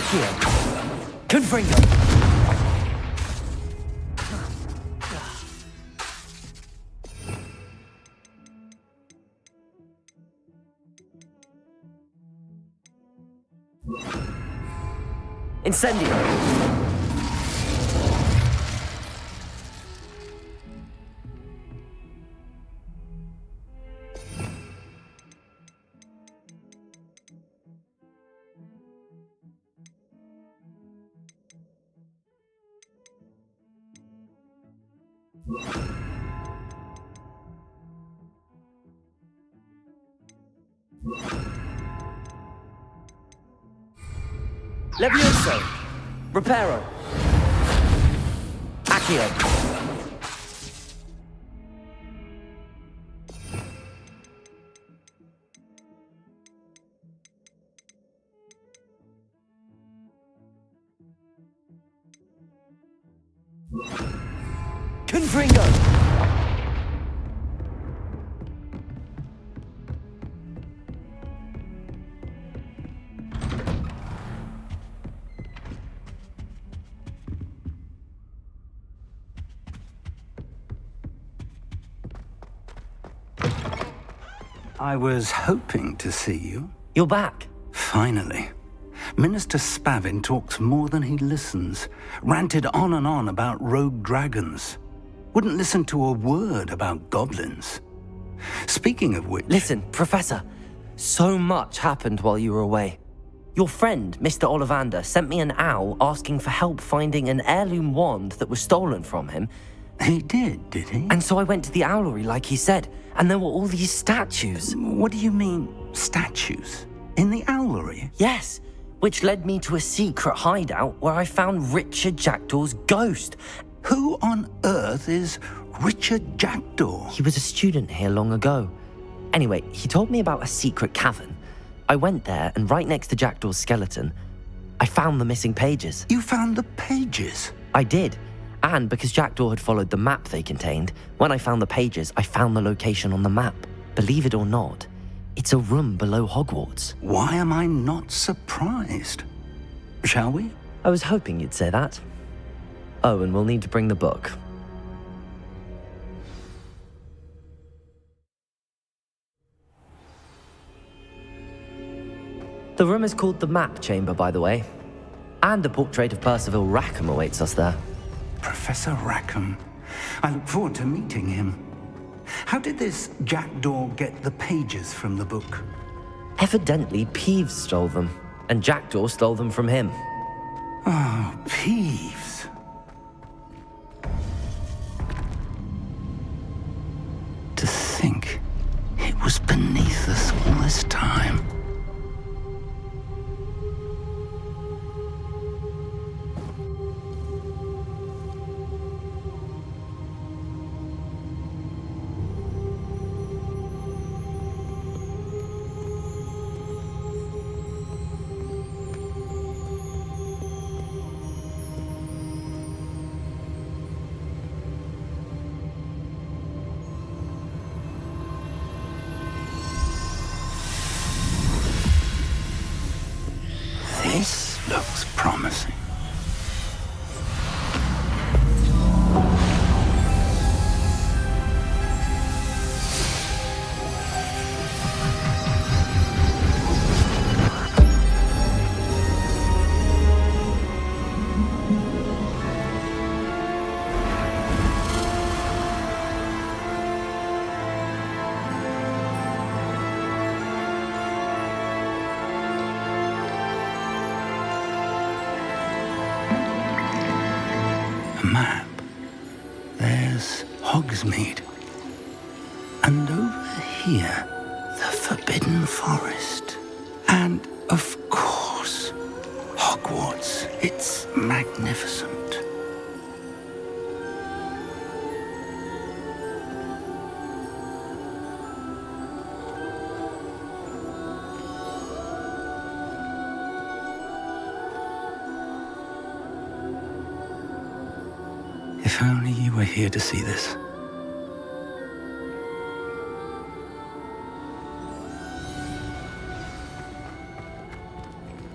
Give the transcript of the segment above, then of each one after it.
Accio. Confringo. Incendio. Levioso. Reparo. Accio. Confringo. I was hoping to see you. You're back. Finally. Minister Spavin talks more than he listens. Ranted on and on about rogue dragons. Wouldn't listen to a word about goblins. Speaking of which... Listen, Professor. So much happened while you were away. Your friend, Mr. Ollivander, sent me an owl asking for help finding an heirloom wand that was stolen from him. He did he? And so I went to the owlery like he said, and there were all these statues. What do you mean, statues? In the owlery? Yes, which led me to a secret hideout where I found Richard Jackdaw's ghost. Who on earth is Richard Jackdaw? He was a student here long ago. Anyway, he told me about a secret cavern. I went there, and right next to Jackdaw's skeleton, I found the missing pages. You found the pages? I did. And because Jackdaw had followed the map they contained, when I found the pages, I found the location on the map. Believe it or not, it's a room below Hogwarts. Why am I not surprised? Shall we? I was hoping you'd say that. Oh, and we'll need to bring the book. The room is called the Map Chamber, by the way. And a portrait of Percival Rackham awaits us there. Professor Rackham. I look forward to meeting him. How did this Jackdaw get the pages from the book? Evidently, Peeves stole them, and Jackdaw stole them from him. Oh, Peeves. To think it was beneath us all this time. This looks promising. Map. There's Hogsmeade. And over here, the Forbidden Forest. And, of course, Hogwarts. It's magnificent. If only you were here to see this.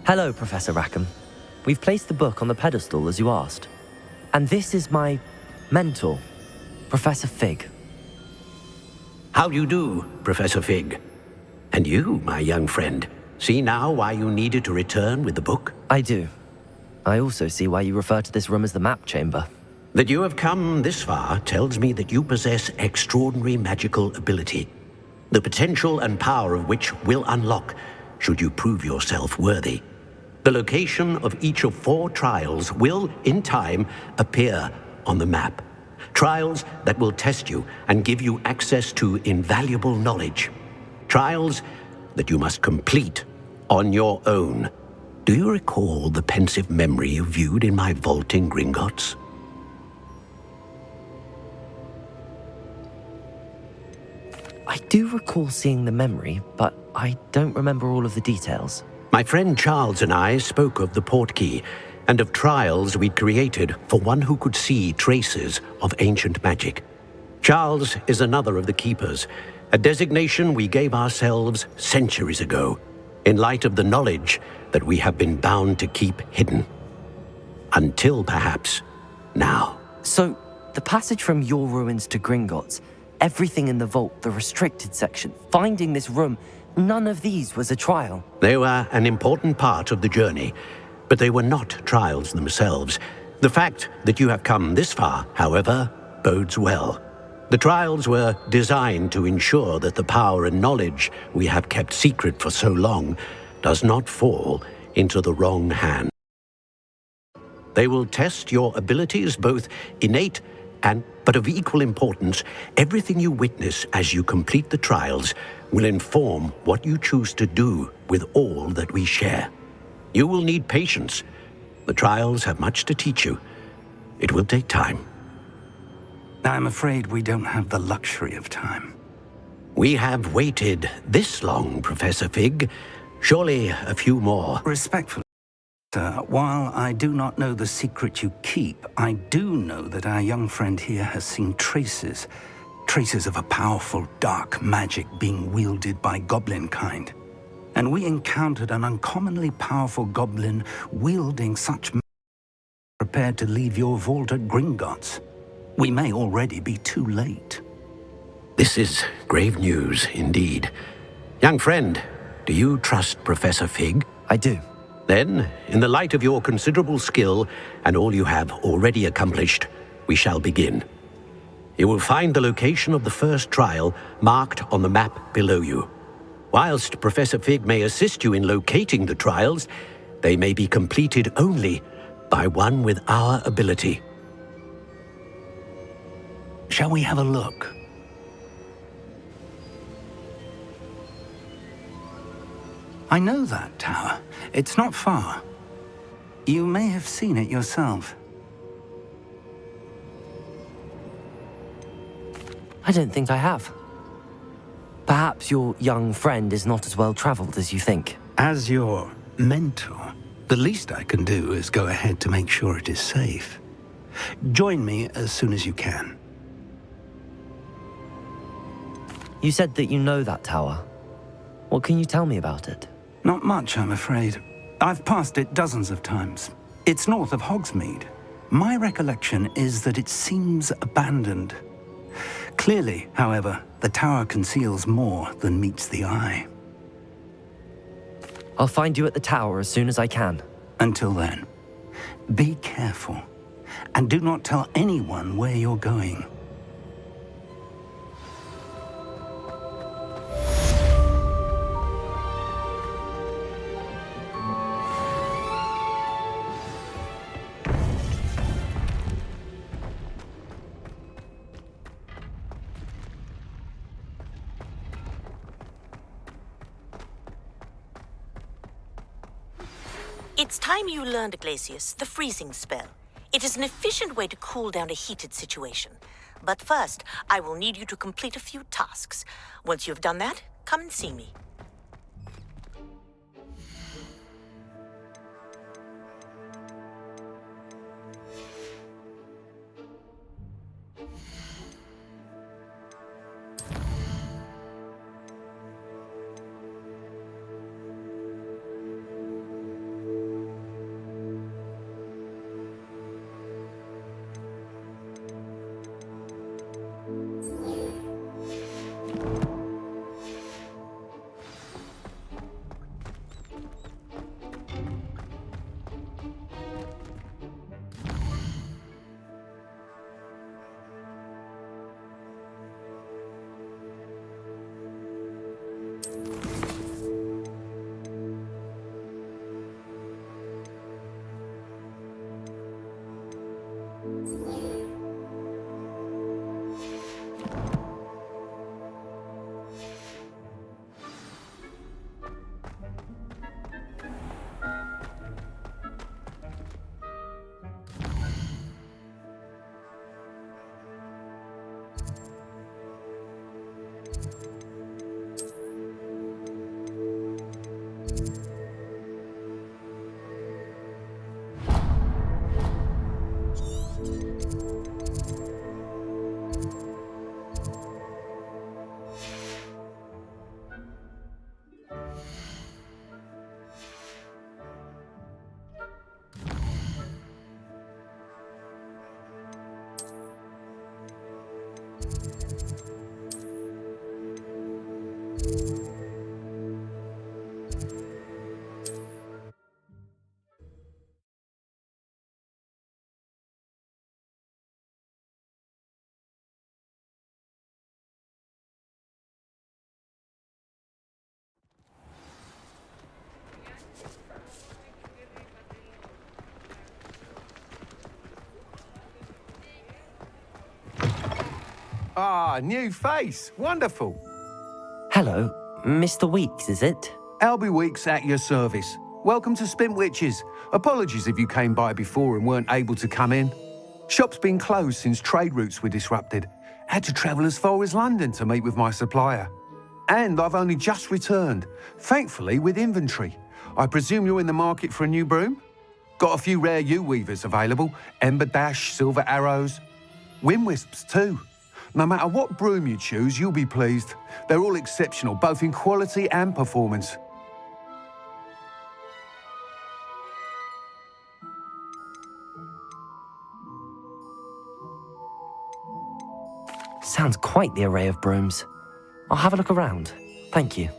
Hello, Professor Rackham. We've placed the book on the pedestal as you asked. And this is my mentor, Professor Fig. How do you do, Professor Fig? And you, my young friend, see now why you needed to return with the book? I do. I also see why you refer to this room as the map chamber. That you have come this far tells me that you possess extraordinary magical ability, the potential and power of which will unlock should you prove yourself worthy. The location of each of 4 trials will, in time, appear on the map. Trials that will test you and give you access to invaluable knowledge. Trials that you must complete on your own. Do you recall the pensive memory you viewed in my vault in Gringotts? I do recall seeing the memory, but I don't remember all of the details. My friend Charles and I spoke of the portkey and of trials we'd created for one who could see traces of ancient magic. Charles is another of the keepers, a designation we gave ourselves centuries ago, in light of the knowledge that we have been bound to keep hidden. Until perhaps now. So, the passage from your ruins to Gringotts, everything in the vault, the restricted section, finding this room, none of these was a trial. They were an important part of the journey, but they were not trials themselves. The fact that you have come this far, however, bodes well. The trials were designed to ensure that the power and knowledge we have kept secret for so long does not fall into the wrong hand. They will test your abilities, both innate but of equal importance. Everything you witness as you complete the trials will inform what you choose to do with all that we share. You will need patience. The trials have much to teach you. It will take time. I'm afraid we don't have the luxury of time. We have waited this long, Professor Fig. Surely a few more. Respectfully, sir, while I do not know the secret you keep, I do know that our young friend here has seen traces of a powerful dark magic being wielded by goblin kind. And we encountered an uncommonly powerful goblin wielding such magic prepared to leave your vault at Gringotts. We may already be too late. This is grave news indeed. Young friend, do you trust Professor Fig? I do. Then, in the light of your considerable skill and all you have already accomplished, we shall begin. You will find the location of the first trial marked on the map below you. Whilst Professor Fig may assist you in locating the trials, they may be completed only by one with our ability. Shall we have a look? I know that tower. It's not far. You may have seen it yourself. I don't think I have. Perhaps your young friend is not as well traveled as you think. As your mentor, the least I can do is go ahead to make sure it is safe. Join me as soon as you can. You said that you know that tower. What can you tell me about it? Not much, I'm afraid. I've passed it dozens of times. It's north of Hogsmeade. My recollection is that it seems abandoned. Clearly, however, the tower conceals more than meets the eye. I'll find you at the tower as soon as I can. Until then, be careful, and do not tell anyone where you're going. It's time you learned, Glacius, the freezing spell. It is an efficient way to cool down a heated situation. But first, I will need you to complete a few tasks. Once you have done that, come and see me. Ah, new face. Wonderful. Hello, Mr. Weeks, is it? Albie Weeks at your service. Welcome to Spintwitches. Apologies if you came by before and weren't able to come in. Shop's been closed since trade routes were disrupted. Had to travel as far as London to meet with my supplier. And I've only just returned, thankfully with inventory. I presume you're in the market for a new broom? Got a few rare yew-weavers available. Ember Dash, Silver Arrows. Wind Wisps too. No matter what broom you choose, you'll be pleased. They're all exceptional, both in quality and performance. Sounds quite the array of brooms. I'll have a look around. Thank you.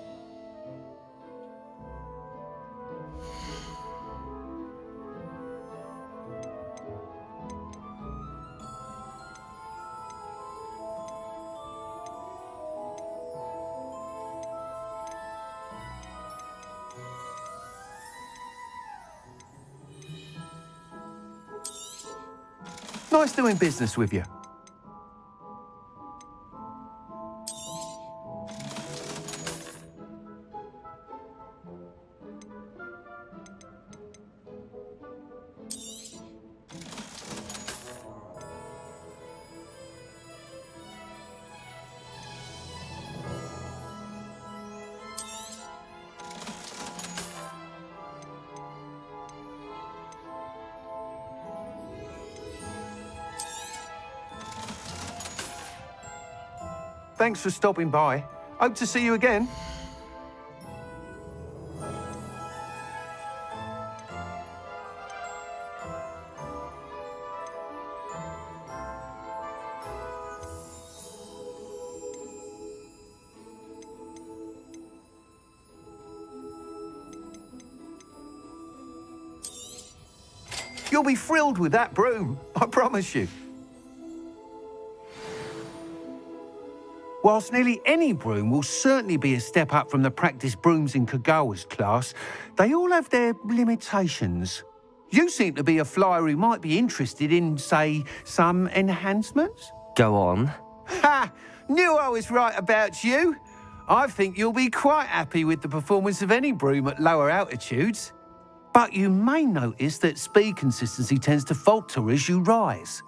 Nice doing business with you. Thanks for stopping by. Hope to see you again. You'll be thrilled with that broom, I promise you. Whilst nearly any broom will certainly be a step up from the practice brooms in Kagawa's class, they all have their limitations. You seem to be a flyer who might be interested in, say, some enhancements? Go on. Ha! Knew I was right about you. I think you'll be quite happy with the performance of any broom at lower altitudes. But you may notice that speed consistency tends to falter as you rise.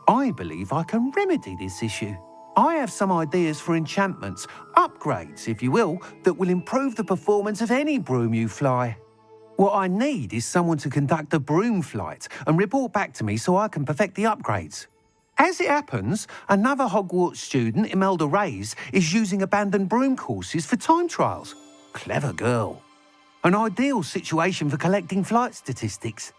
I believe I can remedy this issue. I have some ideas for enchantments, upgrades, if you will, that will improve the performance of any broom you fly. What I need is someone to conduct a broom flight and report back to me so I can perfect the upgrades. As it happens, another Hogwarts student, Imelda Reyes, is using abandoned broom courses for time trials. Clever girl. An ideal situation for collecting flight statistics.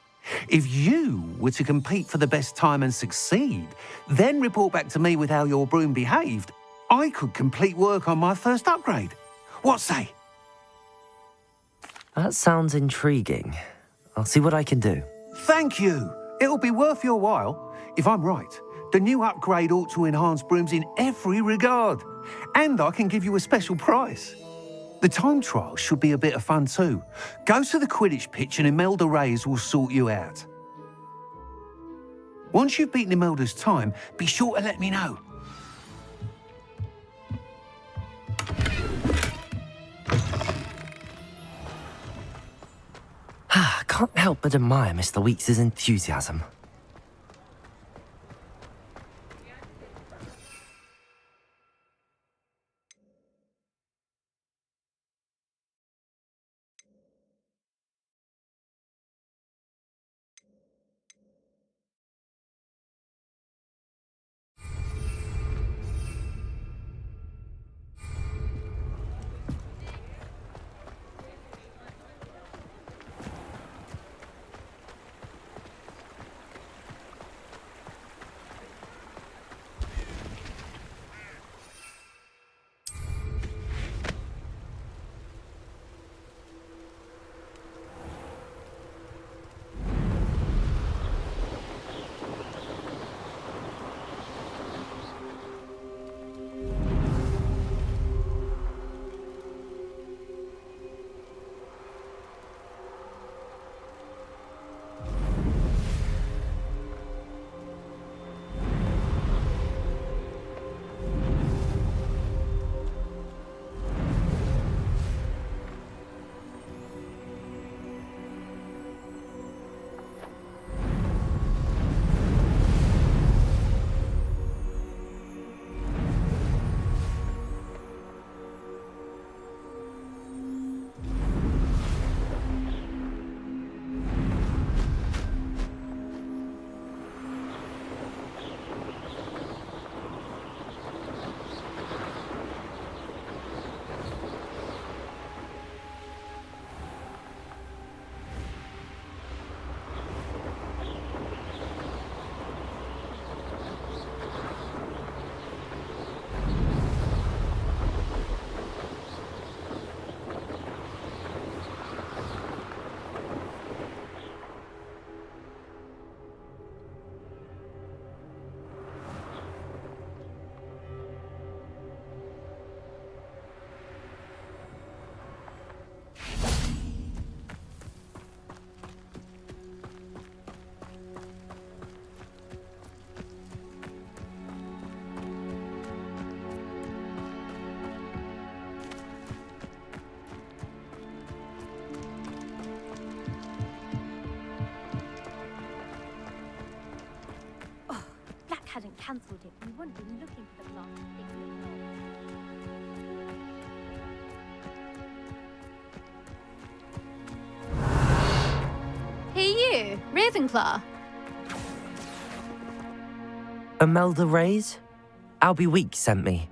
If you were to compete for the best time and succeed, then report back to me with how your broom behaved, I could complete work on my first upgrade. What say? That sounds intriguing. I'll see what I can do. Thank you. It'll be worth your while. If I'm right, the new upgrade ought to enhance brooms in every regard. And I can give you a special price. The time trial should be a bit of fun too. Go to the Quidditch pitch and Imelda Reyes will sort you out. Once you've beaten Imelda's time, be sure to let me know. Can't help but admire Mr. Weeks' enthusiasm. hadn't cancelled it, we wouldn't be looking for the plot. Hey you, Ravenclaw. Imelda Reyes? Albie Weeks sent me.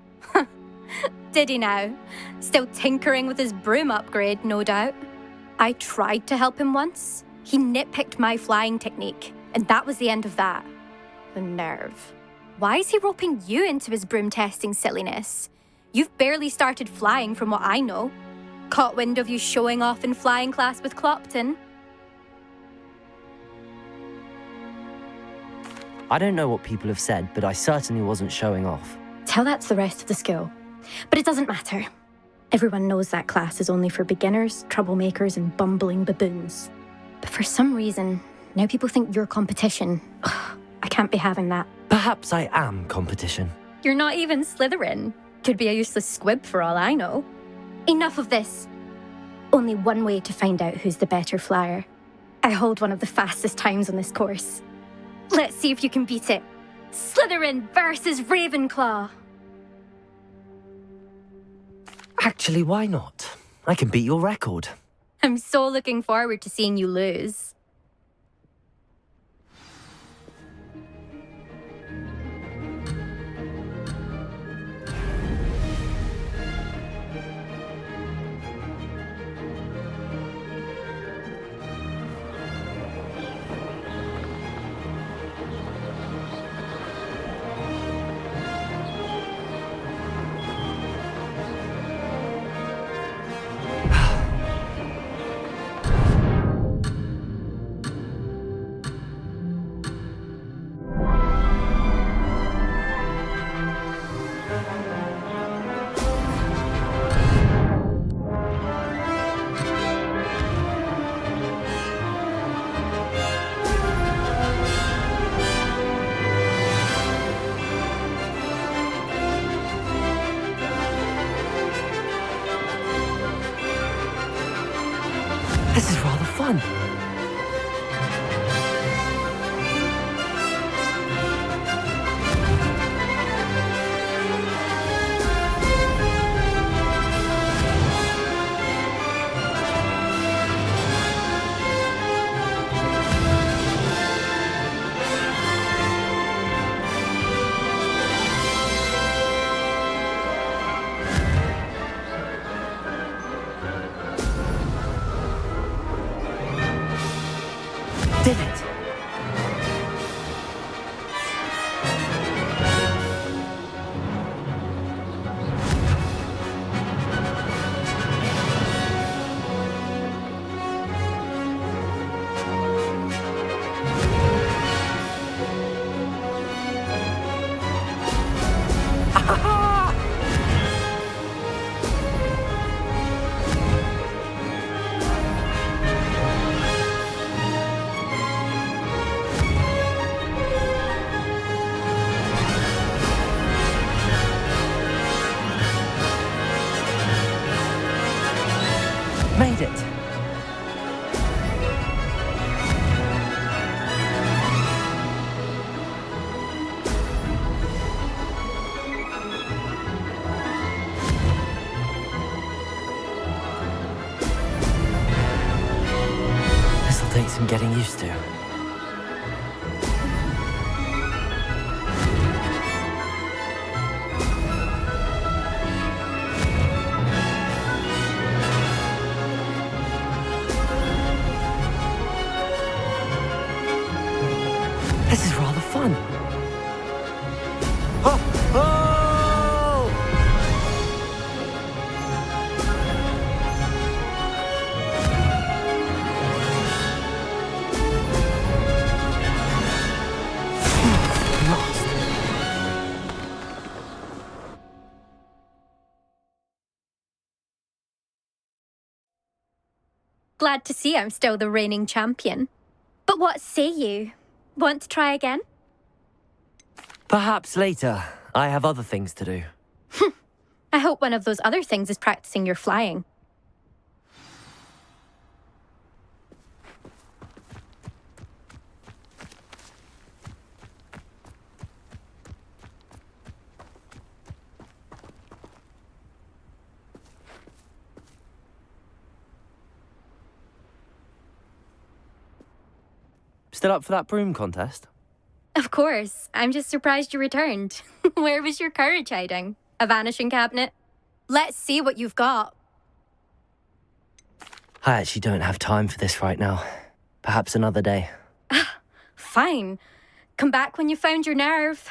Did he now? Still tinkering with his broom upgrade, no doubt. I tried to help him once. He nitpicked my flying technique, and that was the end of that. The nerve. Why is he roping you into his broom testing silliness? You've barely started flying from what I know. Caught wind of you showing off in flying class with Clopton. I don't know what people have said, but I certainly wasn't showing off. Tell that to the rest of the school. But it doesn't matter. Everyone knows that class is only for beginners, troublemakers, and bumbling baboons. But for some reason, now people think you're competition. Ugh, I can't be having that. Perhaps I am competition. You're not even Slytherin. Could be a useless squib for all I know. Enough of this. Only one way to find out who's the better flyer. I hold one of the fastest times on this course. Let's see if you can beat it. Slytherin versus Ravenclaw. Actually, why not? I can beat your record. I'm so looking forward to seeing you lose. This is rather fun. Did it! Made it! This'll take some getting used to. This is rather fun. Oh! Oh! Lost. Glad to see I'm still the reigning champion. But what say you? Want to try again? Perhaps later. I have other things to do. I hope one of those other things is practicing your flying. Still up for that broom contest? Of course. I'm just surprised you returned. Where was your courage hiding? A vanishing cabinet? Let's see what you've got. I actually don't have time for this right now. Perhaps another day. Fine. Come back when you found your nerve.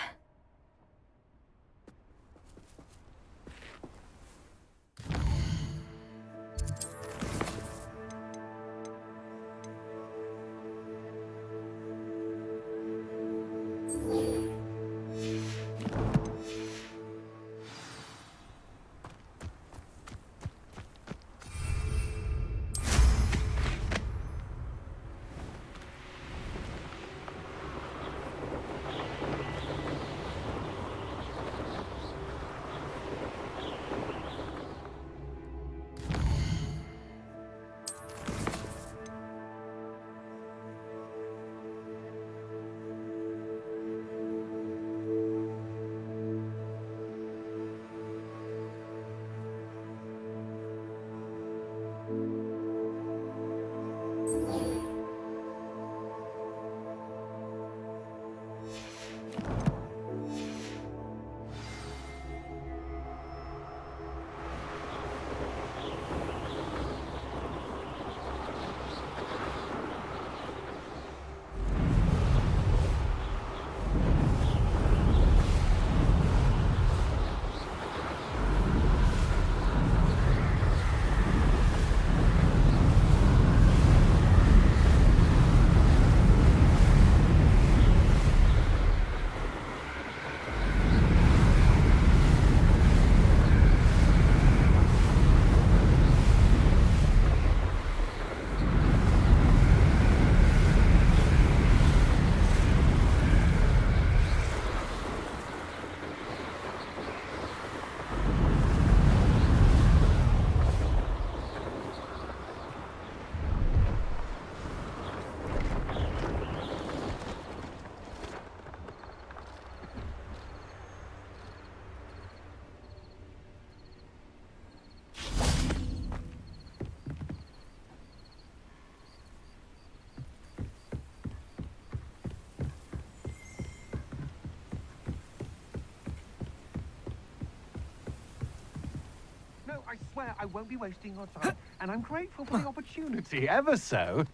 I swear I won't be wasting your time, and I'm grateful for the opportunity, ever so.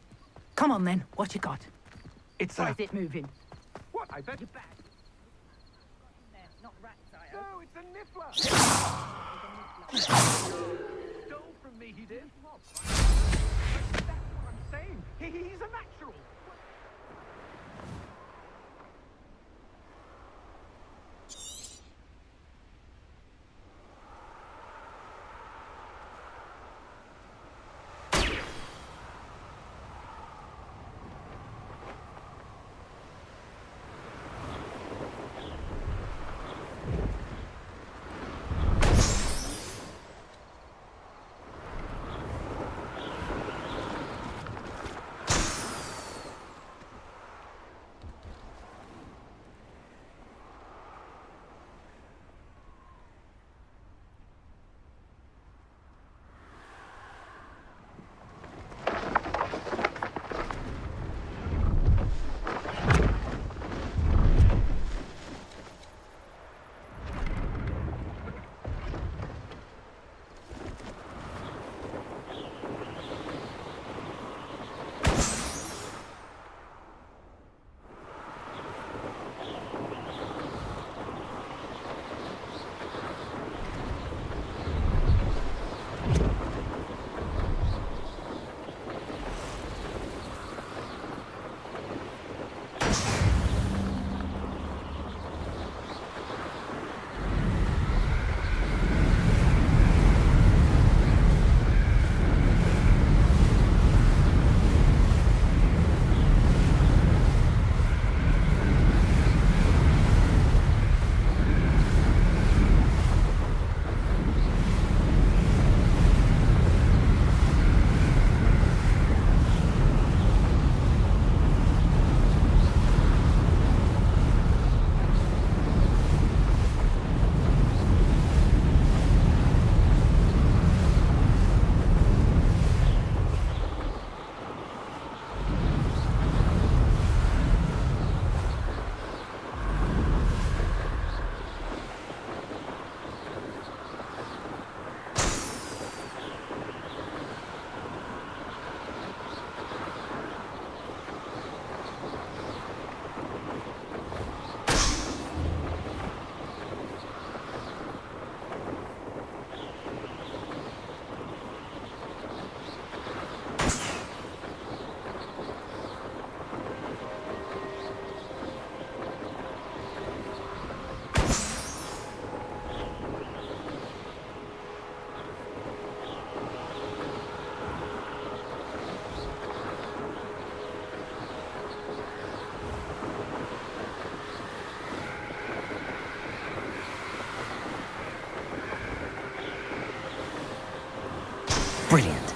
Come on then, what you got? It's Why is it moving? What, I bet? You're back. Not rat sire. No, it's a niffler! Stole from me, he did. That's what I'm saying. He's a natural. Brilliant.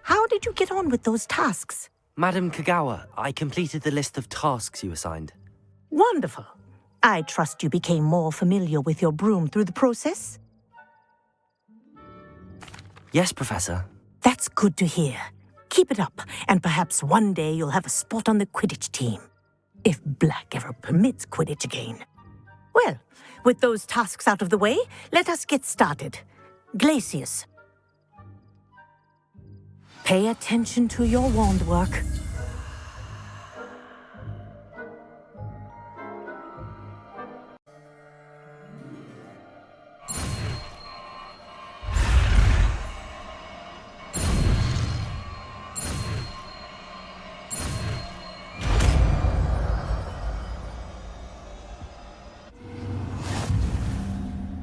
How did you get on with those tasks? Madam Kagawa, I completed the list of tasks you assigned. Wonderful. I trust you became more familiar with your broom through the process? Yes, Professor. That's good to hear. Keep it up, and perhaps one day you'll have a spot on the Quidditch team. If Black ever permits Quidditch again. Well, with those tasks out of the way, let us get started. Glacius. Pay attention to your wand work.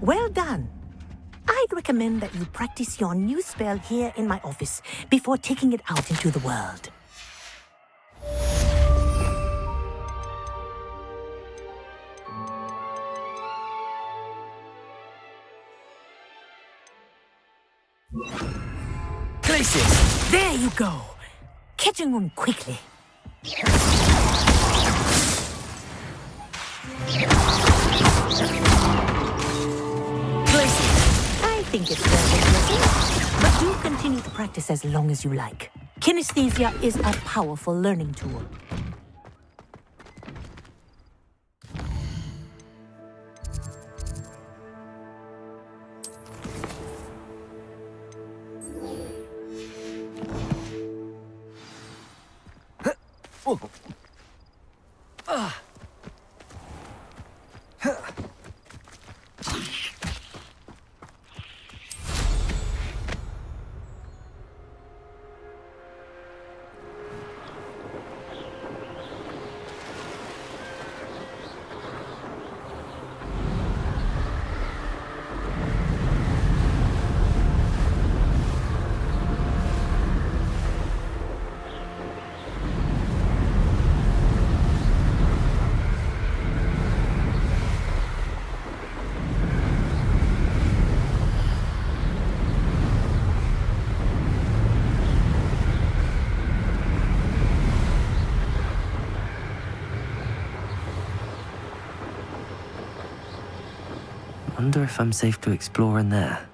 Well done. I'd recommend that you practice your new spell here in my office before taking it out into the world. Glacius! There you go. Catching on quickly. I think it's perfect, but do continue to practice as long as you like. Kinesthesia is a powerful learning tool. Wonder if I'm safe to explore in there.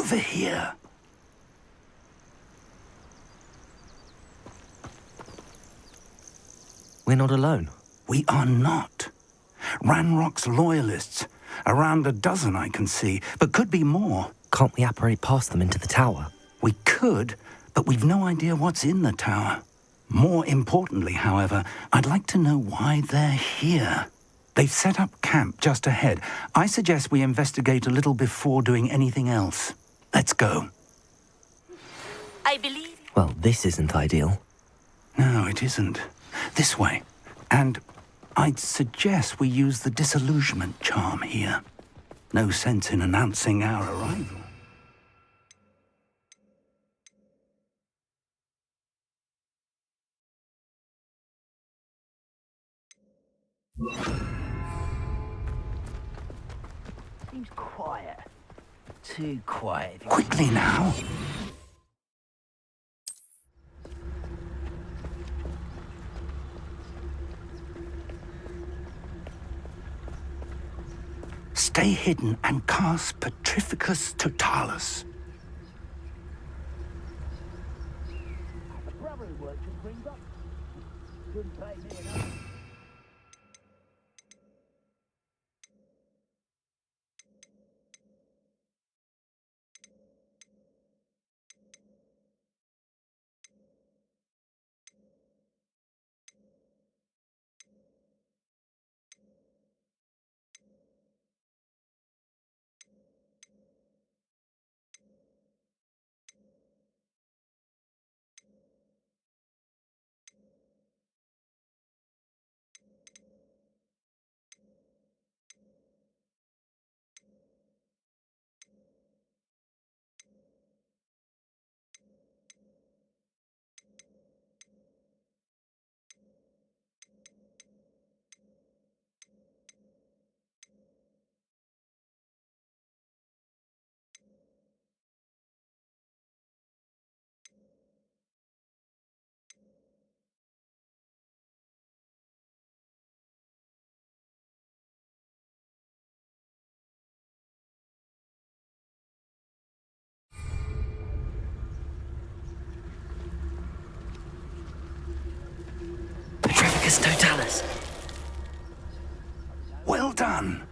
over here. We're not alone. We are not. Ranrock's loyalists. Around a dozen I can see, but could be more. Can't we apparate past them into the tower? We could, but we've no idea what's in the tower. More importantly, however, I'd like to know why they're here. They've set up camp just ahead. I suggest we investigate a little before doing anything else. Let's go. I believe... Well, this isn't ideal. No, it isn't. This way. And I'd suggest we use the disillusionment charm here. No sense in announcing our arrival. Seems quiet. Too quiet. Quickly now. Stay hidden and cast Petrificus Totalis. Petrificus Totalis. Well done.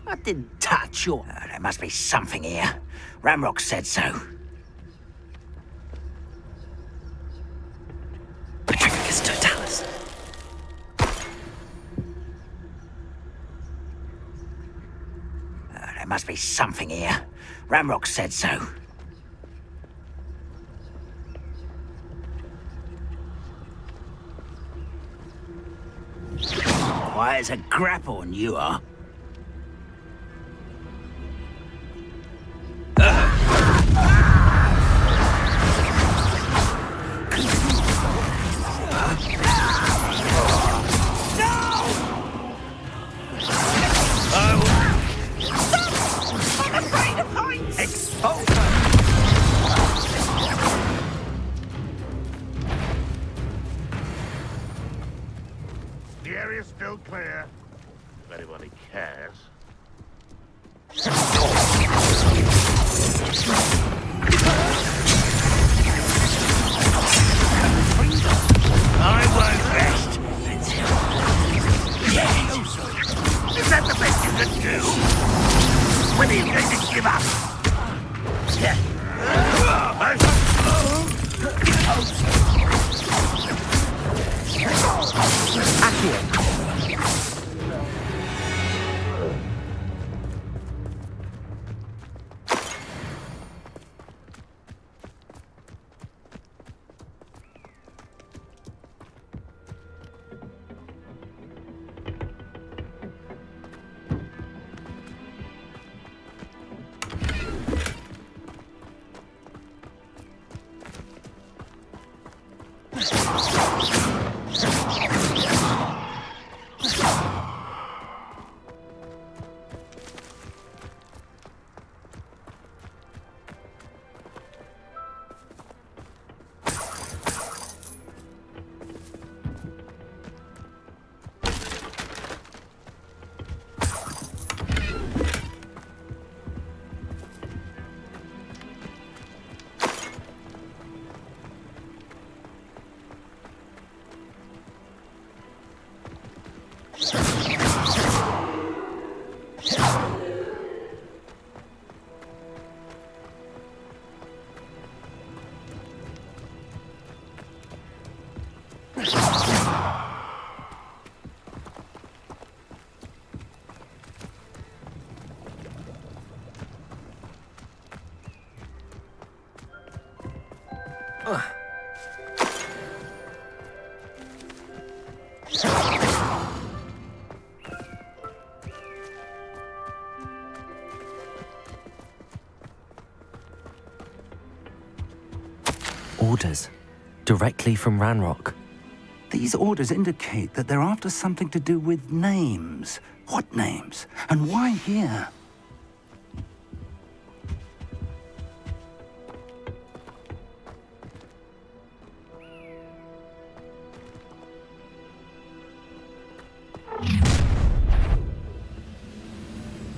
I didn't touch your... there must be something here. Ramrock said so. Petrificus Totalis. There must be something here. Ramrock said so. Quiet as a grapple, you are. The area's still clear. If anybody cares. I won't rest until... Yeah. Is that the best you can do? When are you going to give up? Orders. Directly from Ranrock. These orders indicate that they're after something to do with names. What names? And why here?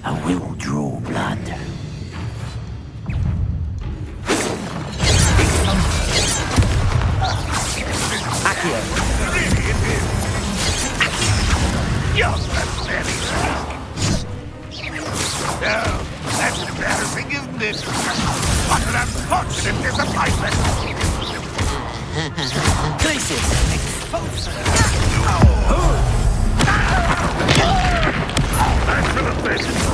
I will draw blood. You're pathetic. Well, that's embarrassing, isn't it? What an unfortunate disappointment. Glacius! I should have been.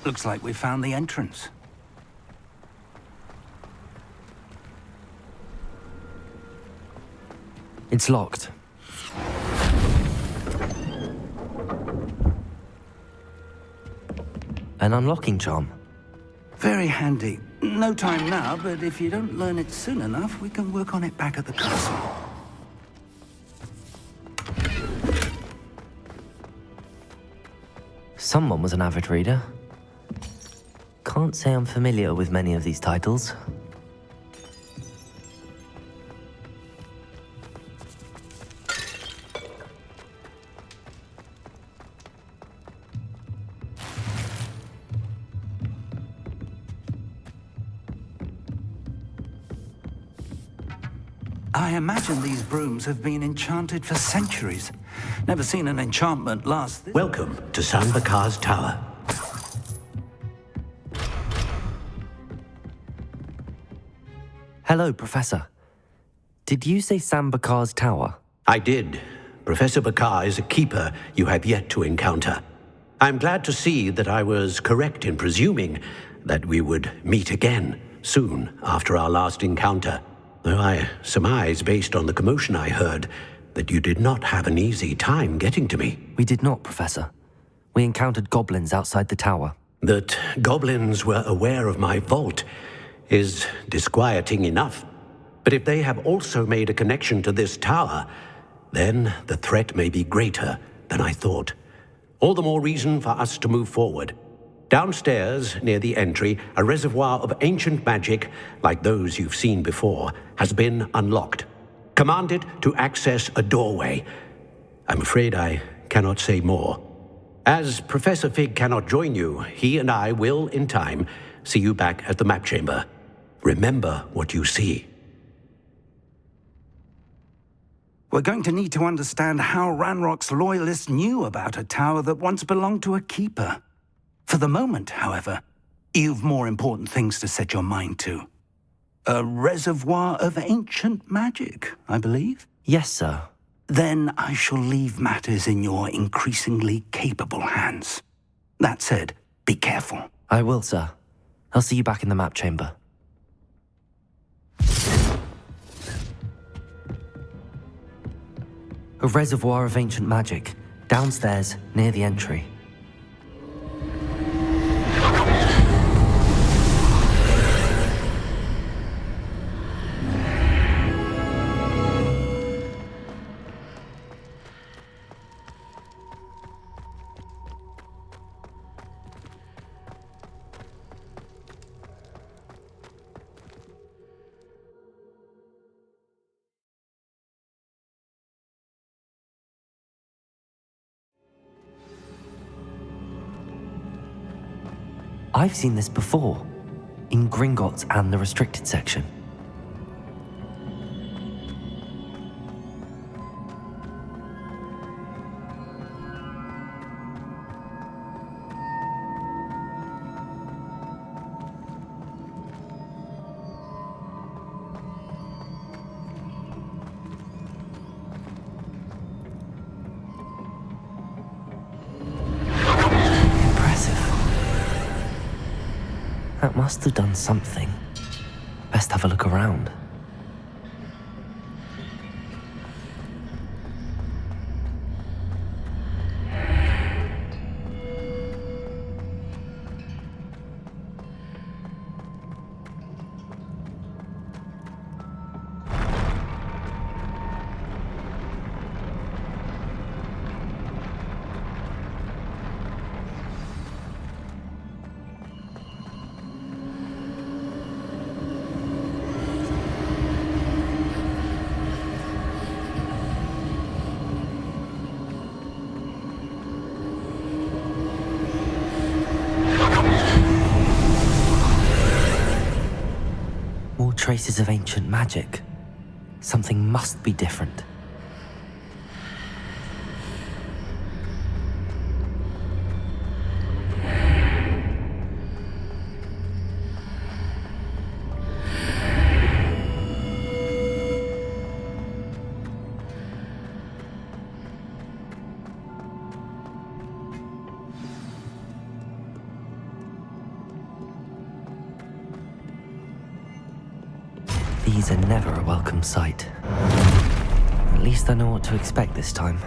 Looks like we found the entrance. It's locked. An unlocking charm. Very handy. No time now, but if you don't learn it soon enough, we can work on it back at the castle. Someone was an avid reader. Can't say I'm familiar with many of these titles. I imagine these brooms have been enchanted for centuries. Never seen an enchantment last this... Welcome to Sambakar's Tower. Hello, Professor. Did you say Sambakar's Tower? I did. Professor Bakar is a keeper you have yet to encounter. I'm glad to see that I was correct in presuming that we would meet again soon after our last encounter. Though I surmise, based on the commotion I heard, that you did not have an easy time getting to me. We did not, Professor. We encountered goblins outside the tower. That goblins were aware of my vault is disquieting enough. But if they have also made a connection to this tower, then the threat may be greater than I thought. All the more reason for us to move forward. Downstairs, near the entry, a reservoir of ancient magic, like those you've seen before, has been unlocked. Commanded to access a doorway. I'm afraid I cannot say more. As Professor Fig cannot join you, he and I will, in time, see you back at the map chamber. Remember what you see. We're going to need to understand how Ranrock's loyalists knew about a tower that once belonged to a keeper. For the moment, however, you've more important things to set your mind to. A reservoir of ancient magic, I believe? Yes, sir. Then I shall leave matters in your increasingly capable hands. That said, be careful. I will, sir. I'll see you back in the map chamber. A reservoir of ancient magic, downstairs, near the entry. I've seen this before, in Gringotts and the restricted section. That must have done something. Best have a look around. Traces of ancient magic. Something must be different. These are never a welcome sight. At least I know what to expect this time.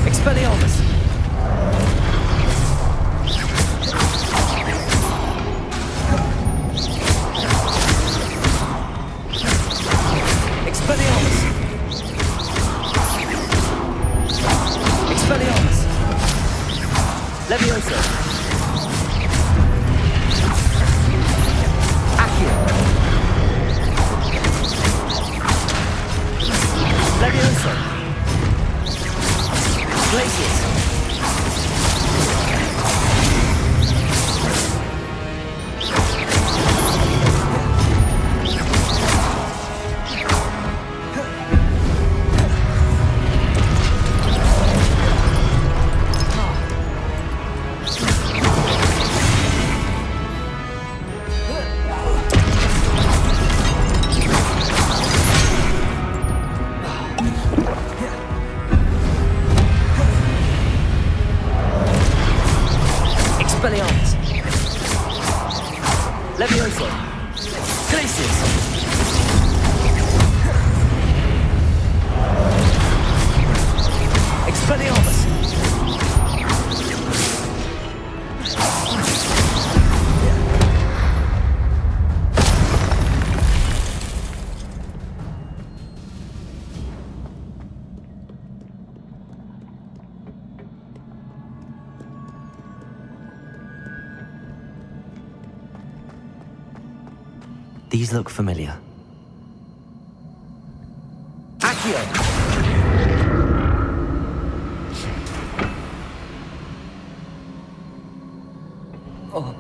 Expelliarmus! Expelliarmus! Expelliarmus! Levioso! Accio! Levioso! Glacius! Expelliarmus! Levioso! Glacius! Expelliarmus! These look familiar. Accio! Oh.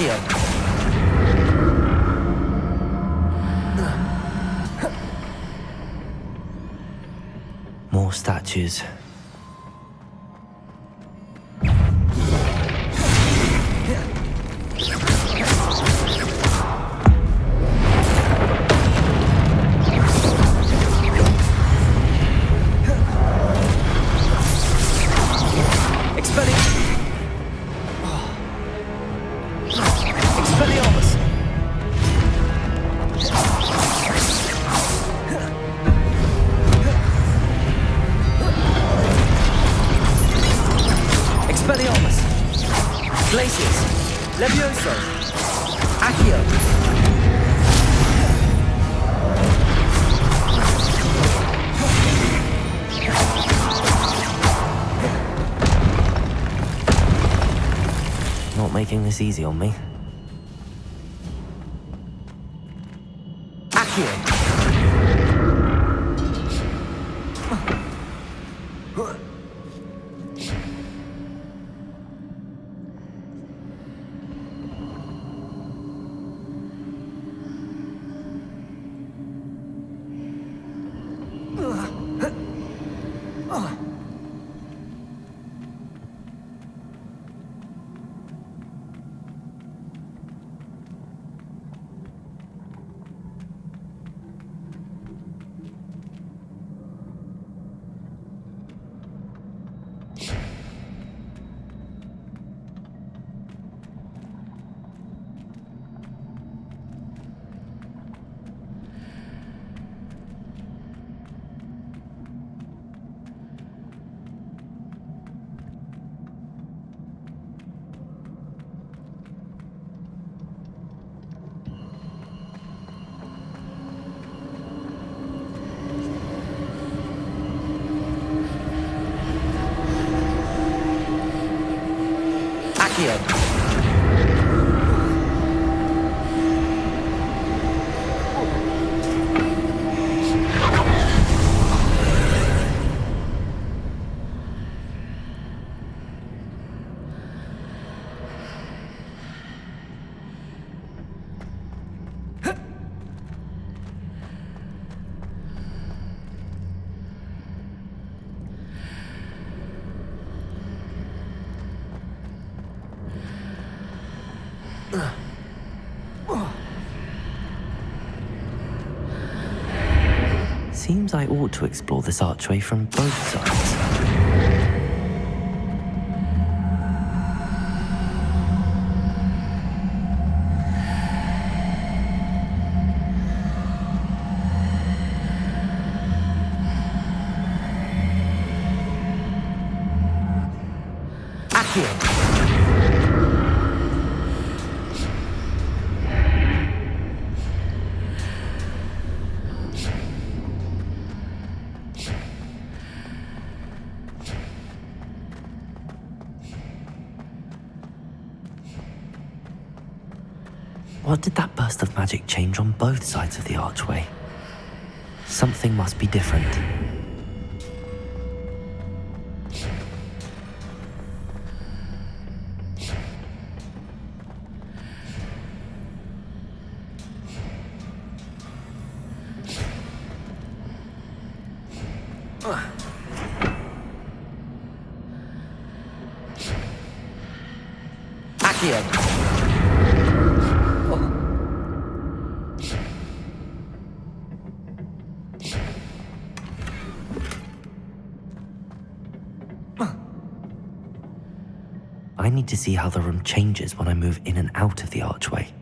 Accio. More statues. Making this easy on me. Accio. Seems I ought to explore this archway from both sides. Accio. What did that burst of magic change on both sides of the archway? Something must be different. Accio. I need to see how the room changes when I move in and out of the archway.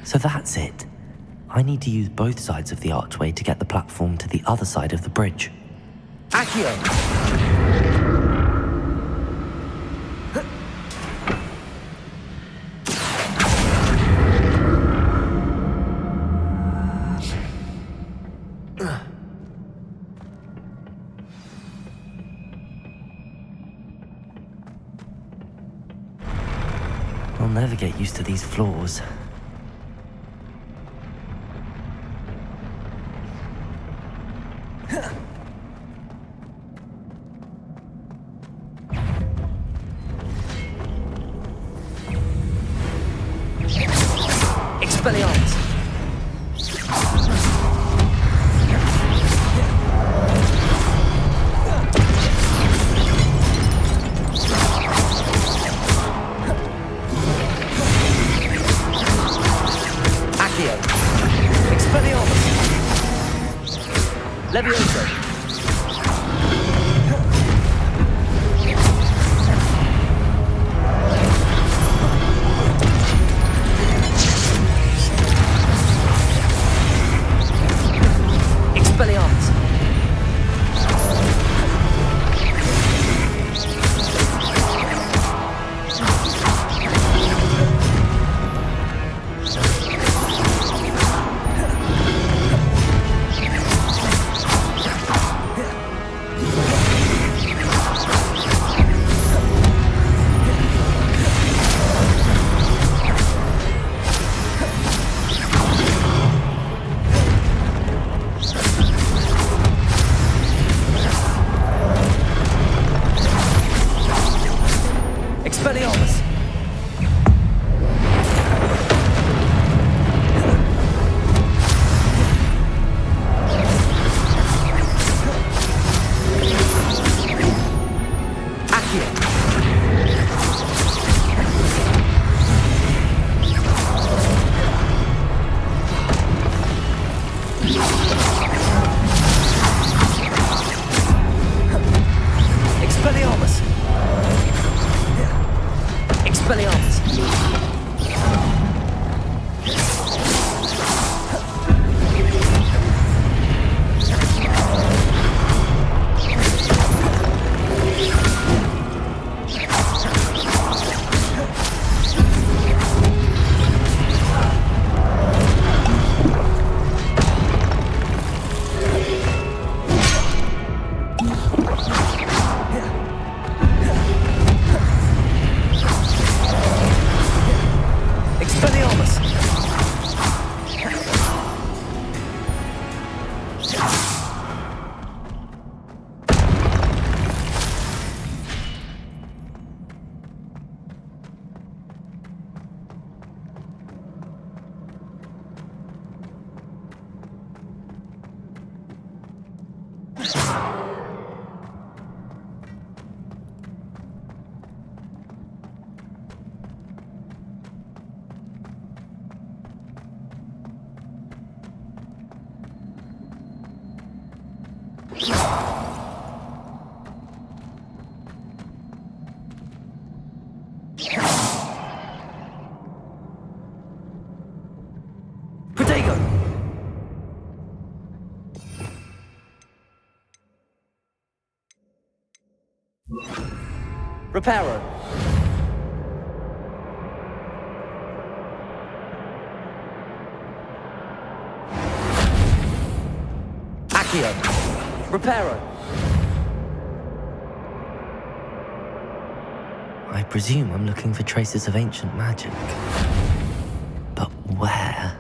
So that's it. I need to use both sides of the archway to get the platform to the other side of the bridge. Accio! never get used to these floors. Expelliarmus! Accio! Expelliarmus! Levioso! Expelliarmus! Expelliarmus! Accio! Expelliarmus! Expelliarmus! Expelliarmus! Protego! Reparo! Accio! Reparo! I presume I'm looking for traces of ancient magic. But where?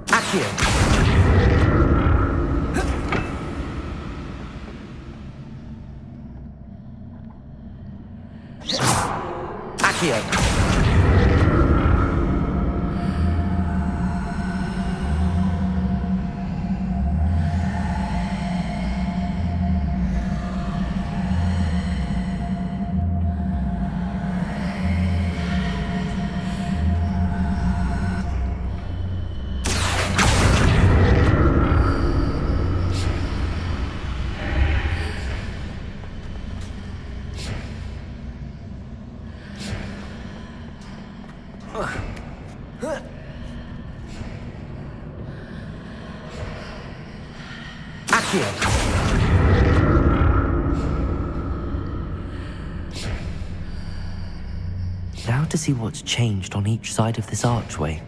Accio! Accio! Accio! Now to see what's changed on each side of this archway.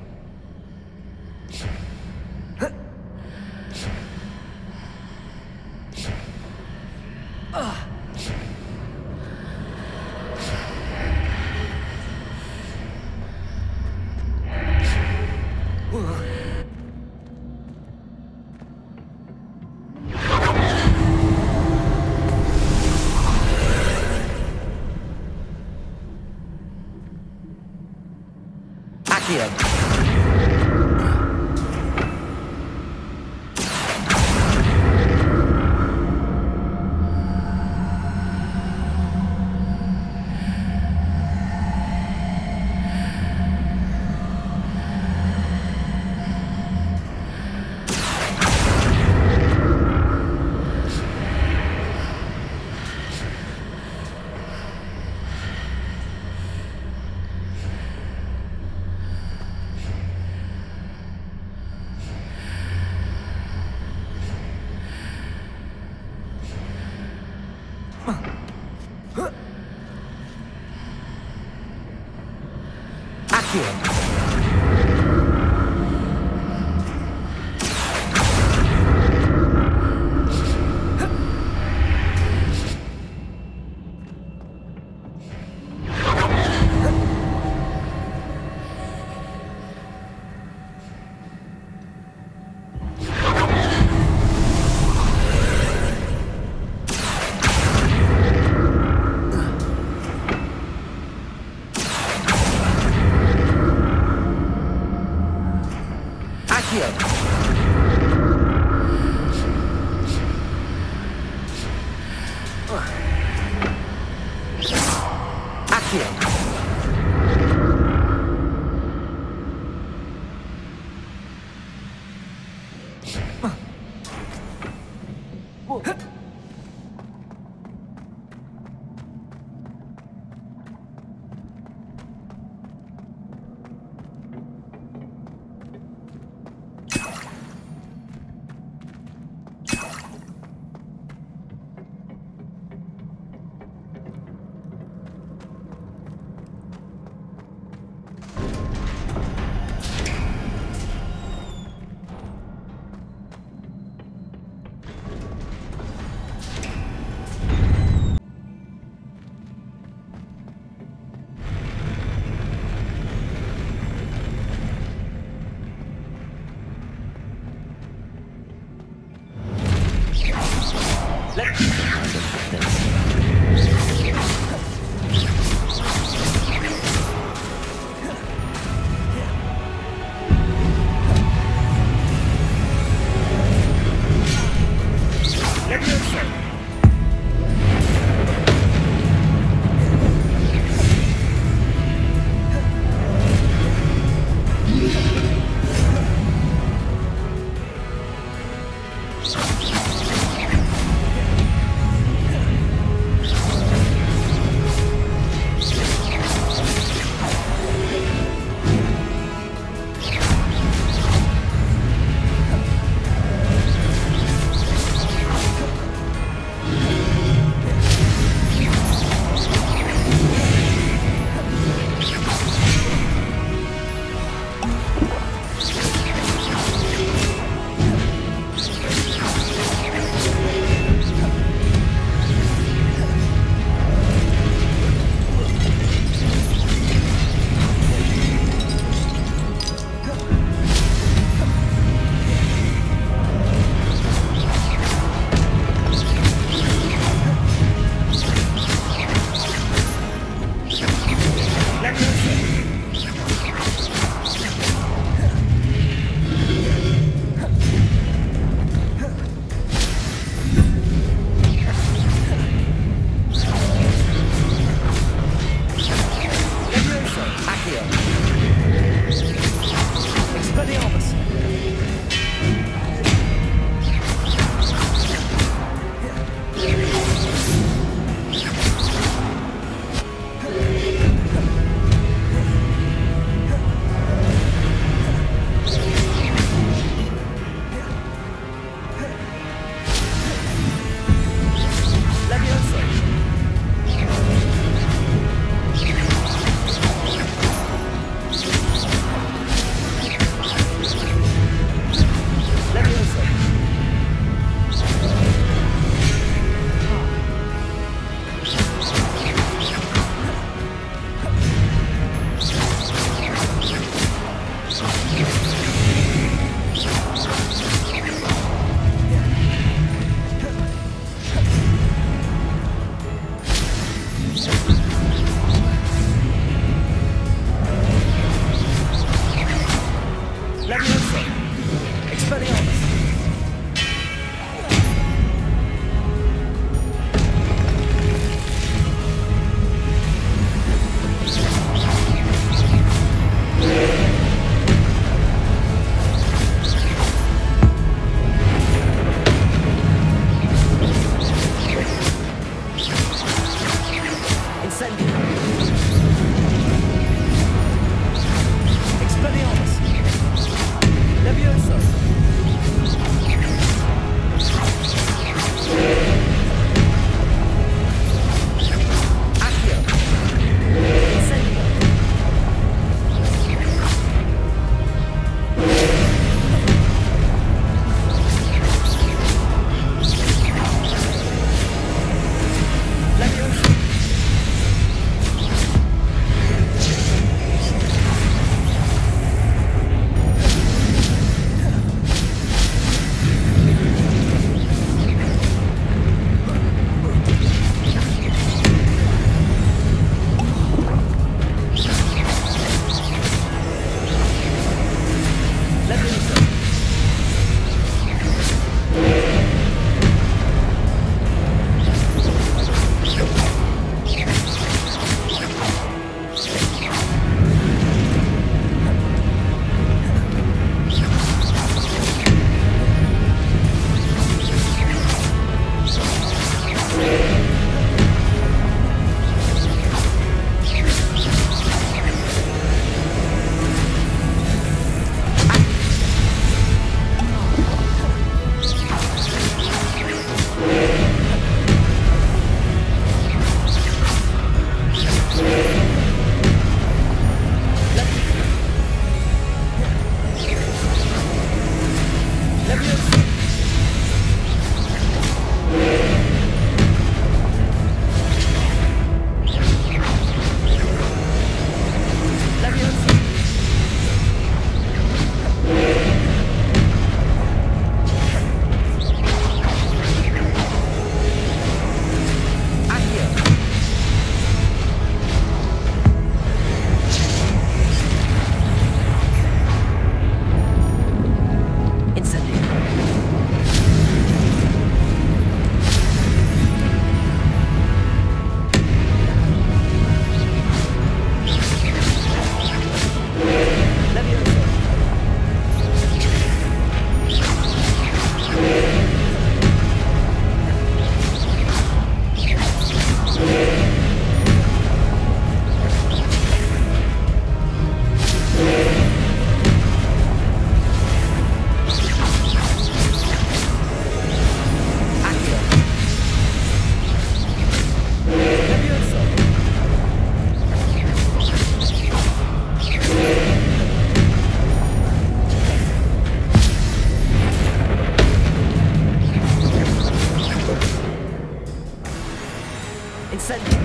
Incendio.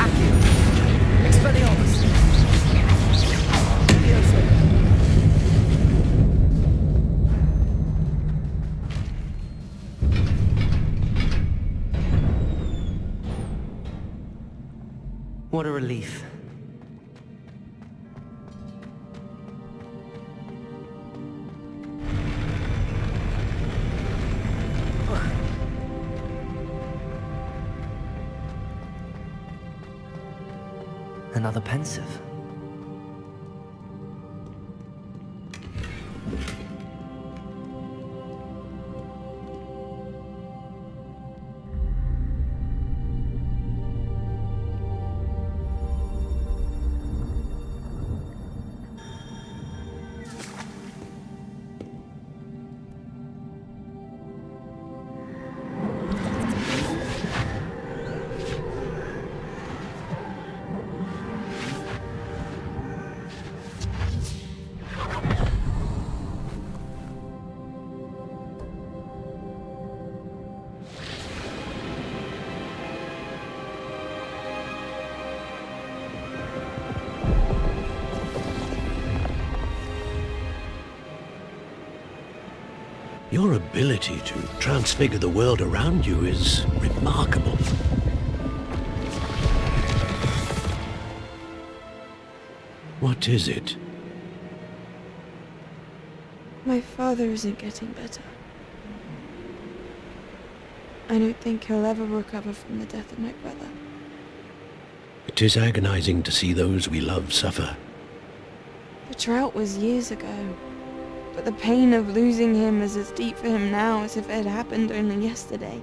Accio. Expelliarmus. Levioso. What a relief. Another pensive. Your ability to transfigure the world around you is remarkable. What is it? My father isn't getting better. I don't think he'll ever recover from the death of my brother. It is agonizing to see those we love suffer. The drought was years ago, but the pain of losing him is as deep for him now as if it had happened only yesterday.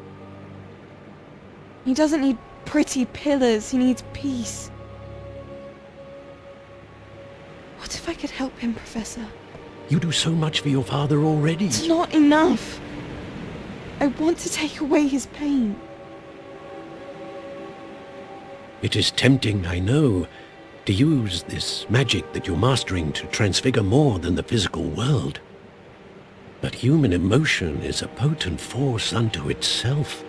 He doesn't need pretty pillars, he needs peace. What if I could help him, Professor? You do so much for your father already. It's not enough. I want to take away his pain. It is tempting, I know, to use this magic that you're mastering to transfigure more than the physical world. But human emotion is a potent force unto itself.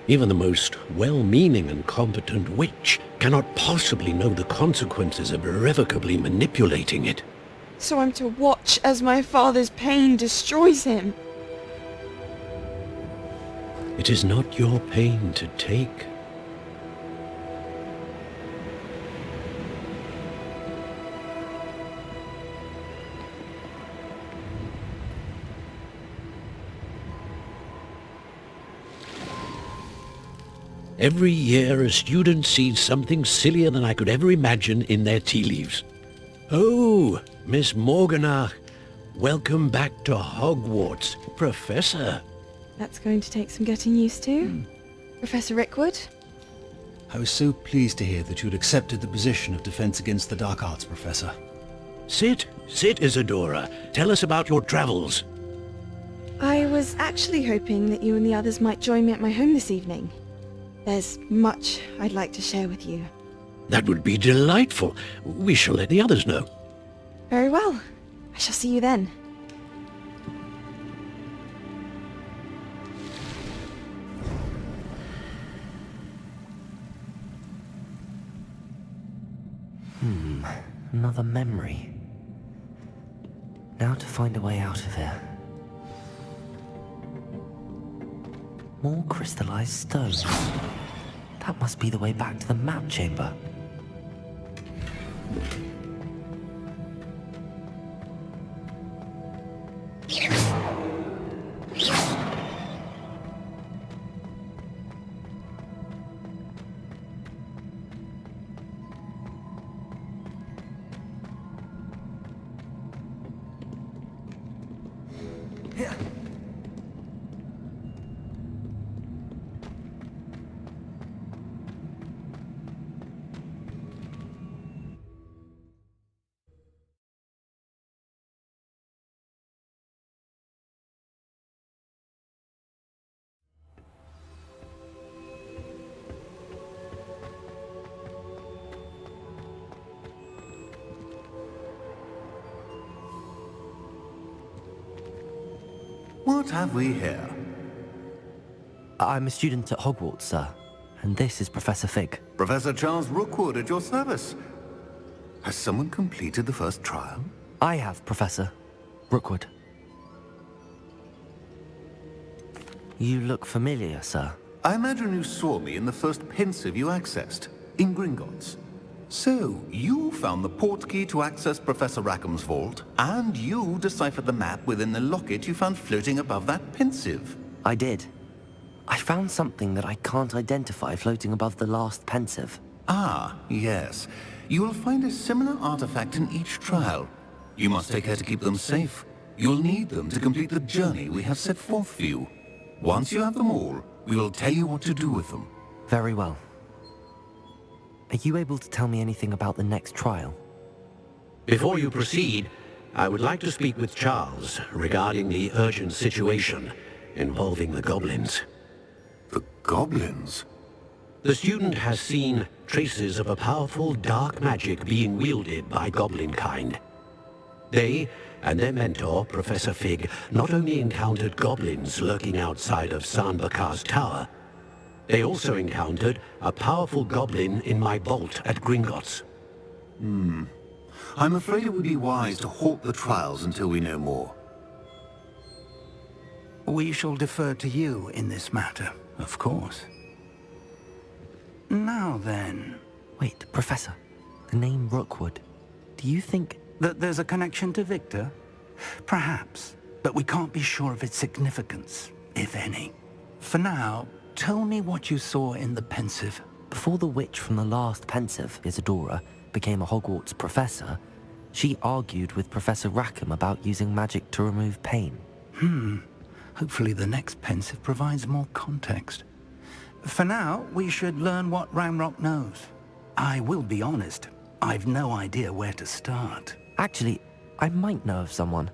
Even the most well-meaning and competent witch cannot possibly know the consequences of irrevocably manipulating it. So I'm to watch as my father's pain destroys him. It is not your pain to take. Every year, a student sees something sillier than I could ever imagine in their tea leaves. Oh, Miss Morganach, welcome back to Hogwarts, Professor. That's going to take some getting used to. Professor Rickwood? I was so pleased to hear that you'd accepted the position of Defense Against the Dark Arts, Professor. Sit, Isadora. Tell us about your travels. I was actually hoping that you and the others might join me at my home this evening. There's much I'd like to share with you. That would be delightful. We shall let the others know. Very well. I shall see you then. Another memory. Now to find a way out of here. More crystallized stone. That must be the way back to the map chamber. What have we here? I'm a student at Hogwarts, sir. And this is Professor Fig. Professor Charles Rookwood at your service. Has someone completed the first trial? I have, Professor Rookwood. You look familiar, sir. I imagine you saw me in the first pensive you accessed, in Gringotts. So, you found the portkey to access Professor Rackham's vault, and you deciphered the map within the locket you found floating above that pensive. I did. I found something that I can't identify floating above the last pensive. Ah, yes. You will find a similar artifact in each trial. You must take care to keep them safe. You'll need them to complete the journey we have set forth for you. Once you have them all, we will tell you what to do with them. Very well. Are you able to tell me anything about the next trial? Before you proceed, I would like to speak with Charles regarding the urgent situation involving the goblins. The goblins? The student has seen traces of a powerful dark magic being wielded by goblin kind. They and their mentor, Professor Fig, not only encountered goblins lurking outside of Sanbakar's tower, they also encountered a powerful goblin in my vault at Gringotts. I'm afraid it would be wise to halt the trials until we know more. We shall defer to you in this matter, of course. Now then... Wait, Professor. The name Rookwood. Do you think... that there's a connection to Victor? Perhaps, but we can't be sure of its significance, if any. For now, tell me what you saw in the pensive. Before the witch from the last pensive, Isadora, became a Hogwarts professor, she argued with Professor Rackham about using magic to remove pain. Hopefully the next pensive provides more context. For now, we should learn what Ranrock knows. I will be honest, I've no idea where to start. Actually, I might know of someone.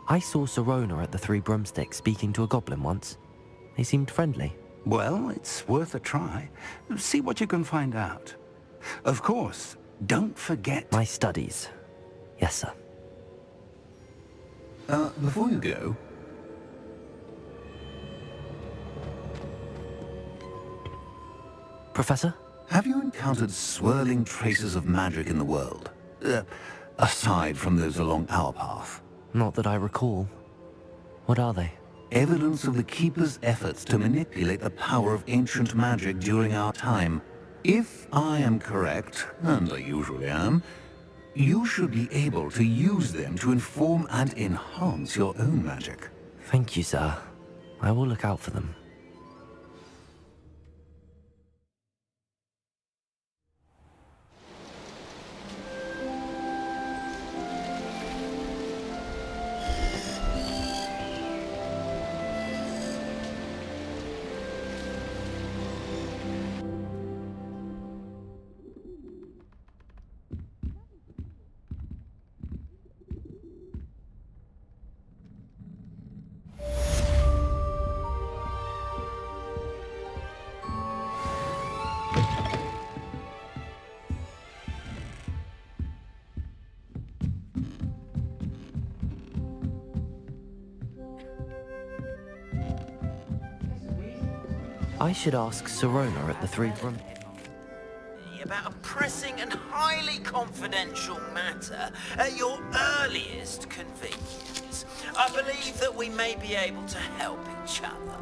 I saw Sirona at the Three Broomsticks speaking to a goblin once. They seemed friendly. Well, it's worth a try. See what you can find out. Of course, don't forget... My studies. Yes, sir. Before you go... Professor? Have you encountered swirling traces of magic in the world? Aside from those along our path? Not that I recall. What are they? Evidence of the Keeper's efforts to manipulate the power of ancient magic during our time. If I am correct, and I usually am, you should be able to use them to inform and enhance your own magic. Thank you, sir. I will look out for them. I should ask Sirona at the Three Broom... About a pressing and highly confidential matter at your earliest convenience. I believe that we may be able to help each other.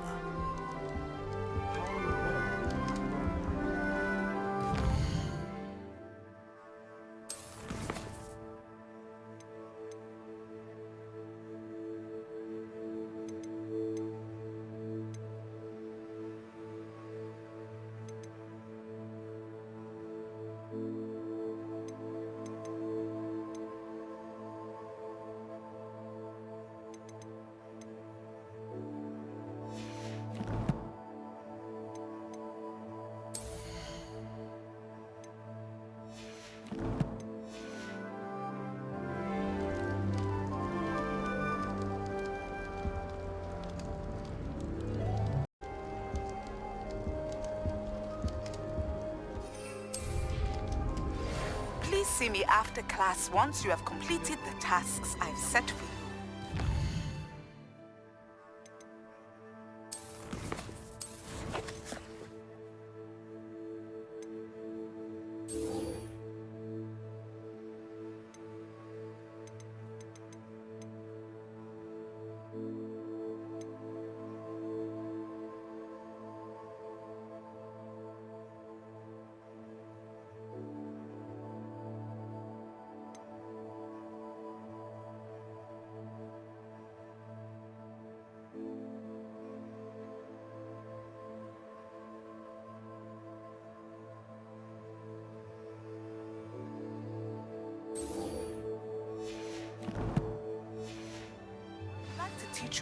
Please see me after class once you have completed the tasks I've set for you.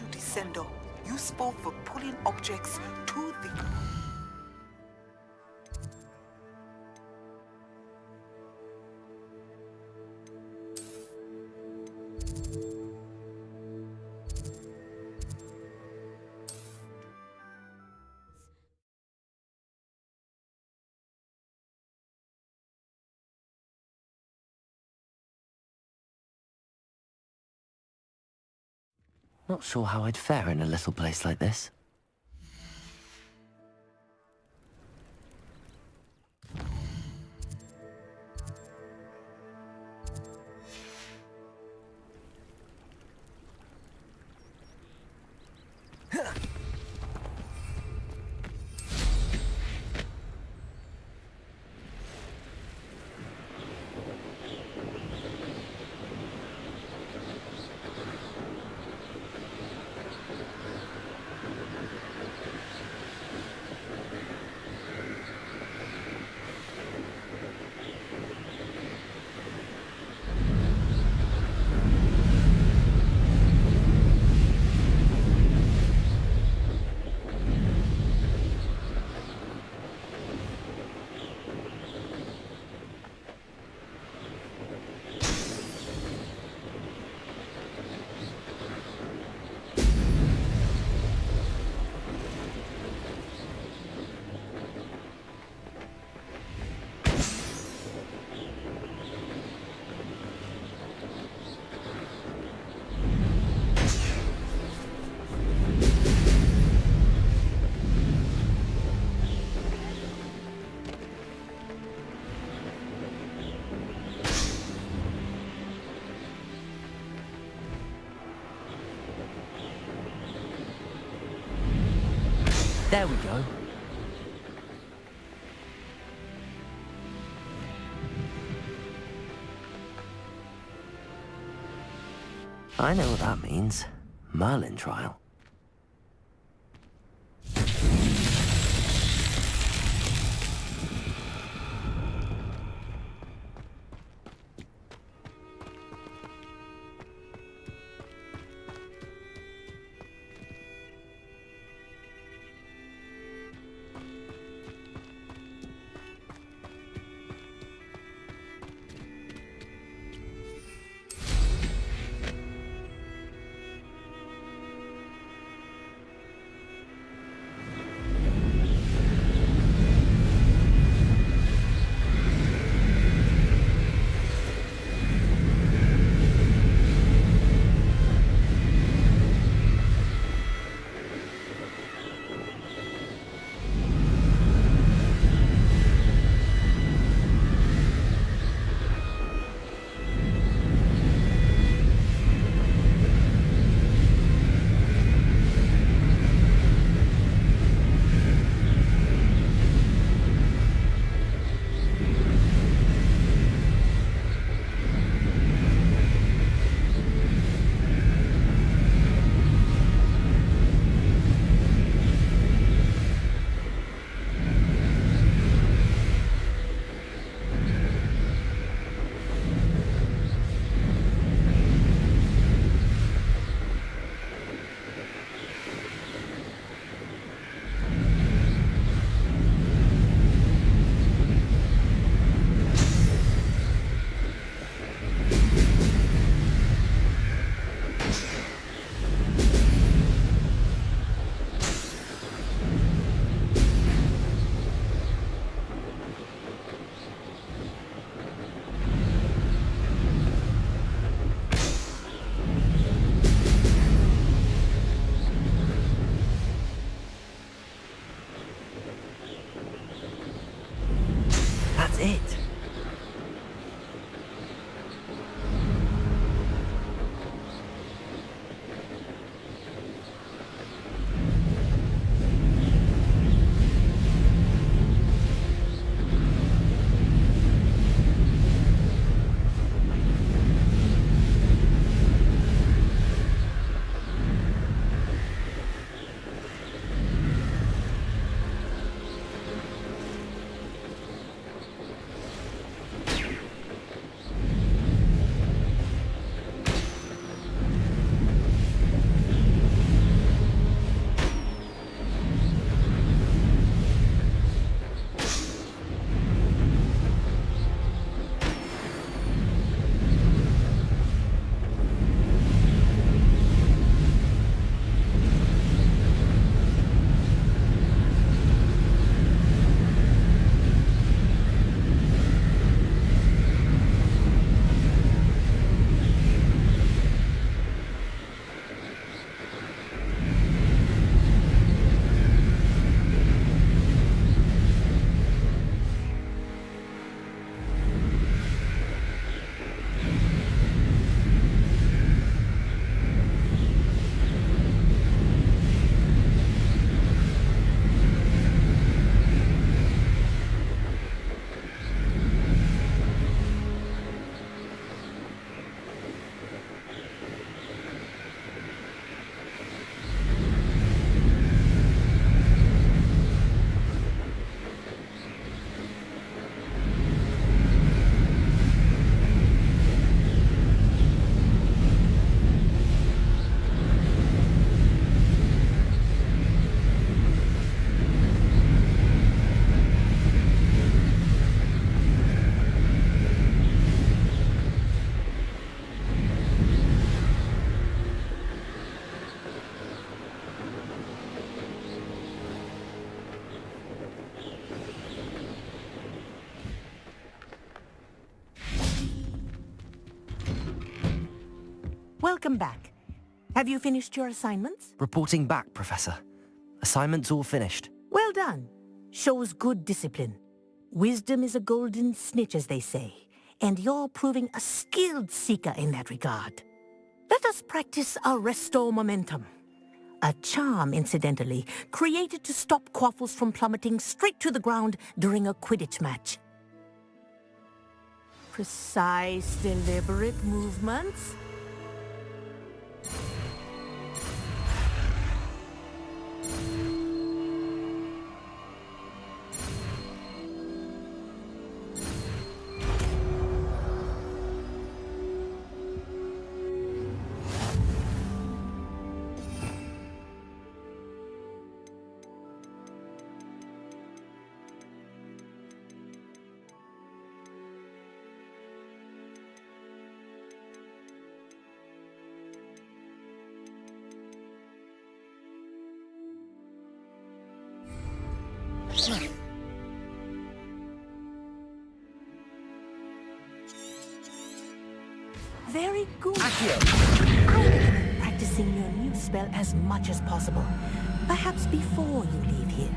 you, Descendo. Useful for pulling objects to the ground. Not sure how I'd fare in a little place like this. There we go. I know what that means. Merlin trial. It. Welcome back. Have you finished your assignments? Reporting back, Professor. Assignment's all finished. Well done. Shows good discipline. Wisdom is a golden snitch, as they say, and you're proving a skilled seeker in that regard. Let us practice Arresto Momentum. A charm, incidentally, created to stop quaffles from plummeting straight to the ground during a Quidditch match. Precise, deliberate movements. Very good. I recommend practicing your new spell as much as possible. Perhaps before you leave here.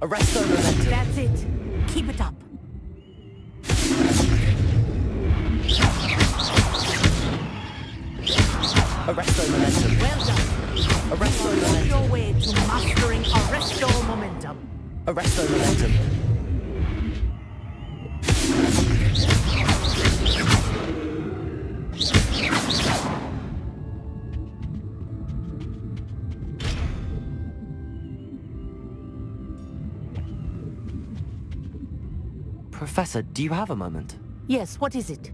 Arresto Momentum. That's it. Keep it up. Arresto Momentum. Well done. Arresto On Momentum. your way to mastering Arresto Momentum. Arresto Momentum. Professor, do you have a moment? Yes, what is it?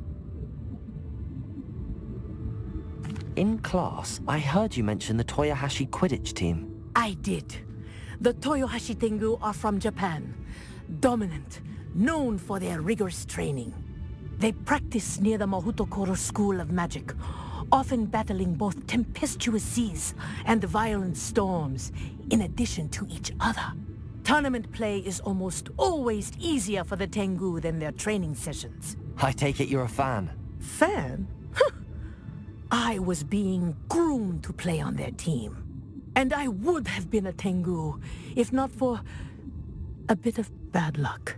In class, I heard you mention the Toyohashi Quidditch team. I did. The Toyohashi Tengu are from Japan. Dominant, known for their rigorous training. They practice near the Mahutokoro School of Magic, often battling both tempestuous seas and violent storms, in addition to each other. Tournament play is almost always easier for the Tengu than their training sessions. I take it you're a fan. Fan? I was being groomed to play on their team. And I would have been a Tengu, if not for a bit of bad luck.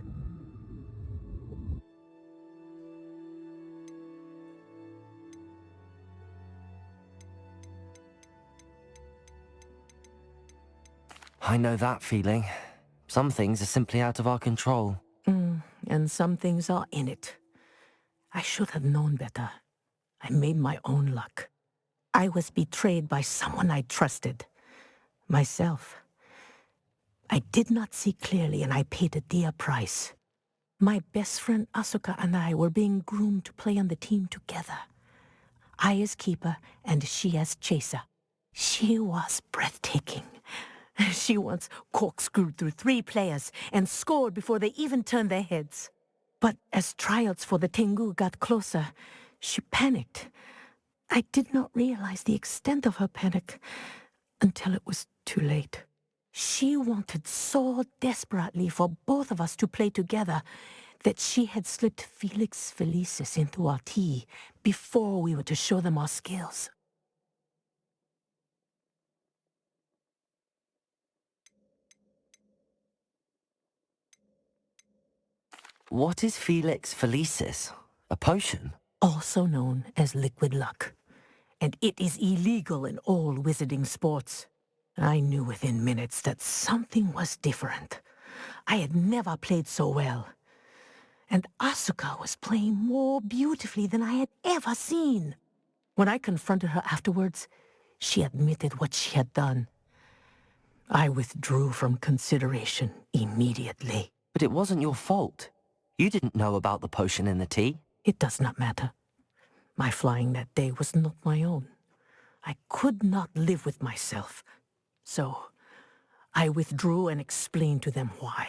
I know that feeling. Some things are simply out of our control. And some things are in it. I should have known better. I made my own luck. I was betrayed by someone I trusted. Myself. I did not see clearly, and I paid a dear price. My best friend Asuka and I were being groomed to play on the team together. I as keeper, and she as chaser. She was breathtaking. She once corkscrewed through 3 players and scored before they even turned their heads. But as tryouts for the Tengu got closer, she panicked. I did not realize the extent of her panic until it was too late. She wanted so desperately for both of us to play together that she had slipped Felix Felicis into our tea before we were to show them our skills. What is Felix Felicis? A potion? Also known as liquid luck. And it is illegal in all wizarding sports. I knew within minutes that something was different. I had never played so well. And Asuka was playing more beautifully than I had ever seen. When I confronted her afterwards, she admitted what she had done. I withdrew from consideration immediately. But it wasn't your fault. You didn't know about the potion in the tea. It does not matter. My flying that day was not my own. I could not live with myself. So I withdrew and explained to them why.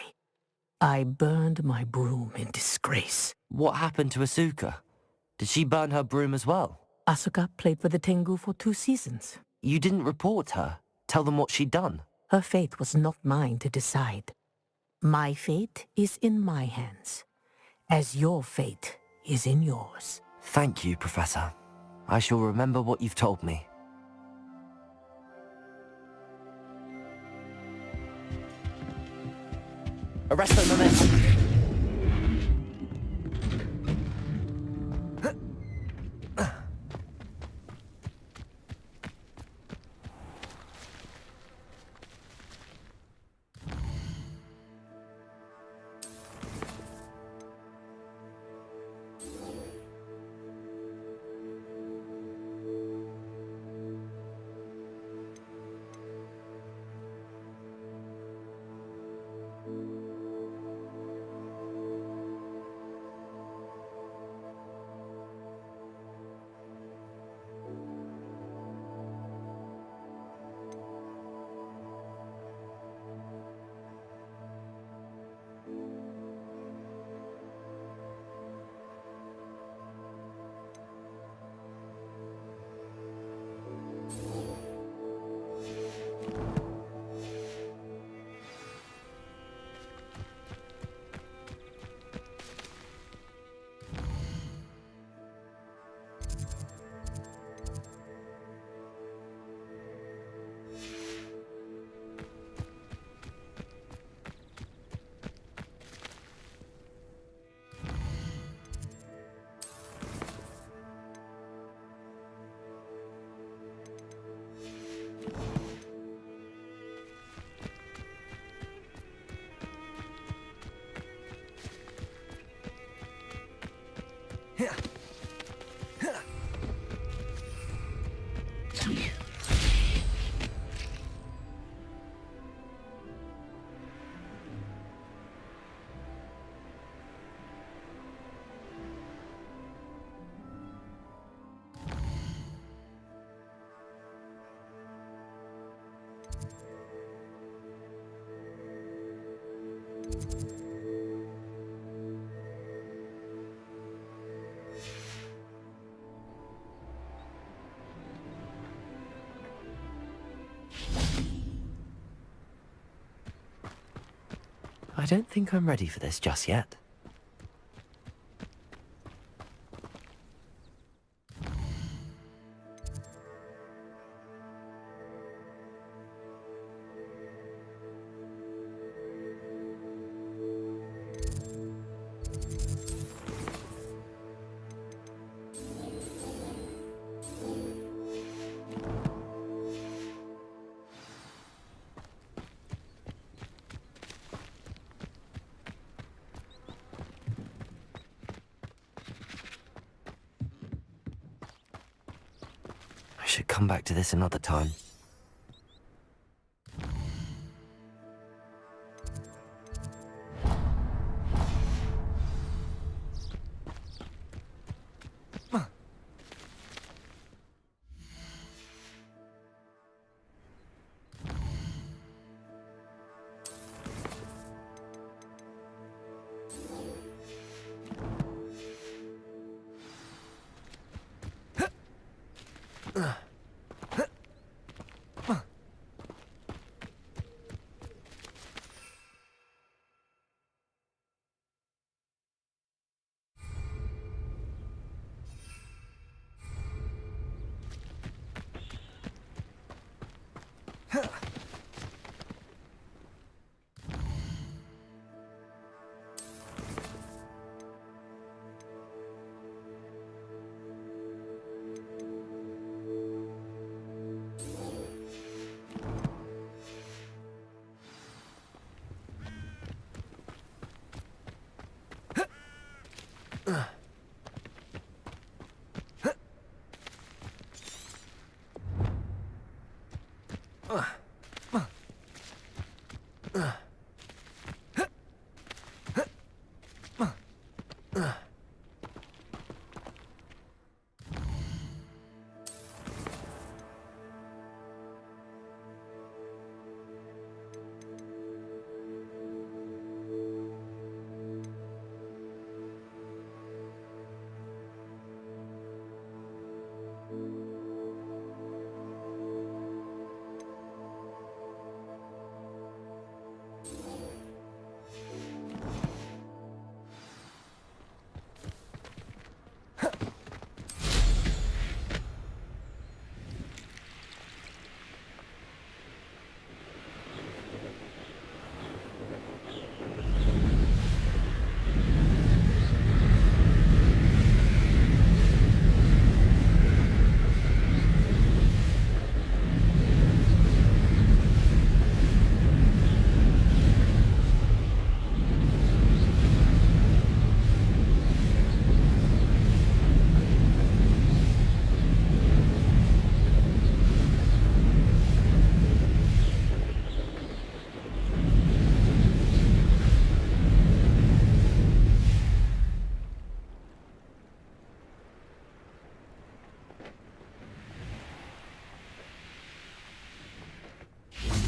I burned my broom in disgrace. What happened to Asuka? Did she burn her broom as well? Asuka played for the Tengu for 2 seasons. You didn't report her? Tell them what she'd done? Her fate was not mine to decide. My fate is in my hands, as your fate is in yours. Thank you, Professor. I shall remember what you've told me. Arresto Momentum! I don't think I'm ready for this just yet. I should come back to this another time.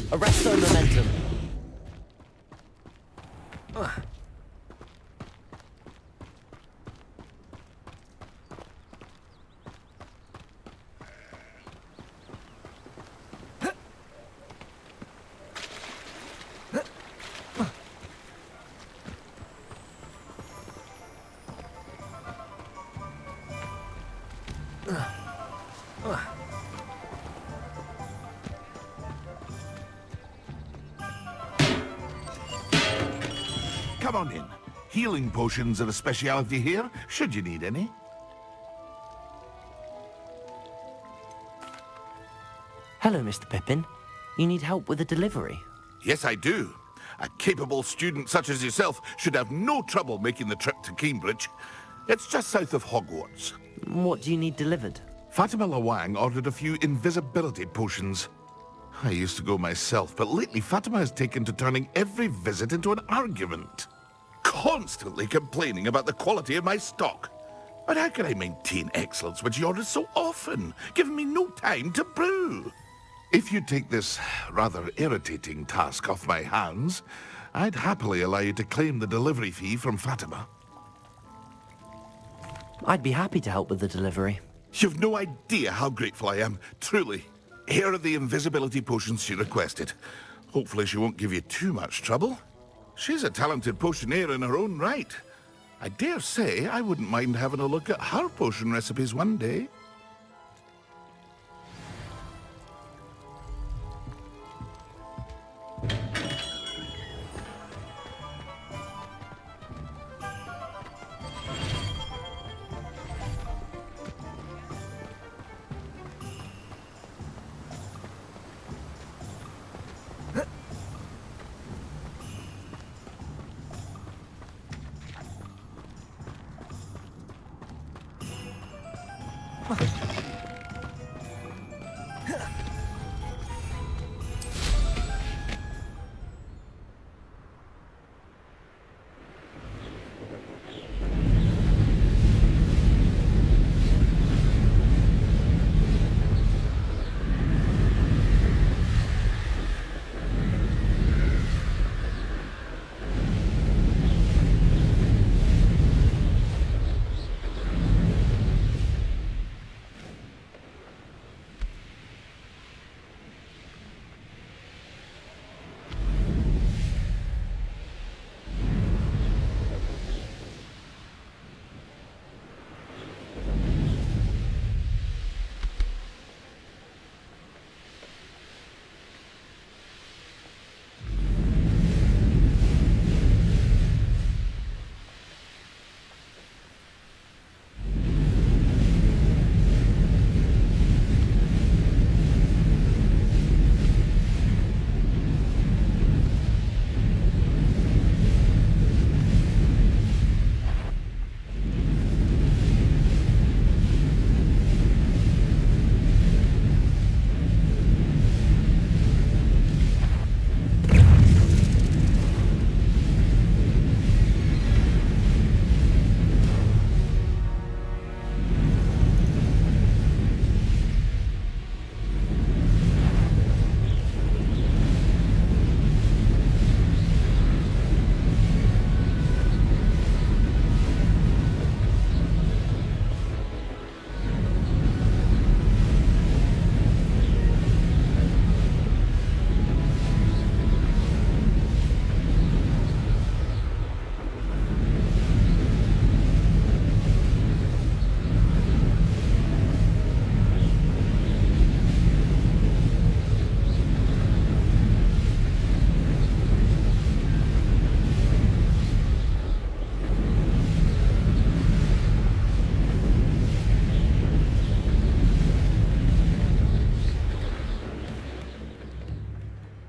Arresto momentum. Come on in. Healing potions are a speciality here, should you need any. Hello, Mr. Pippin. You need help with a delivery? Yes, I do. A capable student such as yourself should have no trouble making the trip to Cambridge. It's just south of Hogwarts. What do you need delivered? Fatima Lawang ordered a few invisibility potions. I used to go myself, but lately Fatima has taken to turning every visit into an argument. Constantly complaining about the quality of my stock. But how can I maintain excellence when she orders so often, giving me no time to brew? If you take this rather irritating task off my hands, I'd happily allow you to claim the delivery fee from Fatima. I'd be happy to help with the delivery. You've no idea how grateful I am, truly. Here are the invisibility potions she requested. Hopefully she won't give you too much trouble. She's a talented potioneer in her own right. I dare say I wouldn't mind having a look at her potion recipes one day.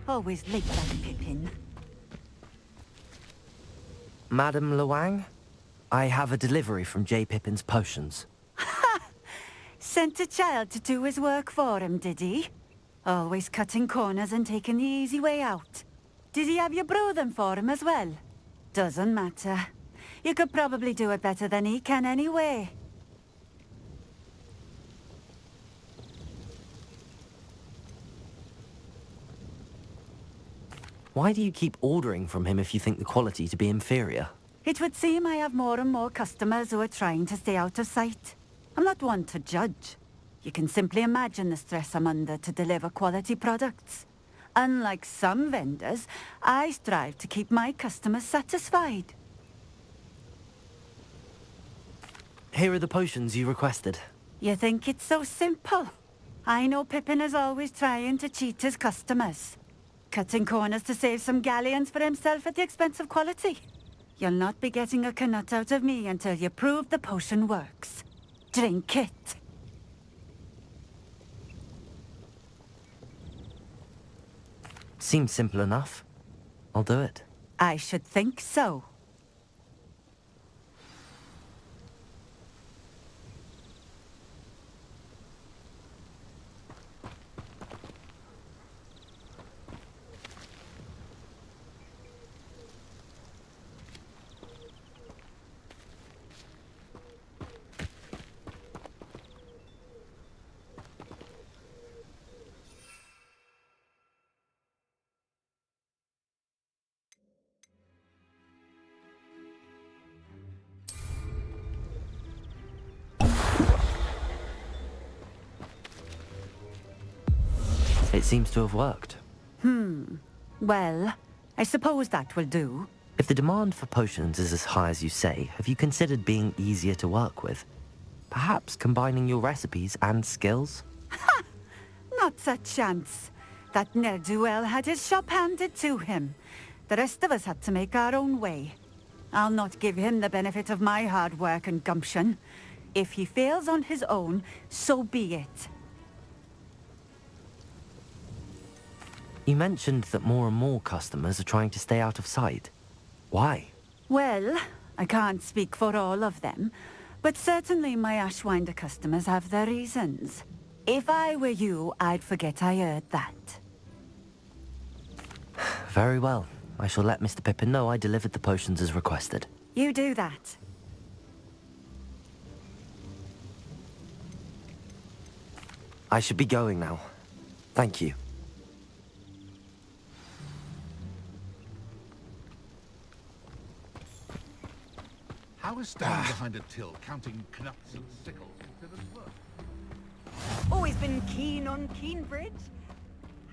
Always late, that Pippin. Madam Lawang, I have a delivery from J. Pippin's potions. Ha! Sent a child to do his work for him, did he? Always cutting corners and taking the easy way out. Did he have you brew them for him as well? Doesn't matter. You could probably do it better than he can anyway. Why do you keep ordering from him if you think the quality to be inferior? It would seem I have more and more customers who are trying to stay out of sight. I'm not one to judge. You can simply imagine the stress I'm under to deliver quality products. Unlike some vendors, I strive to keep my customers satisfied. Here are the potions you requested. You think it's so simple? I know Pippin is always trying to cheat his customers. Cutting corners to save some galleons for himself at the expense of quality. You'll not be getting a knut out of me until you prove the potion works. Drink it. Seems simple enough. I'll do it. I should think so. It seems to have worked. Well, I suppose that will do. If the demand for potions is as high as you say, have you considered being easier to work with? Perhaps combining your recipes and skills? Not a chance. That ne'er-do-well had his shop handed to him. The rest of us had to make our own way. I'll not give him the benefit of my hard work and gumption. If he fails on his own, so be it. You mentioned that more and more customers are trying to stay out of sight. Why? Well, I can't speak for all of them, but certainly my Ashwinder customers have their reasons. If I were you, I'd forget I heard that. Very well. I shall let Mr. Pippin know I delivered the potions as requested. You do that. I should be going now. Thank you. How is standing behind a till counting knuts and sickles considered work? Always been keen on Keenbridge.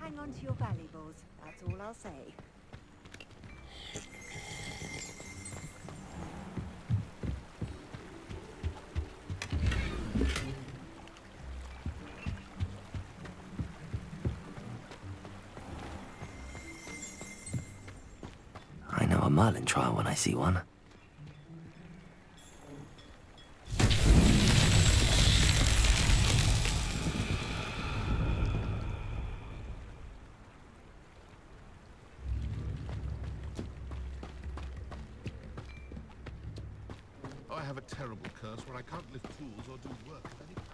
Hang on to your valuables, that's all I'll say. I know a Merlin trial when I see one. I have a terrible curse where I can't lift tools or do work of any kind.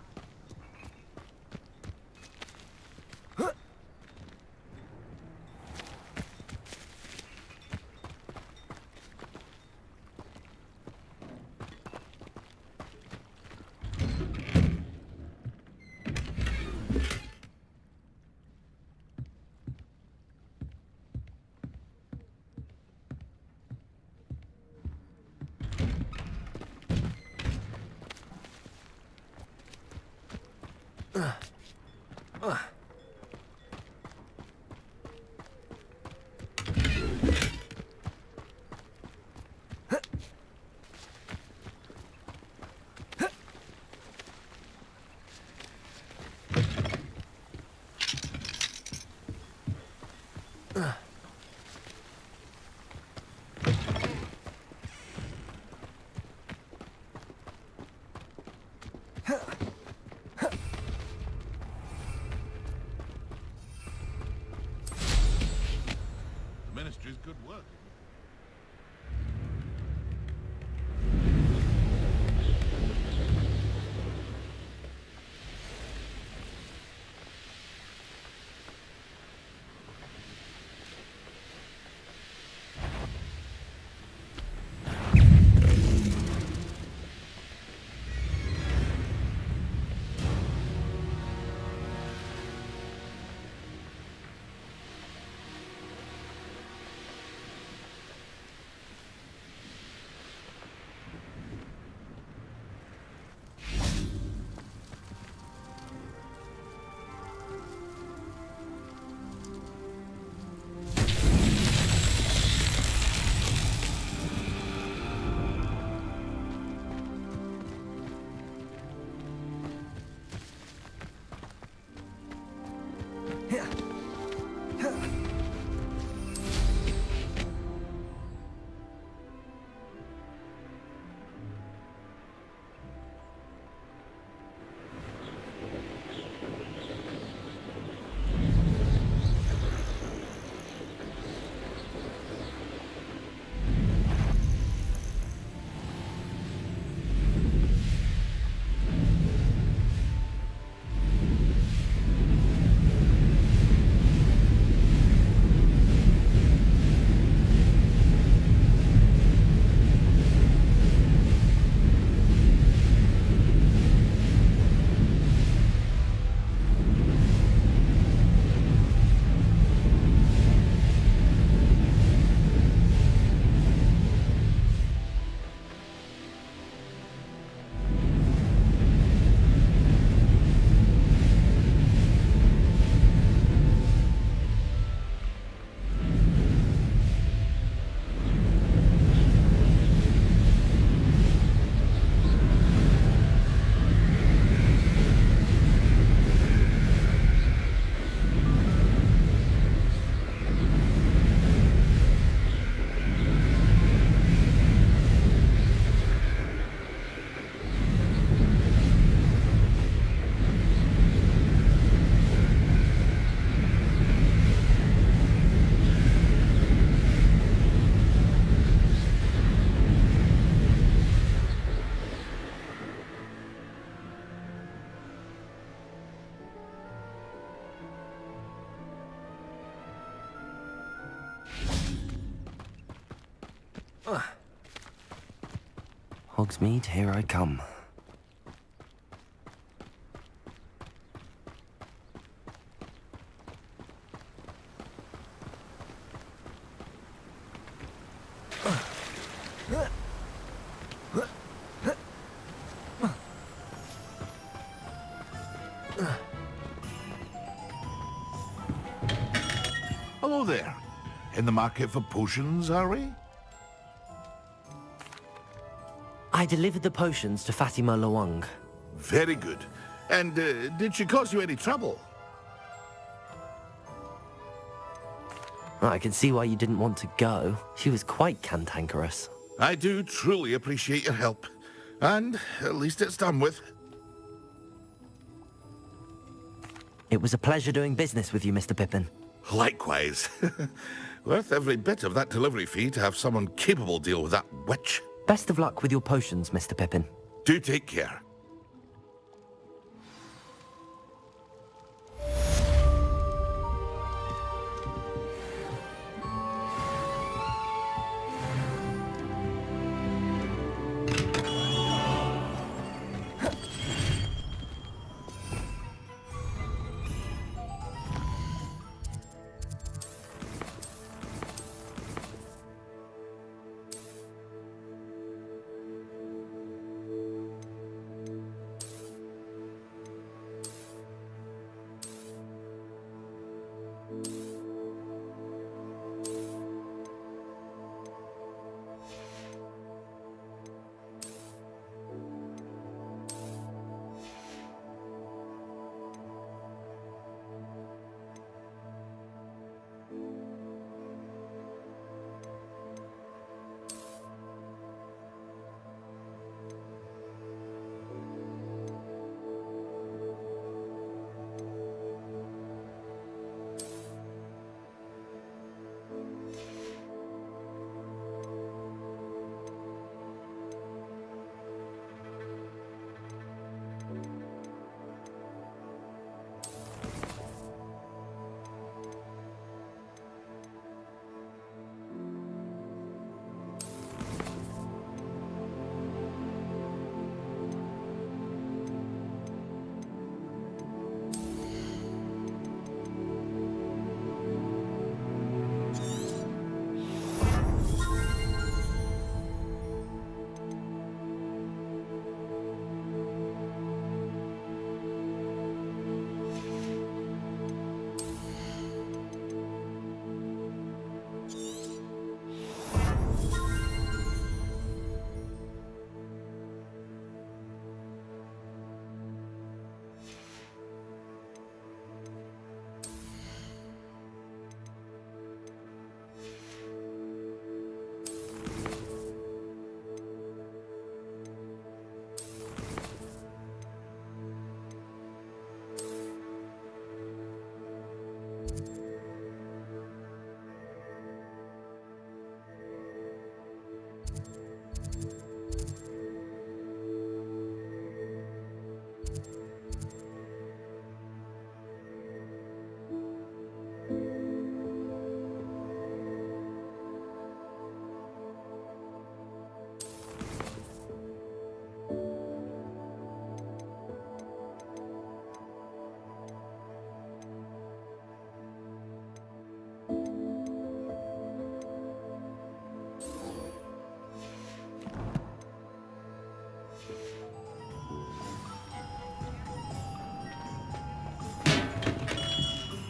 Hogsmeade, here I come. Hello there. In the market for potions, are we? I delivered the potions to Fatima Lawang. Very good. And did she cause you any trouble? I can see why you didn't want to go. She was quite cantankerous. I do truly appreciate your help. And at least it's done with. It was a pleasure doing business with you, Mr. Pippin. Likewise. Worth every bit of that delivery fee to have someone capable deal with that witch. Best of luck with your potions, Mr. Pippin. Do take care.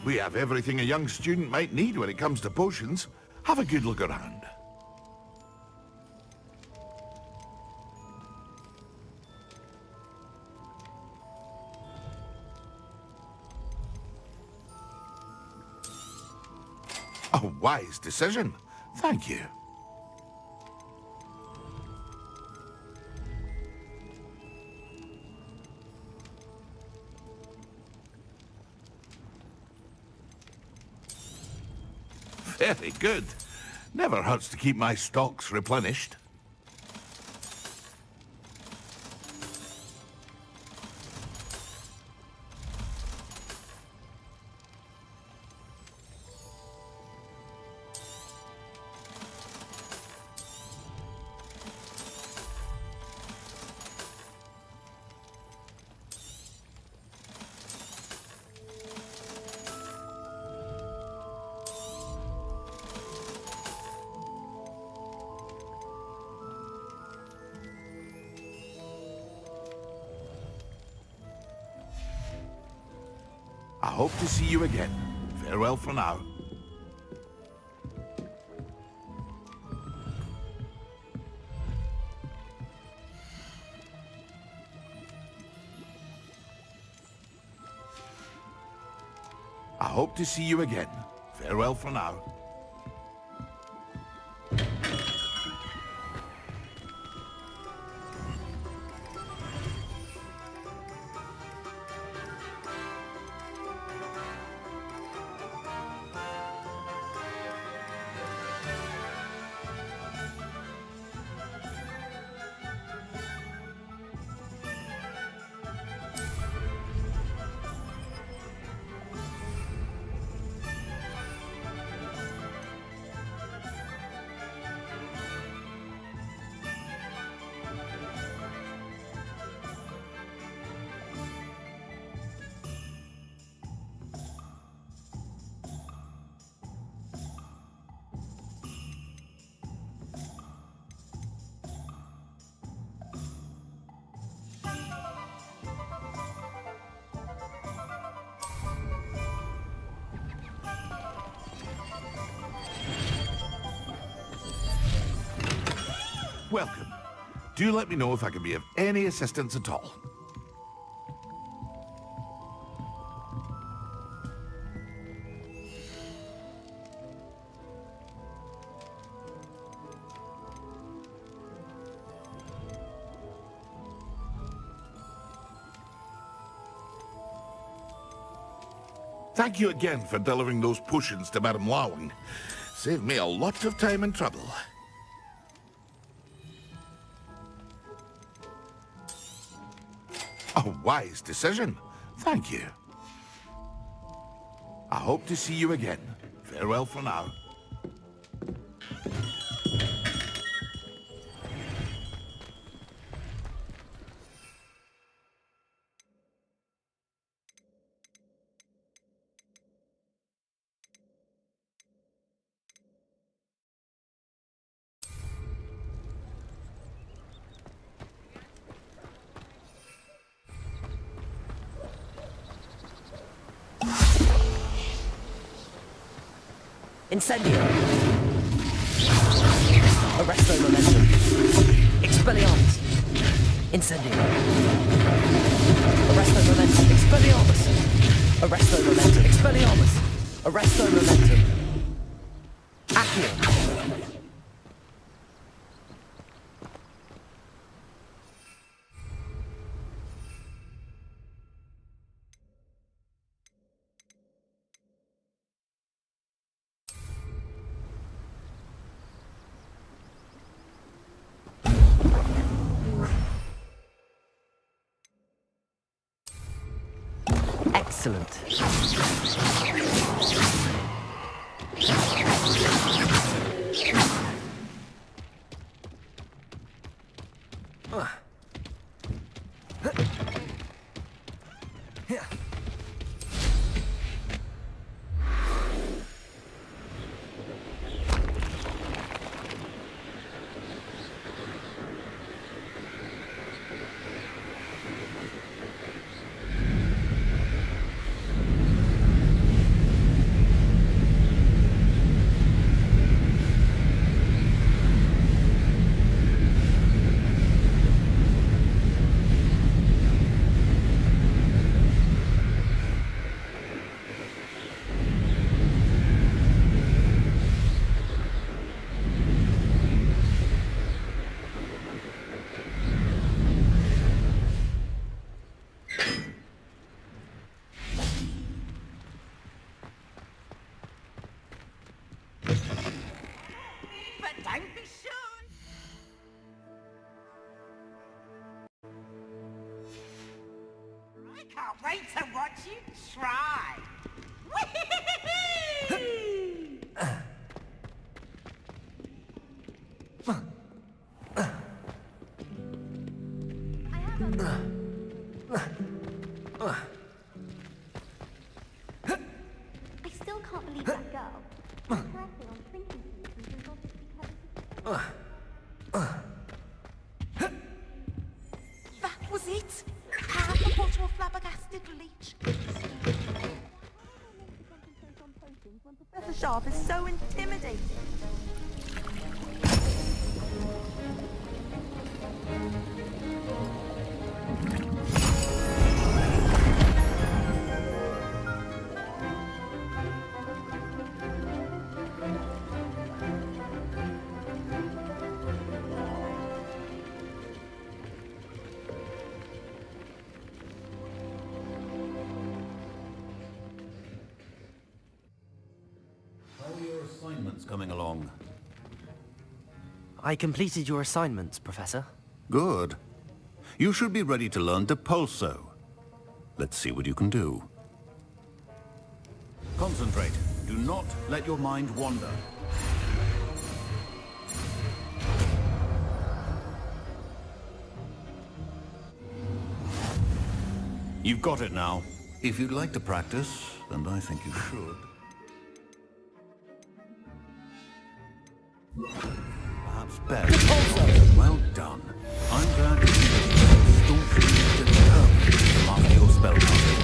We have everything a young student might need when it comes to potions. Have a good look around. A wise decision. Thank you. Very good. Never hurts to keep my stocks replenished. I hope to see you again. Farewell for now. I hope to see you again. Farewell for now. Welcome. Do let me know if I can be of any assistance at all. Thank you again for delivering those potions to Madame Lawing. Saved me a lot of time and trouble. A wise decision. Thank you. I hope to see you again. Farewell for now. Incendio. Arresto momentum. Expelliarmus. Incendio. Arresto momentum. Expelliarmus. Arresto momentum. Expelliarmus. Arresto momentum. Accio. Excellent. Can't wait to watch you try. I still can't believe that girl. I'm correctly on thinking things and That was it. Half a bottle of flabbergasted leech. sharp is so intimidating. Assignments coming along. I completed your assignments, Professor. Good. You should be ready to learn Depulso. Let's see what you can do. Concentrate. Do not let your mind wander. You've got it now. If you'd like to practice, and I think you should. Perhaps better. Well done. I'm glad to see that you staunchly determined to master your spellcasting.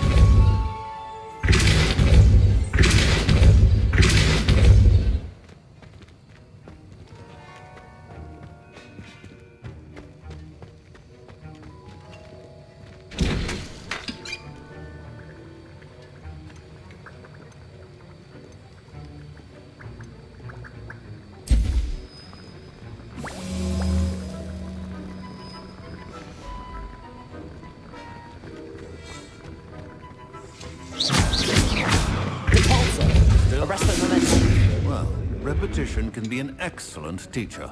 Well, repetition can be an excellent teacher.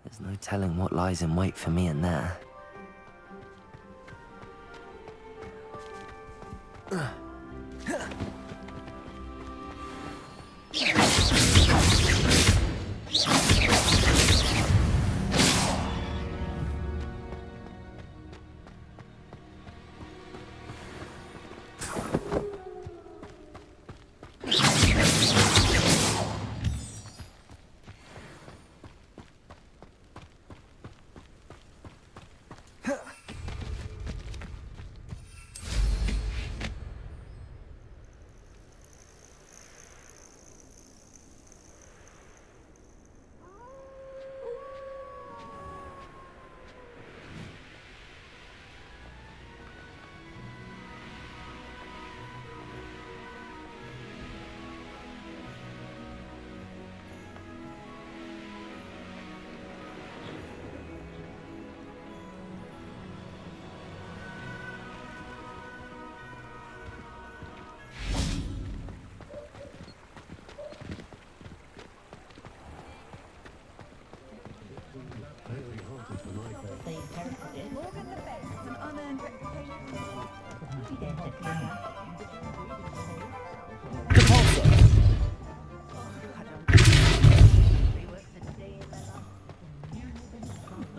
There's no telling what lies in wait for me in there.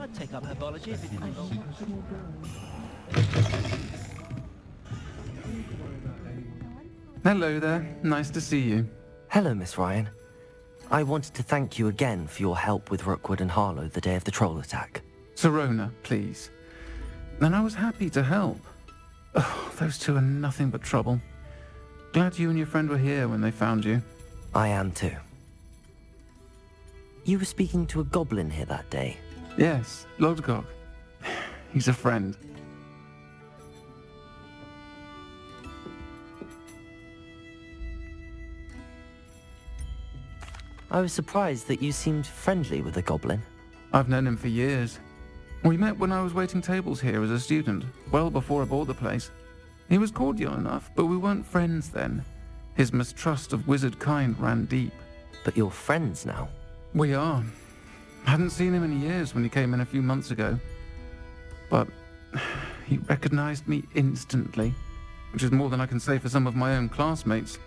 I'd take up herbology if it didn't involve. Hello there. Nice to see you. Hello, Miss Ryan. I wanted to thank you again for your help with Rookwood and Harlow the day of the troll attack. Serona, please. And I was happy to help. Oh, those two are nothing but trouble. Glad you and your friend were here when they found you. I am too. You were speaking to a goblin here that day. Yes, Lodgok. He's a friend. I was surprised that you seemed friendly with the goblin. I've known him for years. We met when I was waiting tables here as a student, well before I bought the place. He was cordial enough, but we weren't friends then. His mistrust of wizard kind ran deep. But you're friends now? We are. Hadn't seen him in years when he came in a few months ago. But he recognized me instantly, which is more than I can say for some of my own classmates.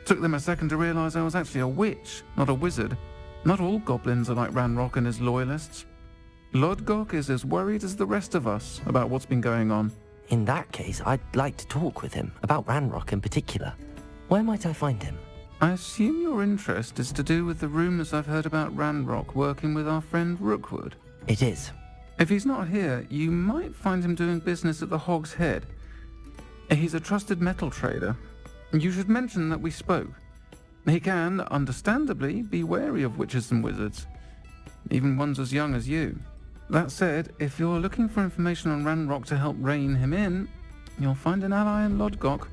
Took them a second to realize I was actually a witch, not a wizard. Not all goblins are like Ranrock and his loyalists. Lodgok is as worried as the rest of us about what's been going on. In that case, I'd like to talk with him, about Ranrock in particular. Where might I find him? I assume your interest is to do with the rumors I've heard about Ranrock working with our friend Rookwood. It is. If he's not here, you might find him doing business at the Hog's Head. He's a trusted metal trader. You should mention that we spoke. He can, understandably, be wary of witches and wizards, even ones as young as you. That said, if you're looking for information on Ranrock to help rein him in, you'll find an ally in Lodgok.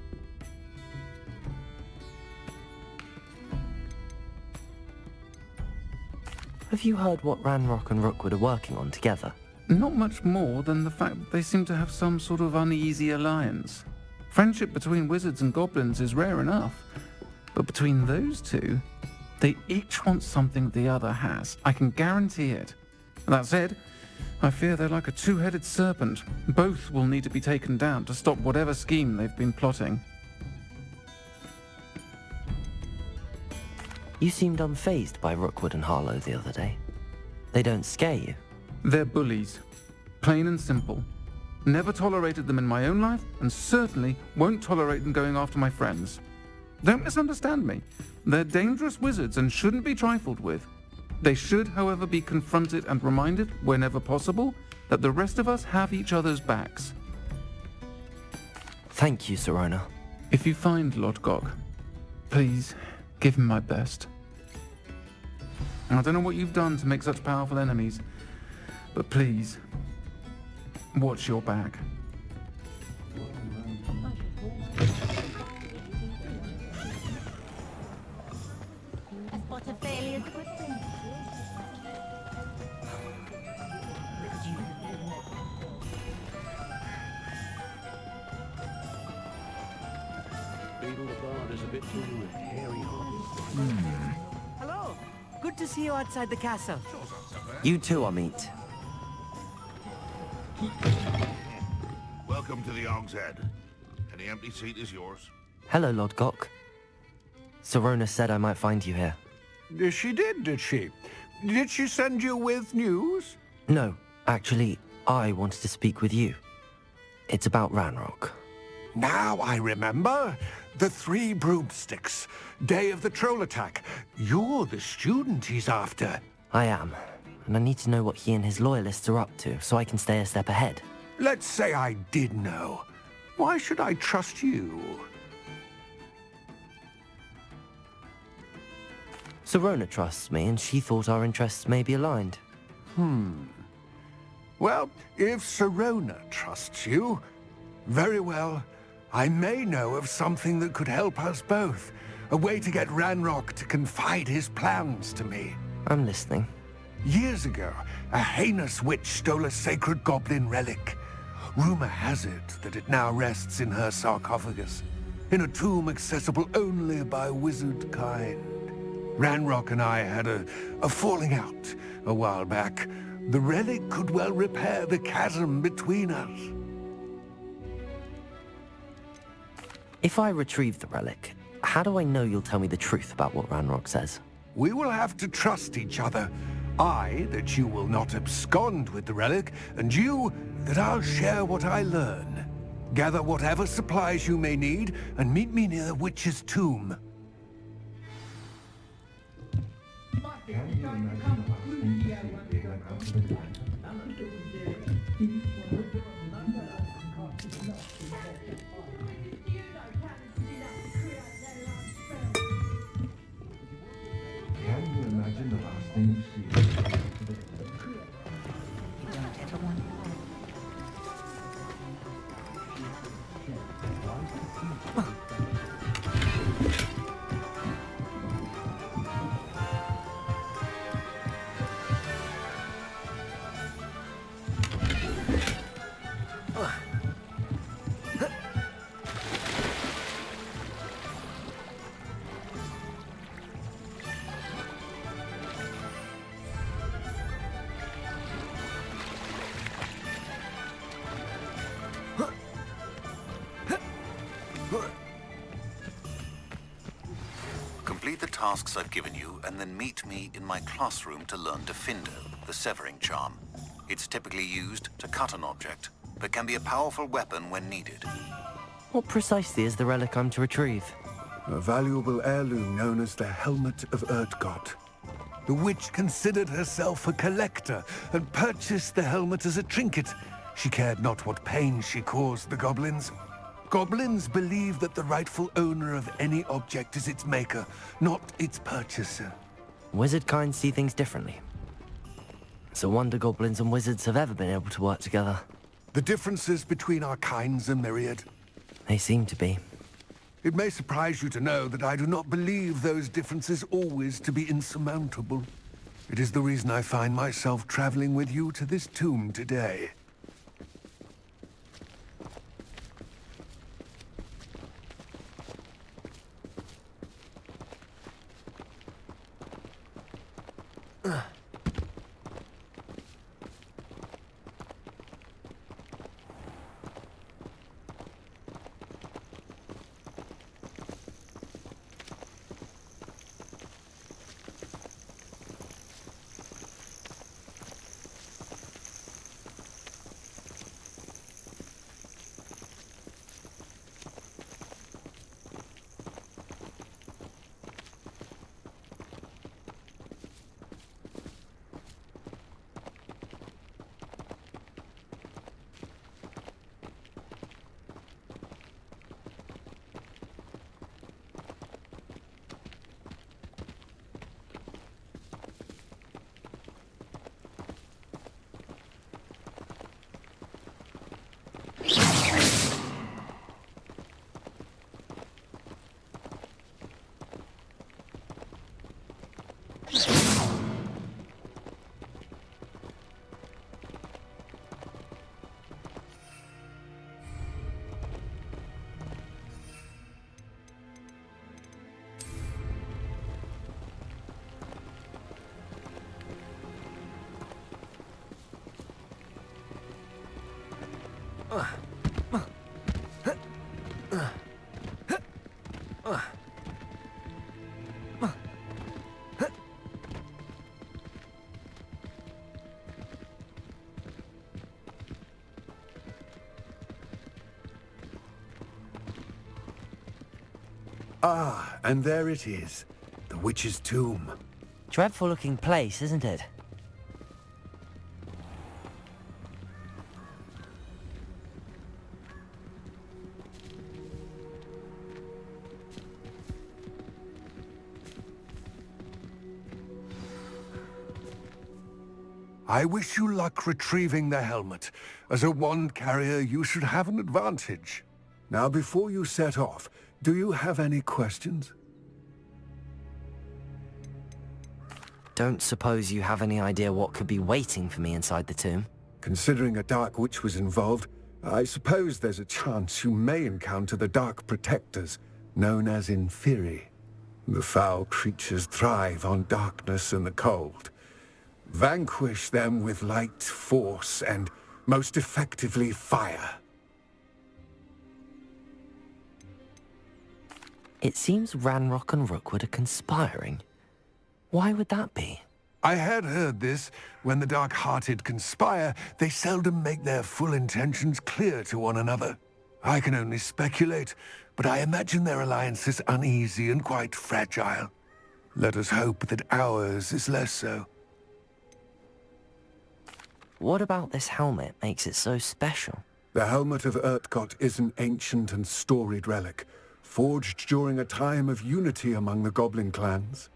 Have you heard what Ranrock and Rookwood are working on together? Not much more than the fact that they seem to have some sort of uneasy alliance. Friendship between wizards and goblins is rare enough, but between those two, they each want something the other has. I can guarantee it. That said, I fear they're like a two-headed serpent. Both will need to be taken down to stop whatever scheme they've been plotting. You seemed unfazed by Rookwood and Harlow the other day. They don't scare you? They're bullies. Plain and simple. Never tolerated them in my own life, and certainly won't tolerate them going after my friends. Don't misunderstand me. They're dangerous wizards and shouldn't be trifled with. They should, however, be confronted and reminded, whenever possible, that the rest of us have each other's backs. Thank you, Sirona. If you find Lodgok, please give him my best. I don't know what you've done to make such powerful enemies, but please, watch your back. Hello. Good to see you outside the castle. You too, Amit. Welcome to the Hog's Head. Any empty seat is yours. Hello, Lodgok. Sirona said I might find you here. She did she? Did she send you with news? No, actually, I wanted to speak with you. It's about Ranrock. Now I remember. The 3 broomsticks. Day of the troll attack. You're the student he's after. I am. And I need to know what he and his loyalists are up to, so I can stay a step ahead. Let's say I did know. Why should I trust you? Sirona trusts me, and she thought our interests may be aligned. Well, if Sirona trusts you, very well. I may know of something that could help us both. A way to get Ranrock to confide his plans to me. I'm listening. Years ago, a heinous witch stole a sacred goblin relic. Rumor has it that it now rests in her sarcophagus, in a tomb accessible only by wizard kind. Ranrock and I had a falling out a while back. The relic could well repair the chasm between us. If I retrieve the relic, how do I know you'll tell me the truth about what Ranrock says? We will have to trust each other. I, that you will not abscond with the relic, and you, that I'll share what I learn. Gather whatever supplies you may need, and meet me near the witch's tomb. Complete the tasks I've given you, and then meet me in my classroom to learn Defindo, the severing charm. It's typically used to cut an object, but can be a powerful weapon when needed. What precisely is the relic I'm to retrieve? A valuable heirloom known as the Helmet of Urtkot. The witch considered herself a collector and purchased the helmet as a trinket. She cared not what pain she caused the goblins. Goblins believe that the rightful owner of any object is its maker, not its purchaser. Wizard kind see things differently. It's a wonder goblins and wizards have ever been able to work together. The differences between our kinds are myriad. They seem to be. It may surprise you to know that I do not believe those differences always to be insurmountable. It is the reason I find myself traveling with you to this tomb today. Ah, and there it is. The witch's tomb. Dreadful looking place, isn't it? I wish you luck retrieving the helmet. As a wand carrier, you should have an advantage. Now, before you set off, do you have any questions? Don't suppose you have any idea what could be waiting for me inside the tomb? Considering a dark witch was involved, I suppose there's a chance you may encounter the Dark Protectors, known as Inferi. The foul creatures thrive on darkness and the cold. Vanquish them with light, force, and, most effectively, fire. It seems Ranrock and Rookwood are conspiring. Why would that be? I had heard this. When the dark-hearted conspire, they seldom make their full intentions clear to one another. I can only speculate, but I imagine their alliance is uneasy and quite fragile. Let us hope that ours is less so. What about this helmet makes it so special? The Helmet of Urtkot is an ancient and storied relic, forged during a time of unity among the goblin clans.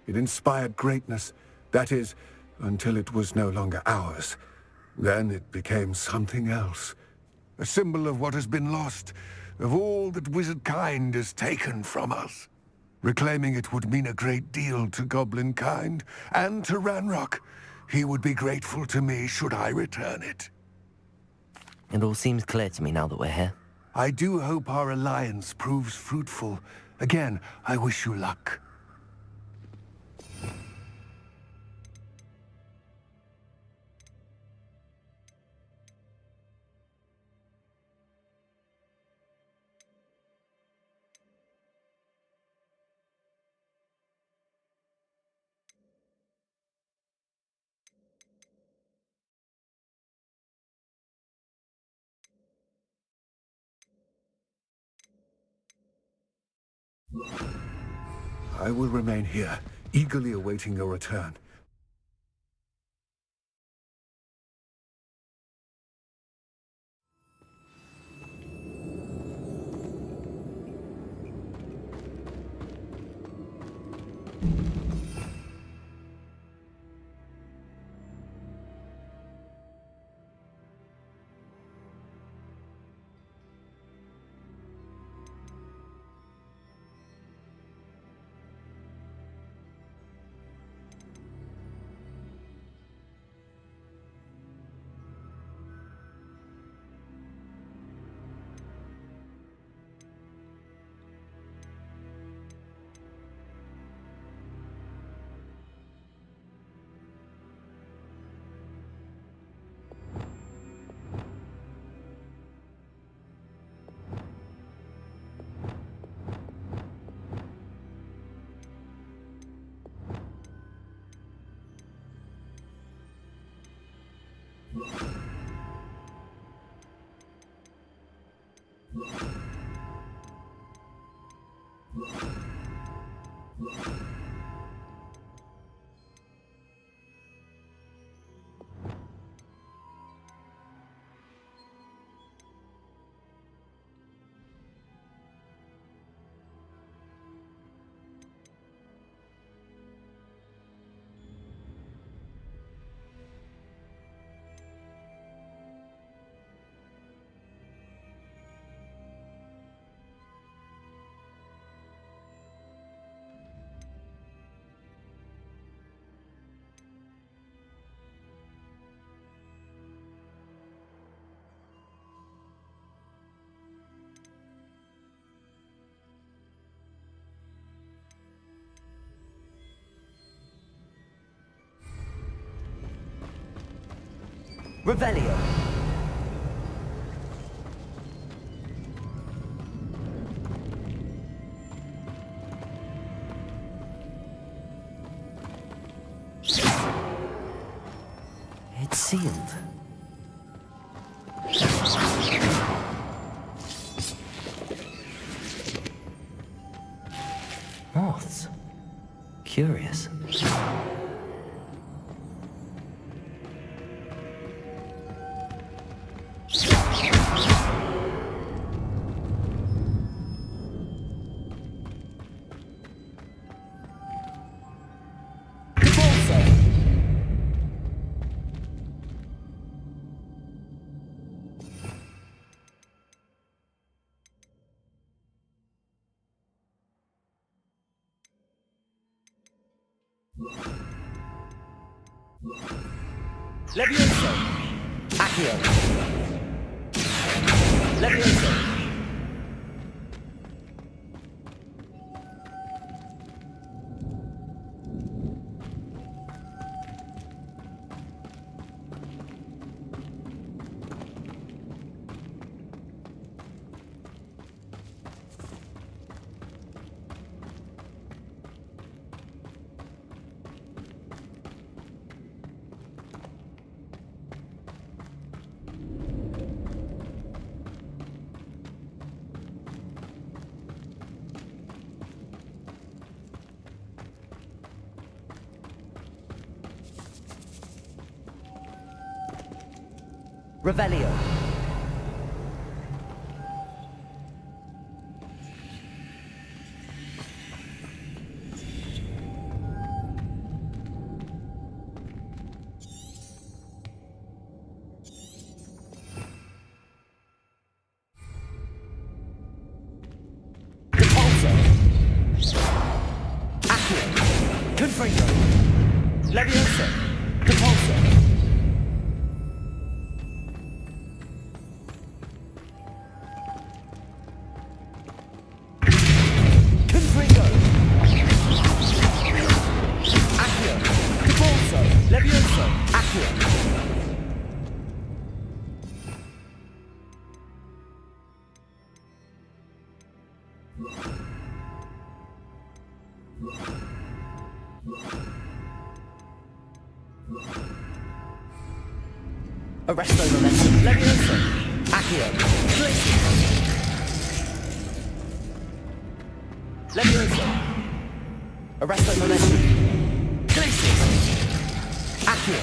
It inspired greatness, that is, until it was no longer ours. Then it became something else. A symbol of what has been lost, of all that wizard kind has taken from us. Reclaiming it would mean a great deal to goblin kind, and to Ranrock. He would be grateful to me should I return it. It all seems clear to me now that we're here. I do hope our alliance proves fruitful. Again, I wish you luck. I will remain here, eagerly awaiting your return. Revelio. It's sealed. Moths. Curious. Levioso. Accio. Levioso. Revelio. Depulso. Accio. Confringo. Levioso. Depulso. Arresto Lament. Levioso. Accio. Levioso. Arresto momentum. Glacius. Accio.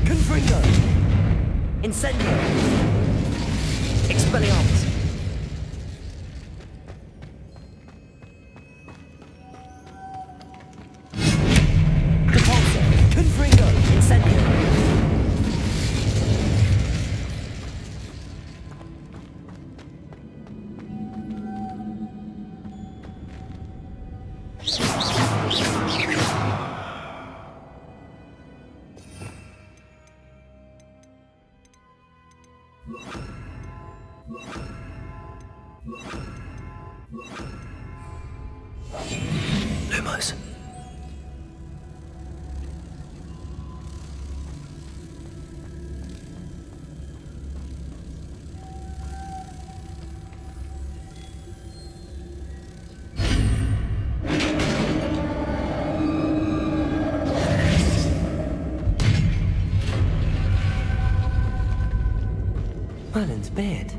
Confringo! Incendio! Expelliarmus! Repulsor! Confringo! Incendio! Lumos. Merlin's beard.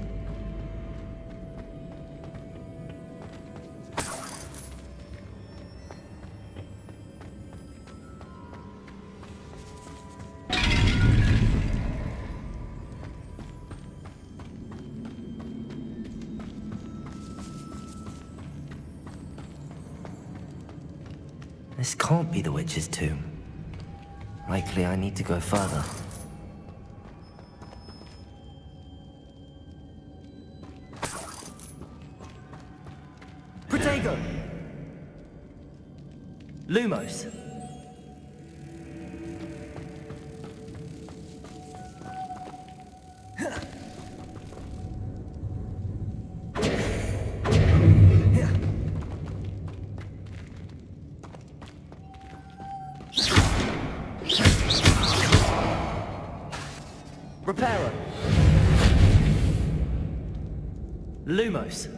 This can't be the witch's tomb. Likely I need to go further. Protego! Lumos! Reparo! Lumos!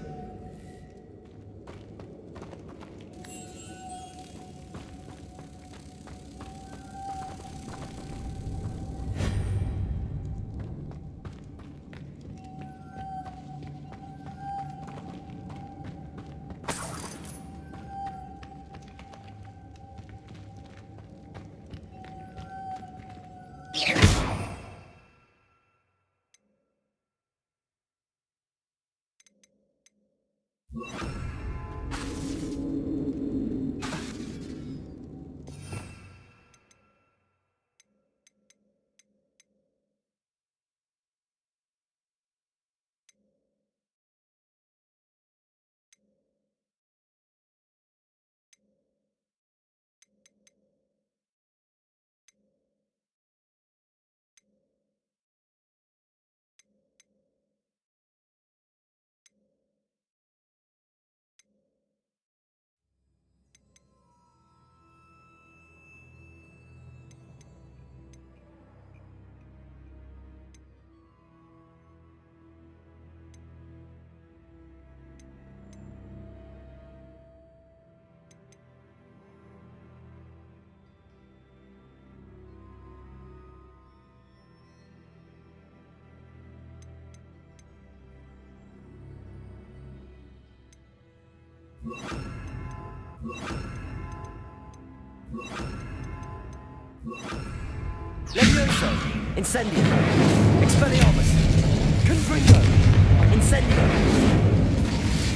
Levioso! Incendio! Expelliarmus! Confringo! Incendio!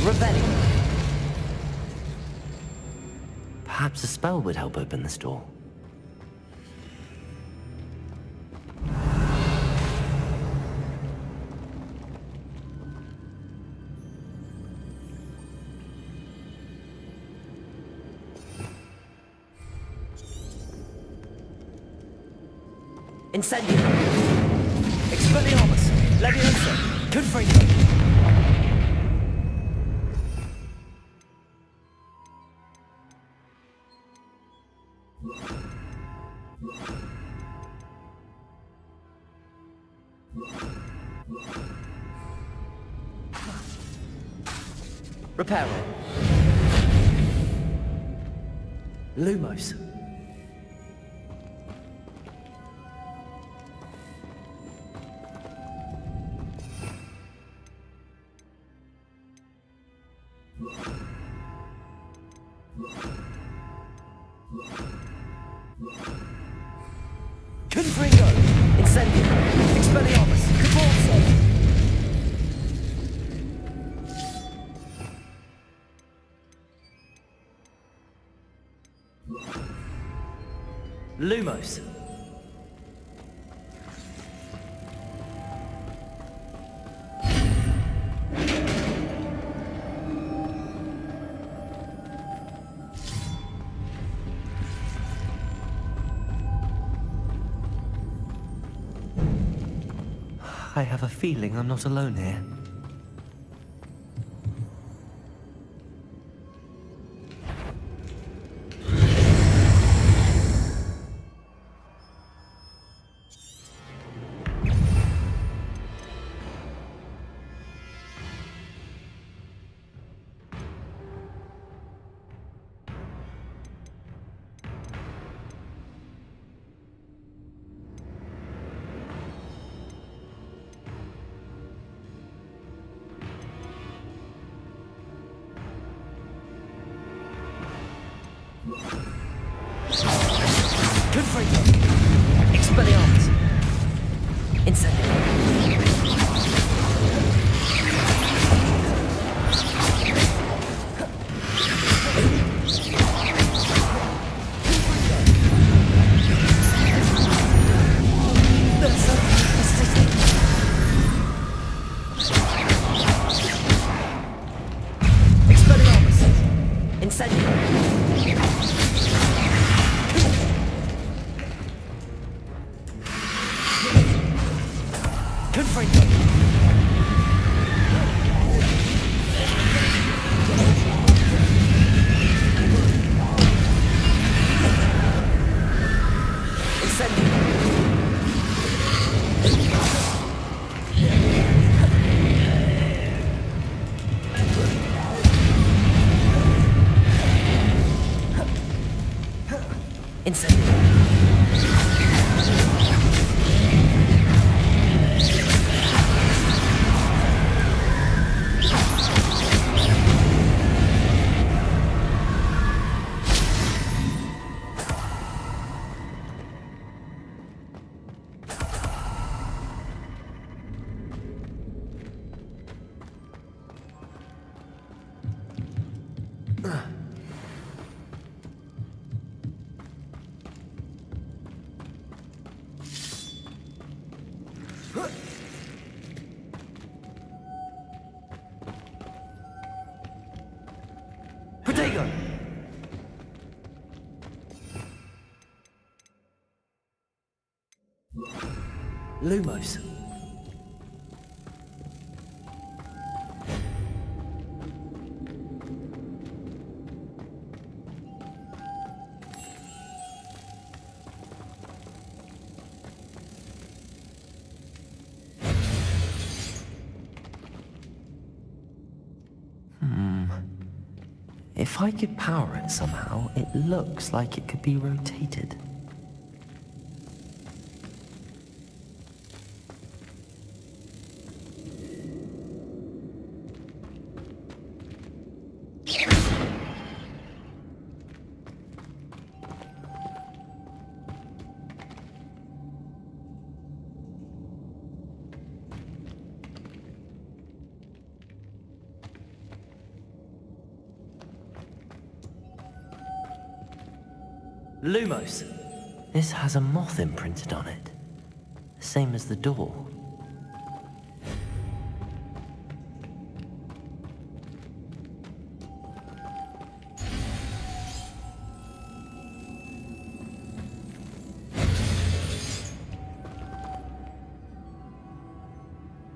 Revelio! Perhaps a spell would help open this door. Incendio! Expelliarmus! Levioso! Confringo! Reparo! Lumos. Confringo! Incendio! Expelliarmus! Cabalso! Lumos. I have a feeling I'm not alone here. Confringo! Expelliarmus! Incendio! Expelliarmus! Incendio! Confringo! Incendio! Incendio! Protego! Lumos. If I could power it somehow, it looks like it could be rotated. Lumos. This has a moth imprinted on it. Same as the door.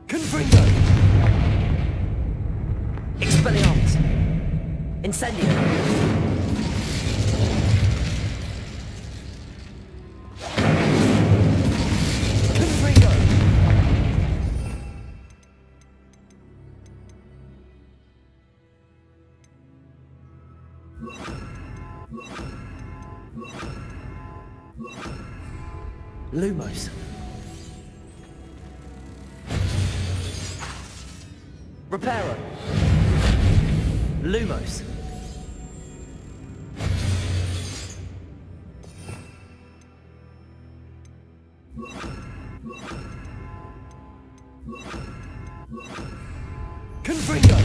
Confringo! Expelliarmus! Incendio! Lumos. Reparo. Lumos. Confringo!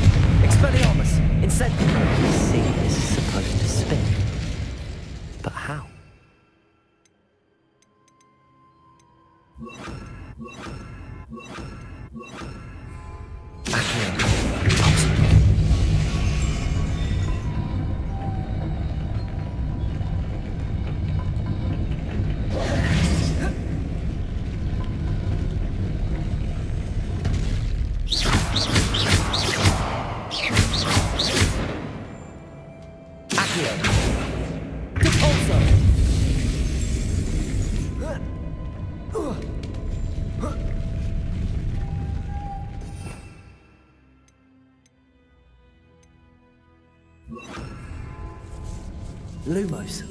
Expelliarmus! Incendio! See, this is supposed to spin. But how? Lumos.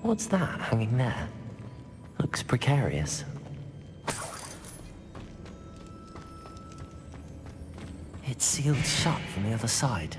What's that hanging there? Looks precarious. It's sealed shut from the other side.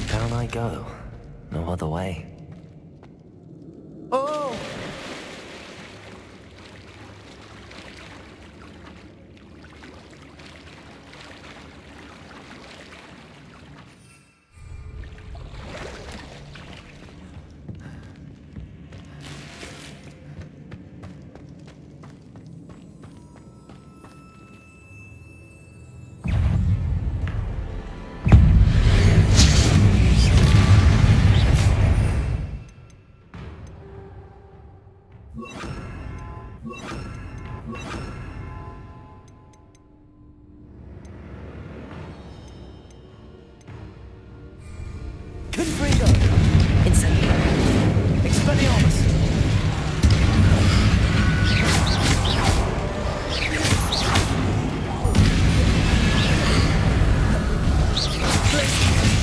Down I go. No other way. Oh! Confringo! Incendio! Expelliarmus!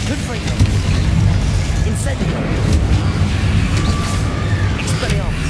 Confringo! Incendio! Expelliarmus!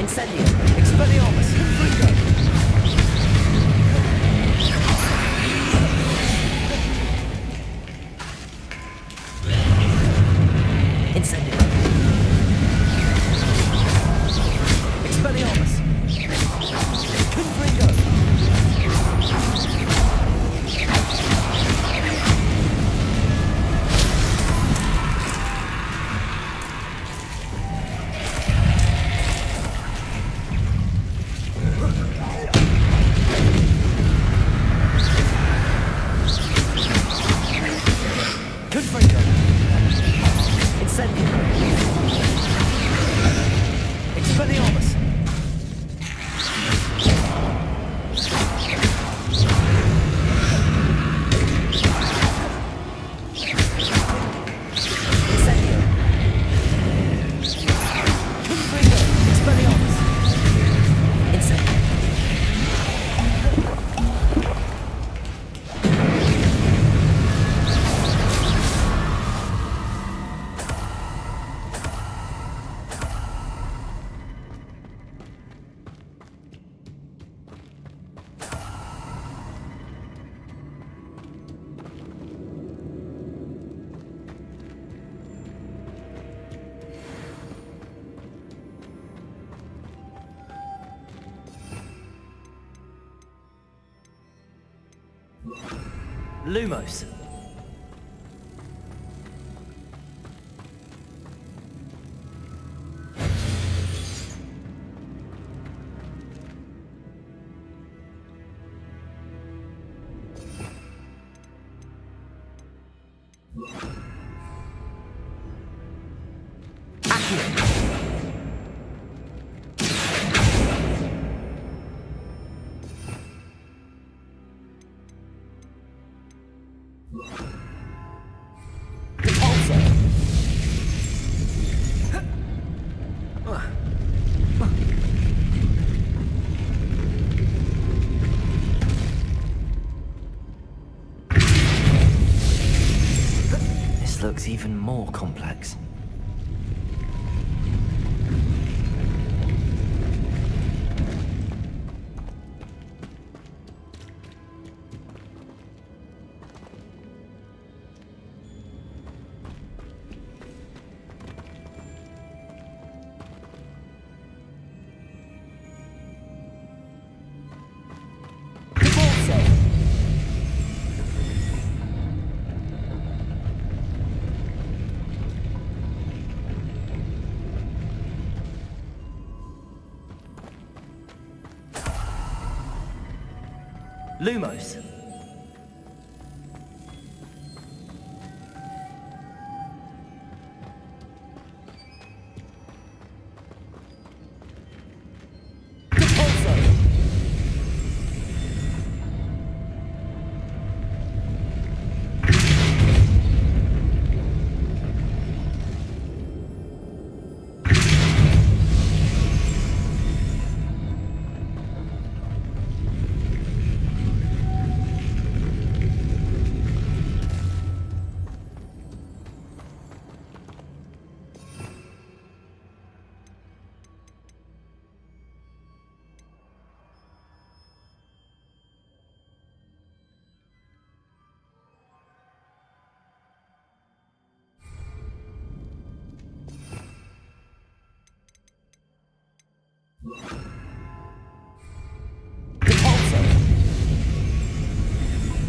Incendio! Expelliarmus! Incendio! Expelliarmus! Confringo! Confringo! Incendio! Expelliarmus! Lumos. This looks even more complex. Lumos.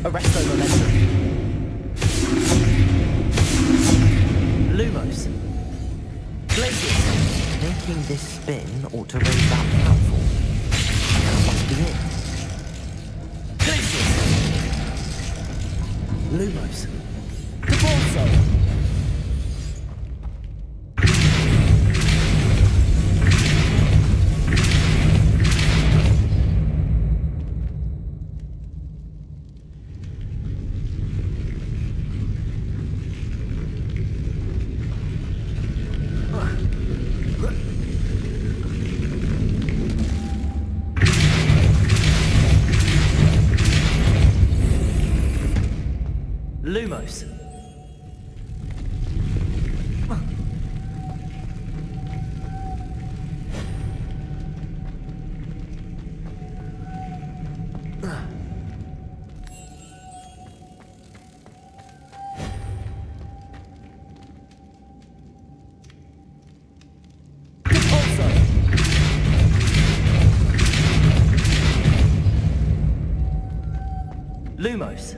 Arresto momentum. Lumos. Glacius. Making this spin ought to raise that platform. That must be it. Glacius. Lumos. Devolso. Lumos. Lumos.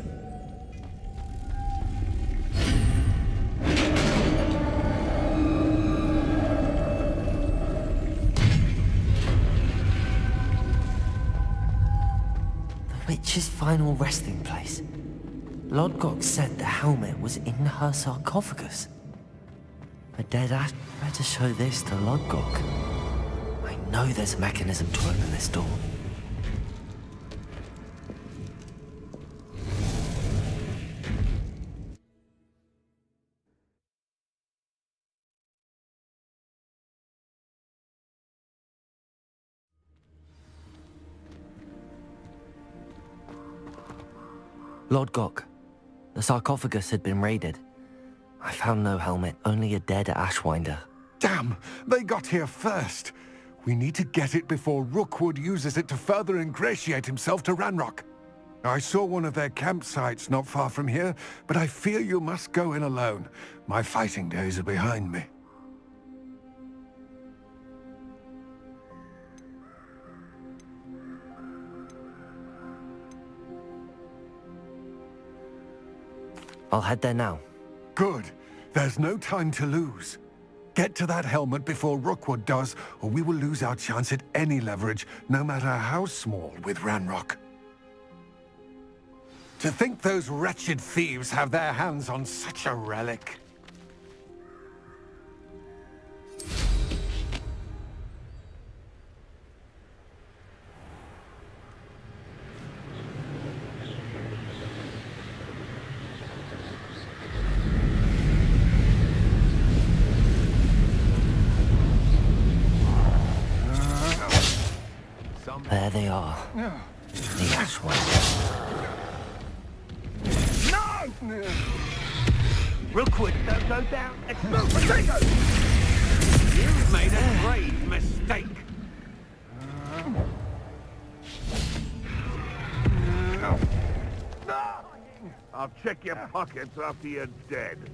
The witch's final resting place. Lodgok said the helmet was in her sarcophagus. A dead ash. Better show this to Lodgok. I know there's a mechanism to open this door. Lodgok, the sarcophagus had been raided. I found no helmet, only a dead ashwinder. Damn! They got here first! We need to get it before Rookwood uses it to further ingratiate himself to Ranrock. I saw one of their campsites not far from here, but I fear you must go in alone. My fighting days are behind me. I'll head there now. Good. There's no time to lose. Get to that helmet before Rookwood does, or we will lose our chance at any leverage, no matter how small, with Ranrock. To think those wretched thieves have their hands on such a relic. There they are. The ashwinder. No! Rookwood, don't go down. Explode potato! You've made a grave mistake. I'll check your pockets after you're dead.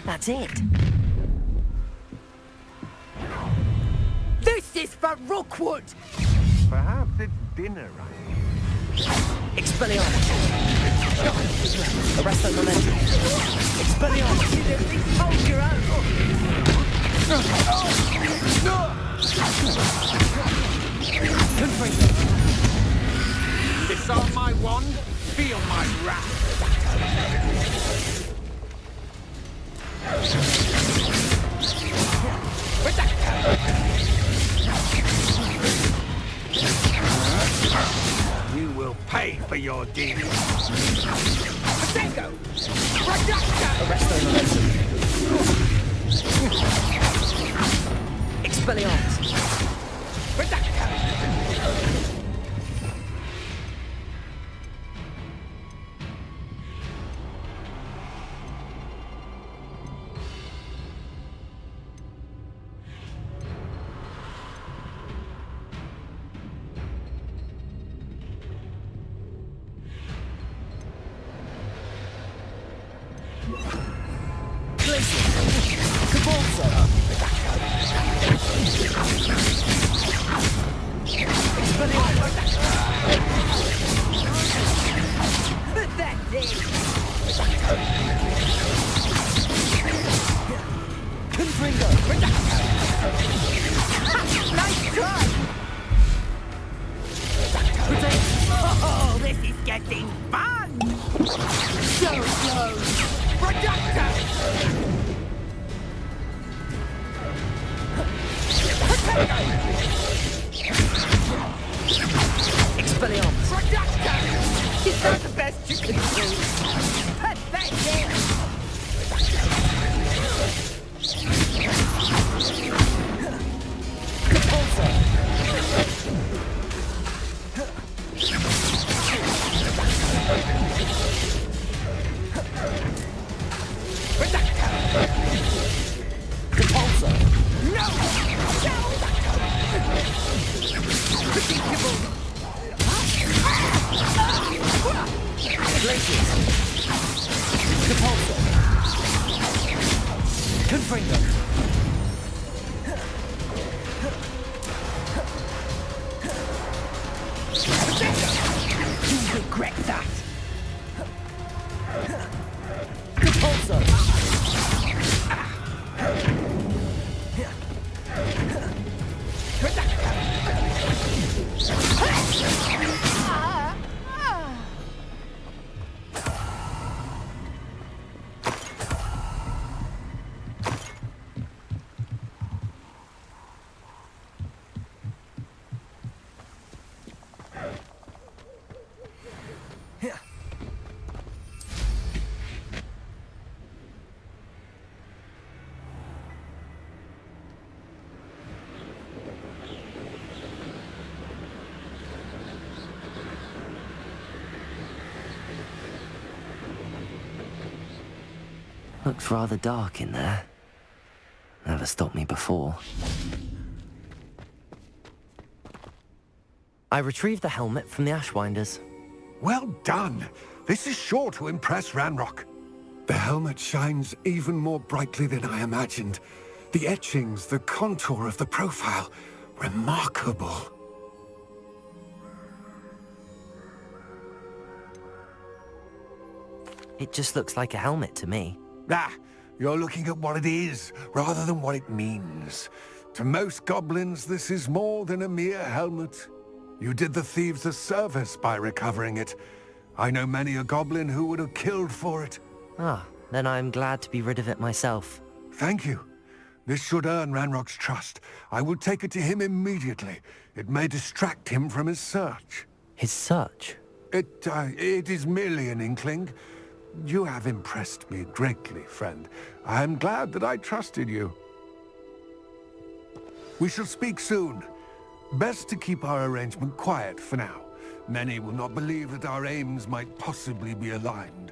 That's it. This is for Rookwood! Perhaps it's dinner, right? Expelliarmus. Arrest that momentum. Expelliarmus. Hold your own! Disarm my wand, feel my wrath. You will pay for your deeds. Potato! Arrest that momentum. Expelliarmus. Oh, this is getting fun! So close! Expelliarmus. Is that the best you can do? Pathetic! Looks rather dark in there. Never stopped me before. I retrieved the helmet from the Ashwinders. Well done! This is sure to impress Ranrock. The helmet shines even more brightly than I imagined. The etchings, the contour of the profile, remarkable. It just looks like a helmet to me. Ah, you're looking at what it is, rather than what it means. To most goblins, this is more than a mere helmet. You did the thieves a service by recovering it. I know many a goblin who would have killed for it. Ah, then I'm glad to be rid of it myself. Thank you. This should earn Ranrock's trust. I will take it to him immediately. It may distract him from his search. His search? It is merely an inkling. You have impressed me greatly, friend. I am glad that I trusted you. We shall speak soon. Best to keep our arrangement quiet for now. Many will not believe that our aims might possibly be aligned.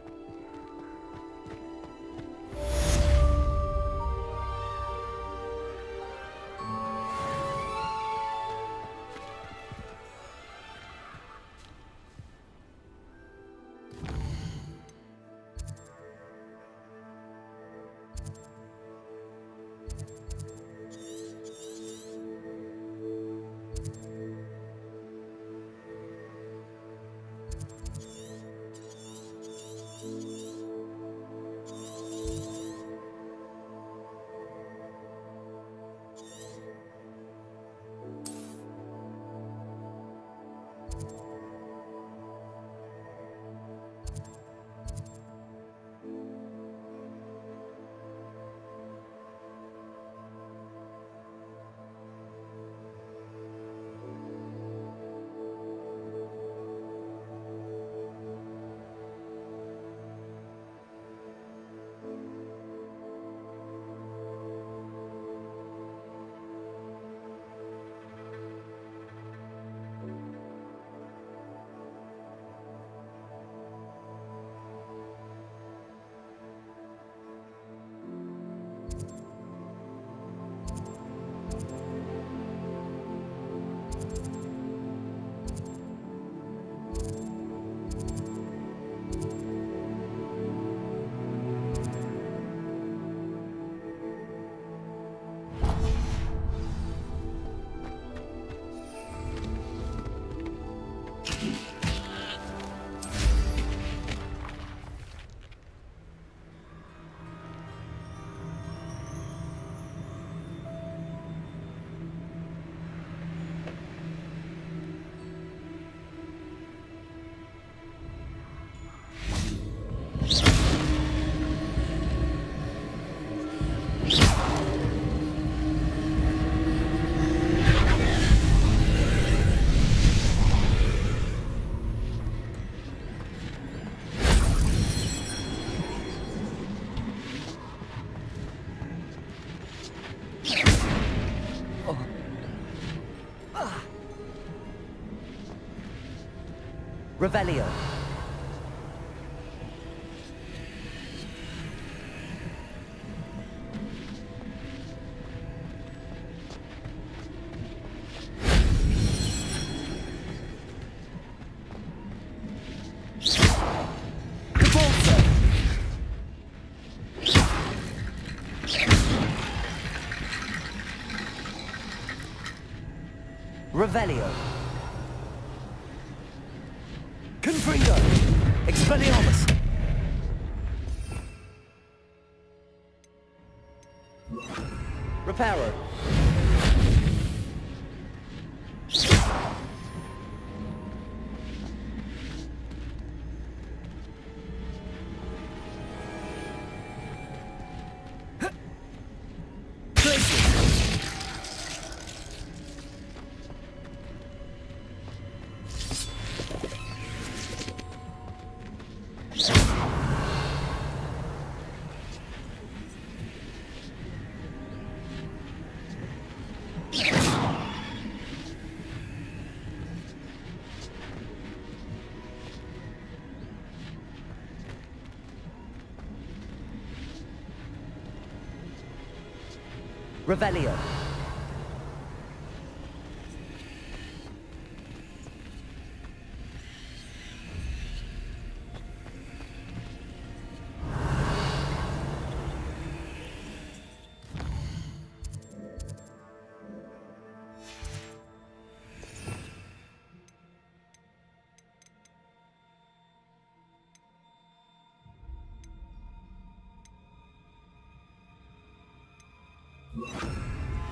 Revelio. Revelio. Confringo. Expelliarmus. Reparo. Revelio.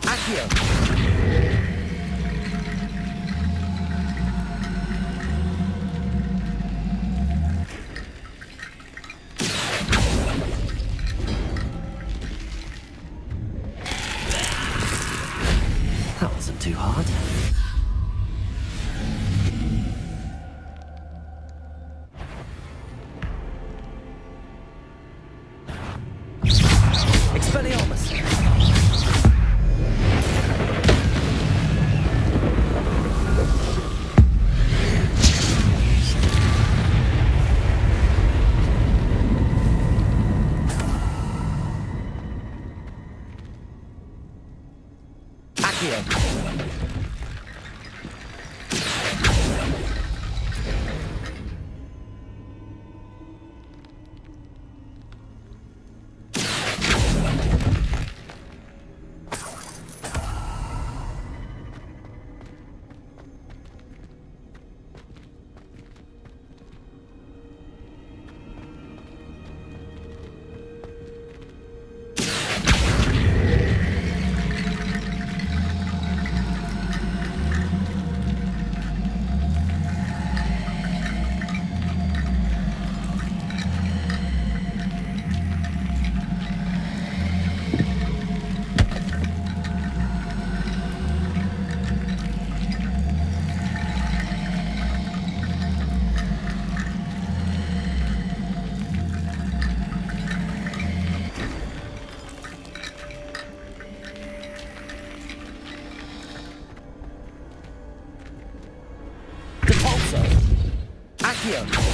Accio. That wasn't too hard. Expelliarmus. Accio.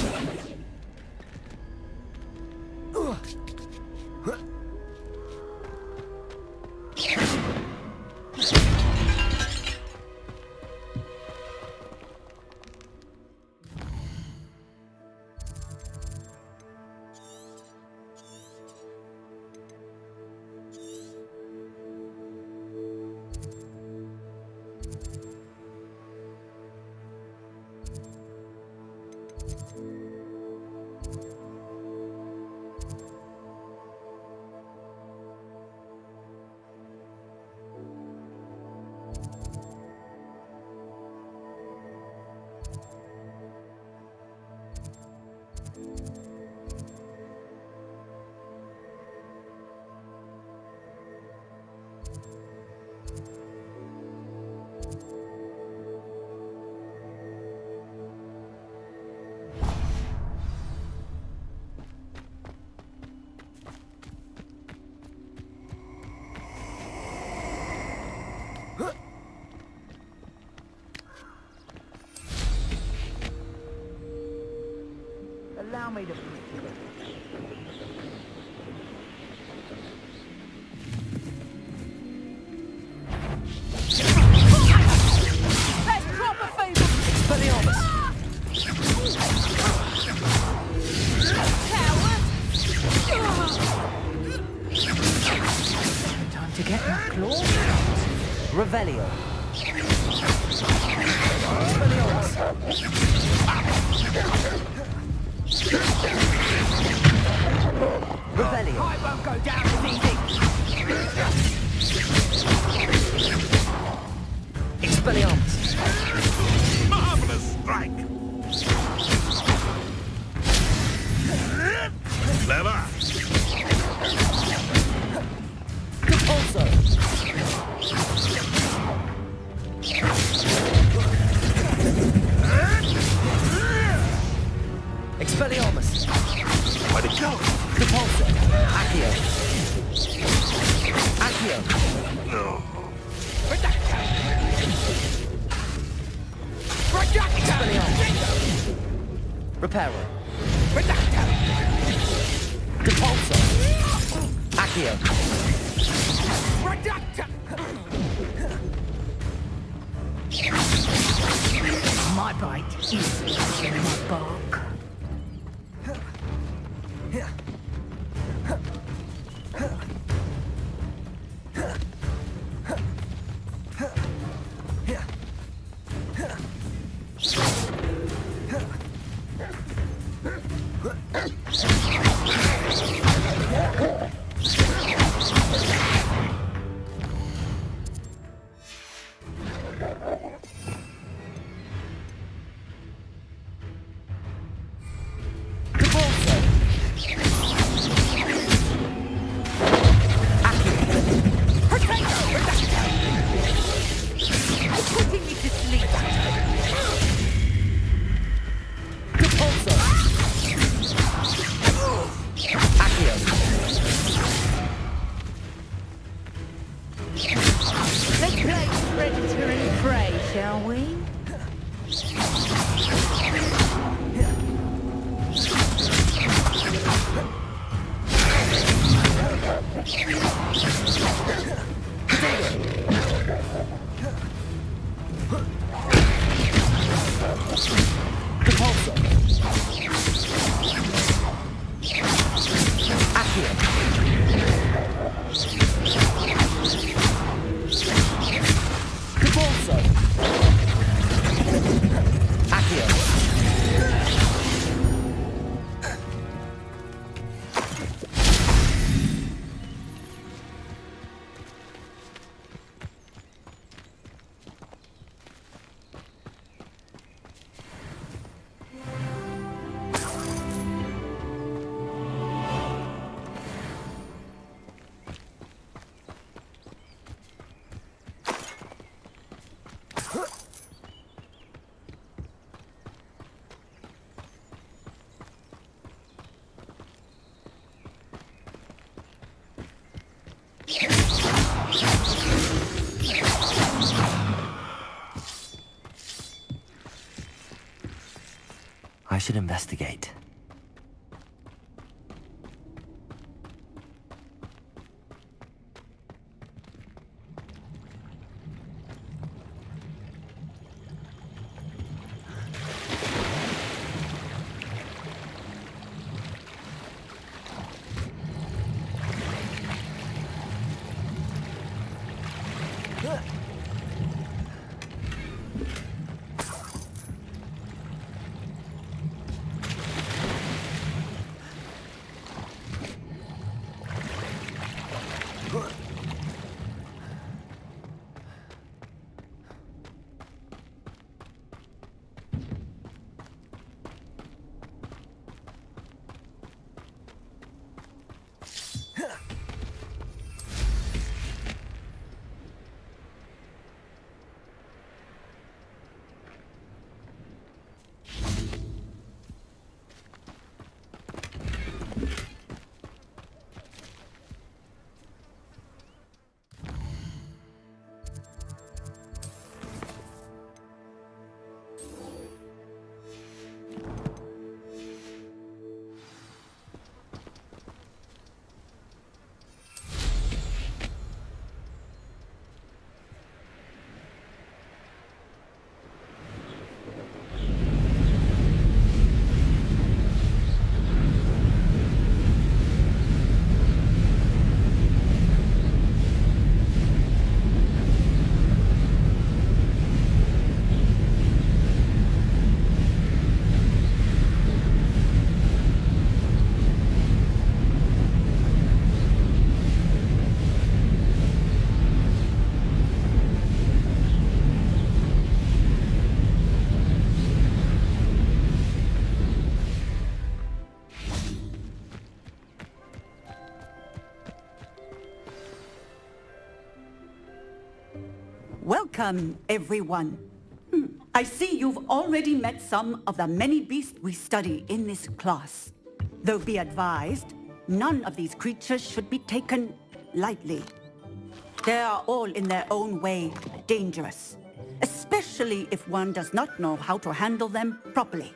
Allow me to... That's proper fever! Expelliarmus! Coward! Time to get my claws out. Revelio. Expelliarmus! Revelio. I won't go down as easy. Expelliarmus. Marvelous strike! Clever! Repulso. Expelliarmus. Where'd it go? Repulso. Accio. Accio. Expelliarmus. Reparo. Repulso. Accio. My bite is in my bark. I should investigate. Welcome, everyone. I see you've already met some of the many beasts we study in this class. Though be advised, none of these creatures should be taken lightly. They are all in their own way dangerous, especially if one does not know how to handle them properly.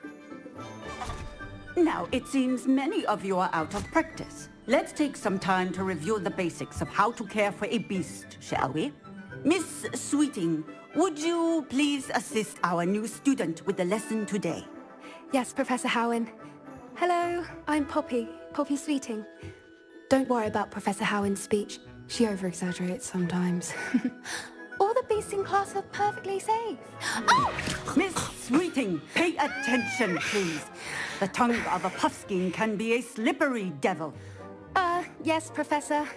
Now, it seems many of you are out of practice. Let's take some time to review the basics of how to care for a beast, shall we? Miss Sweeting, would you please assist our new student with the lesson today? Yes, Professor Howen. Hello, I'm Poppy Sweeting. Don't worry about Professor Howen's speech. She over-exaggerates sometimes. All the beasts in class are perfectly safe. Oh! Miss Sweeting, pay attention, please. The tongue of a puffskein can be a slippery devil. Yes, Professor.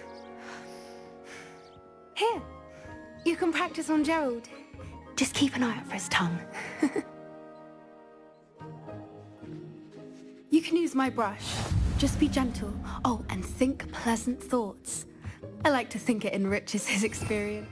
Here, you can practice on Gerald. Just keep an eye out for his tongue. You can use my brush. Just be gentle. Oh, and think pleasant thoughts. I like to think it enriches his experience.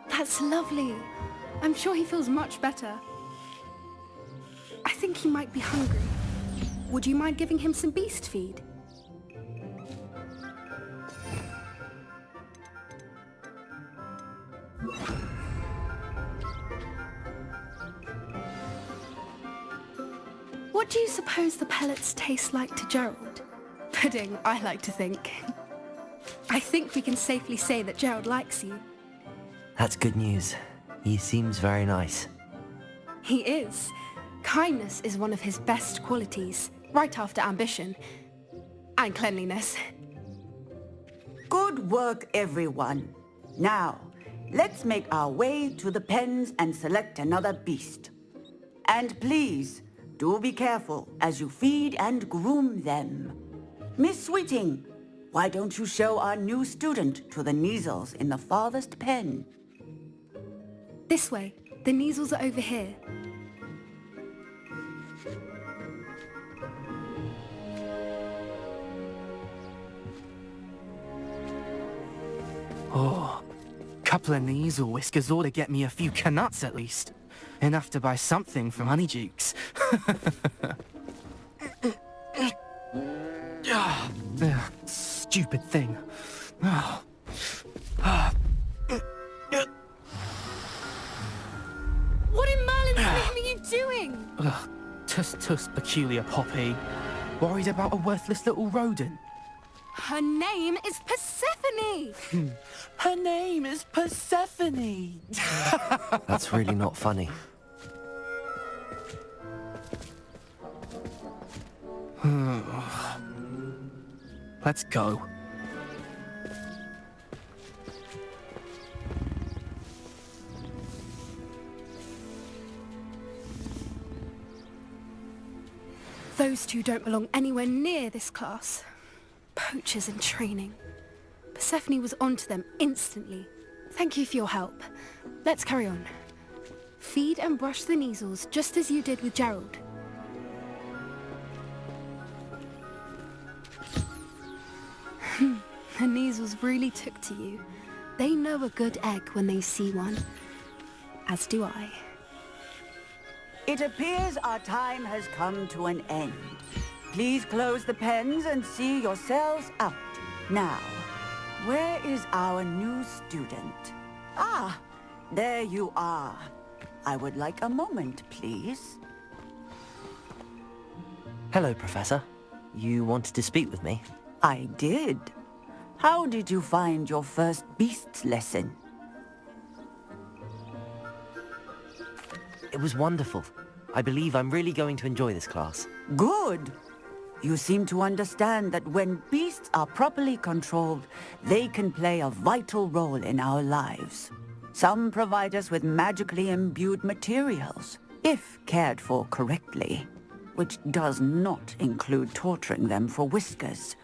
That's lovely. I'm sure he feels much better. I think he might be hungry. Would you mind giving him some beast feed? What do you suppose the pellets taste like to Gerald? Pudding, I like to think. I think we can safely say that Gerald likes you. That's good news. He seems very nice. He is. Kindness is one of his best qualities, right after ambition. And cleanliness. Good work, everyone. Now, let's make our way to the pens and select another beast. And please, do be careful as you feed and groom them. Miss Sweeting, why don't you show our new student to the Neasels in the farthest pen? This way. The Neasels are over here. Oh, couple of Neasel whiskers ought to get me a few canuts at least. Enough to buy something from Honeydukes. Stupid thing. What in Merlin's name are you doing? Tuss, peculiar Poppy. Worried about a worthless little rodent? Her name is Persephone! Her name is Persephone! That's really not funny. Let's go. Those two don't belong anywhere near this class. Poachers in training. Persephone was onto them instantly. Thank you for your help. Let's carry on. Feed and brush the Neasels just as you did with Gerald. The Neasels really took to you. They know a good egg when they see one. As do I. It appears our time has come to an end. Please close the pens and see yourselves out. Now, where is our new student? Ah, there you are. I would like a moment, please. Hello, Professor. You wanted to speak with me? I did. How did you find your first beasts lesson? It was wonderful. I believe I'm really going to enjoy this class. Good. You seem to understand that when beasts are properly controlled, they can play a vital role in our lives. Some provide us with magically imbued materials, if cared for correctly. which does not include torturing them for whiskers.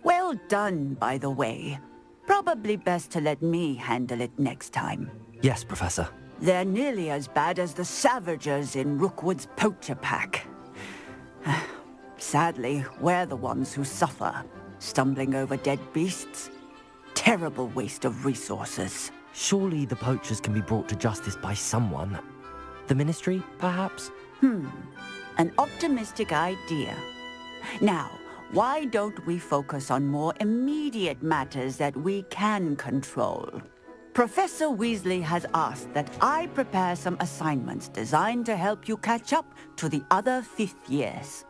Well done, by the way. Probably best to let me handle it next time. Yes, Professor. They're nearly as bad as the Savagers in Rookwood's poacher pack. Sadly, we're the ones who suffer, stumbling over dead beasts. Terrible waste of resources. Surely the poachers can be brought to justice by someone. The Ministry, perhaps? An optimistic idea. Now, why don't we focus on more immediate matters that we can control? Professor Weasley has asked that I prepare some assignments designed to help you catch up to the other 5th years.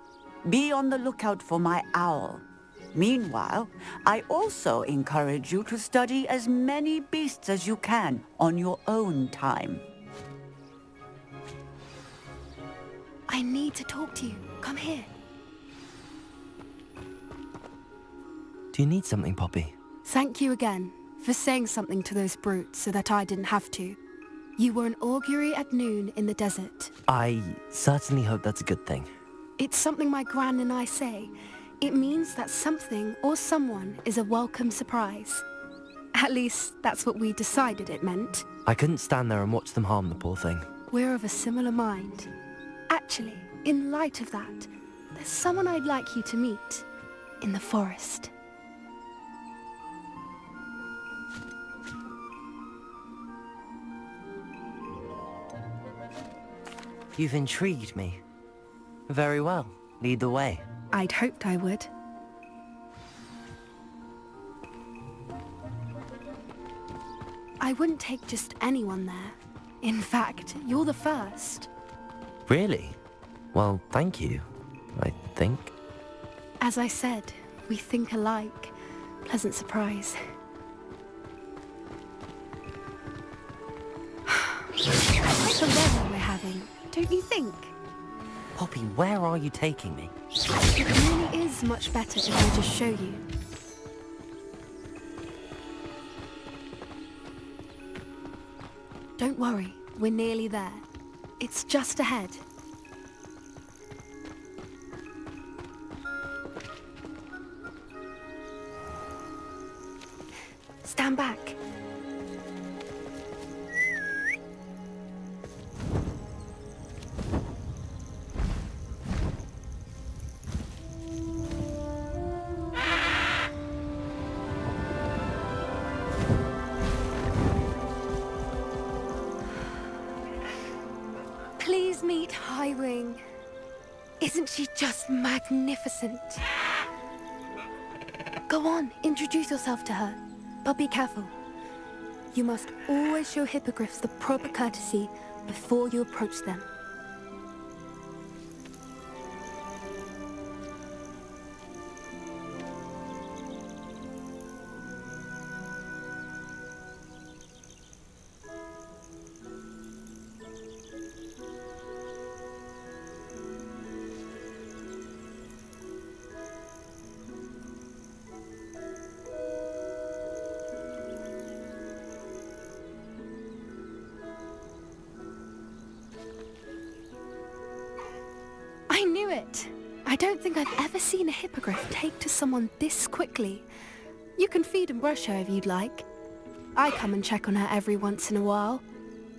Be on the lookout for my owl. Meanwhile, I also encourage you to study as many beasts as you can on your own time. I need to talk to you. Come here. Do you need something, Poppy? Thank you again for saying something to those brutes so that I didn't have to. You were an augury at noon in the desert. I certainly hope that's a good thing. It's something my gran and I say. It means that something or someone is a welcome surprise. At least, that's what we decided it meant. I couldn't stand there and watch them harm the poor thing. We're of a similar mind. Actually, in light of that, there's someone I'd like you to meet in the forest. You've intrigued me. Very well. Lead the way. I'd hoped I would. I wouldn't take just anyone there. In fact, you're the first. Really? Well, thank you, I think. As I said, we think alike. Pleasant surprise. Quite the weather we're having, don't you think? Poppy, where are you taking me? It really is much better if I just show you. Don't worry, we're nearly there. It's just ahead. Stand back. Please meet Highwing. Isn't she just magnificent? Go on, introduce yourself to her. But be careful. You must always show hippogriffs the proper courtesy before you approach them. I knew it! I don't think I've ever seen a hippogriff take to someone this quickly. You can feed and brush her if you'd like. I come and check on her every once in a while.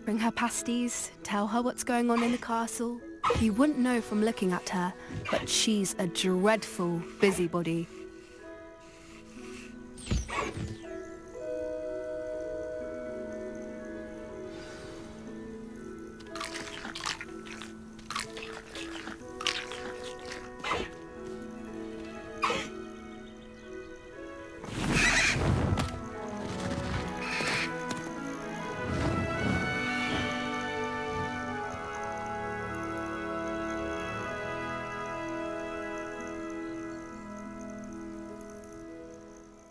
Bring her pasties, tell her what's going on in the castle. You wouldn't know from looking at her, but she's a dreadful busybody.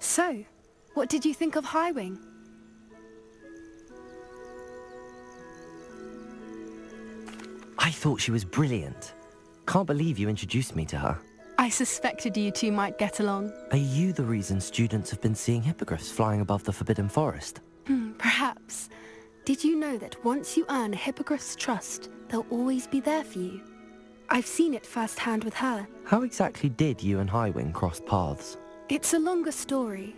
So, what did you think of Highwing? I thought she was brilliant. Can't believe you introduced me to her. I suspected you two might get along. Are you the reason students have been seeing hippogriffs flying above the Forbidden Forest? Perhaps. Did you know that once you earn a hippogriff's trust, they'll always be there for you? I've seen it firsthand with her. How exactly did you and Highwing cross paths? It's a longer story,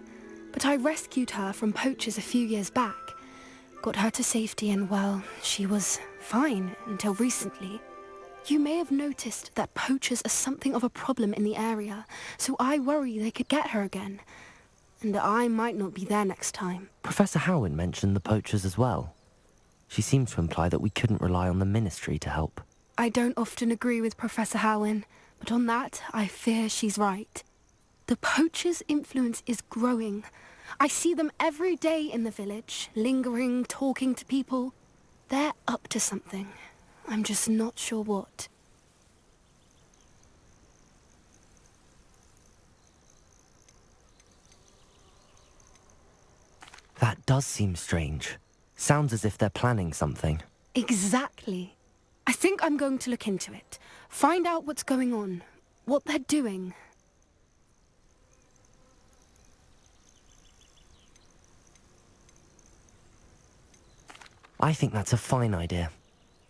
but I rescued her from poachers a few years back. Got her to safety and, well, she was fine until recently. You may have noticed that poachers are something of a problem in the area, so I worry they could get her again. And I might not be there next time. Professor Howin mentioned the poachers as well. She seemed to imply that we couldn't rely on the Ministry to help. I don't often agree with Professor Howin, but on that, I fear she's right. The poachers' influence is growing. I see them every day in the village, lingering, talking to people. They're up to something. I'm just not sure what. That does seem strange. Sounds as if they're planning something. Exactly. I think I'm going to look into it. Find out what's going on, what they're doing. I think that's a fine idea.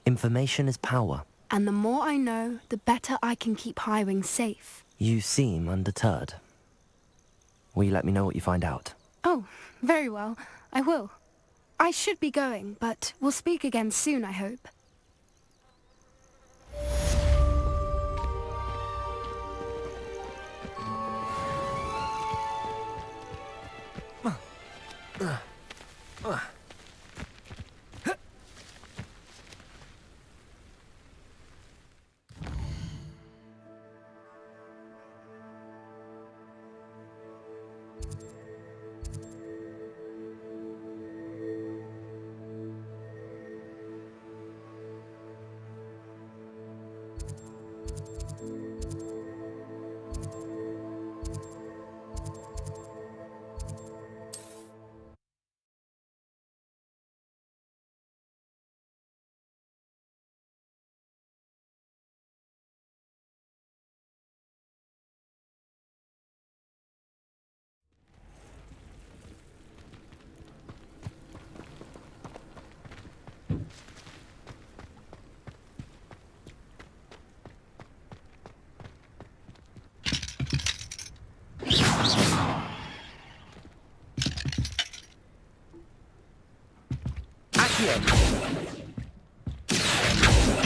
Information is power. And the more I know, the better I can keep Highwing safe. You seem undeterred. Will you let me know what you find out? Oh, very well. I will. I should be going, but we'll speak again soon, I hope.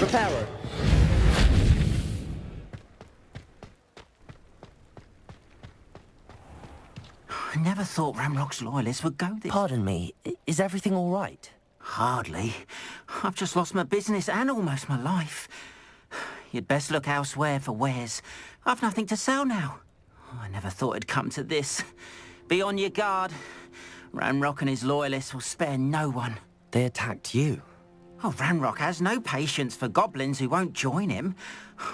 Repairer. I never thought Ramrock's loyalists would go this... Pardon me, is everything all right? Hardly. I've just lost my business and almost my life. You'd best look elsewhere for wares. I've nothing to sell now. I never thought it'd come to this. Be on your guard. Ranrock and his loyalists will spare no one. They attacked you? Oh, Ranrock has no patience for goblins who won't join him.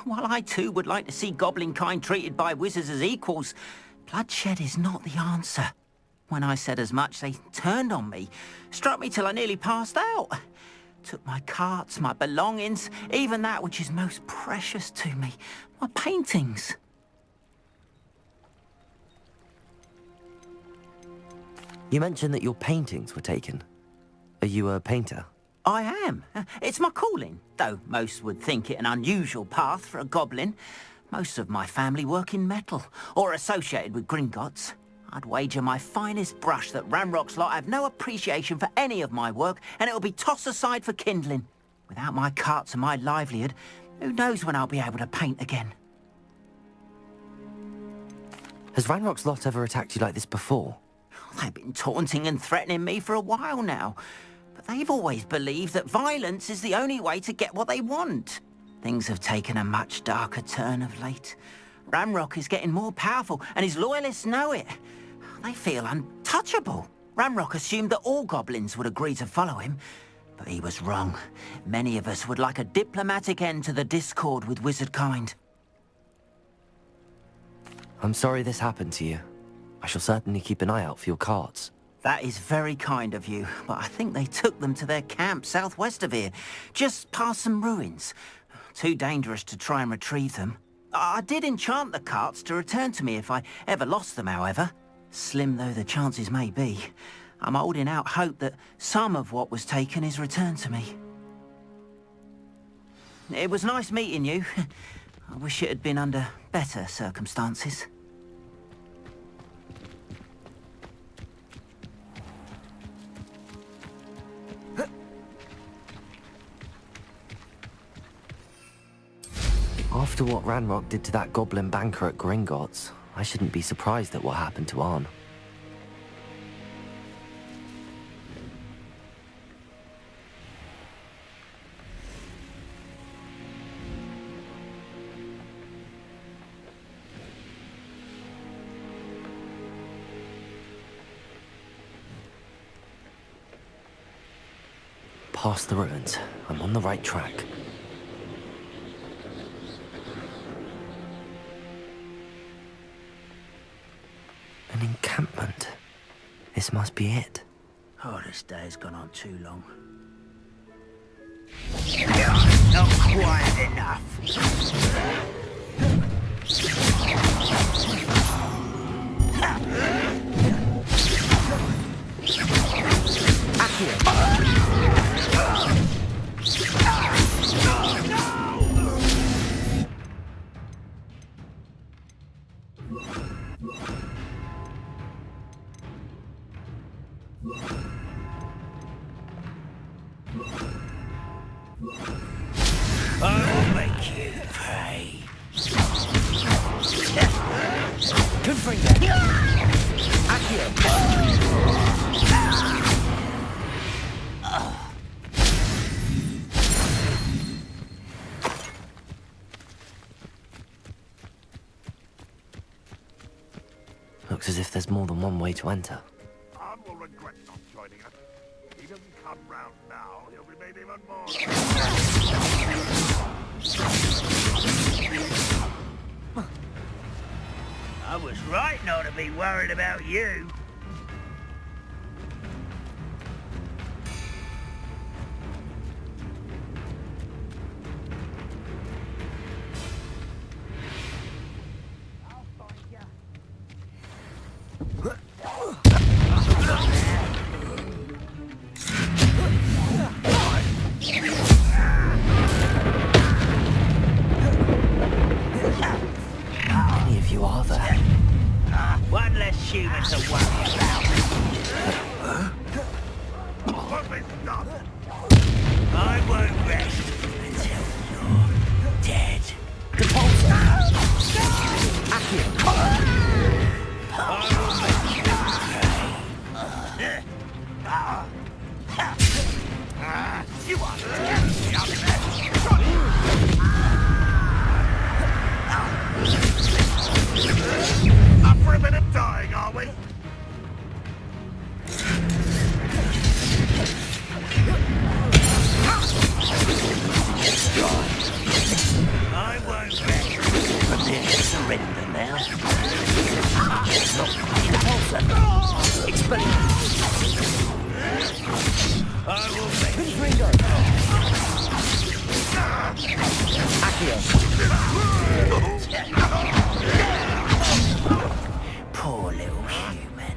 While I too would like to see goblin kind treated by wizards as equals, bloodshed is not the answer. When I said as much, they turned on me, struck me till I nearly passed out. Took my carts, my belongings, even that which is most precious to me, my paintings. You mentioned that your paintings were taken. Are you a painter? I am. It's my calling, though most would think it an unusual path for a goblin. Most of my family work in metal, or associated with Gringotts. I'd wager my finest brush that Ranrock's lot have no appreciation for any of my work, and it'll be tossed aside for kindling. Without my carts and my livelihood, who knows when I'll be able to paint again? Has Ranrock's lot ever attacked you like this before? They've been taunting and threatening me for a while now. But they've always believed that violence is the only way to get what they want. Things have taken a much darker turn of late. Ranrock is getting more powerful, and his loyalists know it. They feel untouchable. Ranrock assumed that all goblins would agree to follow him, but he was wrong. Many of us would like a diplomatic end to the discord with wizard kind. I'm sorry this happened to you. I shall certainly keep an eye out for your carts. That is very kind of you, but I think they took them to their camp southwest of here, just past some ruins. Too dangerous to try and retrieve them. I did enchant the carts to return to me if I ever lost them, however. Slim though the chances may be, I'm holding out hope that some of what was taken is returned to me. It was nice meeting you. I wish it had been under better circumstances. After what Ranrock did to that goblin banker at Gringotts, I shouldn't be surprised at what happened to Arn. Past the ruins. I'm on the right track. An encampment. This must be it. Oh, this day's gone on too long. Not quite enough. I will make you pay. Confringo. Accio. Looks as if there's more than one way to enter. Arn will regret not joining us. If he doesn't come round now, he'll be made even more. I was right not to be worried about you. One less human to worry about. I won't rest until you're dead. I will make you pay. You want to get me up there? Up for a bit of dying, are we? I won't rest. Prepare to surrender now. Repulsor. Expelliarmus. I will make you Ringo. Accio. Poor little human.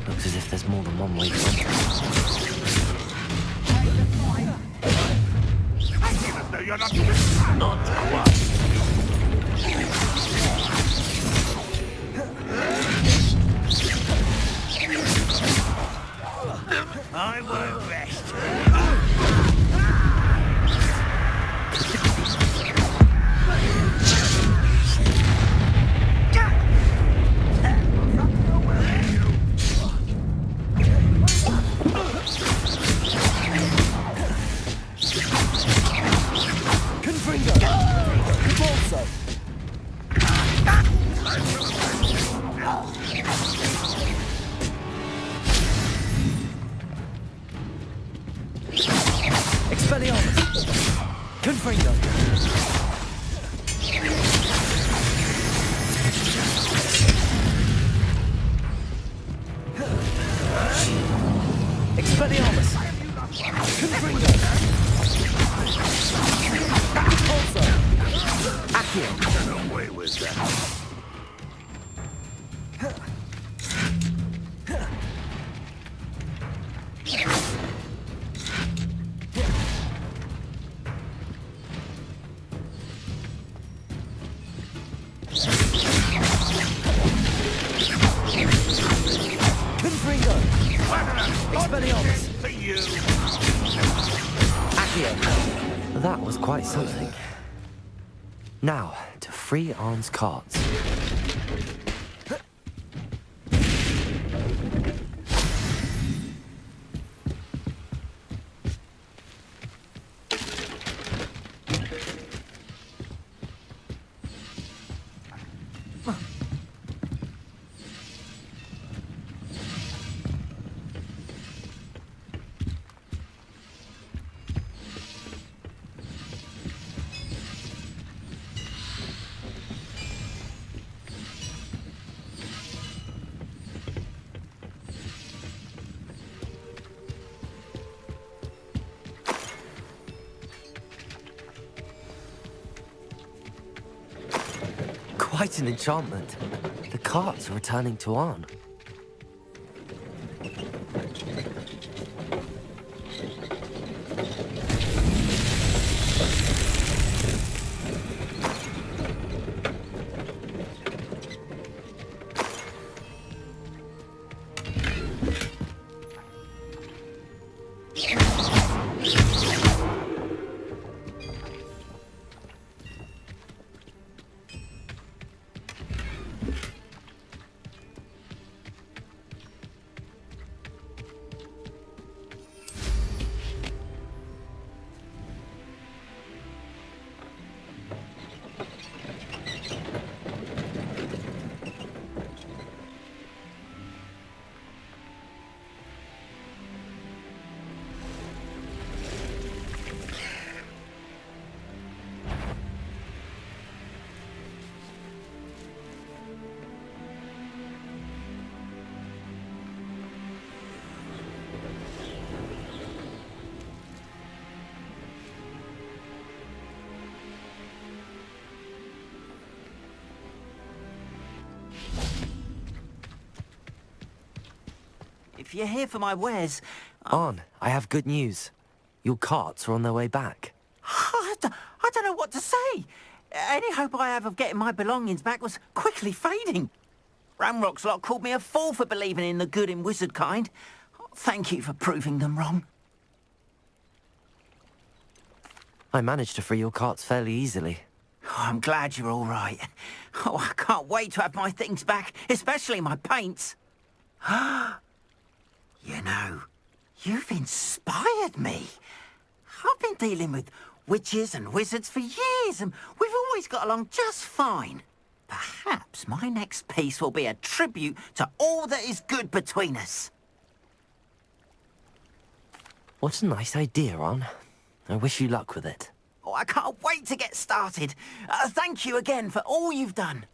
Looks as if there's more than one way to enter. No, you're not. Not quite. I won't rest. Confringo. away with that. That was quite something. Now, to free Arn's carts. Quite an enchantment. The carts are returning to Arn. If you're here for my wares... Arn, I have good news. Your carts are on their way back. I don't know what to say. Any hope I have of getting my belongings back was quickly fading. Ramrock's lot called me a fool for believing in the good in wizard kind. Thank you for proving them wrong. I managed to free your carts fairly easily. Oh, I'm glad you're all right. Oh, I can't wait to have my things back, especially my paints. You know, you've inspired me. I've been dealing with witches and wizards for years, and we've always got along just fine. Perhaps my next piece will be a tribute to all that is good between us. What a nice idea, Arn. I wish you luck with it. Oh, I can't wait to get started. Thank you again for all you've done.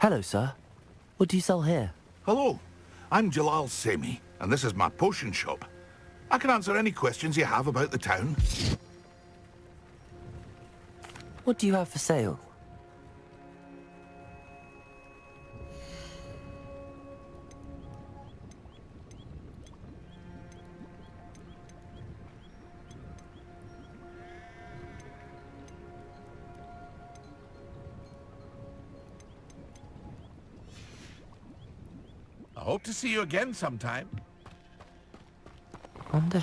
Hello, sir. What do you sell here? Hello, I'm Jalal Semi, and this is my potion shop. I can answer any questions you have about the town. What do you have for sale? I hope to see you again sometime. Wonder...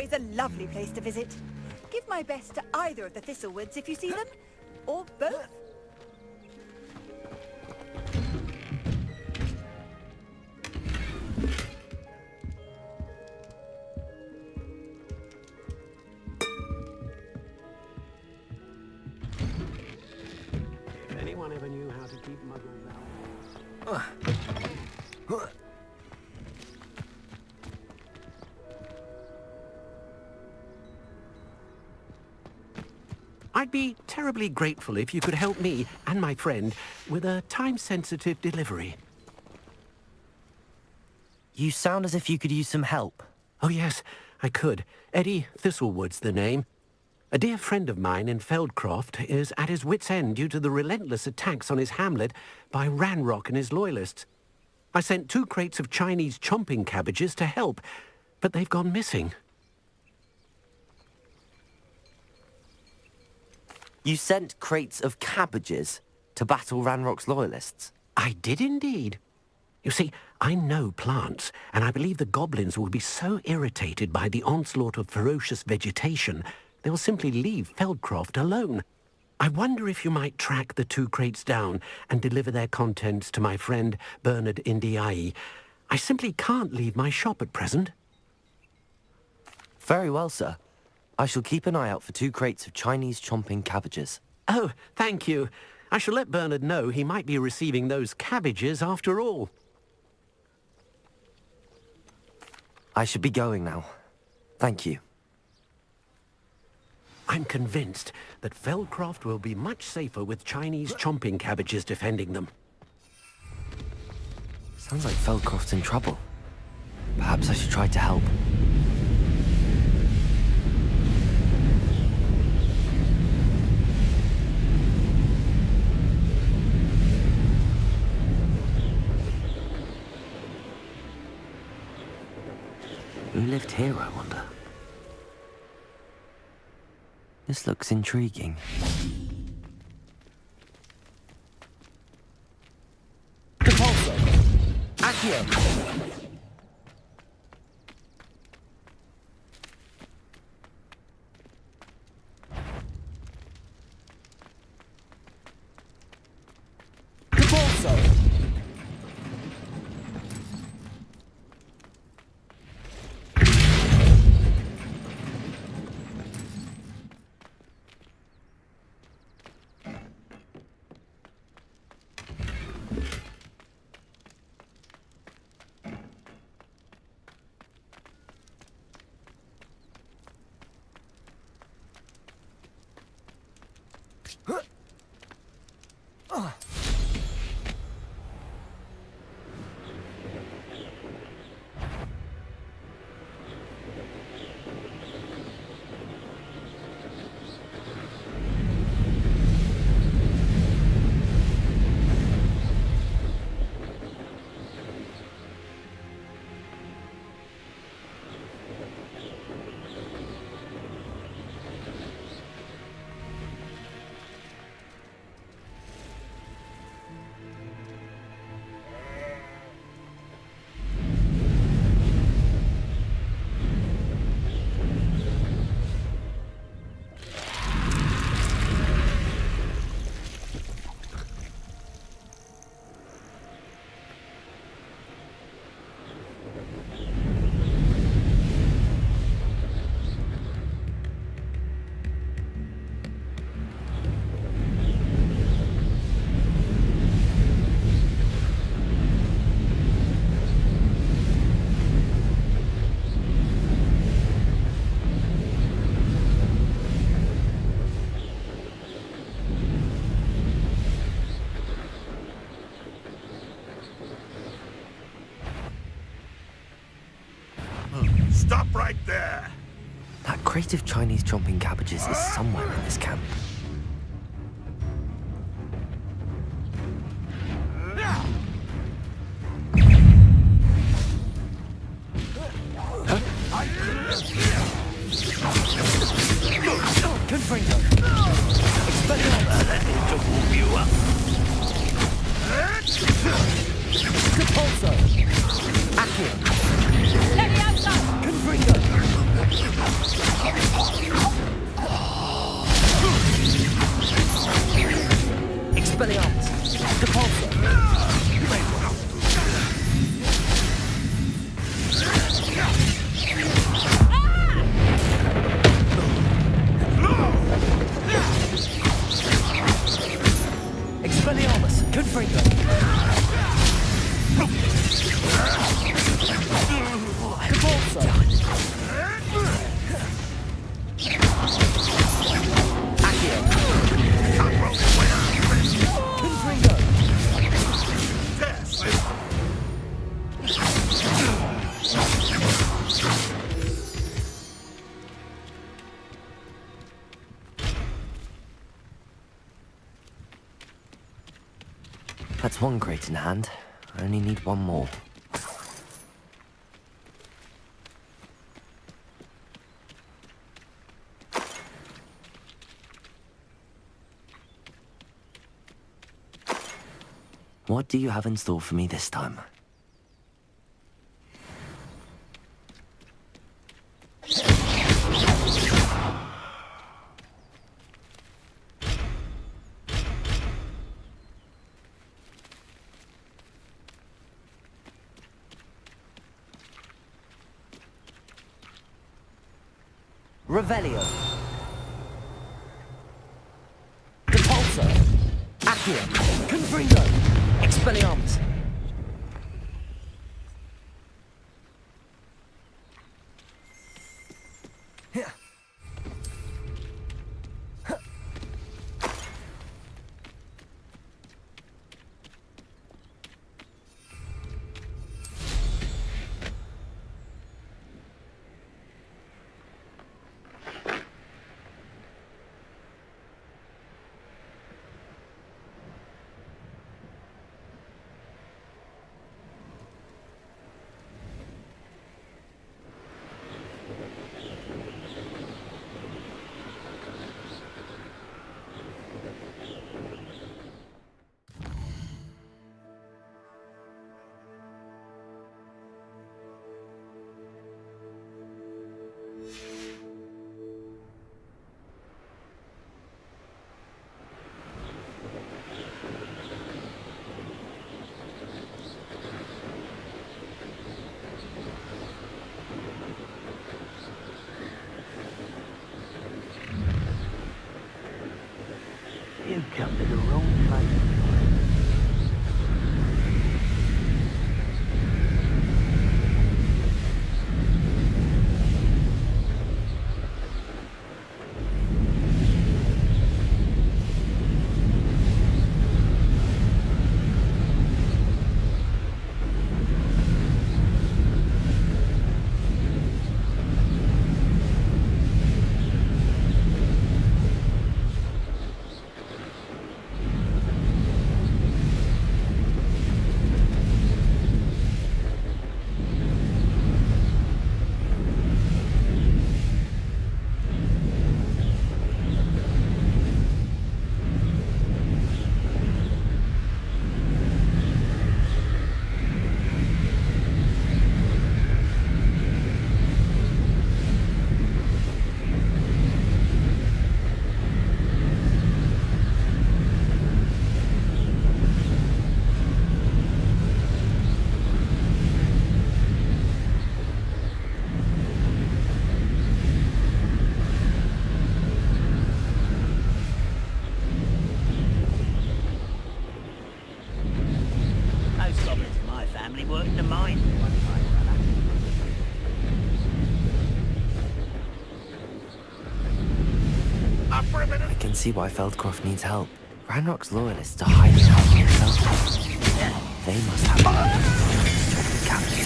always a lovely place to visit. Give my best to either of the Thistlewoods if you see them, or both. If anyone ever knew how to keep muggles out. I'd be terribly grateful if you could help me and my friend with a time-sensitive delivery. You sound as if you could use some help. Oh yes, I could. Eddie Thistlewood's the name. A dear friend of mine in Feldcroft is at his wit's end due to the relentless attacks on his hamlet by Ranrock and his loyalists. I sent 2 crates of Chinese chomping cabbages to help, but they've gone missing. You sent crates of cabbages to battle Ranrock's loyalists? I did indeed. You see, I know plants, and I believe the goblins will be so irritated by the onslaught of ferocious vegetation, they'll simply leave Feldcroft alone. I wonder if you might track the 2 crates down and deliver their contents to my friend Bernard Indiai. I simply can't leave my shop at present. Very well, sir. I shall keep an eye out for 2 crates of Chinese chomping cabbages. Oh, thank you. I shall let Bernard know he might be receiving those cabbages after all. I should be going now. Thank you. I'm convinced that Feldcroft will be much safer with Chinese chomping cabbages defending them. Sounds like Feldcroft's in trouble. Perhaps I should try to help. Who lived here, I wonder? This looks intriguing. Repulsor! Accio! Repulsor! Stop right there! That crate of Chinese chomping cabbages is somewhere in this camp. Confringo! Expect to warm you up! Repulsor! Accio! Confringo! Expelliarmus! Depulso! You may well have Expelliarmus! Confringo! Depulso! Accio! Confringo! That's one crate in hand. I only need one more. What do you have in store for me this time? Revelio. Depulso. Accio. Confringo. Expelliarmus. You come to the wrong place. I can see why Feldcroft needs help. Ranrock's loyalists are hiding out near Feldcroft. They must have the captain.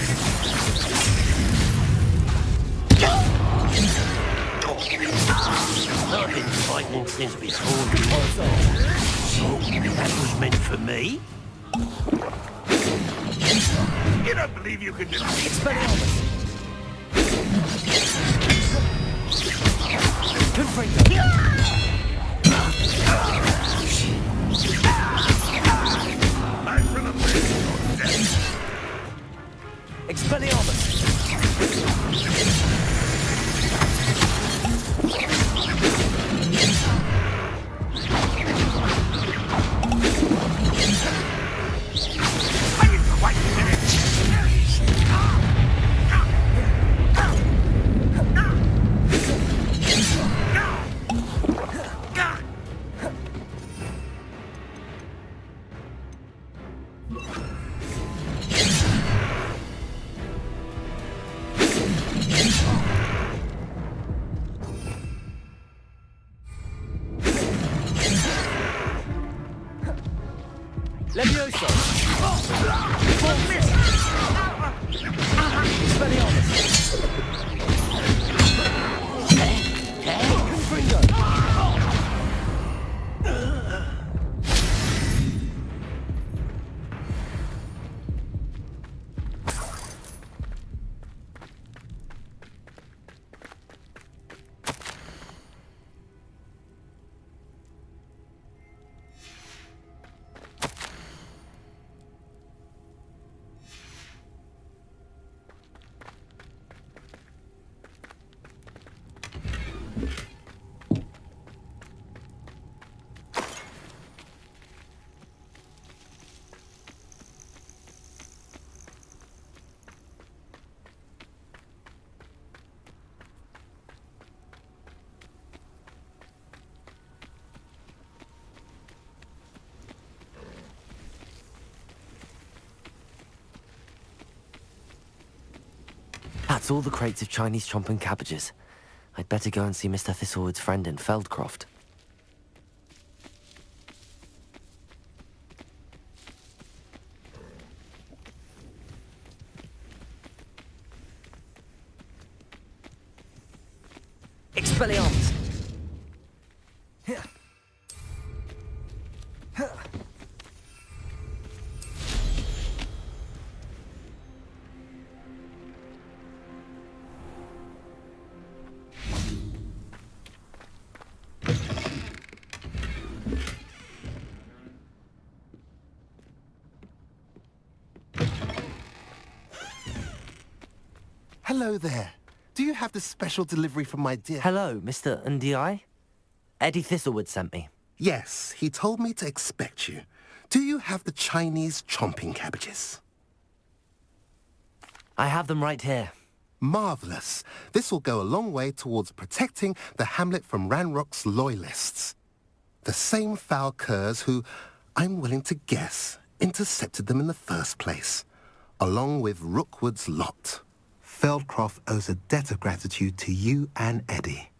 I've been fighting since before So, that was meant for me? You don't believe you can just... Expelliarmus! Confringo! Expelliarmus! Levioso! Full miss! Expelliarmus! Confringo! That's all the crates of Chinese chomping cabbages. I'd better go and see Mr. Thistlewood's friend in Feldcroft. Expelliarmus! Hello there. Do you have the special delivery from my dear... Hello, Mr. Ndi? Eddie Thistlewood sent me. Yes, he told me to expect you. Do you have the Chinese chomping cabbages? I have them right here. Marvellous. This will go a long way towards protecting the hamlet from Ranrock's loyalists. The same foul curs who, I'm willing to guess, intercepted them in the first place, along with Rookwood's lot. Feldcroft owes a debt of gratitude to you and Eddie.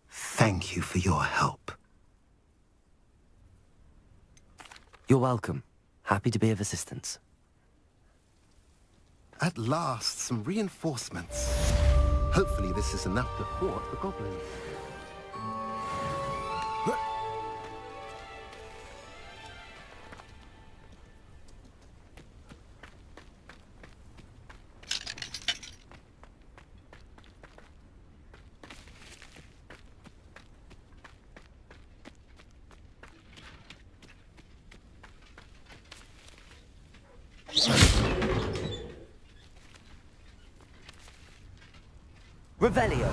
Thank you for your help. You're welcome. Happy to be of assistance. At last, some reinforcements. Hopefully this is enough to thwart the goblins. Revelio.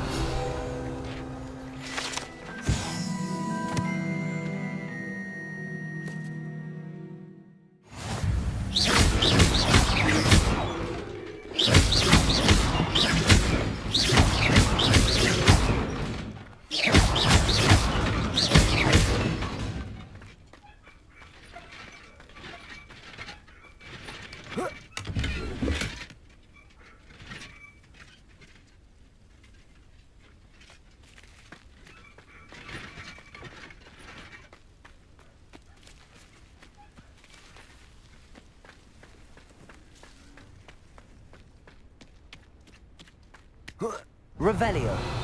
Revelio.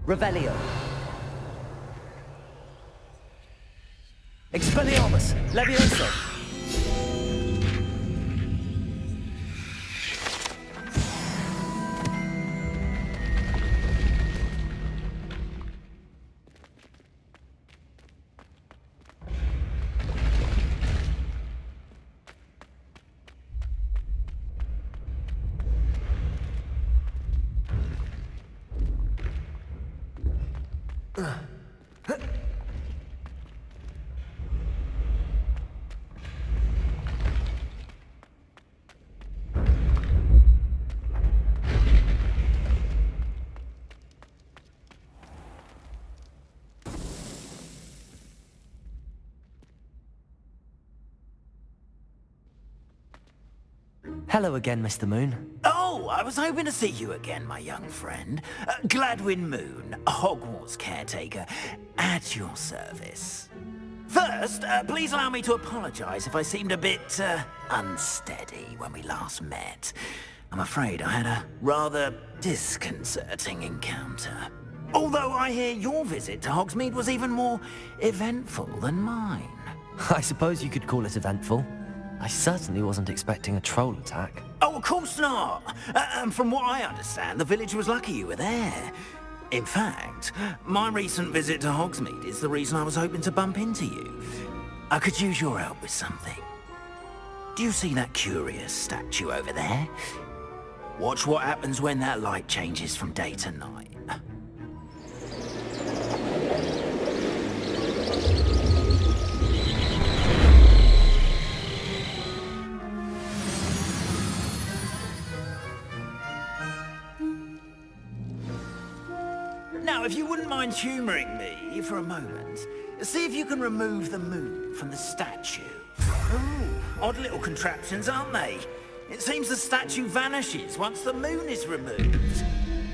Revelio. Expelliarmus. Levioso. Hello again, Mr. Moon. Oh, I was hoping to see you again, my young friend. Gladwin Moon, Hogwarts Caretaker, at your service. First, please allow me to apologize if I seemed a bit, unsteady when we last met. I'm afraid I had a rather disconcerting encounter. Although I hear your visit to Hogsmeade was even more eventful than mine. I suppose you could call it eventful. I certainly wasn't expecting a troll attack. Oh, of course not. And from what I understand, the village was lucky you were there. In fact, my recent visit to Hogsmeade is the reason I was hoping to bump into you. I could use your help with something. Do you see that curious statue over there? Watch what happens when that light changes from day to night. Now, if you wouldn't mind humouring me for a moment, see if you can remove the moon from the statue. Ooh, odd little contraptions, aren't they? It seems the statue vanishes once the moon is removed,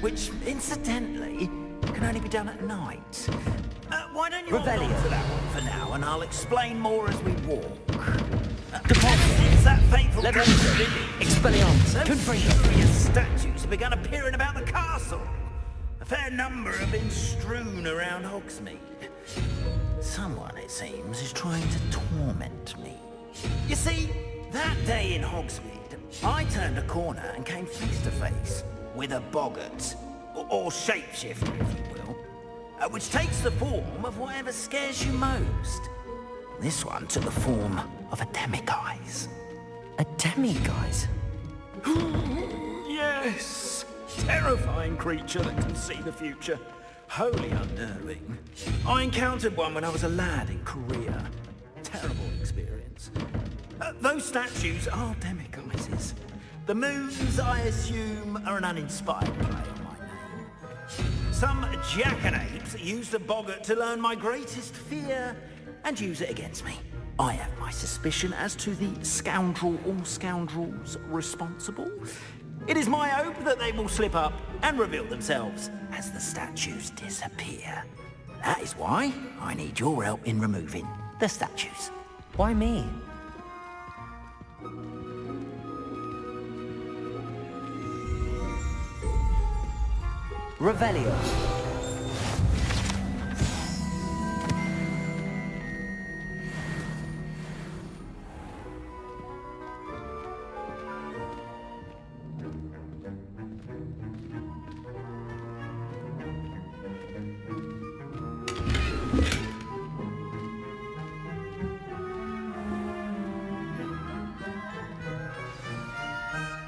which, incidentally, can only be done at night. Why don't you hold on to that one for now, and I'll explain more as we walk. It's that fateful Expelliarmus. Curious statues have begun appearing about the castle. A fair number have been strewn around Hogsmeade. Someone, it seems, is trying to torment me. You see, that day in Hogsmeade, I turned a corner and came face to face with a boggart, or shapeshifter, if you will, which takes the form of whatever scares you most. This one took the form of a demiguise. A demiguise? Yes! Terrifying creature that can see the future. Wholly unnerving. I encountered one when I was a lad in Korea. Terrible experience. Those statues are demiguises. The moons, I assume, are an uninspired play on my name. Some jackanapes used a boggart to learn my greatest fear and use it against me. I have my suspicion as to the scoundrel or scoundrels responsible. It is my hope that they will slip up and reveal themselves as the statues disappear. That is why I need your help in removing the statues. Why me? Revelio.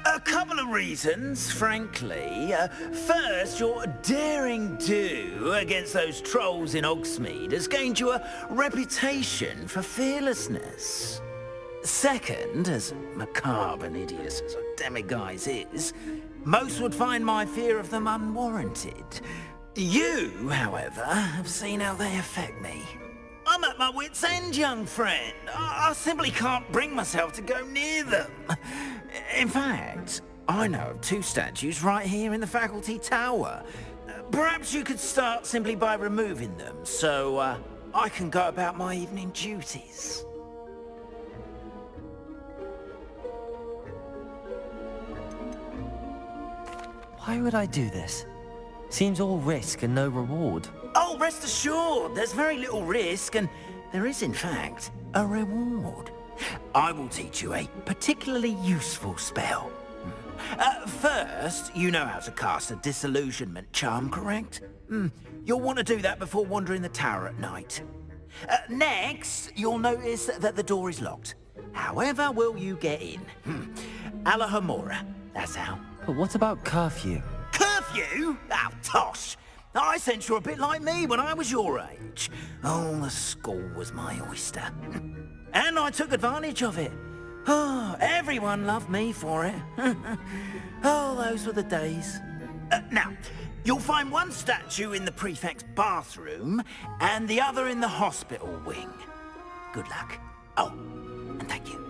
A couple of reasons, frankly. First, your daring do against those trolls in Hogsmeade has gained you a reputation for fearlessness. Second, as macabre and hideous as a demiguise is, most would find my fear of them unwarranted. You, however, have seen how they affect me. I'm at my wit's end, young friend. I simply can't bring myself to go near them. In fact, I know of two statues right here in the faculty tower. Perhaps you could start simply by removing them, so I can go about my evening duties. Why would I do this? Seems all risk and no reward. Oh, rest assured, there's very little risk, and there is, in fact, a reward. I will teach you a particularly useful spell. First, you know how to cast a disillusionment charm, correct? You'll want to do that before wandering the tower at night. Next, you'll notice that the door is locked. However will you get in? Alohomora, that's how. But what about curfew? Curfew? Oh, tosh! I sense you're a bit like me when I was your age. Oh, the school was my oyster. And I took advantage of it. Oh, everyone loved me for it. Oh, those were the days. Now, you'll find one statue in the prefect's bathroom and the other in the hospital wing. Good luck. Oh, and thank you.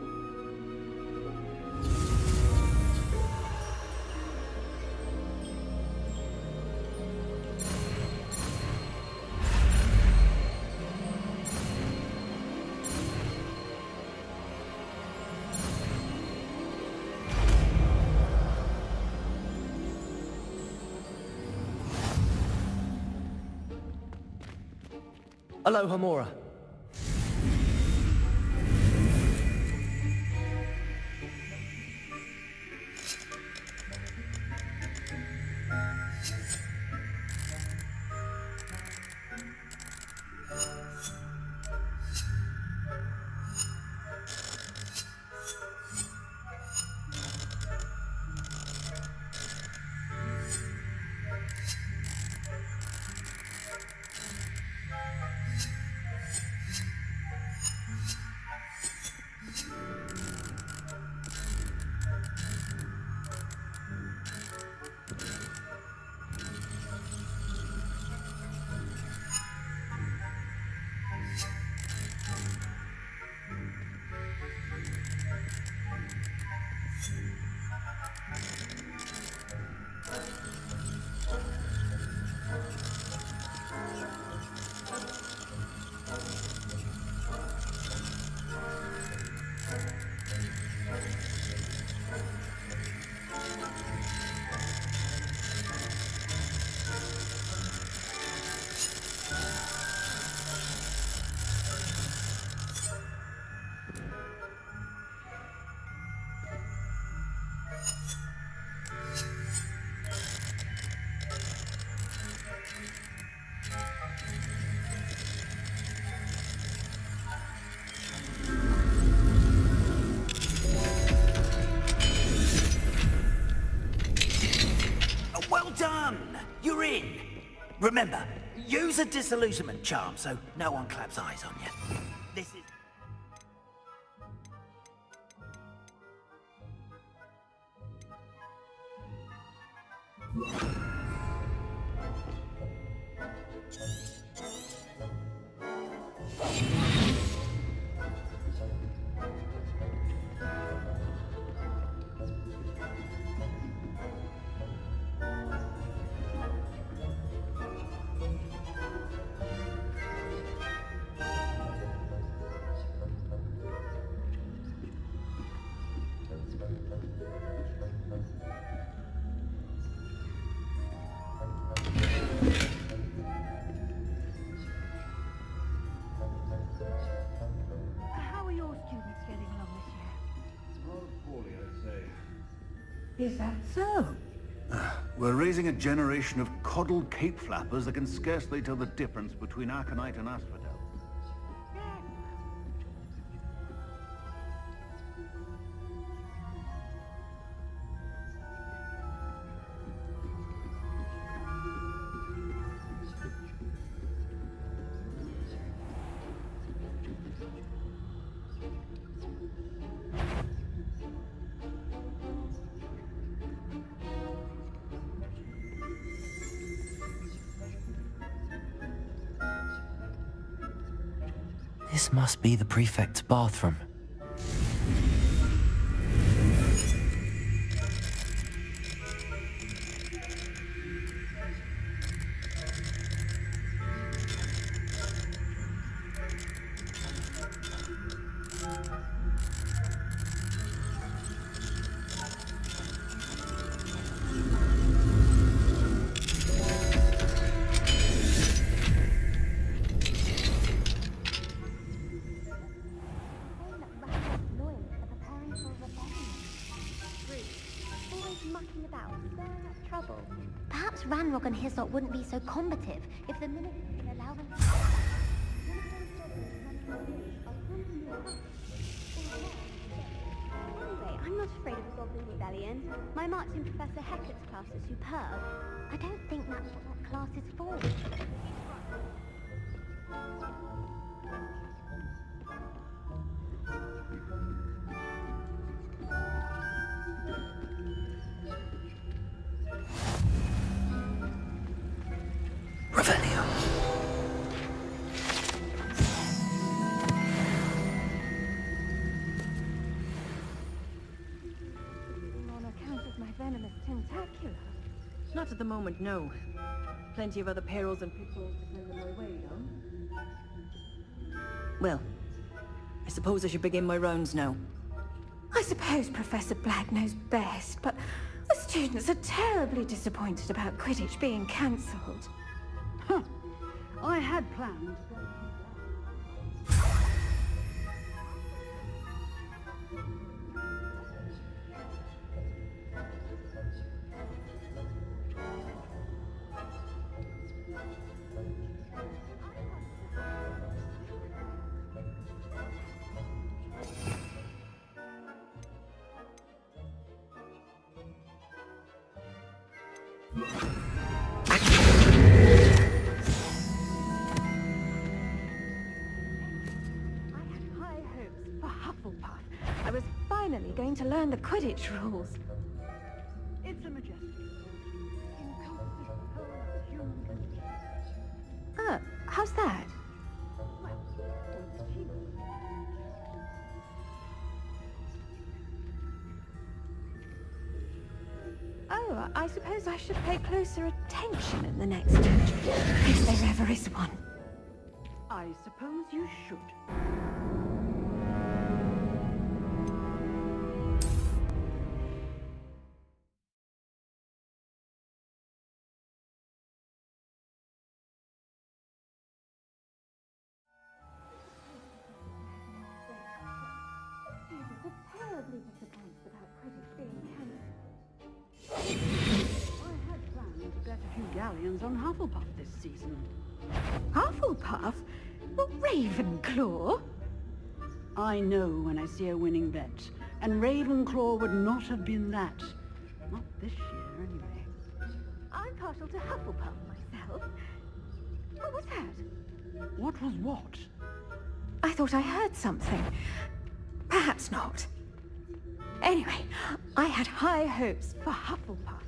Alohomora. You're in. Remember, use a disillusionment charm so no one claps eyes on you. This is... How are your students getting along this year? Rather poorly, I'd say. Is that so? We're raising a generation of coddled cape flappers that can scarcely tell the difference between aconite and asphodel. This must be the prefect's bathroom. Ranrock and Hyssop wouldn't be so combative if the minister would allow them. Anyway, I'm not afraid of a goblin rebellion. My marks in Professor Hecat's class are superb. I don't think that's what that class is for. On account of my venomous tentacular? Not at the moment, no. Plenty of other perils and pitfalls to send them my way, though. Well, I suppose I should begin my rounds now. I suppose Professor Black knows best, but the students are terribly disappointed about Quidditch being cancelled. Huh. I had planned. I was finally going to learn the Quidditch rules. It's a majestic, incomprehensible whole of human condition. How's that? Oh, I suppose I should pay closer attention in the next match, if there ever is one. I suppose you should. Terribly disappointed about Quidditch being cancelled. I had planned to bet a few galleons on Hufflepuff this season. Hufflepuff? Well, Ravenclaw? I know when I see a winning bet, and Ravenclaw would not have been that. Not this year, anyway. I'm partial to Hufflepuff myself. What was that? What was what? I thought I heard something. Perhaps not. Anyway, I had high hopes for Hufflepuff.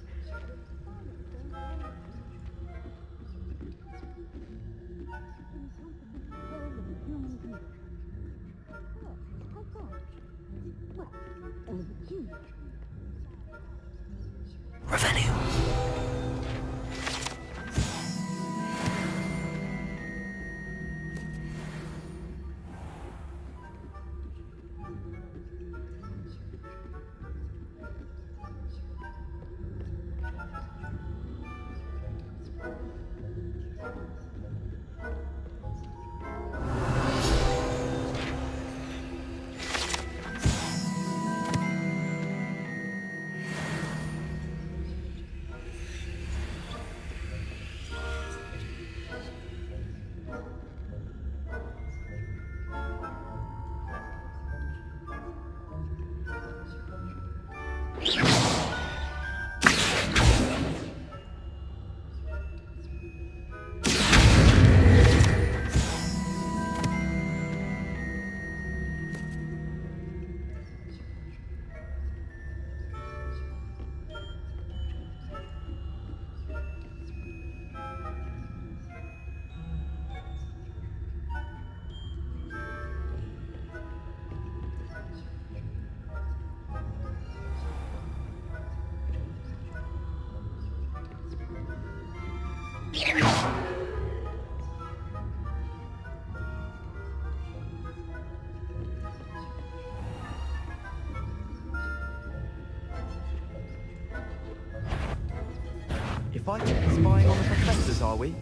Fighting, spying on the professors, are we?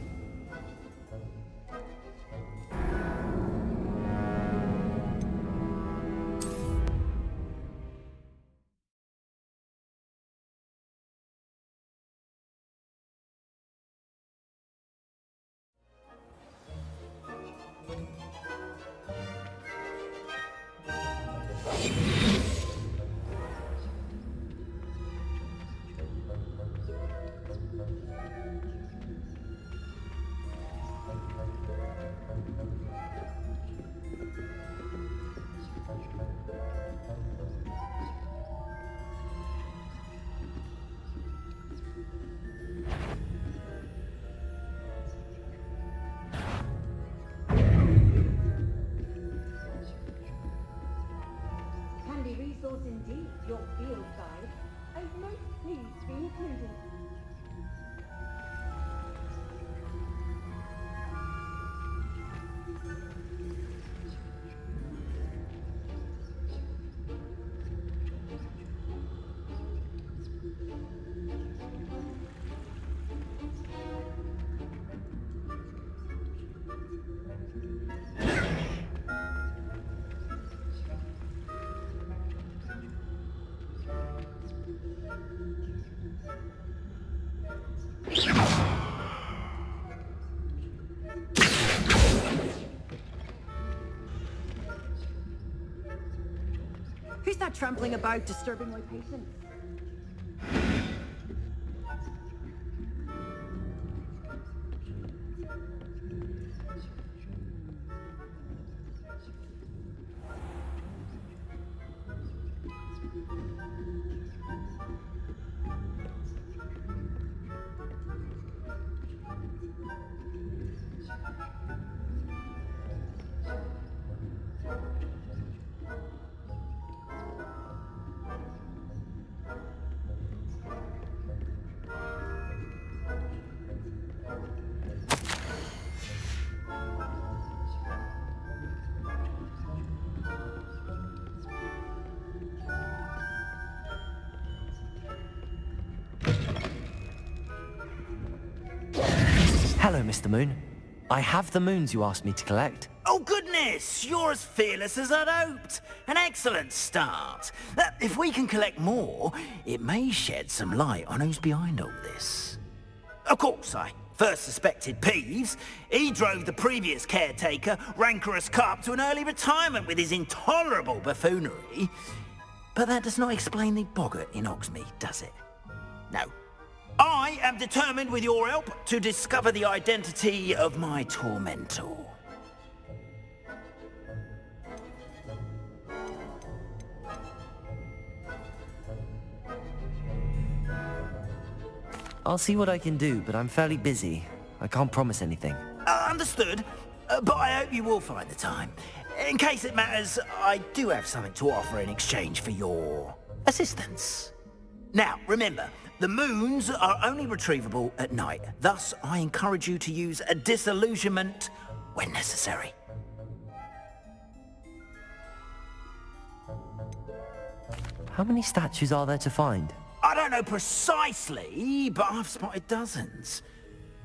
included. Who's that trampling about, disturbing my patients? Hello, Mr. Moon. I have the moons you asked me to collect. Oh, goodness! You're as fearless as I'd hoped. An excellent start. If we can collect more, it may shed some light on who's behind all this. Of course, I first suspected Peeves. He drove the previous caretaker, rancorous carp, to an early retirement with his intolerable buffoonery. But that does not explain the boggart in Hogsmeade, does it? No. I am determined, with your help, to discover the identity of my tormentor. I'll see what I can do, but I'm fairly busy. I can't promise anything. Understood, but I hope you will find the time. In case it matters, I do have something to offer in exchange for your assistance. Now, remember, the moons are only retrievable at night. Thus, I encourage you to use a disillusionment when necessary. How many statues are there to find? I don't know precisely, but I've spotted dozens.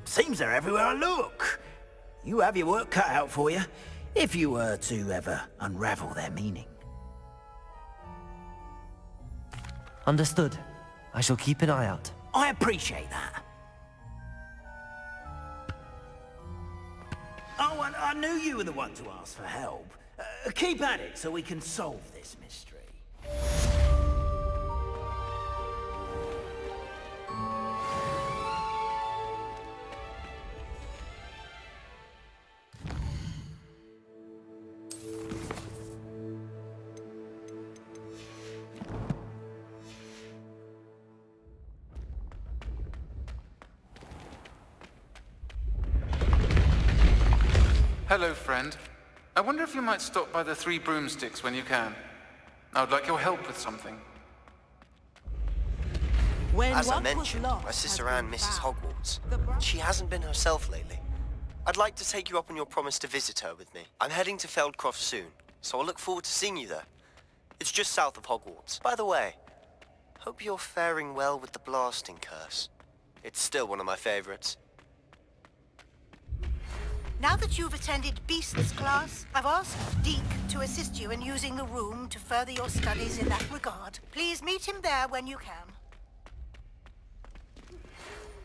Seems they're everywhere I look. You have your work cut out for you, if you were to ever unravel their meaning. Understood. I shall keep an eye out. I appreciate that. Oh, and I knew you were the one to ask for help. Keep at it so we can solve this mystery. Hello, friend. I wonder if you might stop by the Three Broomsticks when you can. I would like your help with something. As I mentioned, my sister Anne misses Hogwarts. She hasn't been herself lately. I'd like to take you up on your promise to visit her with me. I'm heading to Feldcroft soon, so I look forward to seeing you there. It's just south of Hogwarts. By the way, hope you're faring well with the blasting curse. It's still one of my favorites. Now that you've attended Beast's class, I've asked Deke to assist you in using the room to further your studies in that regard. Please meet him there when you can.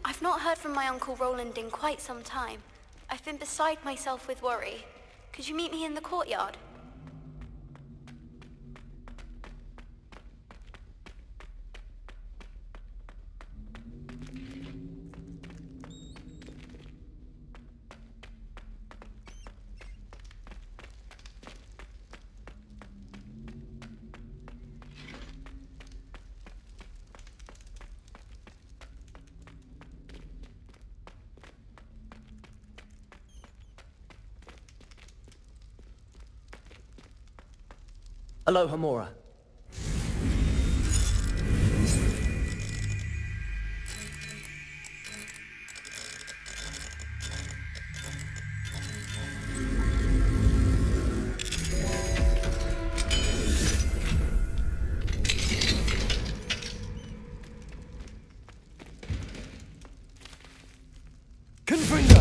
I've not heard from my Uncle Roland in quite some time. I've been beside myself with worry. Could you meet me in the courtyard? Alohomora. Confringo!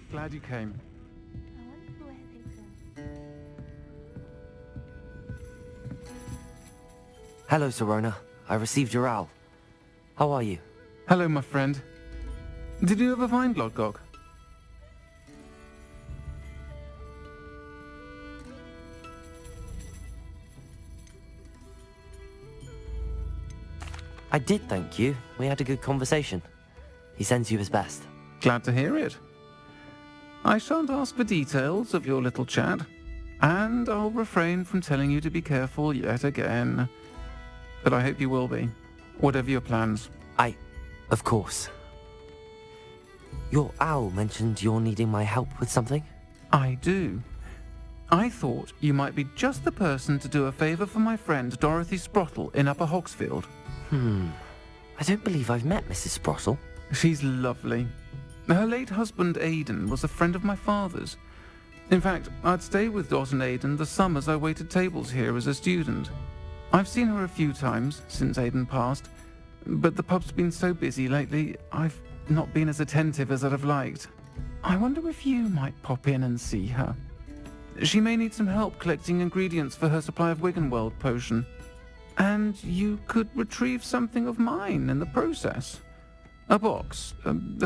Glad you came. Hello, Serona. I received your owl. How are you? Hello, my friend. Did you ever find Lodgok? I did, thank you. We had a good conversation. He sends you his best. Glad to hear it. I shan't ask for details of your little chat, and I'll refrain from telling you to be careful yet again. But I hope you will be, whatever your plans. Of course. Your owl mentioned you're needing my help with something? I do. I thought you might be just the person to do a favour for my friend Dorothy Sprottle in Upper Hogsfield. I don't believe I've met Mrs. Sprottle. She's lovely. Her late husband, Aidan, was a friend of my father's. In fact, I'd stay with Dot and Aidan the summers I waited tables here as a student. I've seen her a few times since Aidan passed, but the pub's been so busy lately, I've not been as attentive as I'd have liked. I wonder if you might pop in and see her. She may need some help collecting ingredients for her supply of Wiggenweld potion. And you could retrieve something of mine in the process. A box,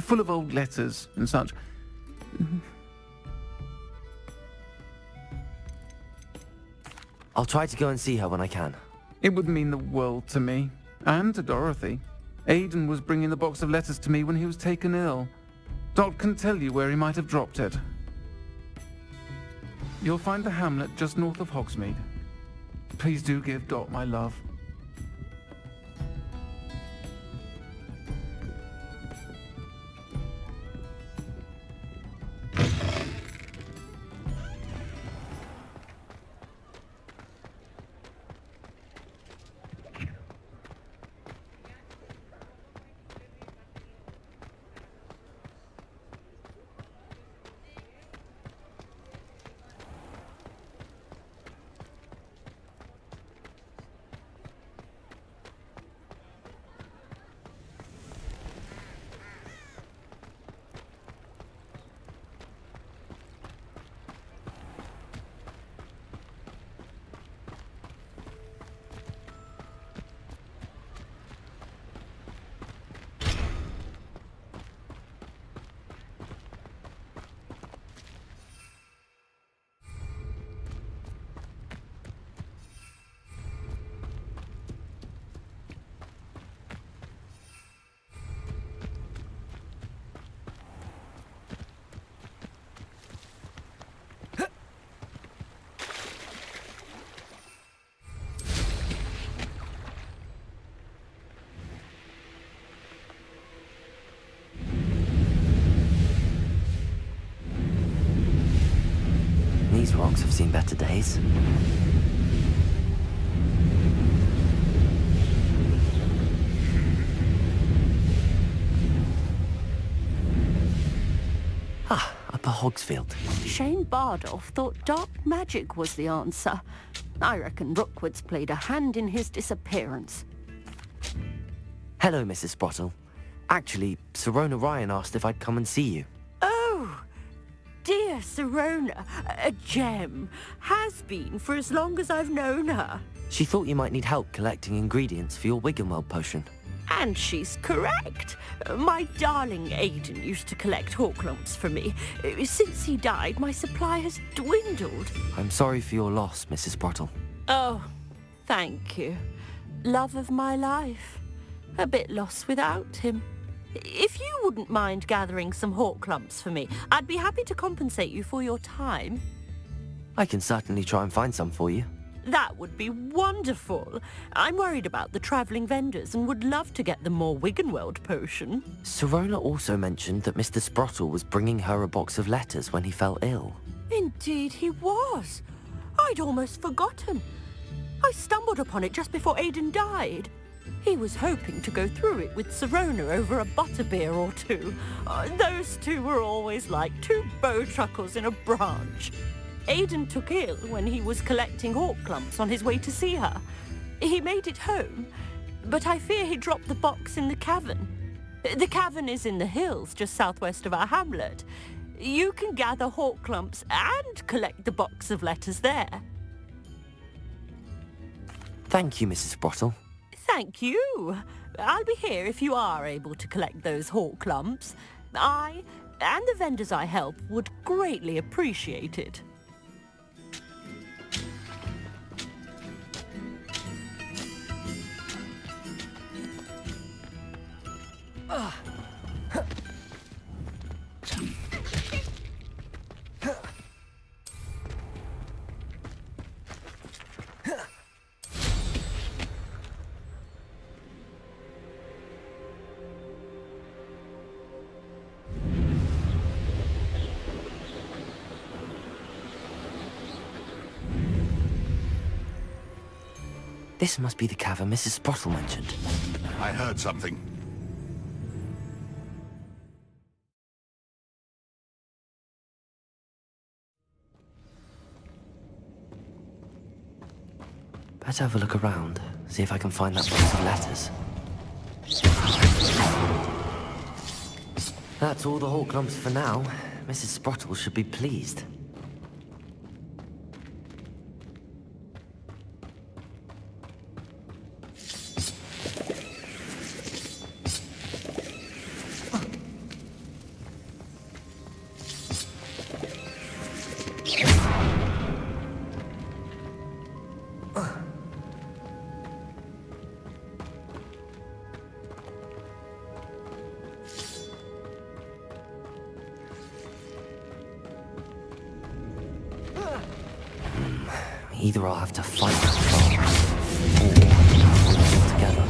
full of old letters and such. I'll try to go and see her when I can. It would mean the world to me, and to Dorothy. Aidan was bringing the box of letters to me when he was taken ill. Dot can tell you where he might have dropped it. You'll find the hamlet just north of Hogsmeade. Please do give Dot my love. These rocks have seen better days. Upper Hogsfield. Shane Bardolph thought dark magic was the answer. I reckon Rookwood's played a hand in his disappearance. Hello, Mrs. Sprottle. Actually, Sirona Ryan asked if I'd come and see you. Oh, dear Sirona, a gem. Has been for as long as I've known her. She thought you might need help collecting ingredients for your Wiggenweld potion. And she's correct. My darling Aidan used to collect Horklumps for me. Since he died, my supply has dwindled. I'm sorry for your loss, Mrs. Sprottle. Oh, thank you. Love of my life. A bit lost without him. If you wouldn't mind gathering some Horklumps for me, I'd be happy to compensate you for your time. I can certainly try and find some for you. That would be wonderful. I'm worried about the travelling vendors and would love to get them more Wiggenweld potion. Sirona also mentioned that Mr. Sprottle was bringing her a box of letters when he fell ill. Indeed he was. I'd almost forgotten. I stumbled upon it just before Aidan died. He was hoping to go through it with Sirona over a butterbeer or two. Those two were always like two bowtruckles in a branch. Aidan took ill when he was collecting Horklumps on his way to see her. He made it home, but I fear he dropped the box in the cavern. The cavern is in the hills just southwest of our hamlet. You can gather Horklumps and collect the box of letters there. Thank you, Mrs. Sprottle. Thank you. I'll be here if you are able to collect those Horklumps. I and the vendors I help would greatly appreciate it. This must be the cavern Mrs. Sprottle mentioned. I heard something. Let's have a look around, see if I can find that box of letters. That's all the Hawklumps for now. Mrs. Sprottle should be pleased. Either I'll have to fight that troll, or work together.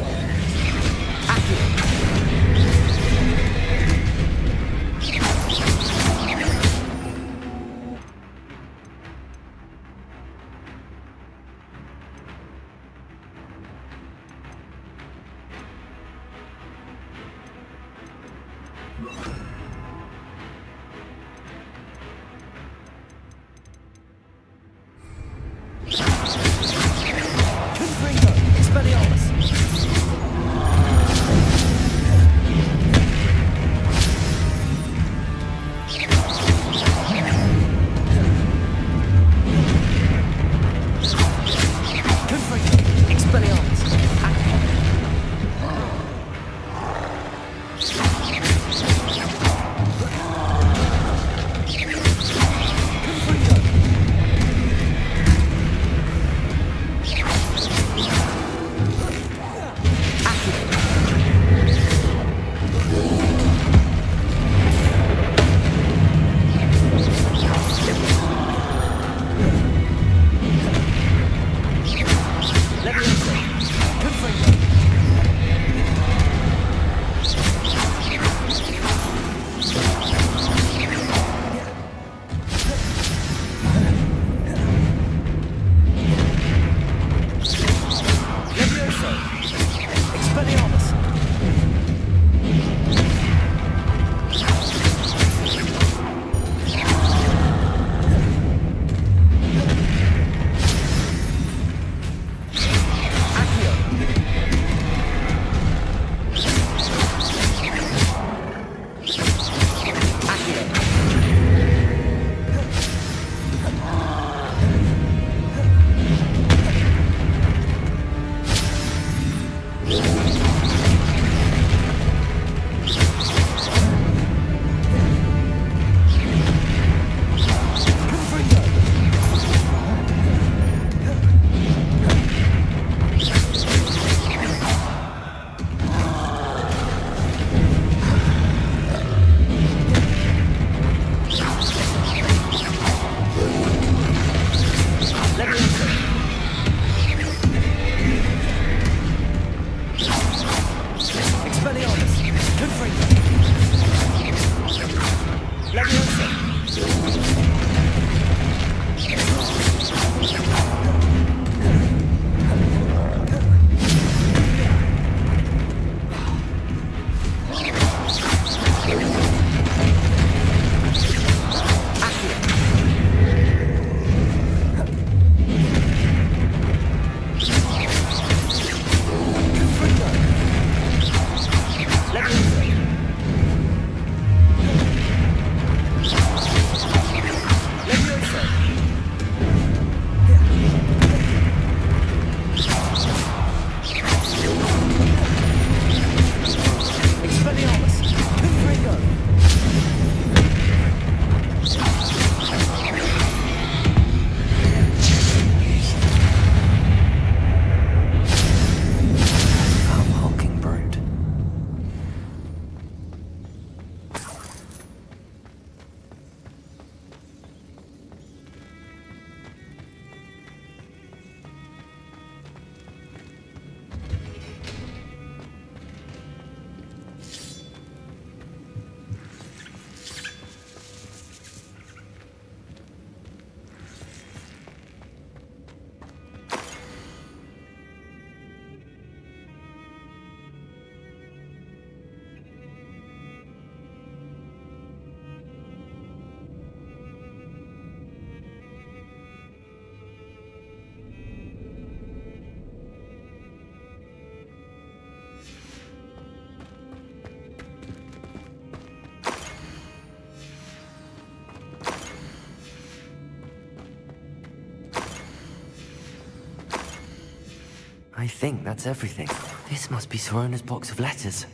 I think that's everything. This must be Sorona's box of letters.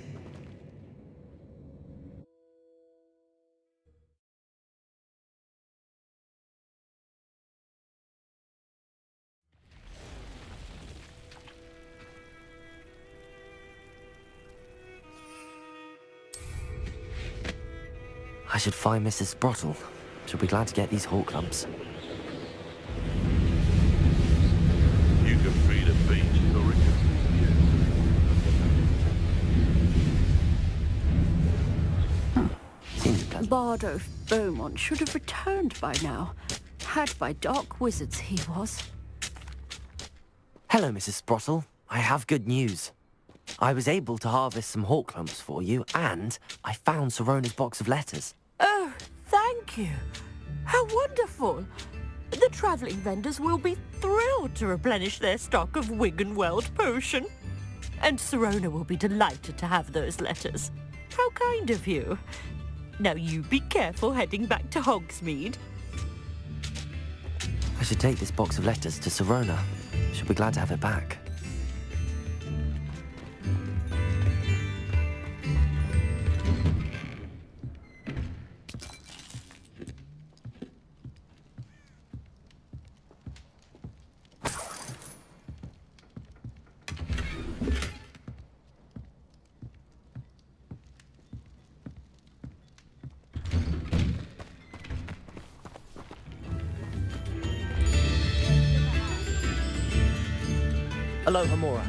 I should find Mrs. Sprottle. She'll be glad to get these hawk lumps. You can feed a beach, Bardo Beaumont should have returned by now. Had by dark wizards he was. Hello, Mrs. Sprottle. I have good news. I was able to harvest some hawk lumps for you, and I found Sorona's box of letters. Oh, thank you. How wonderful. The travelling vendors will be thrilled to replenish their stock of Wiggenweld potion. And Sirona will be delighted to have those letters. How kind of you. Now you be careful heading back to Hogsmeade. I should take this box of letters to Sirona. She'll be glad to have it back. Alohomora.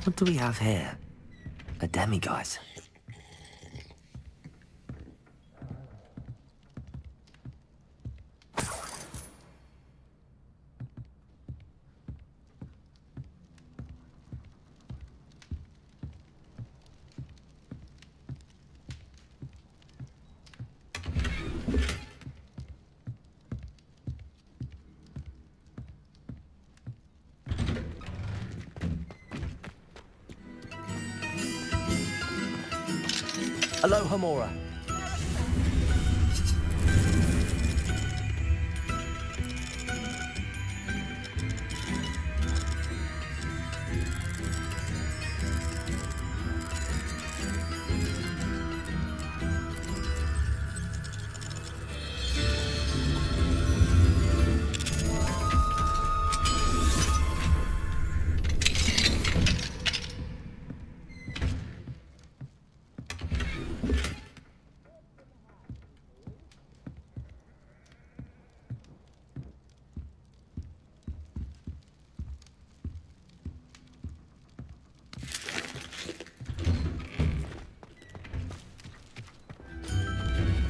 What do we have here? A demiguise. Alohomora.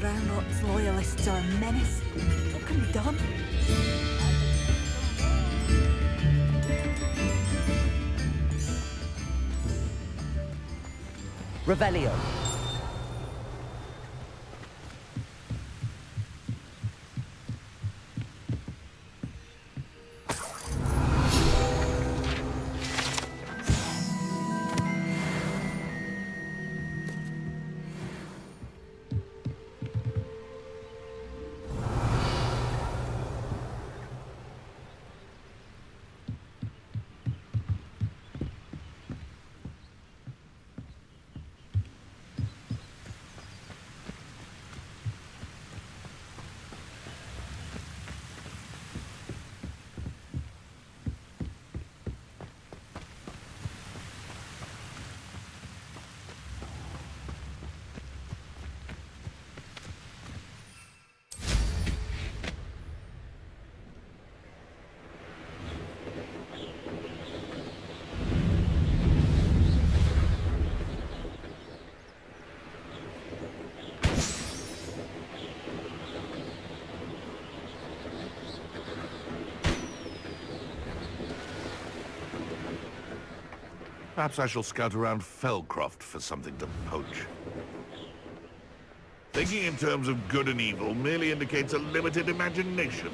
Ranrock's loyalists are a menace. What can be done? Revelio. Perhaps I shall scout around Felcroft for something to poach. Thinking in terms of good and evil merely indicates a limited imagination.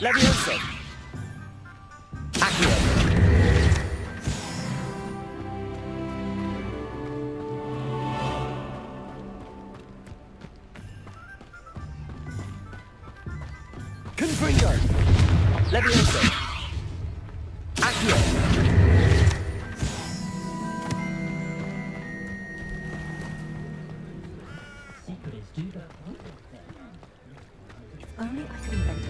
Levioso! Accio! Confringo! Levioso! Accio! Only I could invent it.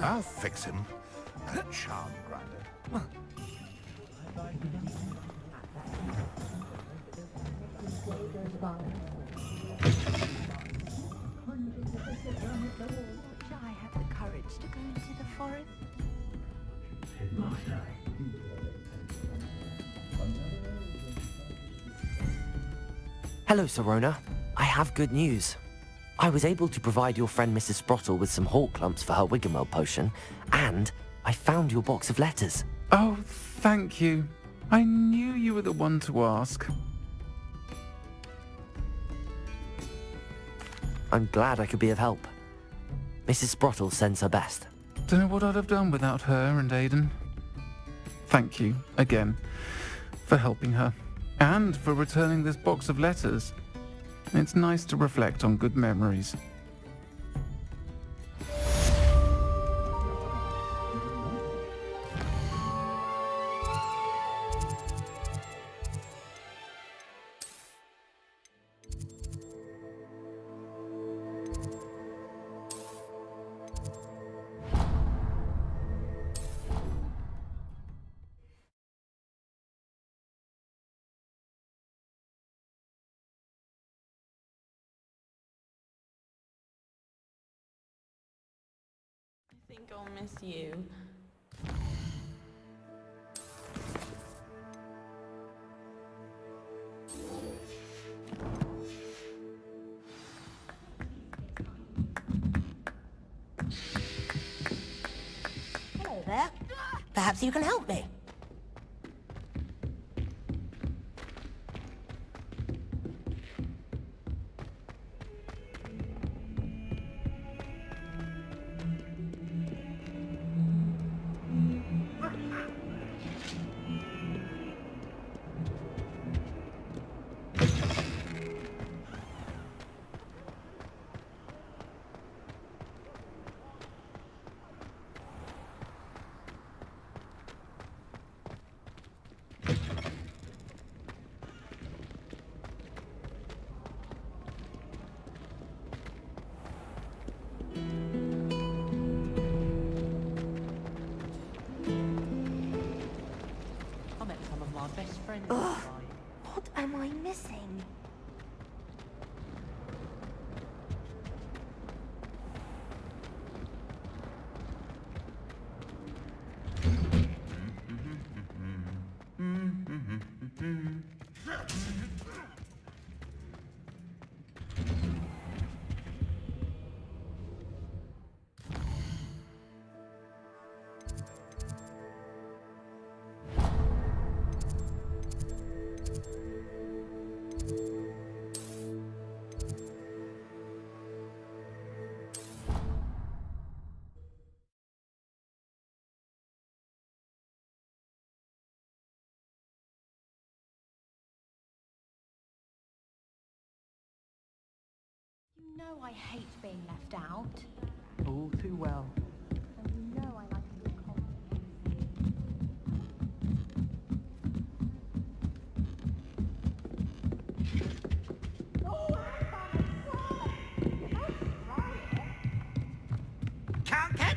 I'll fix him. That charm grinder. I have the courage to go into the forest. Hello, Serona. I have good news. I was able to provide your friend Mrs. Sprottle with some hawk clumps for her Wiggenweld potion, and I found your box of letters. Oh, thank you. I knew you were the one to ask. I'm glad I could be of help. Mrs. Sprottle sends her best. Don't know what I'd have done without her and Aiden. Thank you, again, for helping her, and for returning this box of letters. It's nice to reflect on good memories. I think I'll miss you. Hello there. Perhaps you can help me. Ugh, what am I missing? You know I hate being left out. All too well. And you know I like a good Can't catch.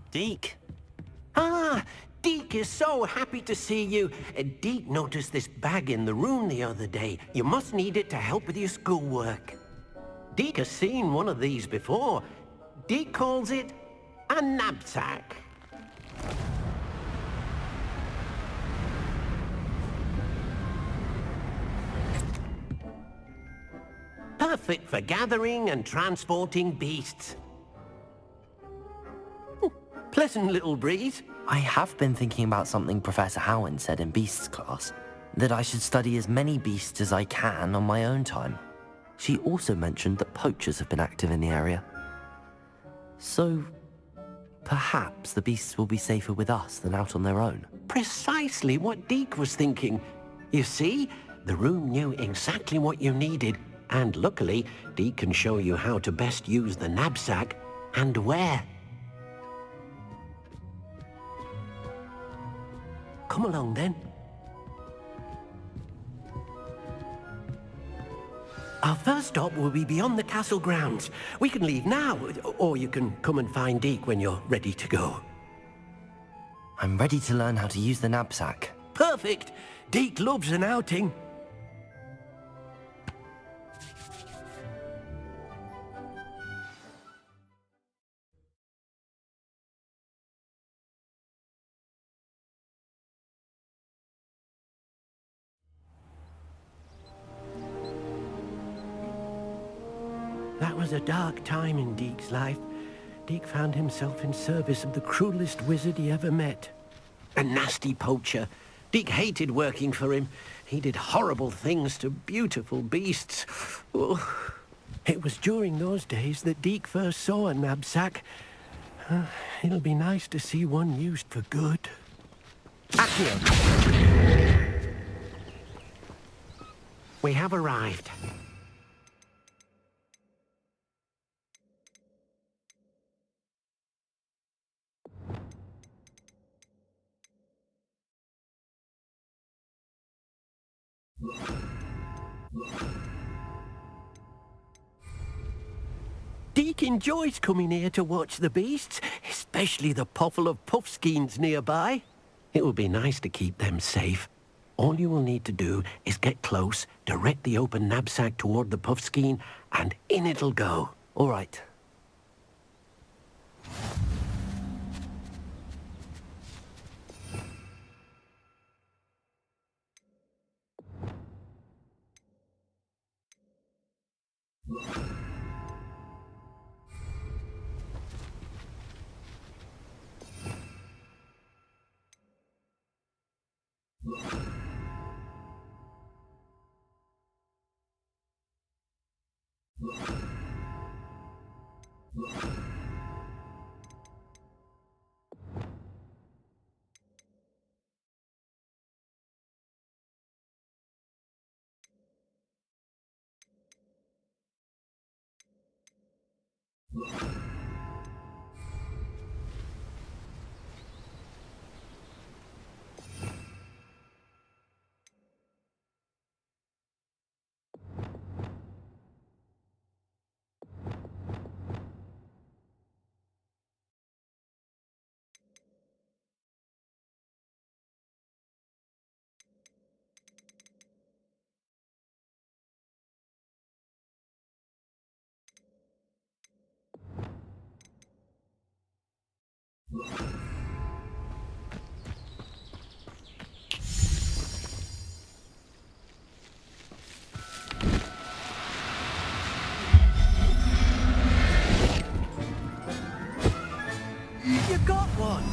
Deke. Ah, Deke is so happy to see you. Deke noticed this bag in the room the other day. You must need it to help with your schoolwork. Deke has seen one of these before. Deke calls it a knapsack. Perfect for gathering and transporting beasts. Pleasant little breeze. I have been thinking about something Professor Howard said in Beasts class, that I should study as many beasts as I can on my own time. She also mentioned that poachers have been active in the area. So, perhaps the beasts will be safer with us than out on their own. Precisely what Deke was thinking. You see, the room knew exactly what you needed, and luckily, Deke can show you how to best use the knapsack and where. Come along then. Our first stop will be beyond the castle grounds. We can leave now, or you can come and find Deke when you're ready to go. I'm ready to learn how to use the knapsack. Perfect! Deke loves an outing. That was a dark time in Deke's life. Deke found himself in service of the cruelest wizard he ever met. A nasty poacher. Deke hated working for him. He did horrible things to beautiful beasts. Oh. It was during those days that Deke first saw a knapsack. It'll be nice to see one used for good. Accio! We have arrived. Deke enjoys coming here to watch the beasts, especially the potful of puffskeins nearby. It will be nice to keep them safe. All you will need to do is get close, direct the open knapsack toward the puffskein, and in it'll go. All right. You got one!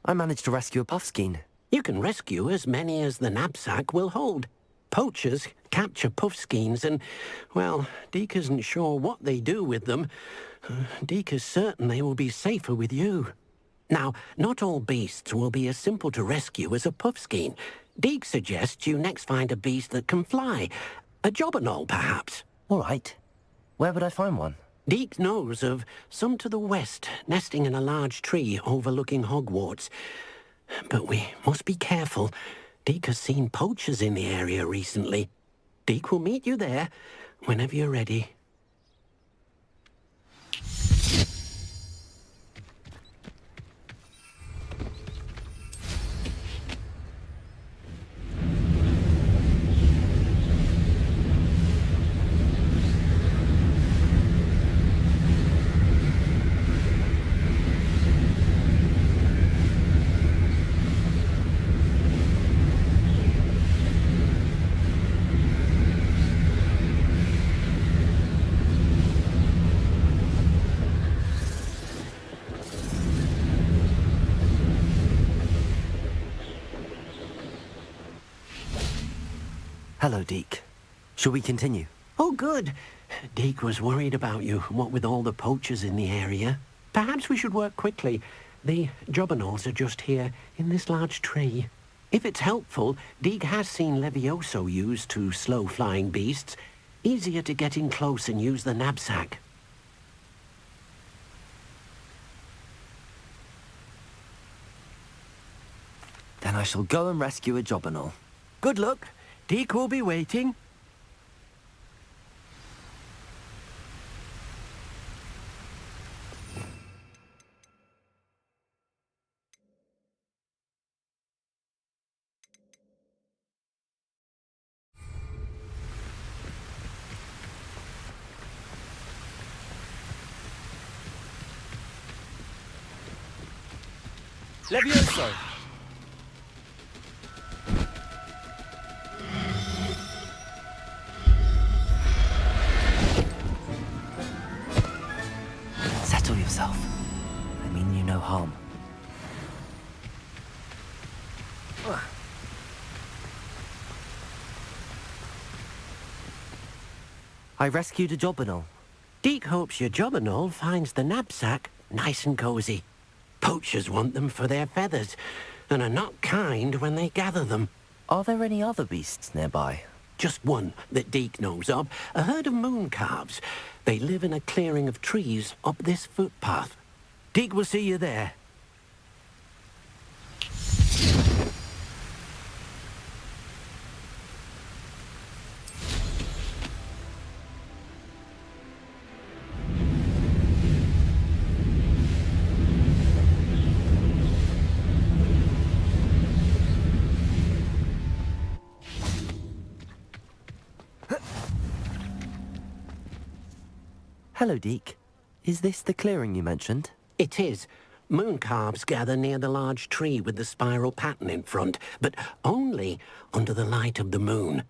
I managed to rescue a puffskein. You can rescue as many as the knapsack will hold. Poachers capture puffskeins and, well, Deke isn't sure what they do with them. Deke is certain they will be safer with you. Now, not all beasts will be as simple to rescue as a puffskein. Deke suggests you next find a beast that can fly. A jobberknoll, perhaps. All right. Where would I find one? Deke knows of some to the west, nesting in a large tree overlooking Hogwarts. But we must be careful. Deke has seen poachers in the area recently. Deke will meet you there whenever you're ready. Hello, Deke. Shall we continue? Oh, good. Deke was worried about you, what with all the poachers in the area. Perhaps we should work quickly. The jobberknolls are just here, in this large tree. If it's helpful, Deke has seen Levioso used to slow flying beasts. Easier to get in close and use the knapsack. Then I shall go and rescue a jobberknoll. Good luck. Deke will be waiting. Levioso! Settle yourself. I mean you no harm. I rescued a jobberknoll. Deke hopes your jobberknoll finds the knapsack nice and cozy. Poachers want them for their feathers, and are not kind when they gather them. Are there any other beasts nearby? Just one that Deke knows of, a herd of moon calves. They live in a clearing of trees up this footpath. Deke will see you there. Hello, Deke. Is this the clearing you mentioned? It is. Moon calves gather near the large tree with the spiral pattern in front, but only under the light of the moon.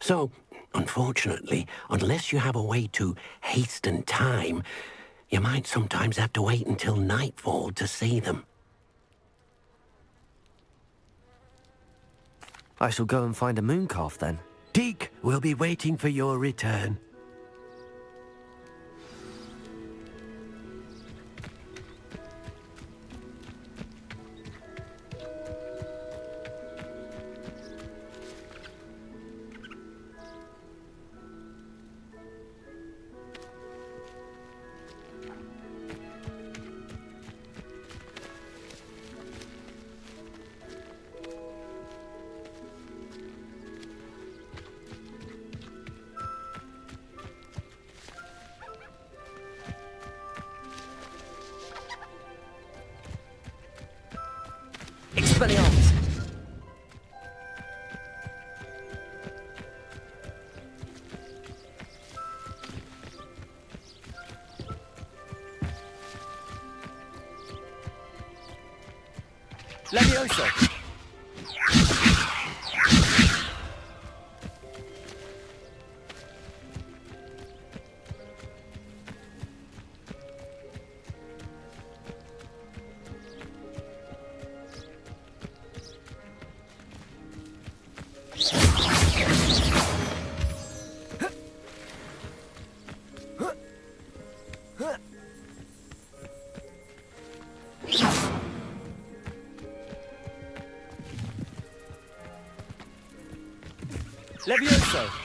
So, unfortunately, unless you have a way to hasten time, you might sometimes have to wait until nightfall to see them. I shall go and find a moon calf then. Deke will be waiting for your return. Expelliarmus! Levioso! Levioso!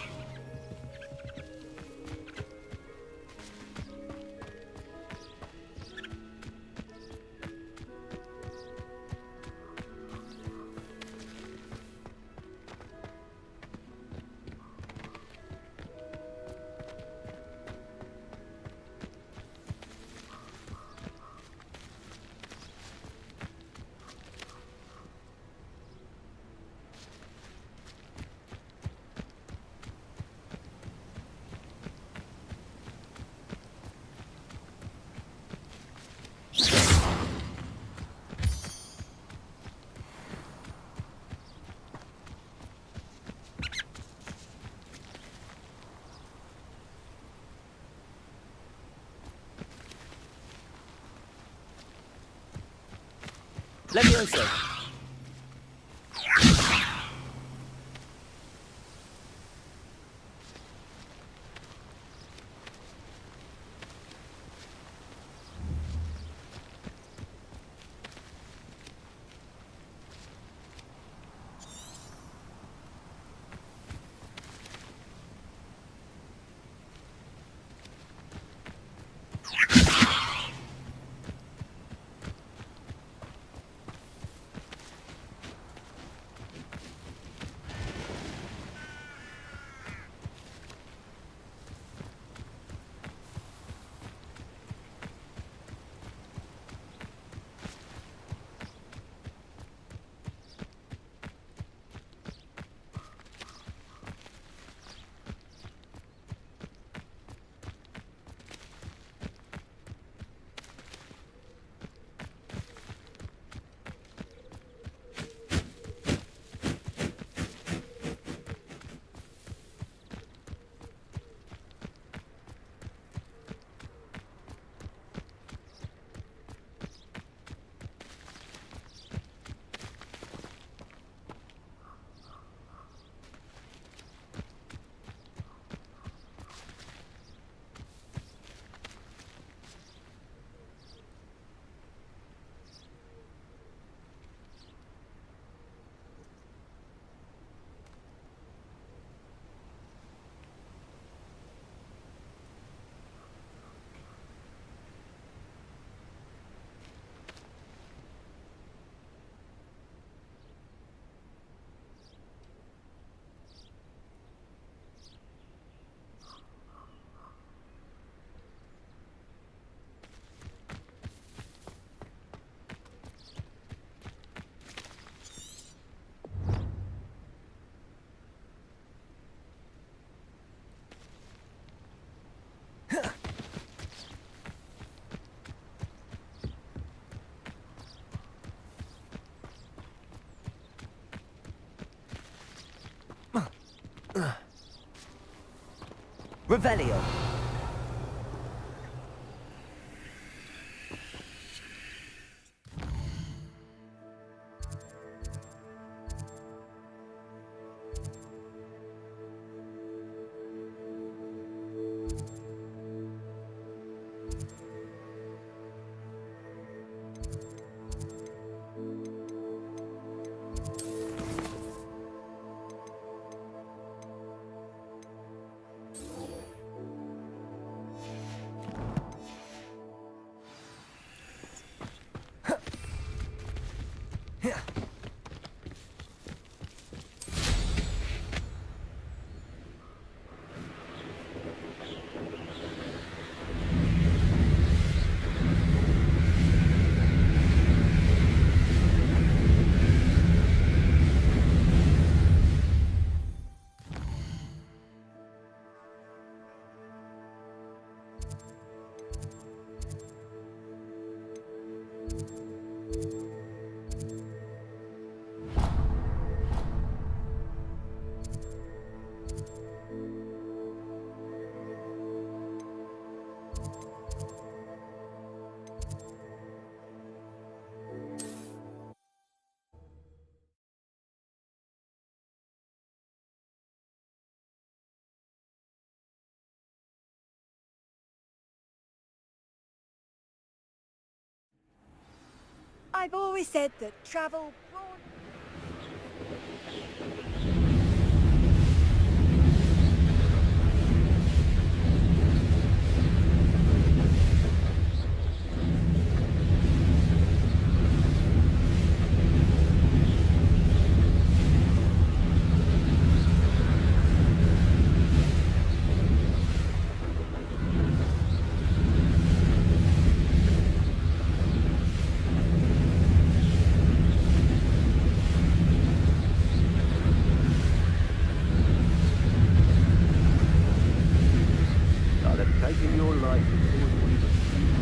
Levioso! Revelio. I've always said that travel broad... Taking your life before you even see my...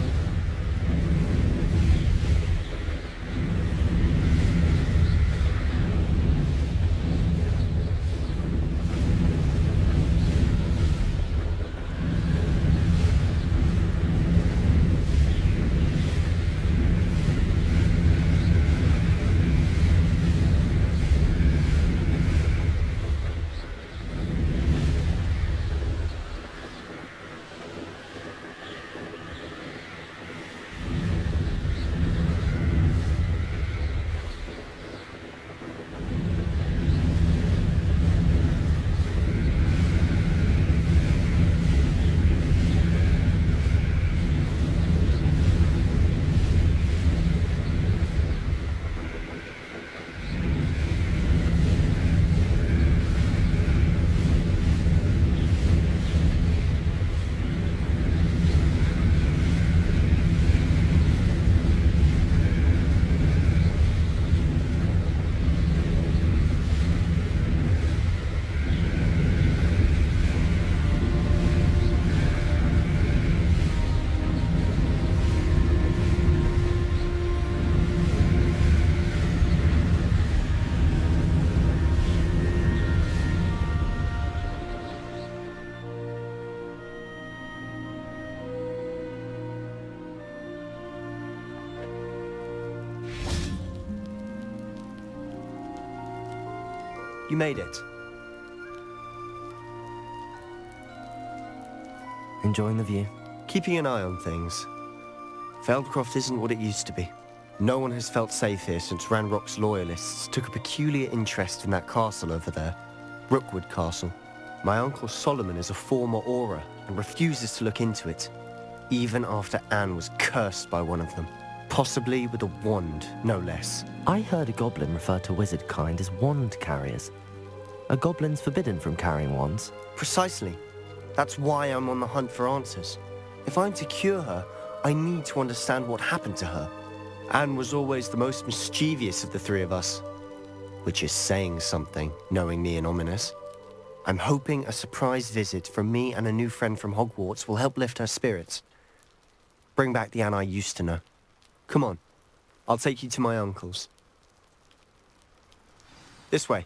You made it. Enjoying the view? Keeping an eye on things. Feldcroft isn't what it used to be. No one has felt safe here since Ranrock's loyalists took a peculiar interest in that castle over there. Rookwood Castle. My uncle Solomon is a former Auror and refuses to look into it, even after Anne was cursed by one of them. Possibly with a wand, no less. I heard a goblin refer to wizard kind as wand carriers. Are goblins forbidden from carrying wands? Precisely. That's why I'm on the hunt for answers. If I'm to cure her, I need to understand what happened to her. Anne was always the most mischievous of the three of us. Which is saying something, knowing me and Ominous. I'm hoping a surprise visit from me and a new friend from Hogwarts will help lift her spirits. Bring back the Anne I used to know. Come on, I'll take you to my uncle's. This way.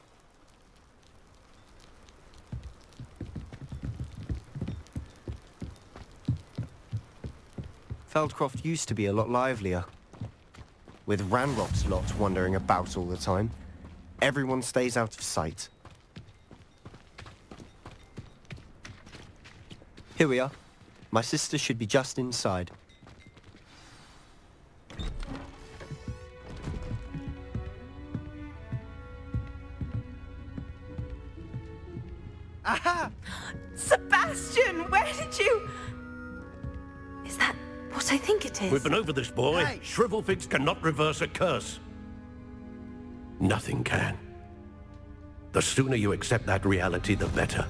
Feldcroft used to be a lot livelier. With Ranrock's lot wandering about all the time, everyone stays out of sight. Here we are. My sister should be just inside. Aha! Sebastian, where did you... Is that what I think it is? We've been over this, boy. Hey. Shrivelfigs cannot reverse a curse. Nothing can. The sooner you accept that reality, the better.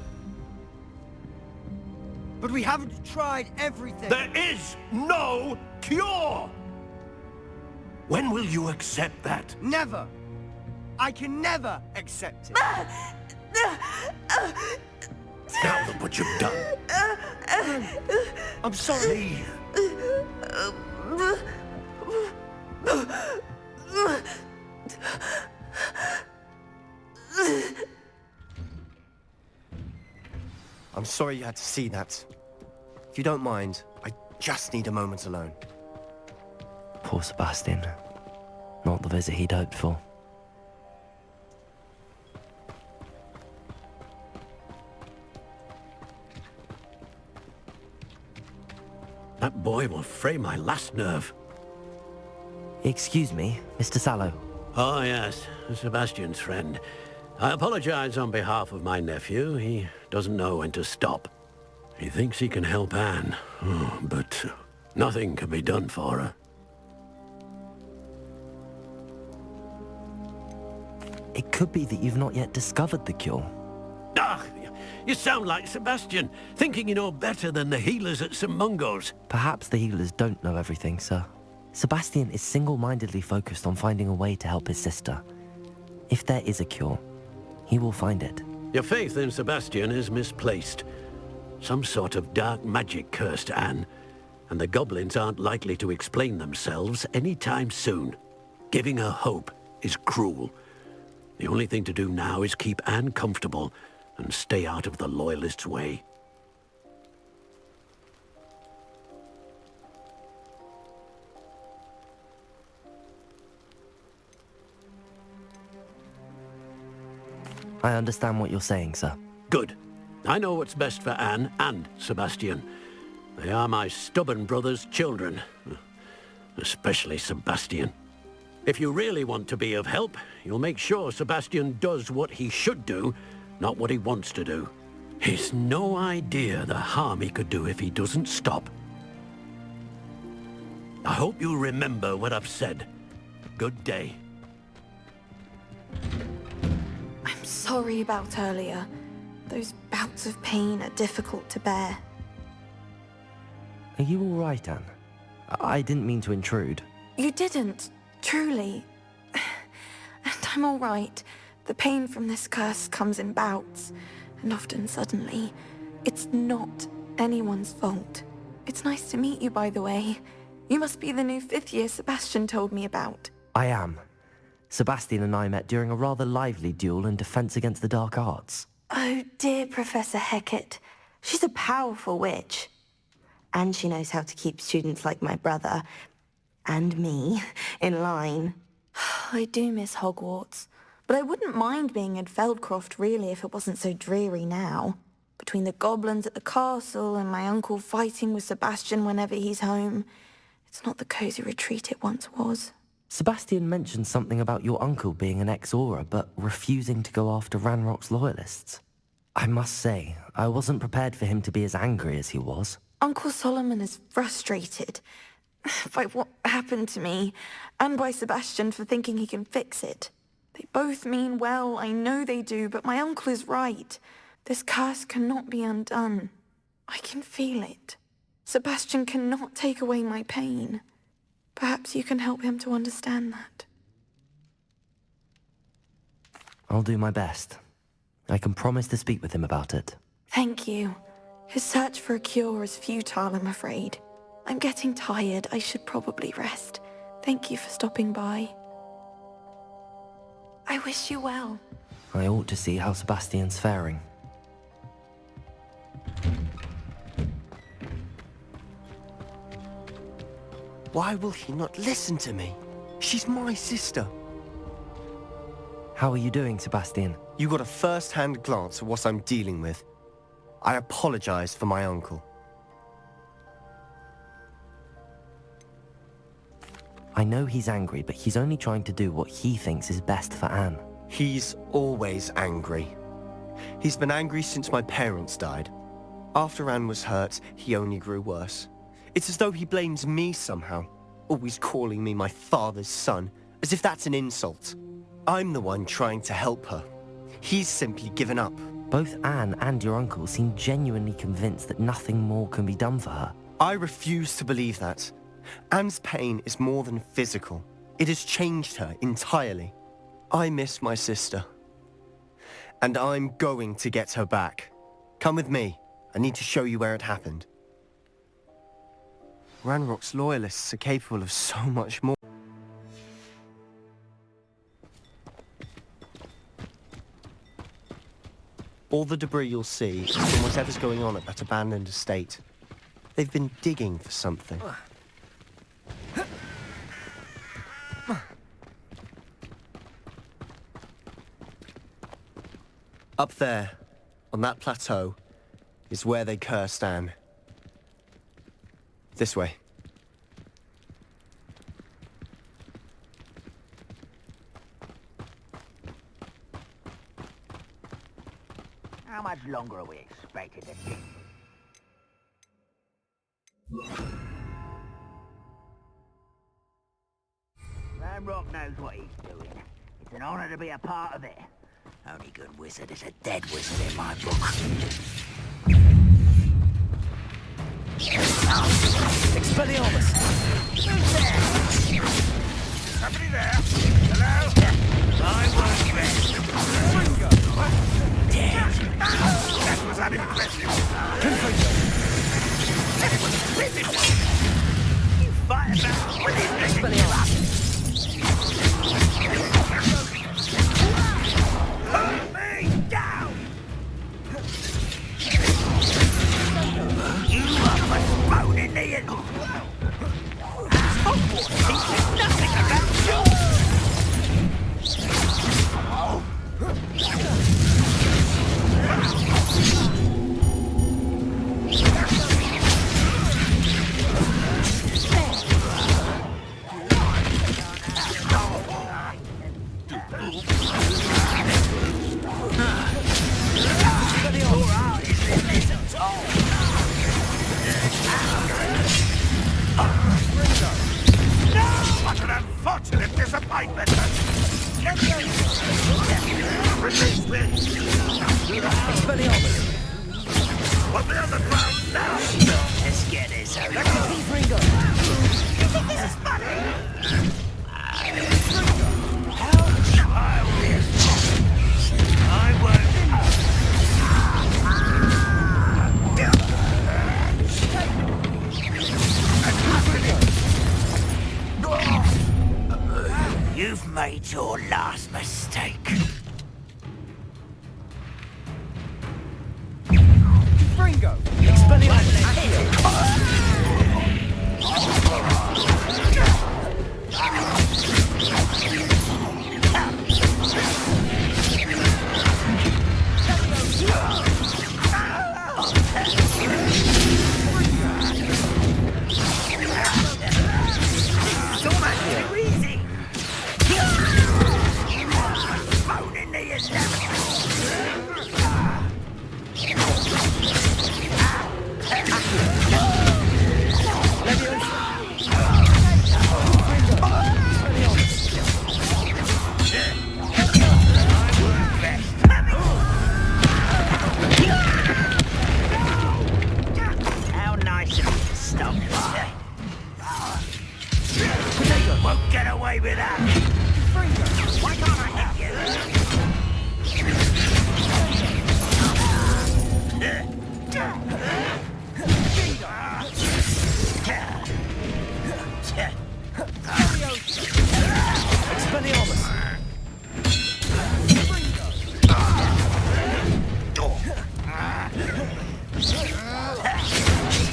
But we haven't tried everything. There is no cure! When will you accept that? Never. I can never accept it. Now look what you've done. I'm sorry. I'm sorry you had to see that. If you don't mind, I just need a moment alone. Poor Sebastian. Not the visit he'd hoped for. That boy will fray my last nerve. Excuse me, Mr. Sallow. Oh, yes, Sebastian's friend. I apologize on behalf of my nephew. He doesn't know when to stop. He thinks he can help Anne, but nothing can be done for her. It could be that you've not yet discovered the cure. Ah, you sound like Sebastian, thinking you know better than the healers at St. Mungo's. Perhaps the healers don't know everything, sir. Sebastian is single-mindedly focused on finding a way to help his sister. If there is a cure, he will find it. Your faith in Sebastian is misplaced. Some sort of dark magic cursed Anne, and the goblins aren't likely to explain themselves anytime soon. Giving her hope is cruel. The only thing to do now is keep Anne comfortable and stay out of the Loyalists' way. I understand what you're saying, sir. Good. I know what's best for Anne and Sebastian. They are my stubborn brother's children. Especially Sebastian. If you really want to be of help, you'll make sure Sebastian does what he should do, not what he wants to do. He's no idea the harm he could do if he doesn't stop. I hope you remember what I've said. Good day. I'm sorry about earlier. Those bouts of pain are difficult to bear. Are you all right, Anne? I didn't mean to intrude. You didn't, truly. And I'm all right. The pain from this curse comes in bouts, and often suddenly. It's not anyone's fault. It's nice to meet you, by the way. You must be the new 5th year Sebastian told me about. I am. Sebastian and I met during a rather lively duel in defense against the dark arts. Oh, dear Professor Hecat. She's a powerful witch. And she knows how to keep students like my brother, and me, in line. I do miss Hogwarts, but I wouldn't mind being in Feldcroft, really, if it wasn't so dreary now. Between the goblins at the castle and my uncle fighting with Sebastian whenever he's home, it's not the cosy retreat it once was. Sebastian mentioned something about your uncle being an ex-Auror, but refusing to go after Ranrock's loyalists. I must say, I wasn't prepared for him to be as angry as he was. Uncle Solomon is frustrated by what happened to me, and by Sebastian for thinking he can fix it. They both mean well, I know they do, but my uncle is right. This curse cannot be undone. I can feel it. Sebastian cannot take away my pain. Perhaps you can help him to understand that. I'll do my best. I can promise to speak with him about it. Thank you. His search for a cure is futile, I'm afraid. I'm getting tired. I should probably rest. Thank you for stopping by. I wish you well. I ought to see how Sebastian's faring. Why will he not listen to me? She's my sister. How are you doing, Sebastian? You got a first-hand glance at what I'm dealing with. I apologize for my uncle. I know he's angry, but he's only trying to do what he thinks is best for Anne. He's always angry. He's been angry since my parents died. After Anne was hurt, he only grew worse. It's as though he blames me somehow, always calling me my father's son, as if that's an insult. I'm the one trying to help her. He's simply given up. Both Anne and your uncle seem genuinely convinced that nothing more can be done for her. I refuse to believe that. Anne's pain is more than physical. It has changed her entirely. I miss my sister. And I'm going to get her back. Come with me. I need to show you where it happened. Ranrock's loyalists are capable of so much more. All the debris you'll see is from whatever's going on at that abandoned estate. They've been digging for something. Up there, on that plateau, is where they cursed Anne. This way. How much longer are we expected to dig? Ranrock knows what he's doing. It's an honor to be a part of it. Only good wizard is a dead wizard in my book. Expelliarmus! Who's there? Somebody there? Hello? I won't rest. Dead. That was unimpressive. You fight about with his Expelliarmus! Put me down! You are my bone in the end! Hogwarts teaches nothing about you! What an unfortunate disappointment! Release me! Expelliarmus! Put me on the ground now! Let's get this over. Keep Ringo! You think this is funny? I won't. You've made your last mistake. Ringo! Expelliarmus! So much too easy. Bone in the How nice of you to stop by. Won't get away with that. Why can't I hit Expelliarmus!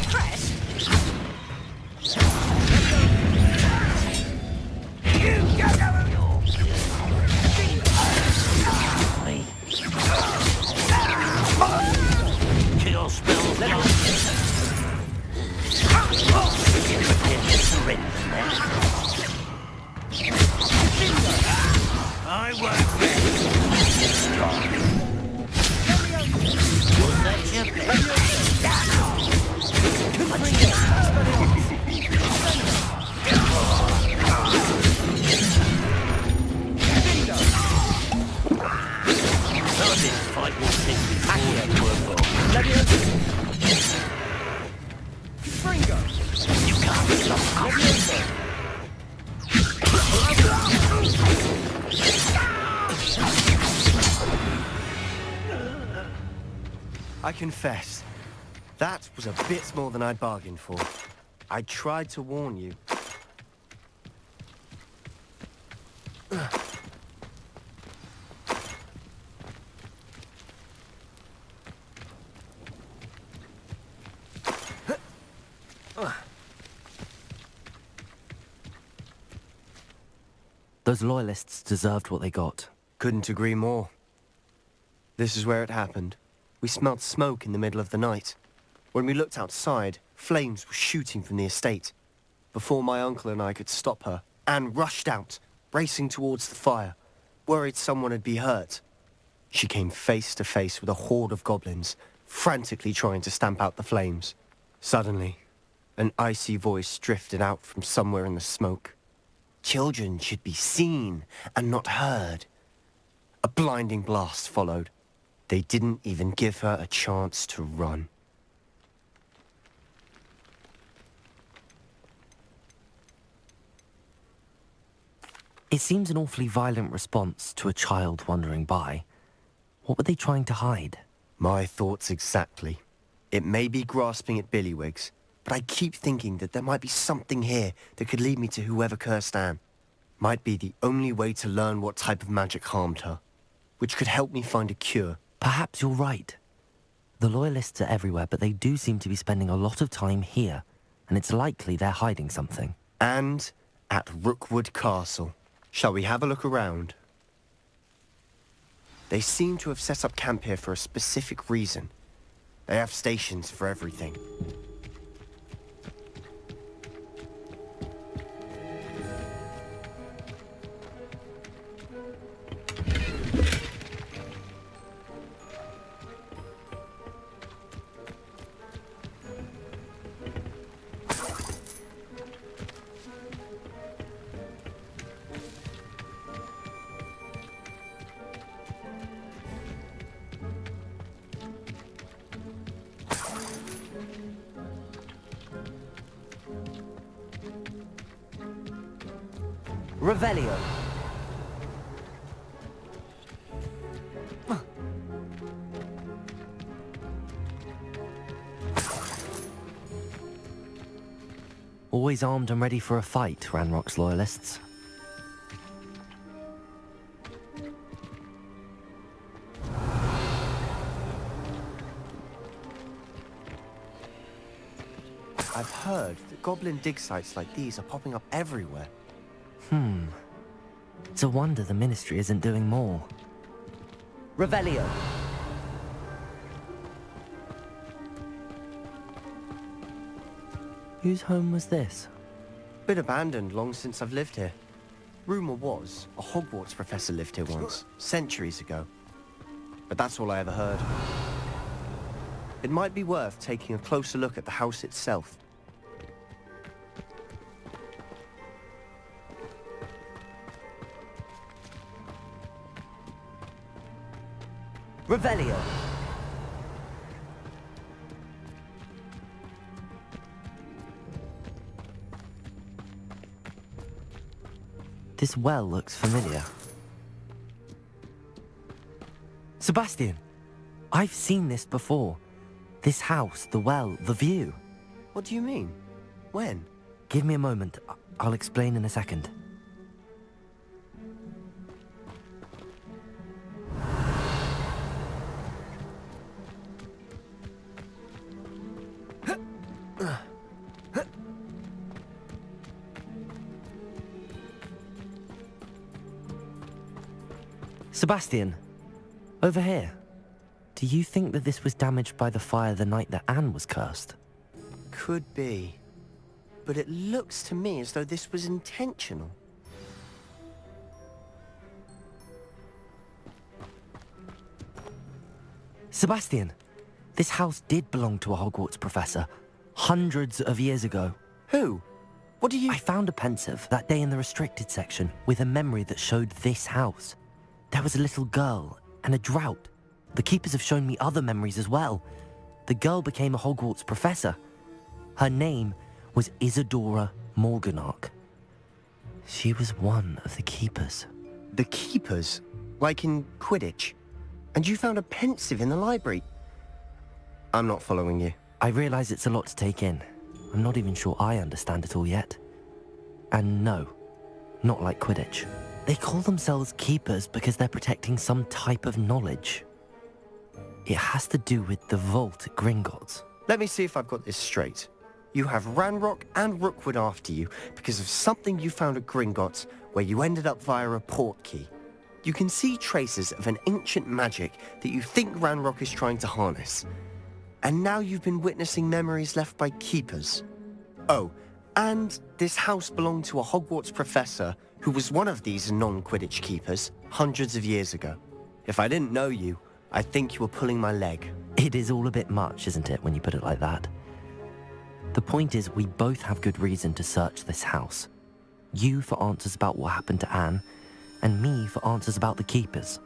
Press. my work then. Such a None of this fight will take me forward. You can't stop us. I confess, that was a bit more than I'd bargained for. I tried to warn you. Those loyalists deserved what they got. Couldn't agree more. This is where it happened. We smelled smoke in the middle of the night. When we looked outside, flames were shooting from the estate. Before my uncle and I could stop her, Anne rushed out, racing towards the fire, worried someone had been hurt. She came face to face with a horde of goblins, frantically trying to stamp out the flames. Suddenly, an icy voice drifted out from somewhere in the smoke. Children should be seen and not heard. A blinding blast followed. They didn't even give her a chance to run. It seems an awfully violent response to a child wandering by. What were they trying to hide? My thoughts exactly. It may be grasping at billywhigs, but I keep thinking that there might be something here that could lead me to whoever cursed Anne. Might be the only way to learn what type of magic harmed her, which could help me find a cure. Perhaps you're right. The Loyalists are everywhere, but they do seem to be spending a lot of time here, and it's likely they're hiding something. And at Rookwood Castle. Shall we have a look around? They seem to have set up camp here for a specific reason. They have stations for everything. Revelio. Always armed and ready for a fight, Ranrock's Loyalists. I've heard that goblin dig sites like these are popping up everywhere. It's a wonder the Ministry isn't doing more. Revelio. Whose home was this? Been abandoned long since I've lived here. Rumour was a Hogwarts professor lived here once, centuries ago. But that's all I ever heard. It might be worth taking a closer look at the house itself. Revelio. This well looks familiar. Sebastian, I've seen this before. This house, the well, the view. What do you mean? When? Give me a moment. I'll explain in a second. Sebastian, over here. Do you think that this was damaged by the fire the night that Anne was cursed? Could be. But it looks to me as though this was intentional. Sebastian, this house did belong to a Hogwarts professor, hundreds of years ago. Who? What do you... I found a pensive that day in the restricted section with a memory that showed this house. There was a little girl and a drought. The keepers have shown me other memories as well. The girl became a Hogwarts professor. Her name was Isadora Morganach. She was one of the keepers. The keepers? Like in Quidditch? And you found a pensive in the library? I'm not following you. I realize it's a lot to take in. I'm not even sure I understand it all yet. And no, not like Quidditch. They call themselves keepers because they're protecting some type of knowledge. It has to do with the vault at Gringotts. Let me see if I've got this straight. You have Ranrock and Rookwood after you because of something you found at Gringotts where you ended up via a portkey. You can see traces of an ancient magic that you think Ranrock is trying to harness. And now you've been witnessing memories left by keepers. Oh, and this house belonged to a Hogwarts professor who was one of these non-Quidditch keepers hundreds of years ago. If I didn't know you, I think you were pulling my leg. It is all a bit much, isn't it, when you put it like that? The point is, we both have good reason to search this house. You for answers about what happened to Anne, and me for answers about the keepers.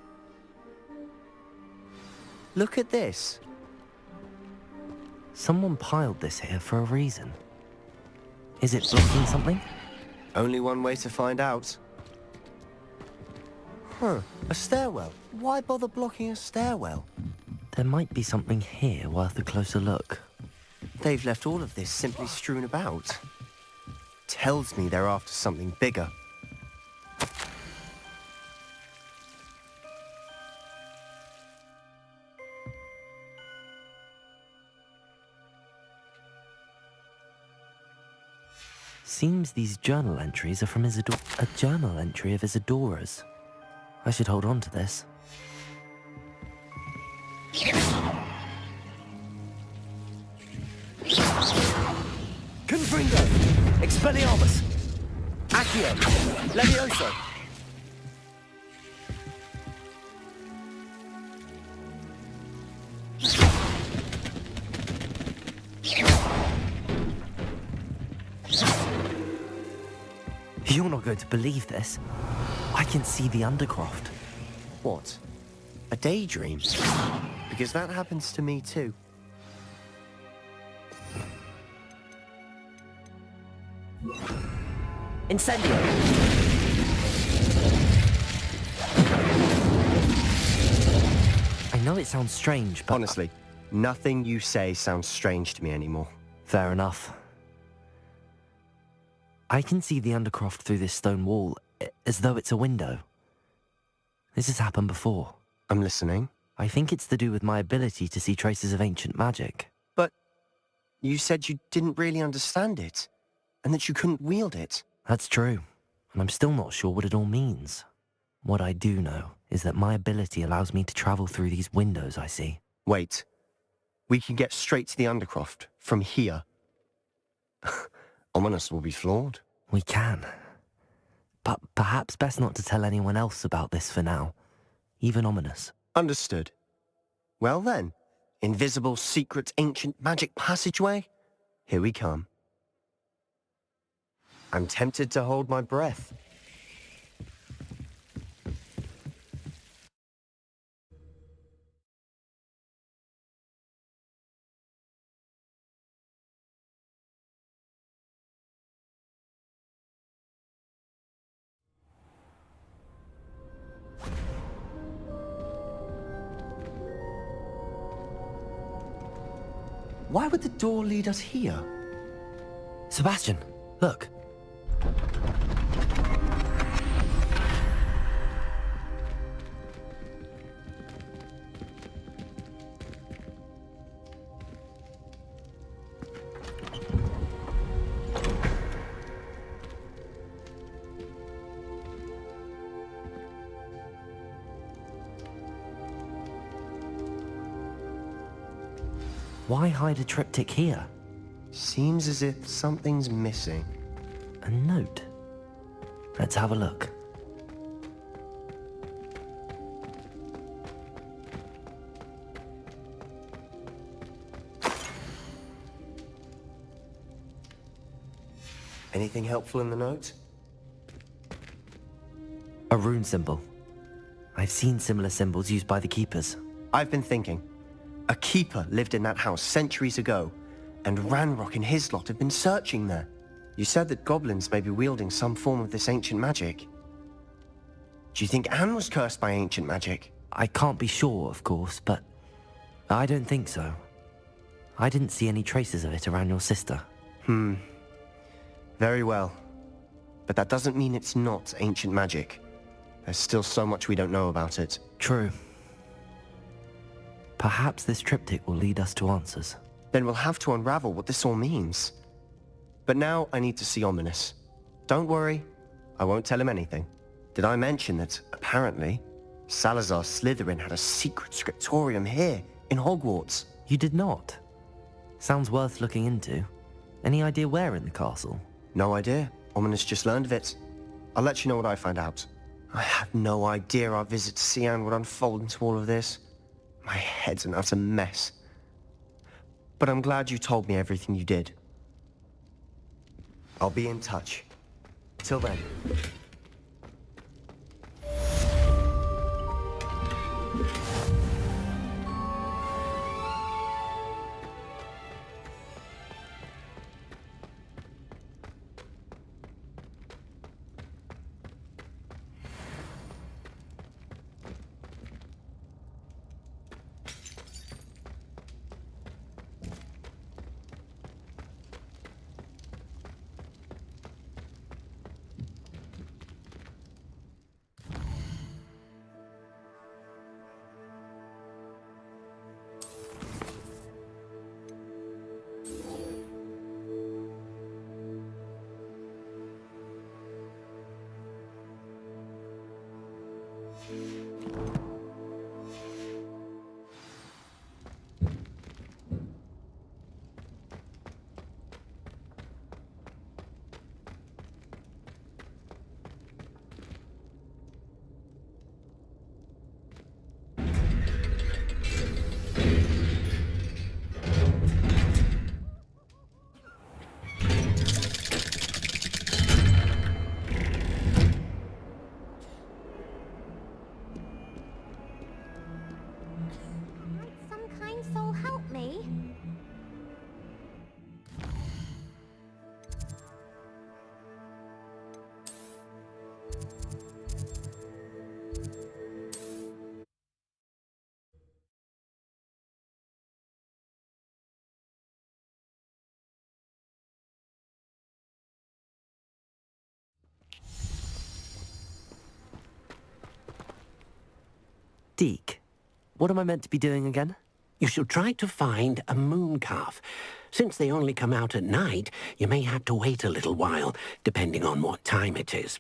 Look at this. Someone piled this here for a reason. Is it blocking something? Only one way to find out. A stairwell. Why bother blocking a stairwell? There might be something here worth a closer look. They've left all of this simply strewn about. Tells me they're after something bigger. Seems these journal entries are from Isadora. A journal entry of Isadora's. I should hold on to this. Confringo! Expelliarmus! Accio! Levioso! You're not going to believe this. I can see the Undercroft. What? A daydream? Because that happens to me too. Incendio! I know it sounds strange, but... Honestly, nothing you say sounds strange to me anymore. Fair enough. I can see the Undercroft through this stone wall, as though it's a window. This has happened before. I'm listening. I think it's to do with my ability to see traces of ancient magic. But you said you didn't really understand it, and that you couldn't wield it. That's true, and I'm still not sure what it all means. What I do know is that my ability allows me to travel through these windows I see. Wait. We can get straight to the Undercroft from here. Ominous will be floored. We can. But perhaps best not to tell anyone else about this for now. Even Ominous. Understood. Well then, invisible, secret, ancient magic passageway? Here we come. I'm tempted to hold my breath. Why would the door lead us here? Sebastian, look. Why hide a triptych here? Seems as if something's missing. A note. Let's have a look. Anything helpful in the note? A rune symbol. I've seen similar symbols used by the Keepers. I've been thinking. A Keeper lived in that house centuries ago, and Ranrock and his lot have been searching there. You said that goblins may be wielding some form of this ancient magic. Do you think Anne was cursed by ancient magic? I can't be sure, of course, but I don't think so. I didn't see any traces of it around your sister. Very well. But that doesn't mean it's not ancient magic. There's still so much we don't know about it. True. Perhaps this triptych will lead us to answers. Then we'll have to unravel what this all means. But now I need to see Ominous. Don't worry, I won't tell him anything. Did I mention that, apparently, Salazar Slytherin had a secret scriptorium here, in Hogwarts? You did not? Sounds worth looking into. Any idea where in the castle? No idea. Ominous just learned of it. I'll let you know what I find out. I had no idea our visit to Cian would unfold into all of this. My head's an utter mess. But I'm glad you told me everything you did. I'll be in touch. Till then. Some kind soul help me? Deke, what am I meant to be doing again? You should try to find a moon calf. Since they only come out at night, you may have to wait a little while, depending on what time it is.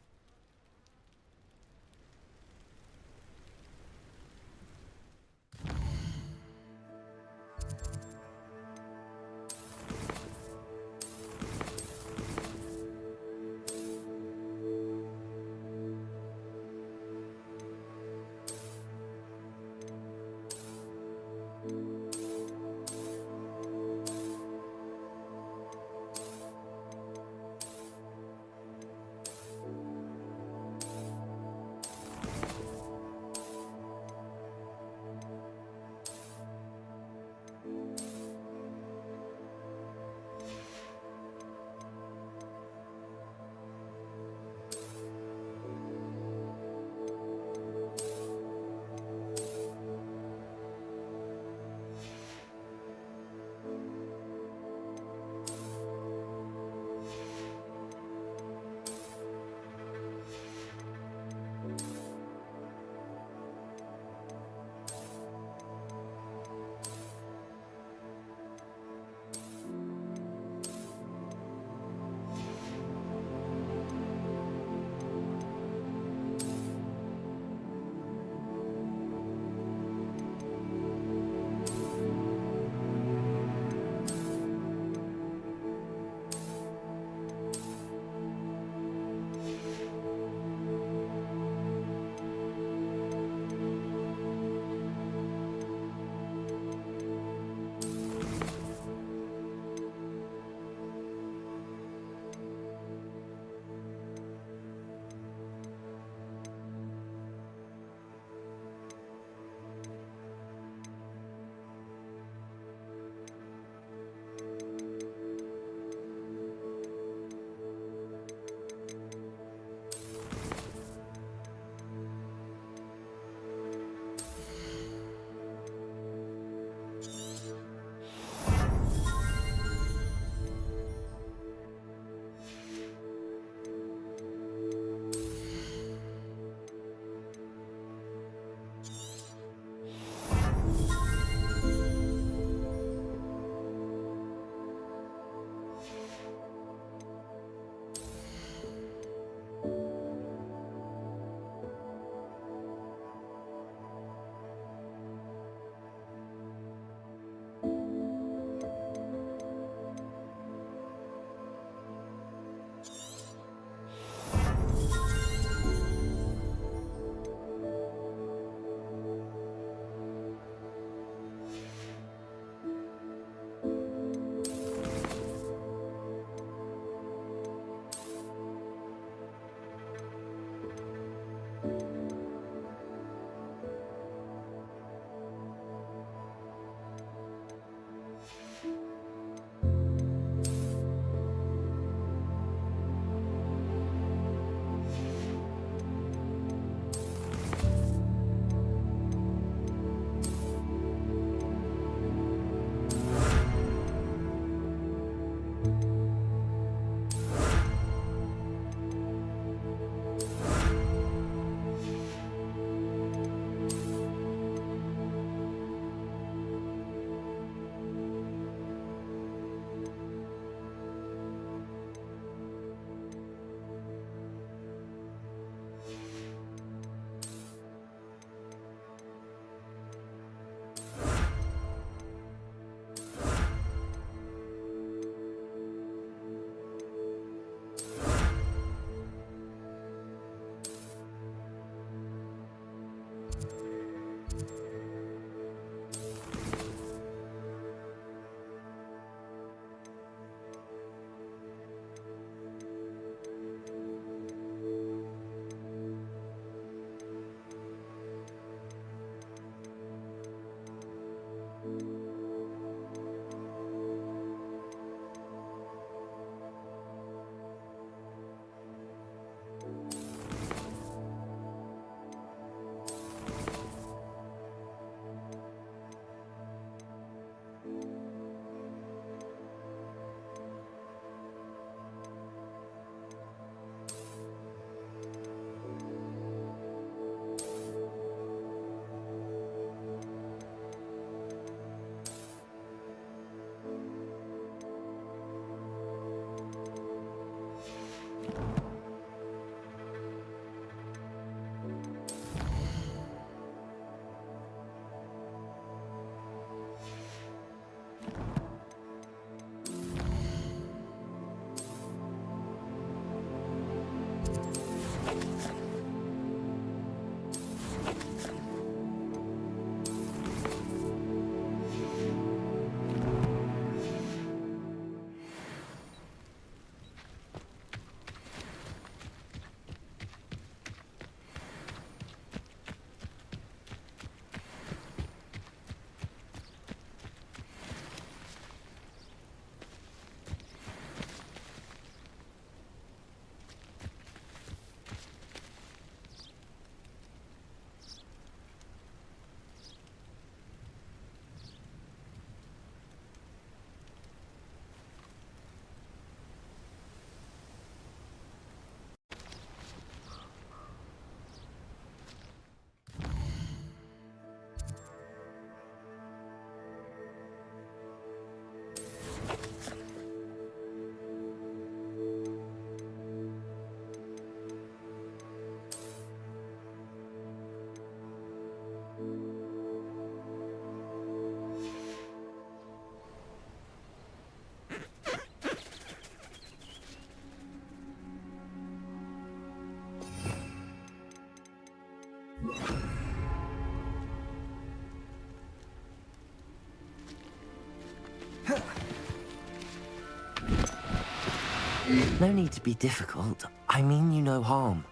No need to be difficult. I mean you no harm.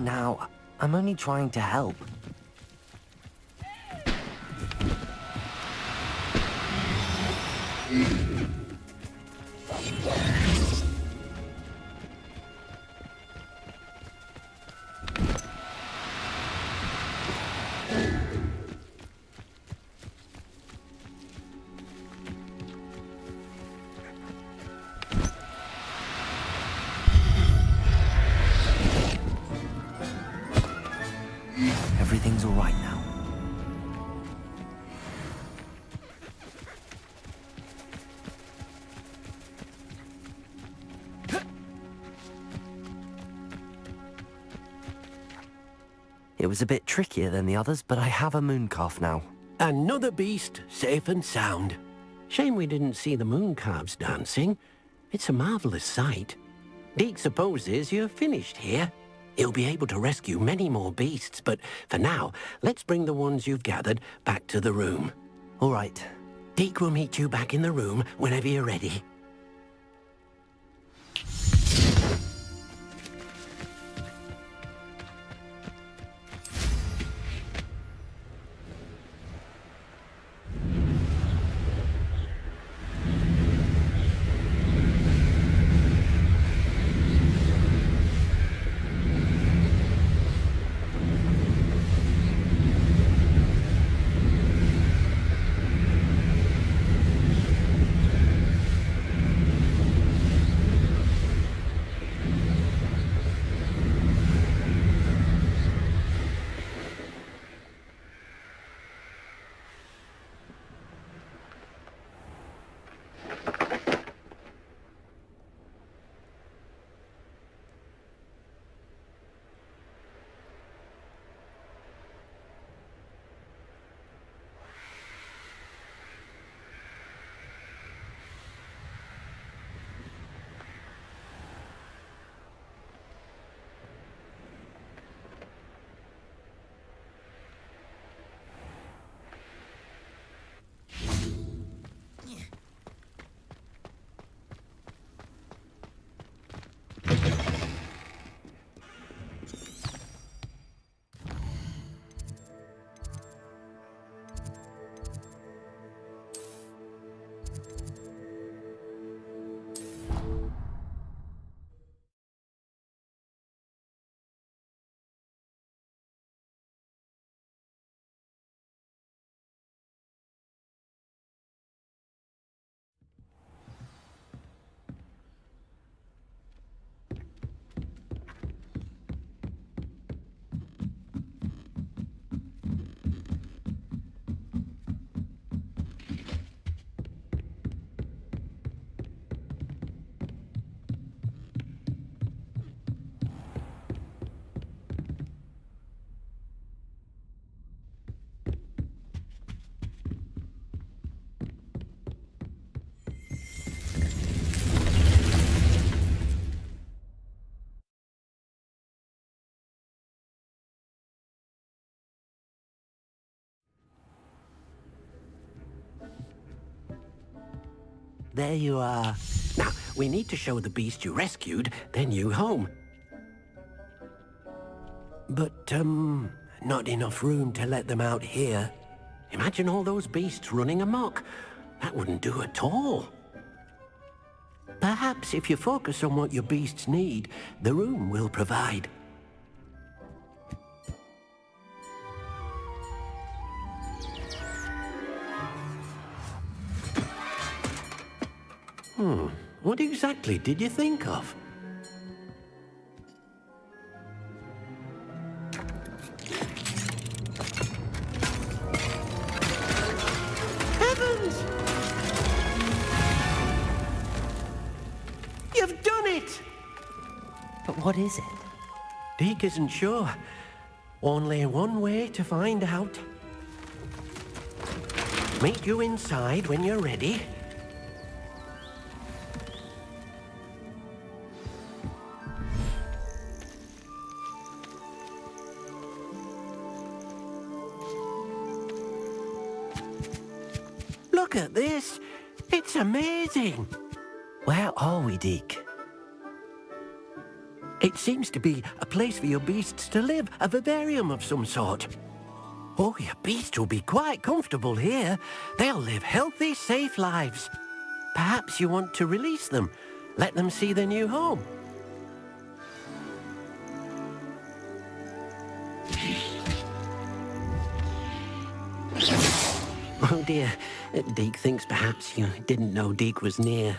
Now, I'm only trying to help. Everything's all right now. It was a bit trickier than the others, but I have a mooncalf now. Another beast, safe and sound. Shame we didn't see the mooncalves dancing. It's a marvelous sight. Deke supposes you're finished here. He'll be able to rescue many more beasts, but for now, let's bring the ones you've gathered back to the room. All right. Deke will meet you back in the room whenever you're ready. There you are. Now, we need to show the beast you rescued their new home. But, not enough room to let them out here. Imagine all those beasts running amok. That wouldn't do at all. Perhaps if you focus on what your beasts need, the room will provide. What exactly did you think of? Heavens! You've done it! But what is it? Deke isn't sure, Only one way to find out. Meet you inside when you're ready. Look at this. It's amazing. Where are we, Deke? It seems to be a place for your beasts to live, a vivarium of some sort. Oh, your beasts will be quite comfortable here. They'll live healthy, safe lives. Perhaps you want to release them, let them see their new home. Oh dear, Deke thinks perhaps you didn't know Deke was near.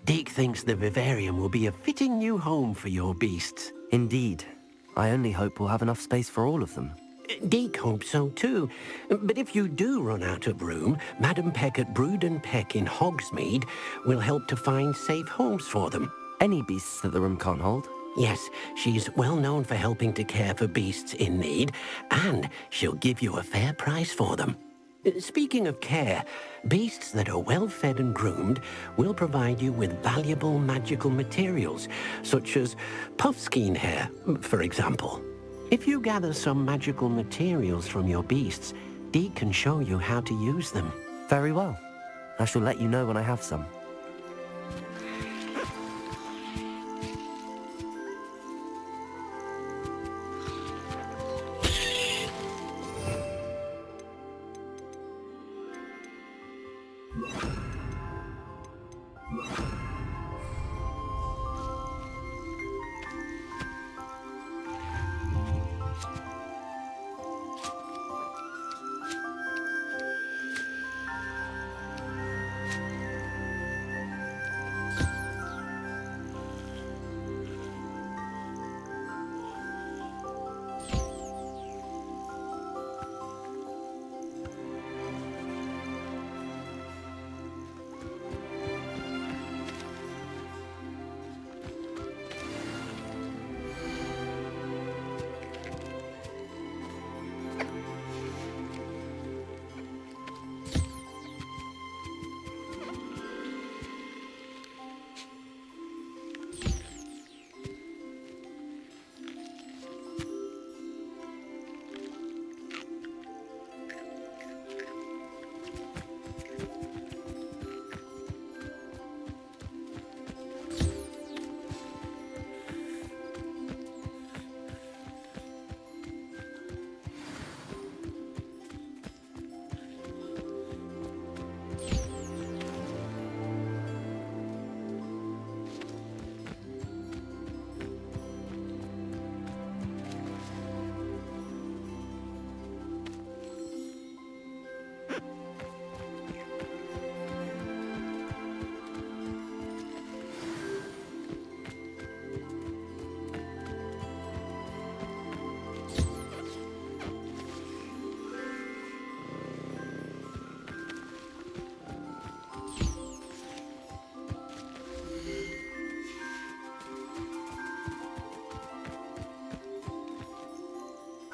Deke thinks the vivarium will be a fitting new home for your beasts. Indeed. I only hope we'll have enough space for all of them. Deke hopes so too. But if you do run out of room, Madam Peck at Brood and Peck in Hogsmeade will help to find safe homes for them. Any beasts that the room can't hold? Yes, she's well known for helping to care for beasts in need, and she'll give you a fair price for them. Speaking of care, beasts that are well fed and groomed will provide you with valuable magical materials, such as puffskein hair, for example. If you gather some magical materials from your beasts, Deke can show you how to use them. Very well. I shall let you know when I have some.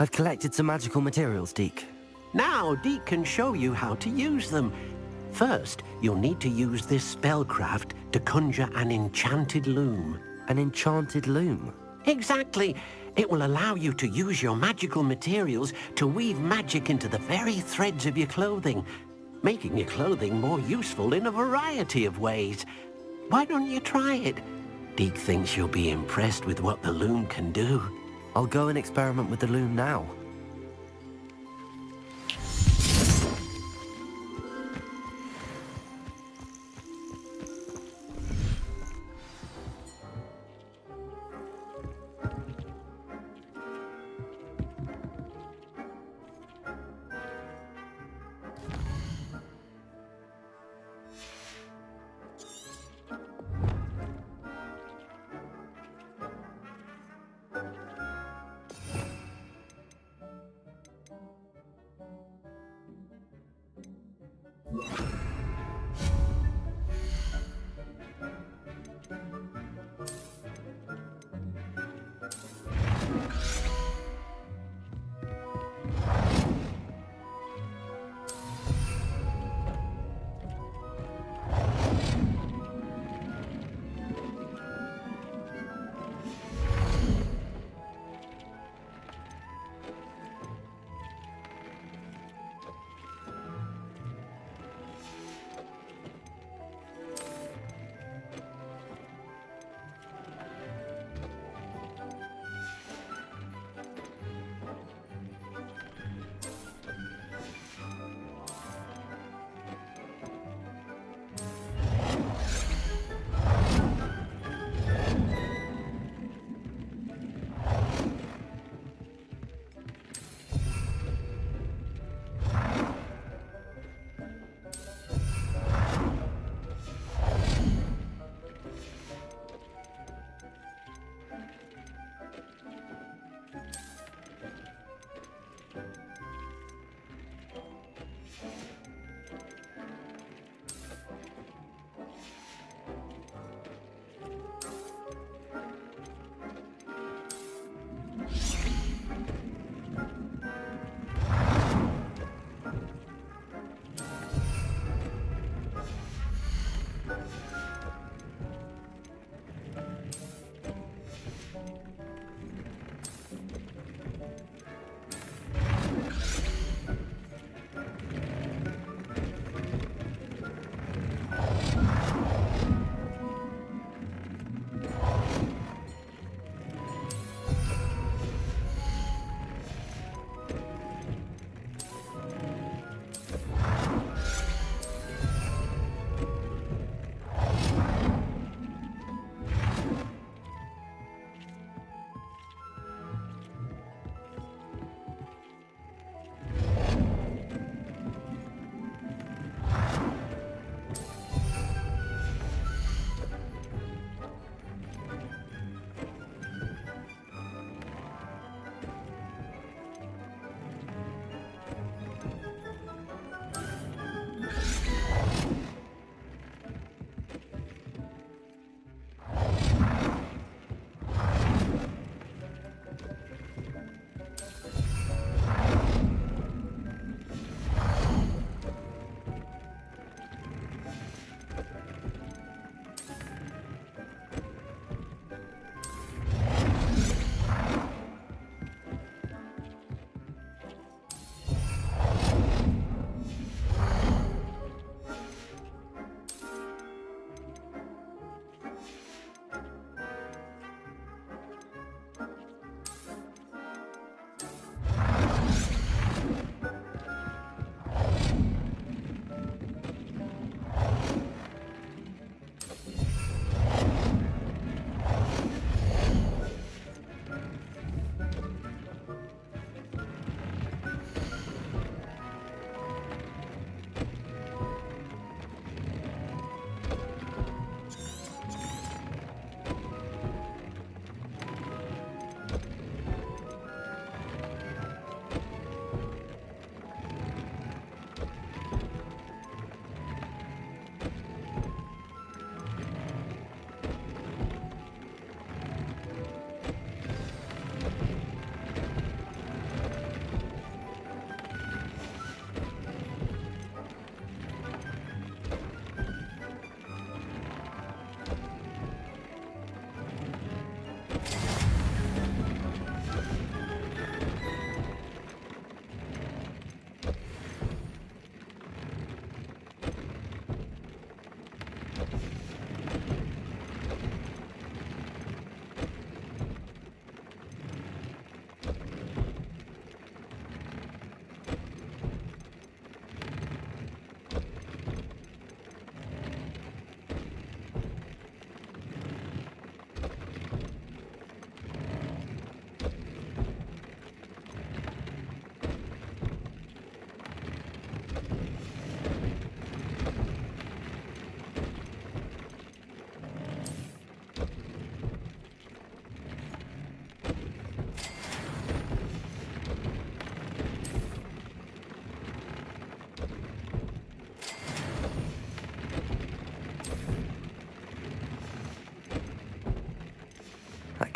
I've collected some magical materials, Deke. Now Deke can show you how to use them. First, you'll need to use this spellcraft to conjure an enchanted loom. An enchanted loom? Exactly. It will allow you to use your magical materials to weave magic into the very threads of your clothing, making your clothing more useful in a variety of ways. Why don't you try it? Deke thinks you'll be impressed with what the loom can do. I'll go and experiment with the loom now.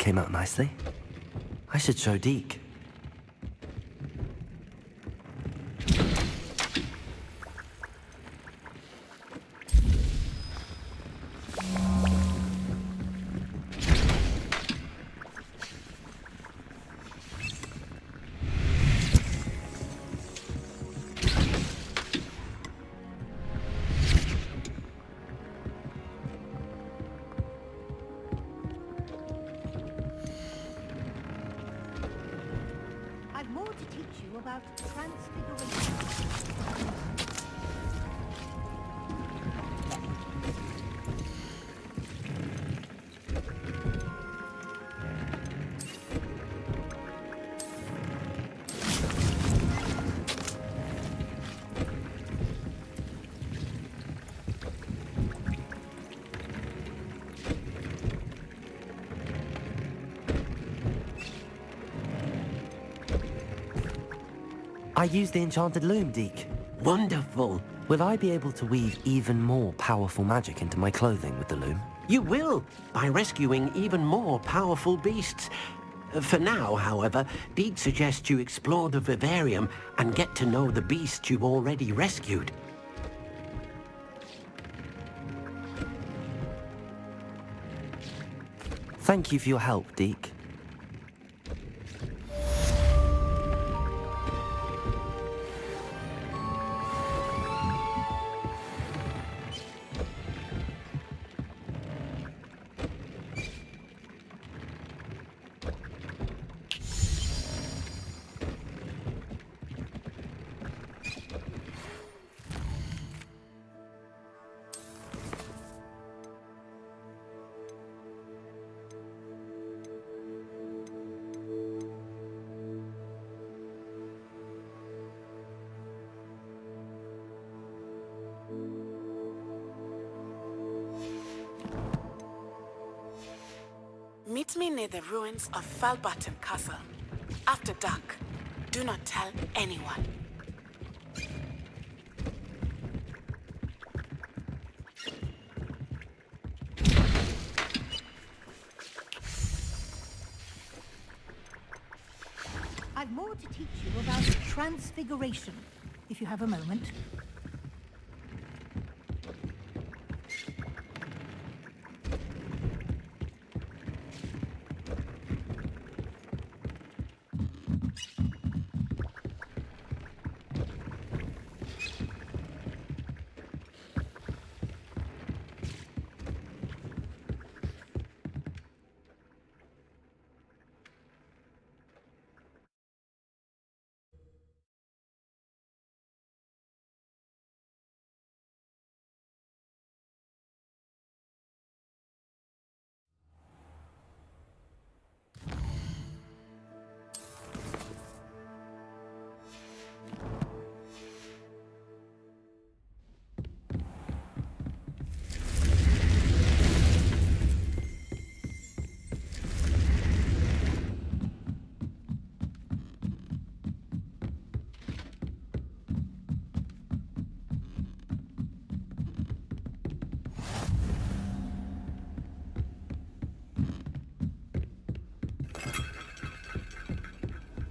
came out nicely. I should show Deke. I've more to teach you about transfiguration. I use the enchanted loom, Deke. Wonderful. Will I be able to weave even more powerful magic into my clothing with the loom? You will, by rescuing even more powerful beasts. For now, however, Deke suggests you explore the vivarium and get to know the beasts you've already rescued. Thank you for your help, Deke. Meet me near the ruins of Falbottom Castle. After dark. Do not tell anyone. I've more to teach you about transfiguration, if you have a moment.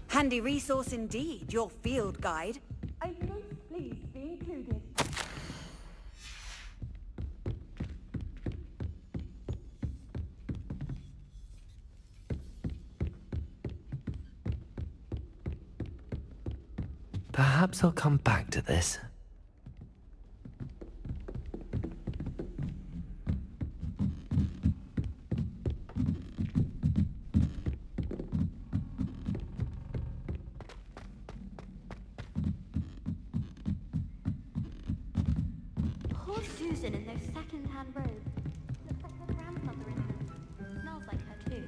Handy resource indeed, your field guide. I'd most pleased be included. Perhaps I'll come back to this. Poor Susan in those second-hand robes. Looks like her grandmother in them. Smells like her too.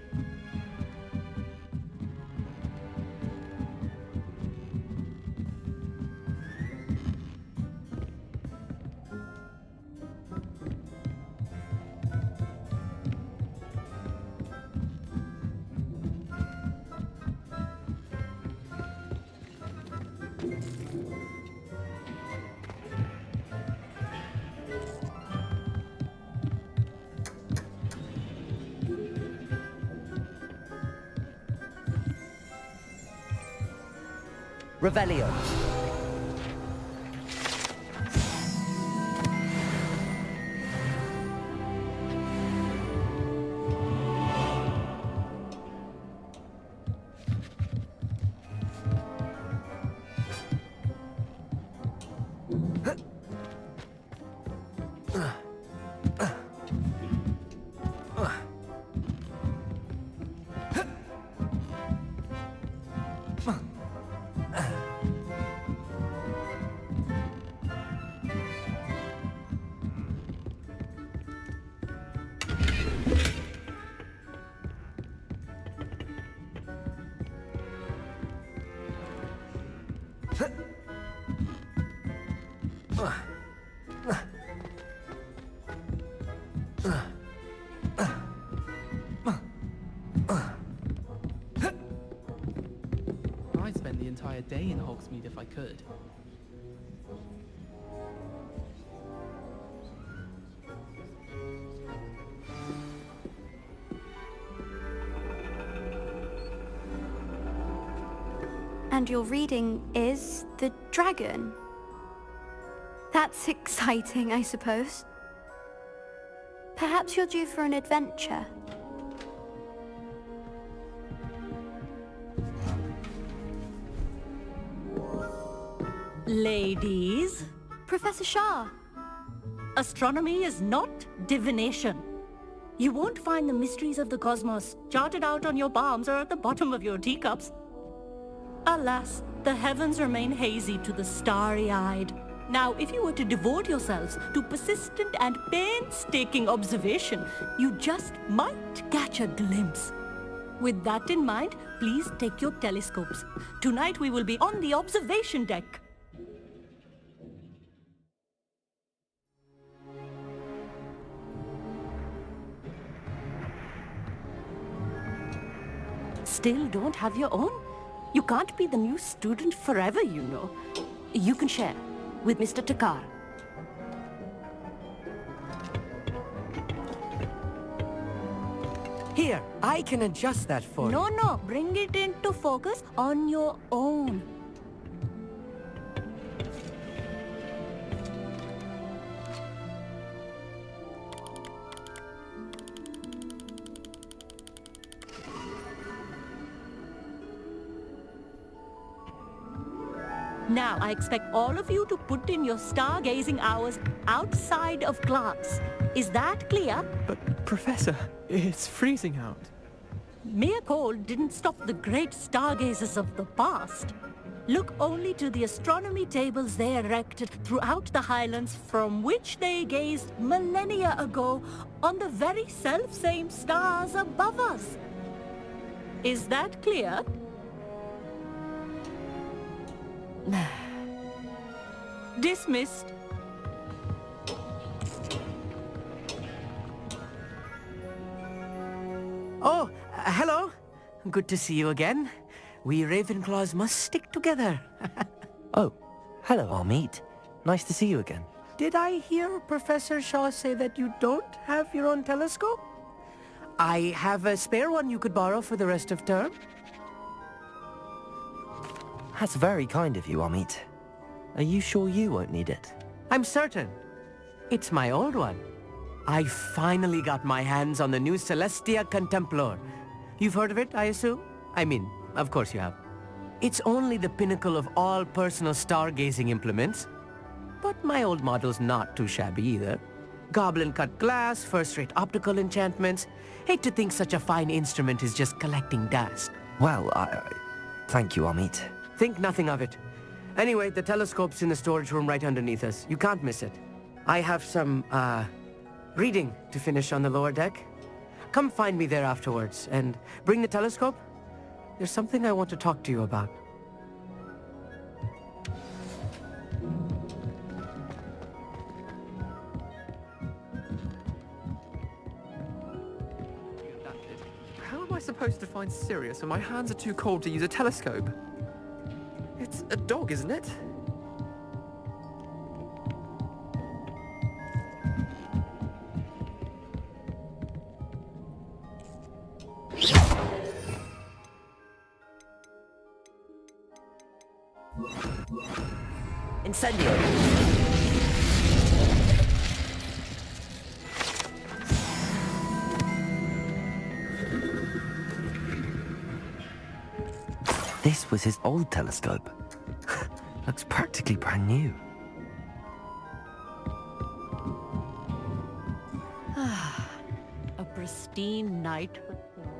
Revelio. I'd spend the entire day in Hogsmeade if I could. And your reading is The Dragon. That's exciting, I suppose. Perhaps you're due for an adventure. Ladies, Professor Shah. astronomy is not divination. You won't find the mysteries of the cosmos charted out on your palms or at the bottom of your teacups. Alas, the heavens remain hazy to the starry-eyed. Now, if you were to devote yourselves to persistent and painstaking observation, you just might catch a glimpse. With that in mind, please take your telescopes. Tonight we will be on the observation deck. Still don't have your own? You can't be the new student forever, you know. You can share with Mr. Takar. Here, I can adjust that for you. No, bring it into focus on your own. Now, I expect all of you to put in your stargazing hours outside of class. Is that clear? But, Professor, it's freezing out. Mere cold didn't stop the great stargazers of the past. Look only to the astronomy tables they erected throughout the Highlands from which they gazed millennia ago on the very self-same stars above us. Is that clear? Dismissed. Oh, hello. Good to see you again. We Ravenclaws must stick together. Oh, hello, Amit. Nice to see you again. Did I hear Professor Shaw say that you don't have your own telescope? I have a spare one you could borrow for the rest of term. That's very kind of you, Amit. Are you sure you won't need it? I'm certain. It's my old one. I finally got my hands on the new Celestia Contemplar. You've heard of it, I assume? I mean, of course you have. It's only the pinnacle of all personal stargazing implements. But my old model's not too shabby either. Goblin-cut glass, first-rate optical enchantments. Hate to think such a fine instrument is just collecting dust. Well, thank you, Amit. Think nothing of it. Anyway, the telescope's in the storage room right underneath us. You can't miss it. I have some, reading to finish on the lower deck. Come find me there afterwards, and bring the telescope. There's something I want to talk to you about. How am I supposed to find Sirius when my hands are too cold to use a telescope? It's a dog, isn't it? Incendio! This was his old telescope. Looks practically brand new. A pristine night with flowers.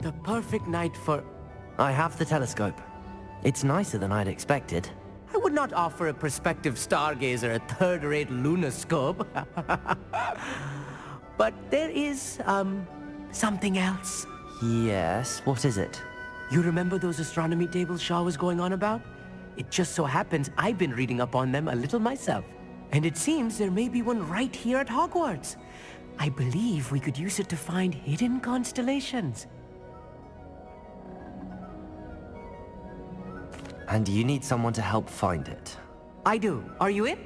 The perfect night for... I have the telescope. It's nicer than I'd expected. I would not offer a prospective stargazer a third-rate lunarscope. But there is, something else. Yes, what is it? You remember those astronomy tables Shaw was going on about? It just so happens I've been reading up on them a little myself. And it seems there may be one right here at Hogwarts. I believe we could use it to find hidden constellations. And you need someone to help find it. I do. Are you in?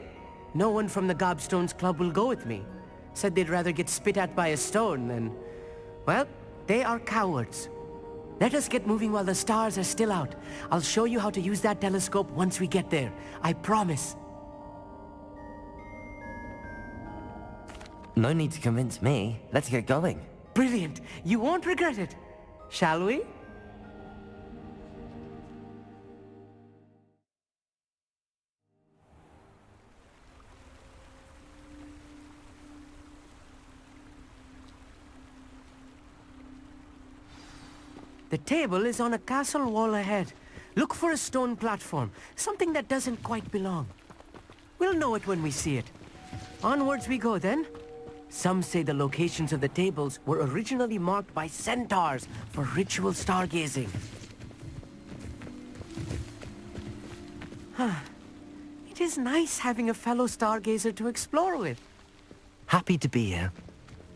No one from the Gobstones Club will go with me. Said they'd rather get spit at by a stone than... Well, they are cowards. Let us get moving while the stars are still out. I'll show you how to use that telescope once we get there. I promise. No need to convince me. Let's get going. Brilliant. You won't regret it. Shall we? The table is on a castle wall ahead. Look for a stone platform, something that doesn't quite belong. We'll know it when we see it. Onwards we go then. Some say the locations of the tables were originally marked by centaurs for ritual stargazing. It is nice having a fellow stargazer to explore with. Happy to be here.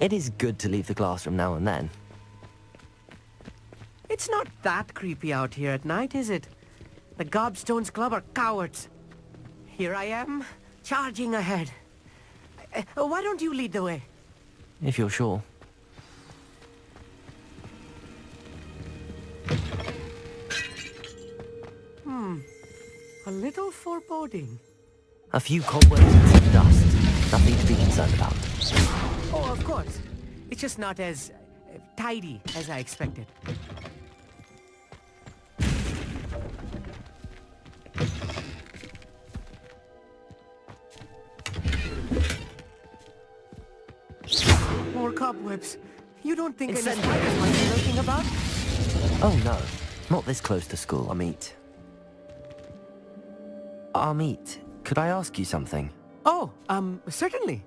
It is good to leave the classroom now and then. It's not that creepy out here at night, is it? The Gobstones Club are cowards. Here I am, charging ahead. Why don't you lead the way? If you're sure. A little foreboding. A few cobwebs and some dust. Nothing to be concerned about. Oh, of course. It's just not as tidy as I expected. More cobwebs. You don't think any spiders might be lurking about? Oh no, not this close to school, Amit. Amit, could I ask you something? Oh, certainly.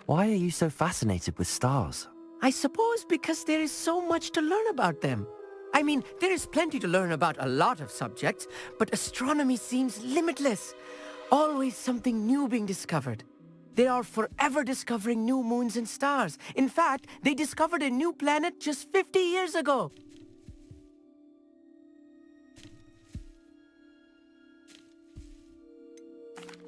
Why are you so fascinated with stars? I suppose because there is so much to learn about them. I mean, there is plenty to learn about a lot of subjects, but astronomy seems limitless. Always something new being discovered. They are forever discovering new moons and stars. In fact, they discovered a new planet just 50 years ago.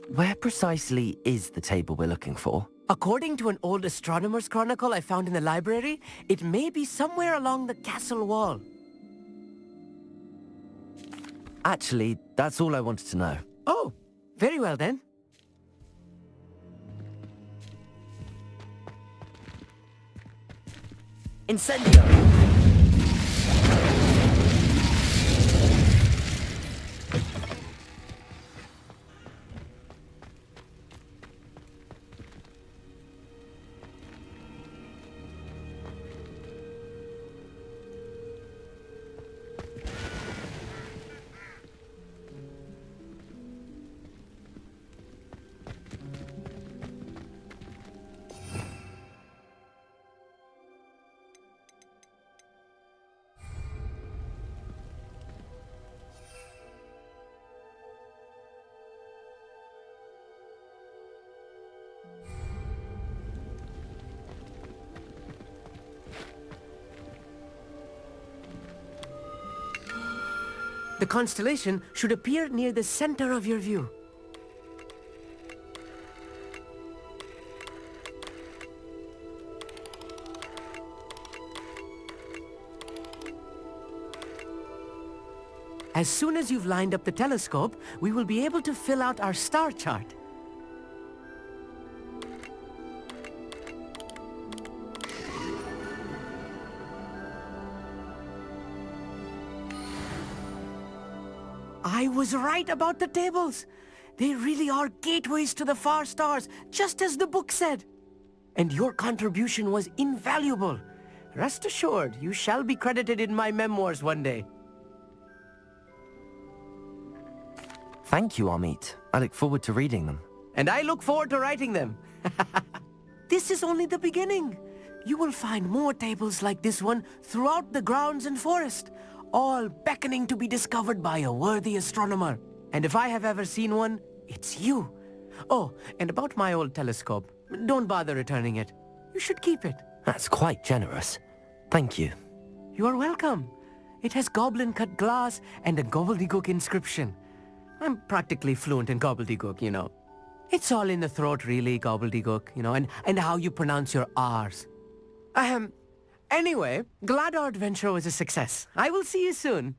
Where precisely is the table we're looking for? According to an old astronomer's chronicle I found in the library, it may be somewhere along the castle wall. Actually, that's all I wanted to know. Oh, very well then. Incendio! The constellation should appear near the center of your view. As soon as you've lined up the telescope, we will be able to fill out our star chart. I was right about the tables. They really are gateways to the far stars, just as the book said. And your contribution was invaluable. Rest assured, you shall be credited in my memoirs one day. Thank you, Amit. I look forward to reading them. And I look forward to writing them. This is only the beginning. You will find more tables like this one throughout the grounds and forest, all beckoning to be discovered by a worthy astronomer. And if I have ever seen one, it's you. Oh, and about my old telescope, don't bother returning it. You should keep it. That's quite generous. Thank you. You are welcome. It has goblin-cut glass and a gobbledygook inscription. I'm practically fluent in gobbledygook, you know. It's all in the throat, really, gobbledygook, you know, and how you pronounce your R's. Anyway, glad our adventure was a success. I will see you soon.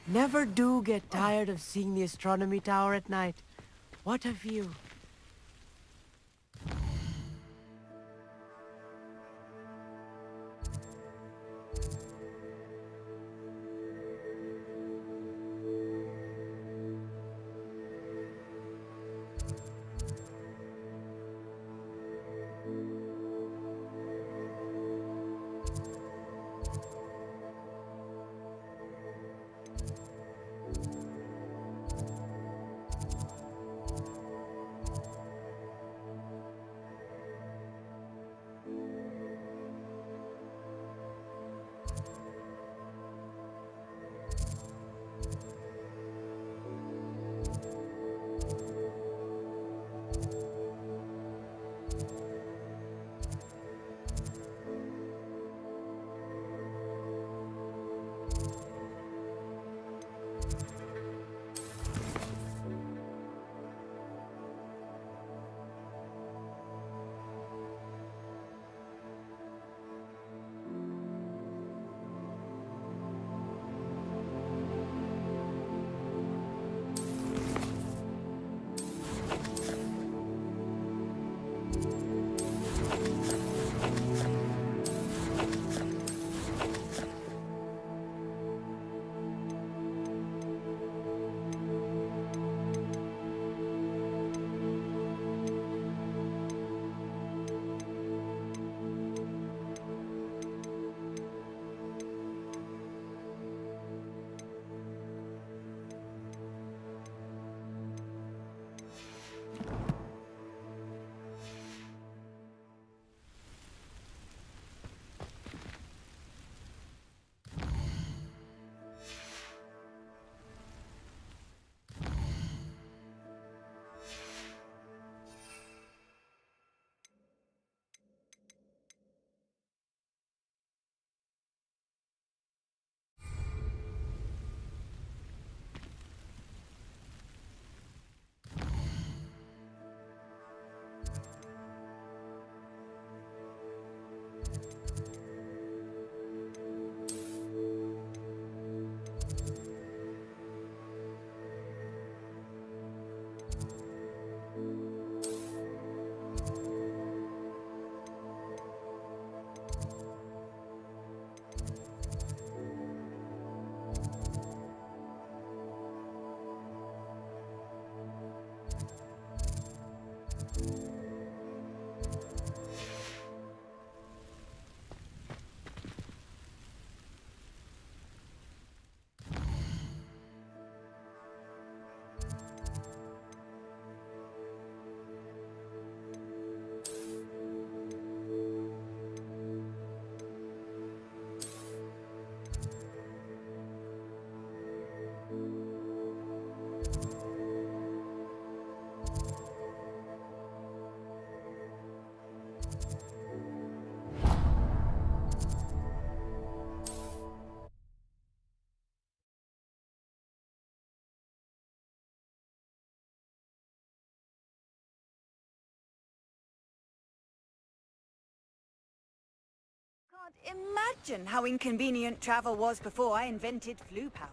Never do get tired of seeing the astronomy tower at night. What a view. Can't imagine how inconvenient travel was before I invented flu powder.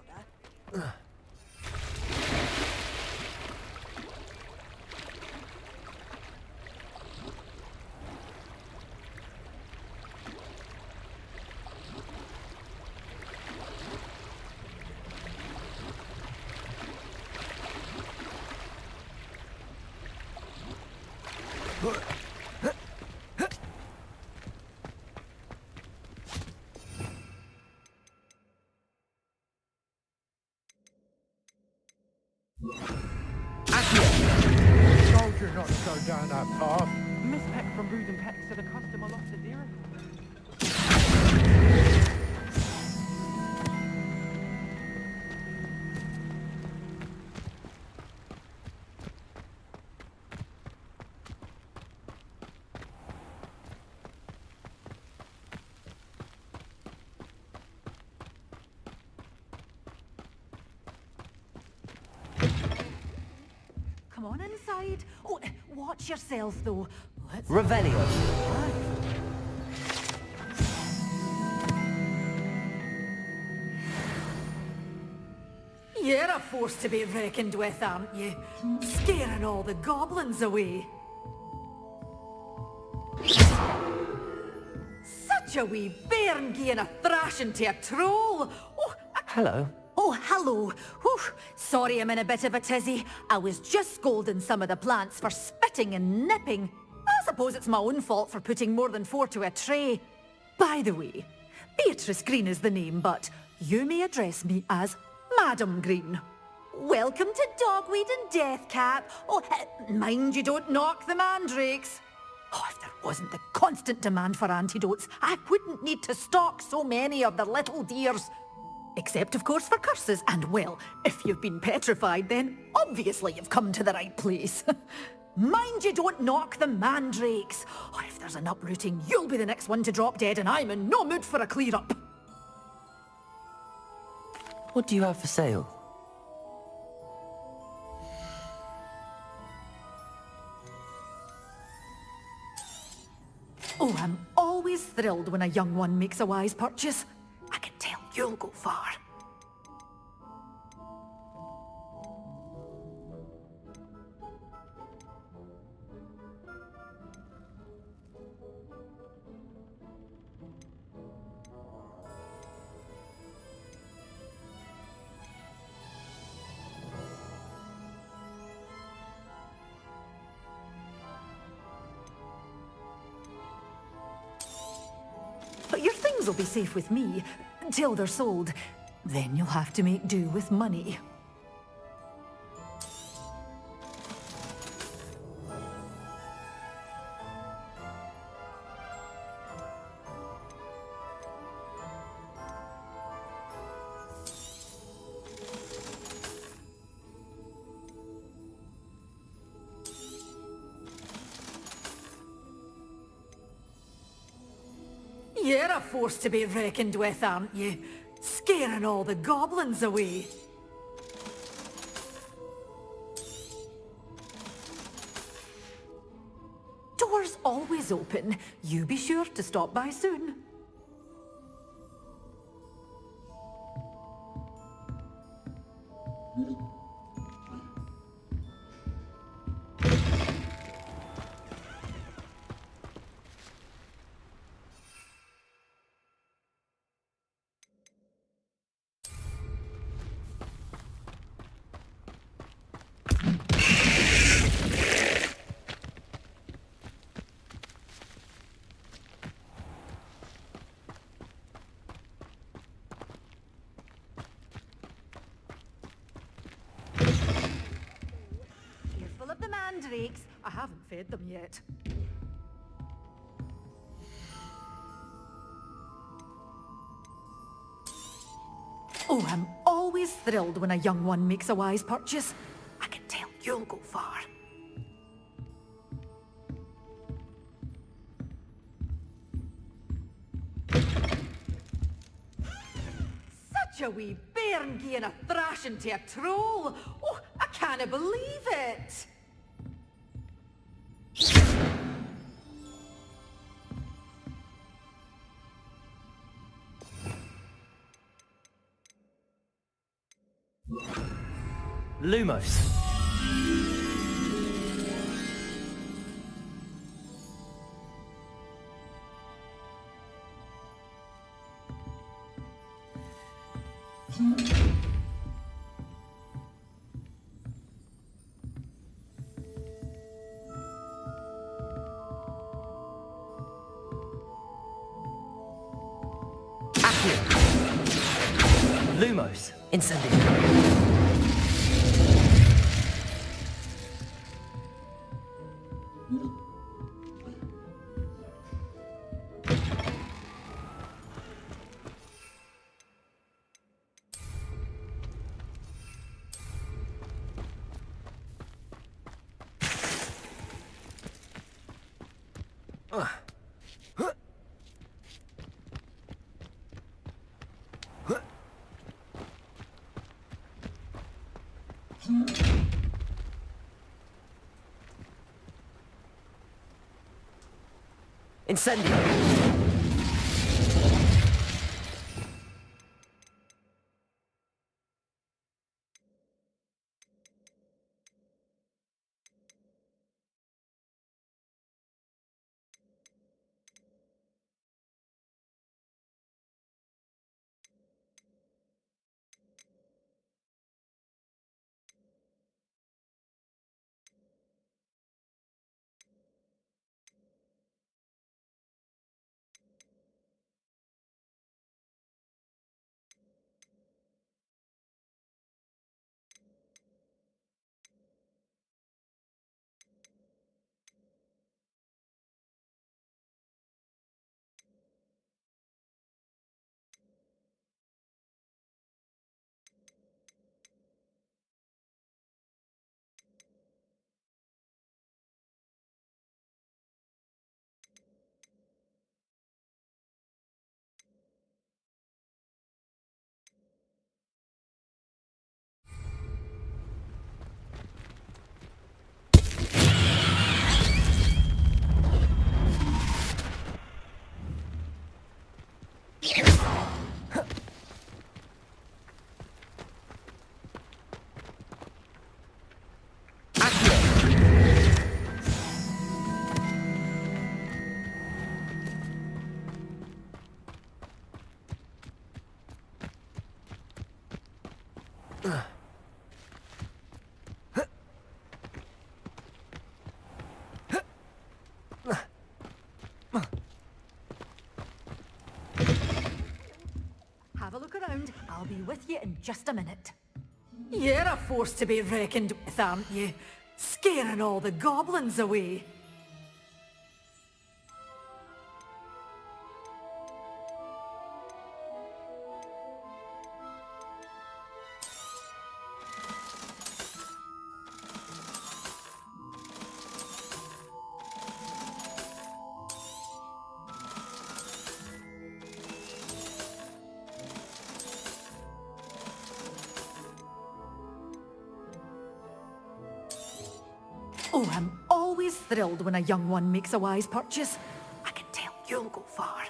Soldier not to go down that path. Miss Peck from Brood and Peck said a customer lost a deer. Come on inside. Oh, watch yourself, though. Revelio. You're a force to be reckoned with, aren't you? Scaring all the goblins away. Such a wee bairn gieing a thrashing to a troll. Oh, Hello. Oh, hello. Whew. Sorry I'm in a bit of a tizzy. I was just scolding some of the plants for spitting and nipping. I suppose it's my own fault for putting more than 4 to a tray. By the way, Beatrice Green is the name, but you may address me as Madam Green. Welcome to Dogweed and Deathcap. Oh, mind you don't knock the mandrakes. Oh, if there wasn't the constant demand for antidotes, I wouldn't need to stock so many of the little dears. Except, of course, for curses. And, well, if you've been petrified, then obviously you've come to the right place. Mind you don't knock the mandrakes. Or if there's an uprooting, you'll be the next one to drop dead, and I'm in no mood for a clear-up. What do you have for sale? Oh, I'm always thrilled when a young one makes a wise purchase. I can tell you'll go far. But your things will be safe with me until they're sold. Then you'll have to make do with money. You're a force to be reckoned with, aren't you? Scaring all the goblins away. Doors always open. You be sure to stop by soon. Careful of the mandrakes. I haven't fed them yet. Oh, I'm always thrilled when a young one makes a wise purchase. I can tell you'll go far. Such a wee bairn gieing a thrashing to a troll. Oh, I can't believe it. Lumos. Lumos. Incendio. Incendio. Have a look around. I'll be with you in just a minute. You're a force to be reckoned with, aren't you? Scaring all the goblins away. Oh, I'm always thrilled when a young one makes a wise purchase. I can tell you'll go far.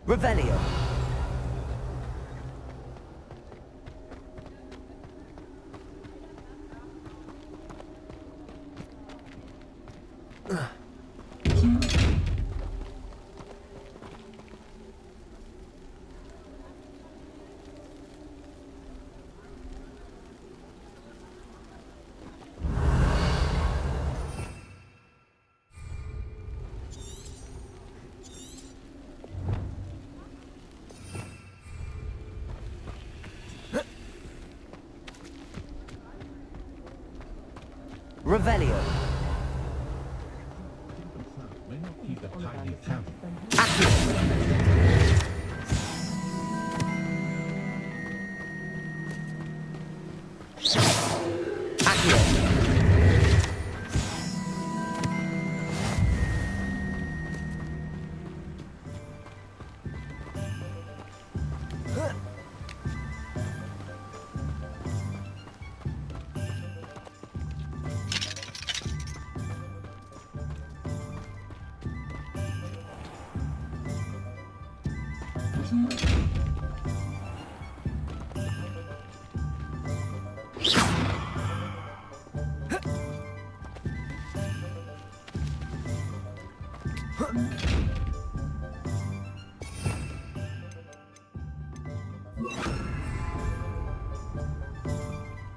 Revelio. Revelio.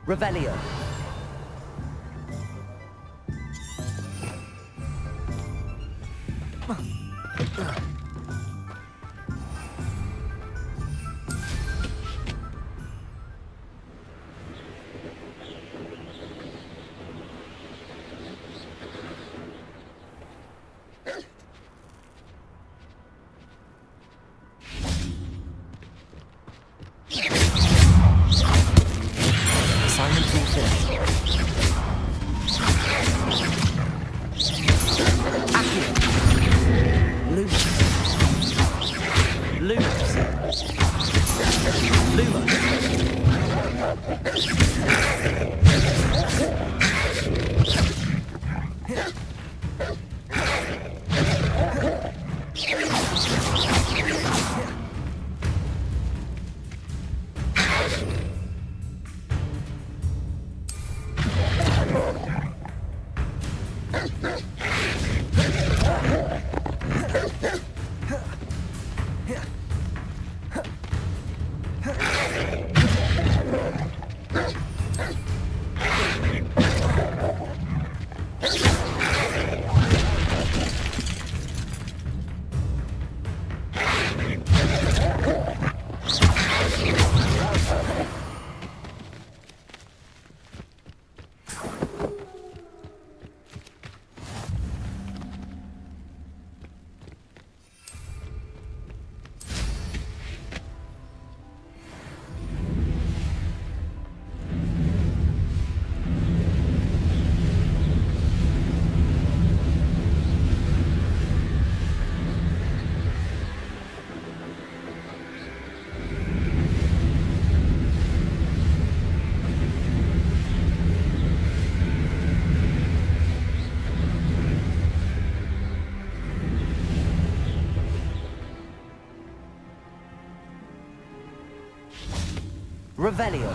Revelio. Assignment tool finished. Accio. Lunar. Revelio.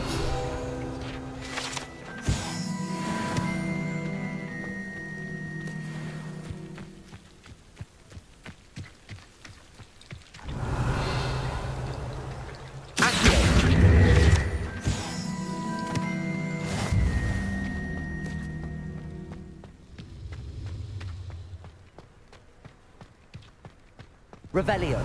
Revelio.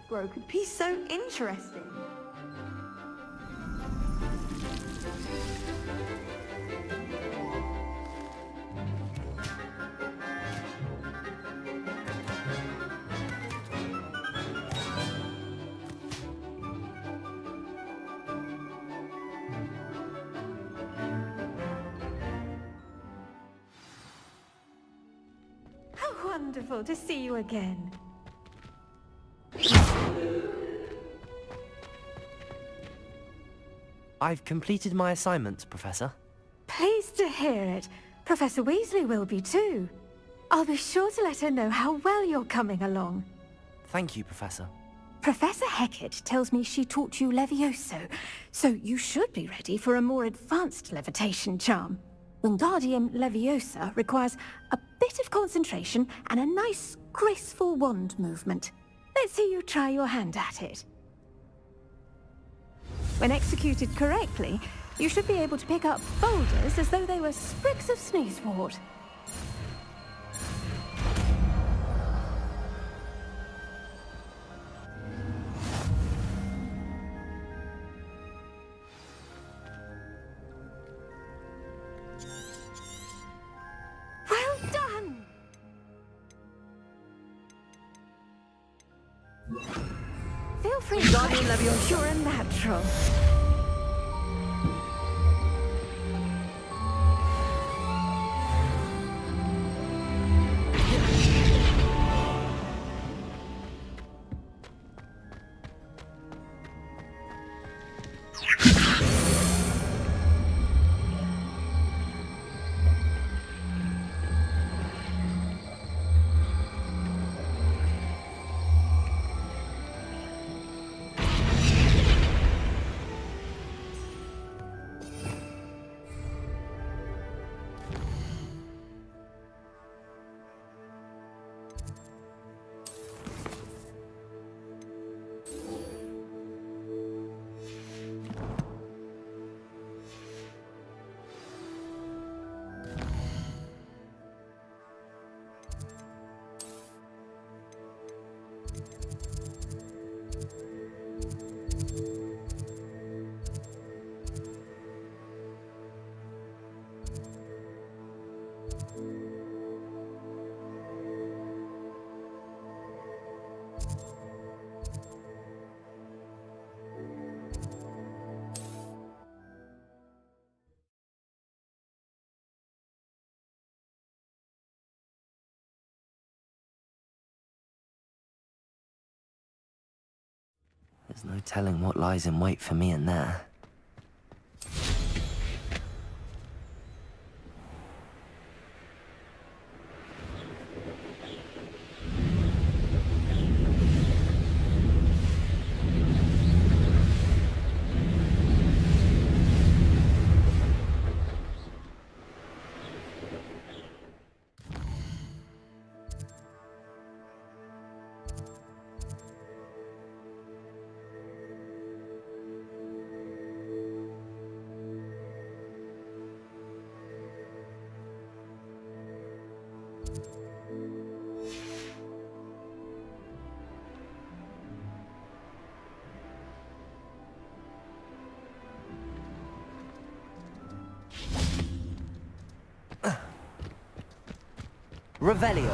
Grow could be so interesting. wonderful to see you again. I've completed my assignments, Professor. Pleased to hear it. Professor Weasley will be too. I'll be sure to let her know how well you're coming along. Thank you, Professor. Professor Hecat tells me she taught you Levioso, so you should be ready for a more advanced levitation charm. Wingardium Leviosa requires a bit of concentration and a nice, graceful wand movement. Let's see you try your hand at it. When executed correctly, you should be able to pick up boulders as though they were sprigs of sneezewort. Well done! Feel free to Guardian Leviosa. You're a natural. There's no telling what lies in wait for me in there. Revelio.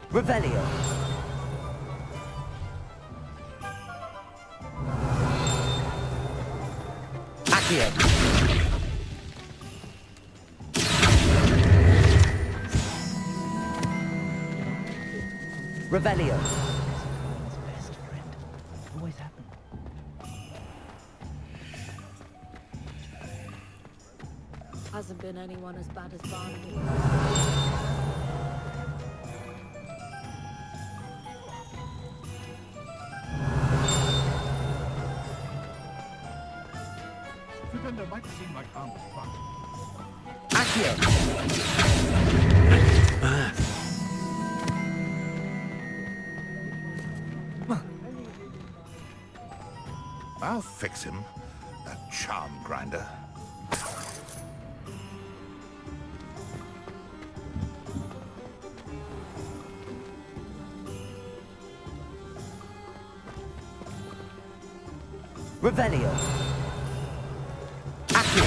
Revelio. Accio. Revelio. Best friend. Always happen. Hasn't been anyone as bad as Barnaby. Pretender might seem like harmless fun. Accio. I'll fix him, that charm grinder. Revelio. Accio.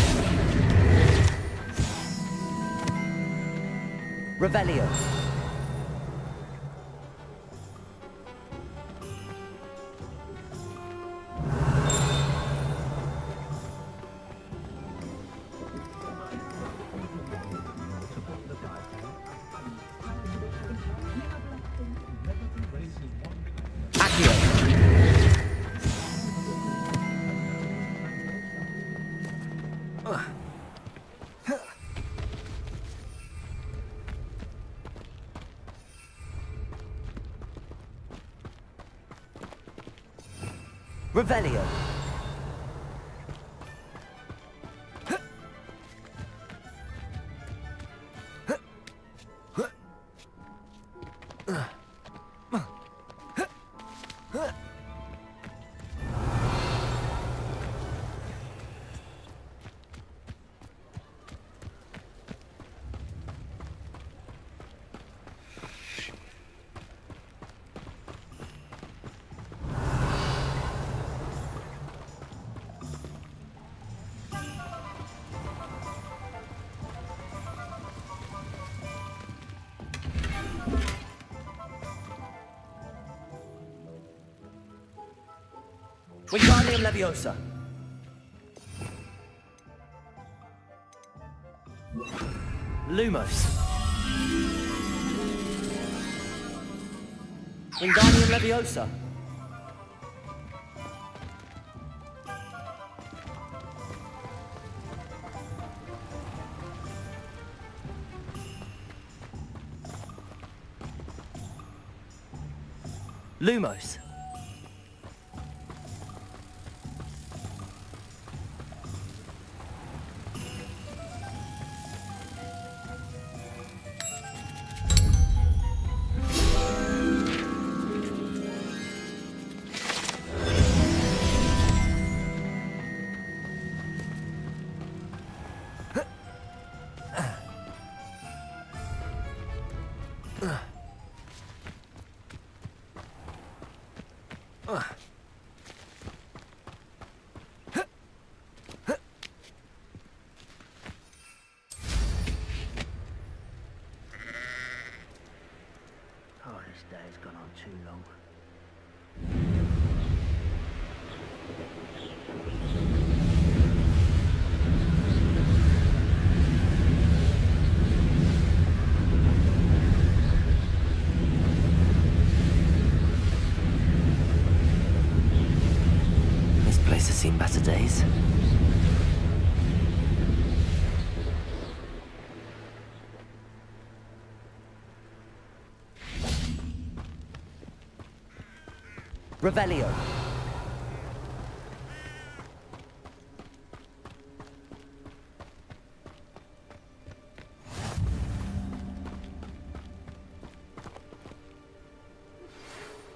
Revelio. Revelio. Wingardium Leviosa. Lumos. Wingardium Leviosa. Lumos. Oh, this day's gone on too long. This place has seen better days. Revelio.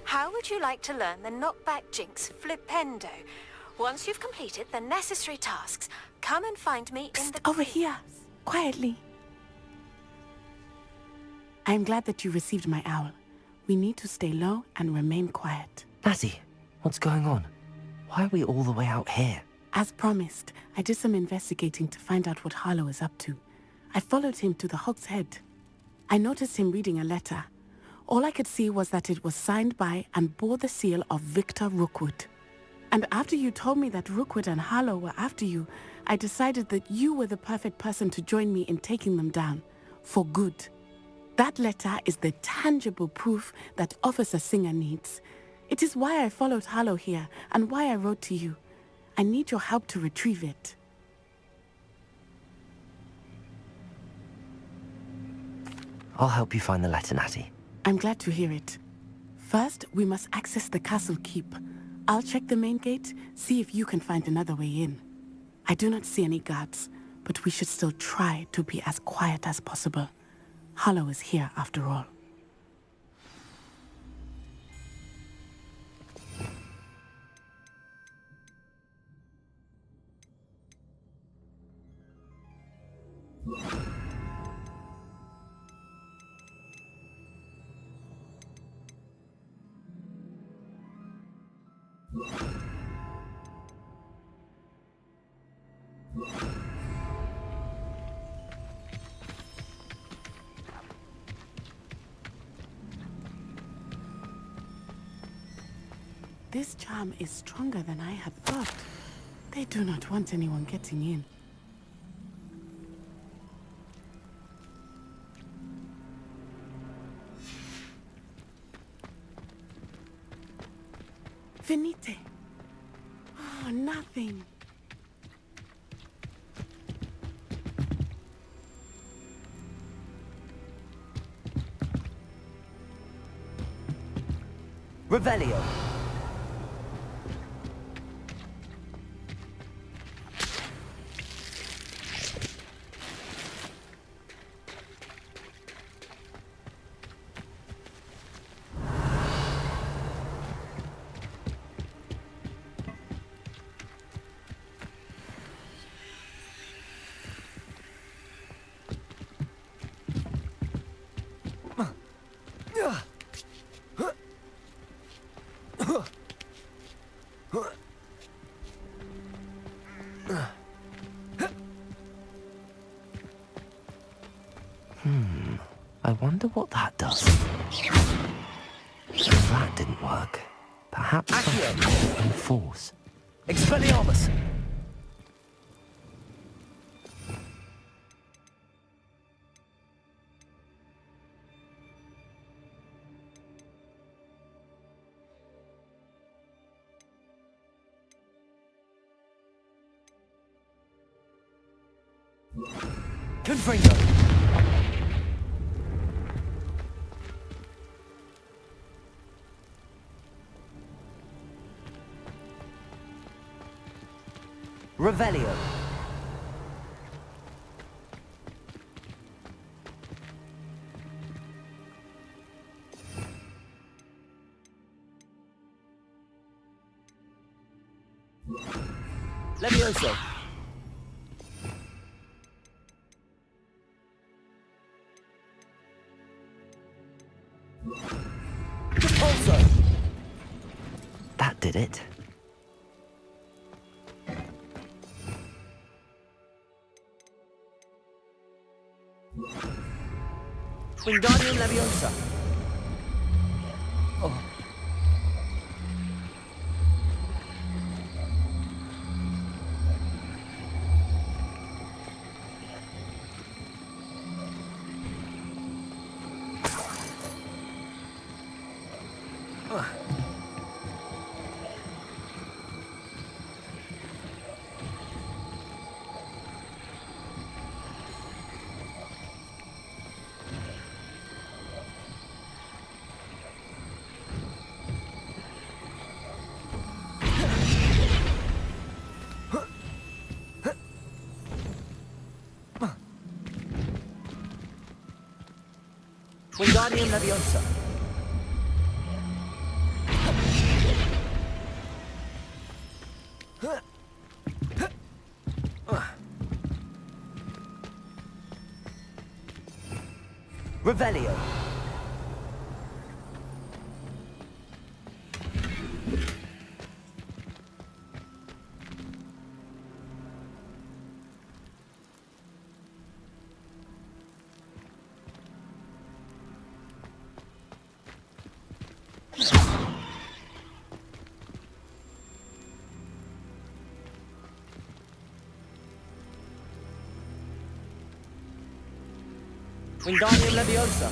How would you like to learn the knockback jinx flipendo? Once you've completed the necessary tasks, come and find me in the... Over here, quietly. I'm glad that you received my owl. We need to stay low and remain quiet. Natty, what's going on? Why are we all the way out here? As promised, I did some investigating to find out what Harlow is up to. I followed him to the Hog's Head. I noticed him reading a letter. All I could see was that it was signed by and bore the seal of Victor Rookwood. And after you told me that Rookwood and Harlow were after you, I decided that you were the perfect person to join me in taking them down. For good. That letter is the tangible proof that Officer Singer needs. It is why I followed Harlow here and why I wrote to you. I need your help to retrieve it. I'll help you find the letter, Natty. I'm glad to hear it. First, we must access the castle keep. I'll check the main gate, see if you can find another way in. I do not see any guards, but we should still try to be as quiet as possible. Harlow is here after all. This charm is stronger than I had thought. They do not want anyone getting in. Venite. Oh, nothing. Revelio. I wonder what that does. That didn't work. Perhaps something in force. Expelliarmus! Confringo! Revelio. Levioso. Also. That did it. Wingardium Leviosa. Oh. Wingardium Leviosa. Revelio. Wingardium Leviosa.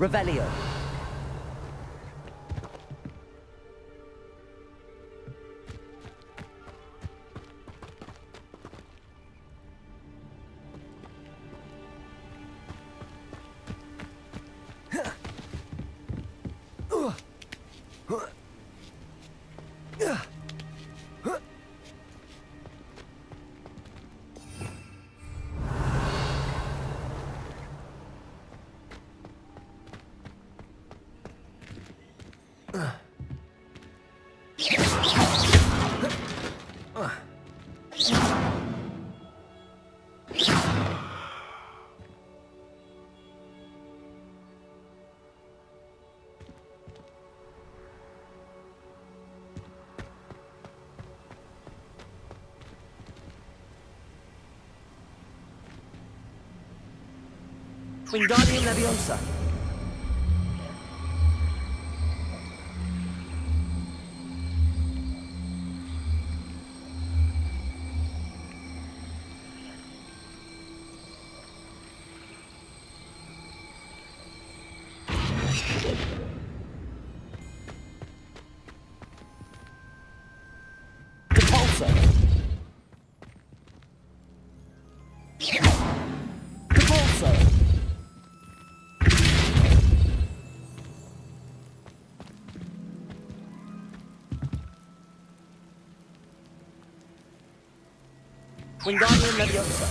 Revelio. Wingardium Leviosa. Wingardium Leviosa.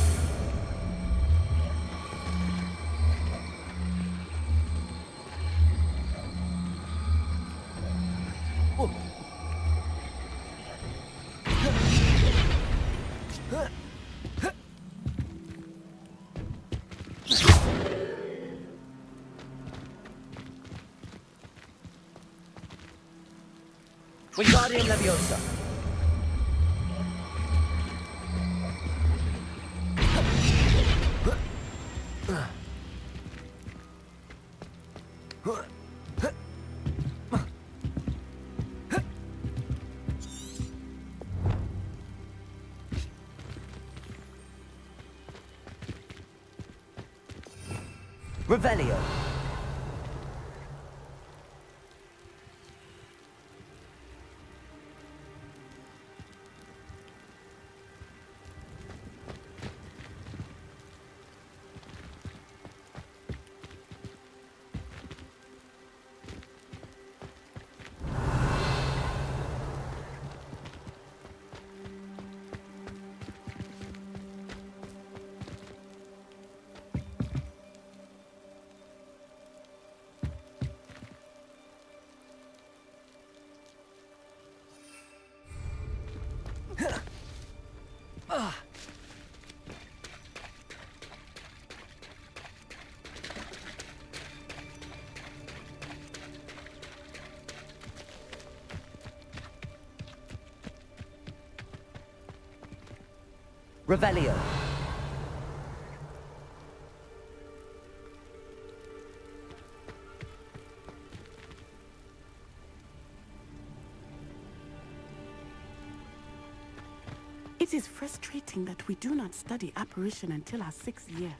Wingardium Leviosa. Revelio. Revelio. It is frustrating that we do not study apparition until our 6th year.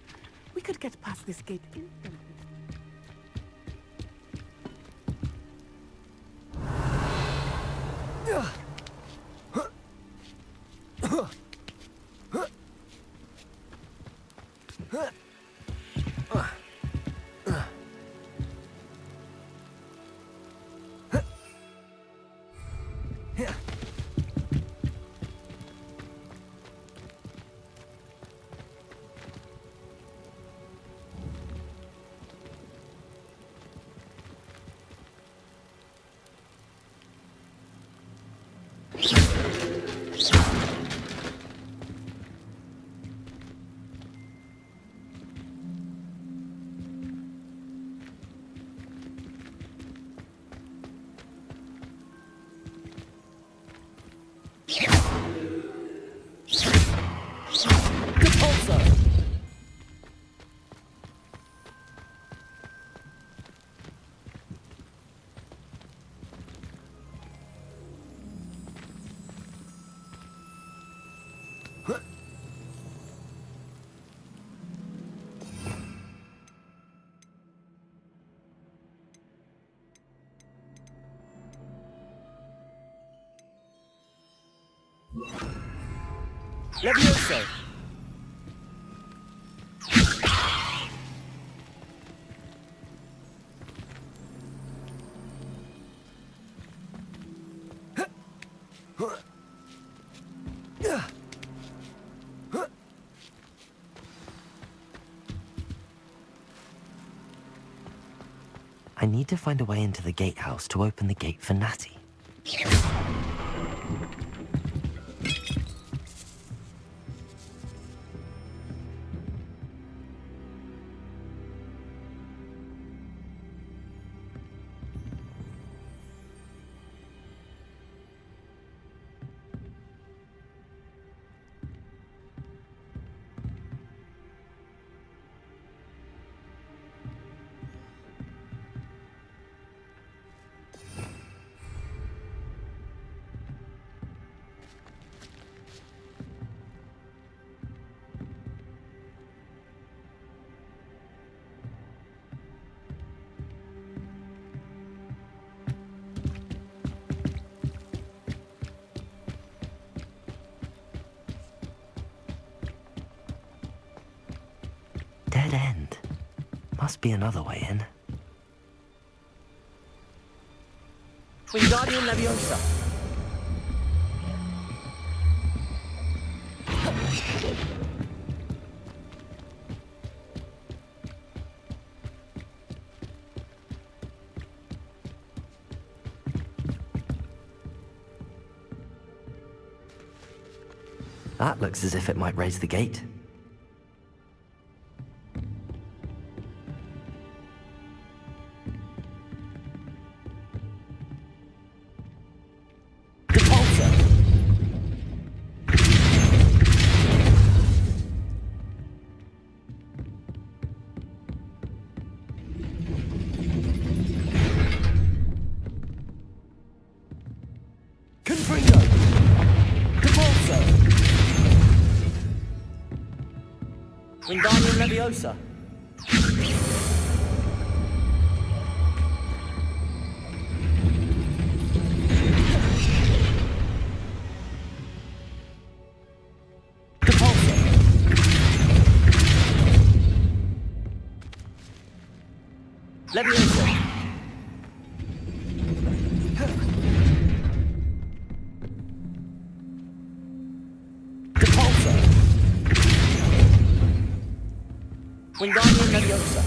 We could get past this gate instantly. Leviosa. I need to find a way into the gatehouse to open the gate for Natty. Dead end. Must be another way in. Wingardium Leviosa. That looks as if it might raise the gate. Wingardium Leviosa. Leviosa. Wingardium Leviosa.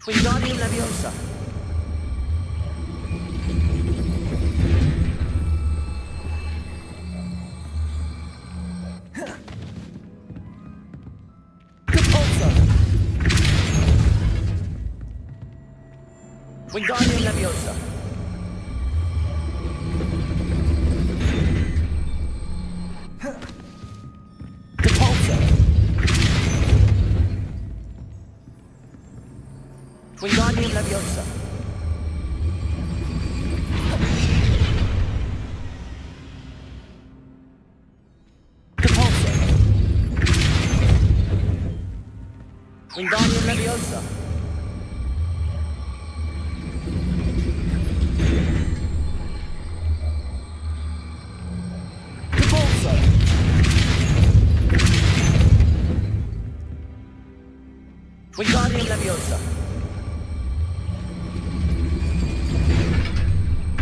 Wingardium Leviosa. Wingardium Leviosa. Wingardium Leviosa. Wingardium Leviosa. Wingardium Leviosa.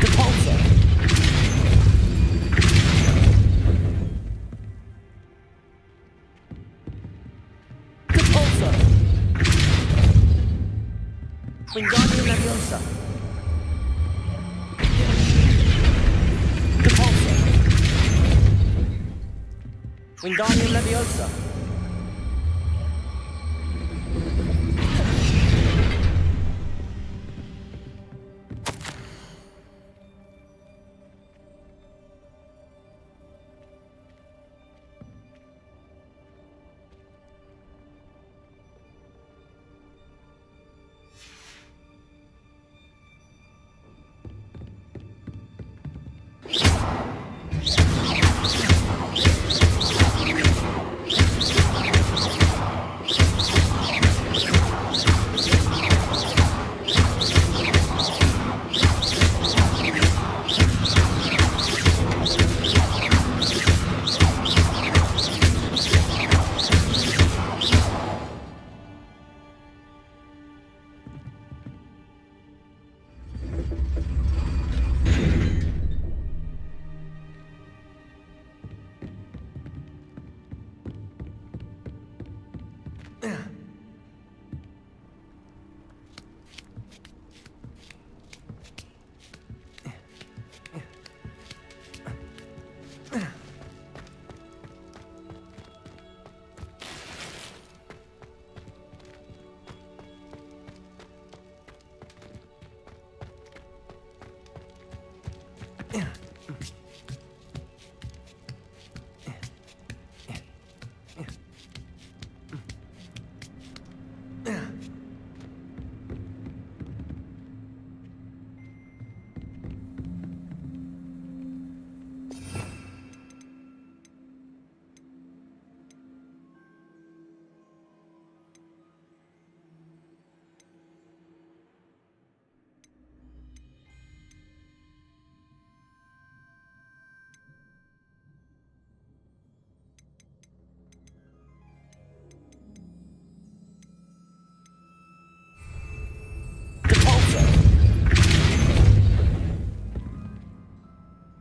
Repulsor. Repulsor. Wingardium Leviosa. Repulsor. Wingardium Leviosa.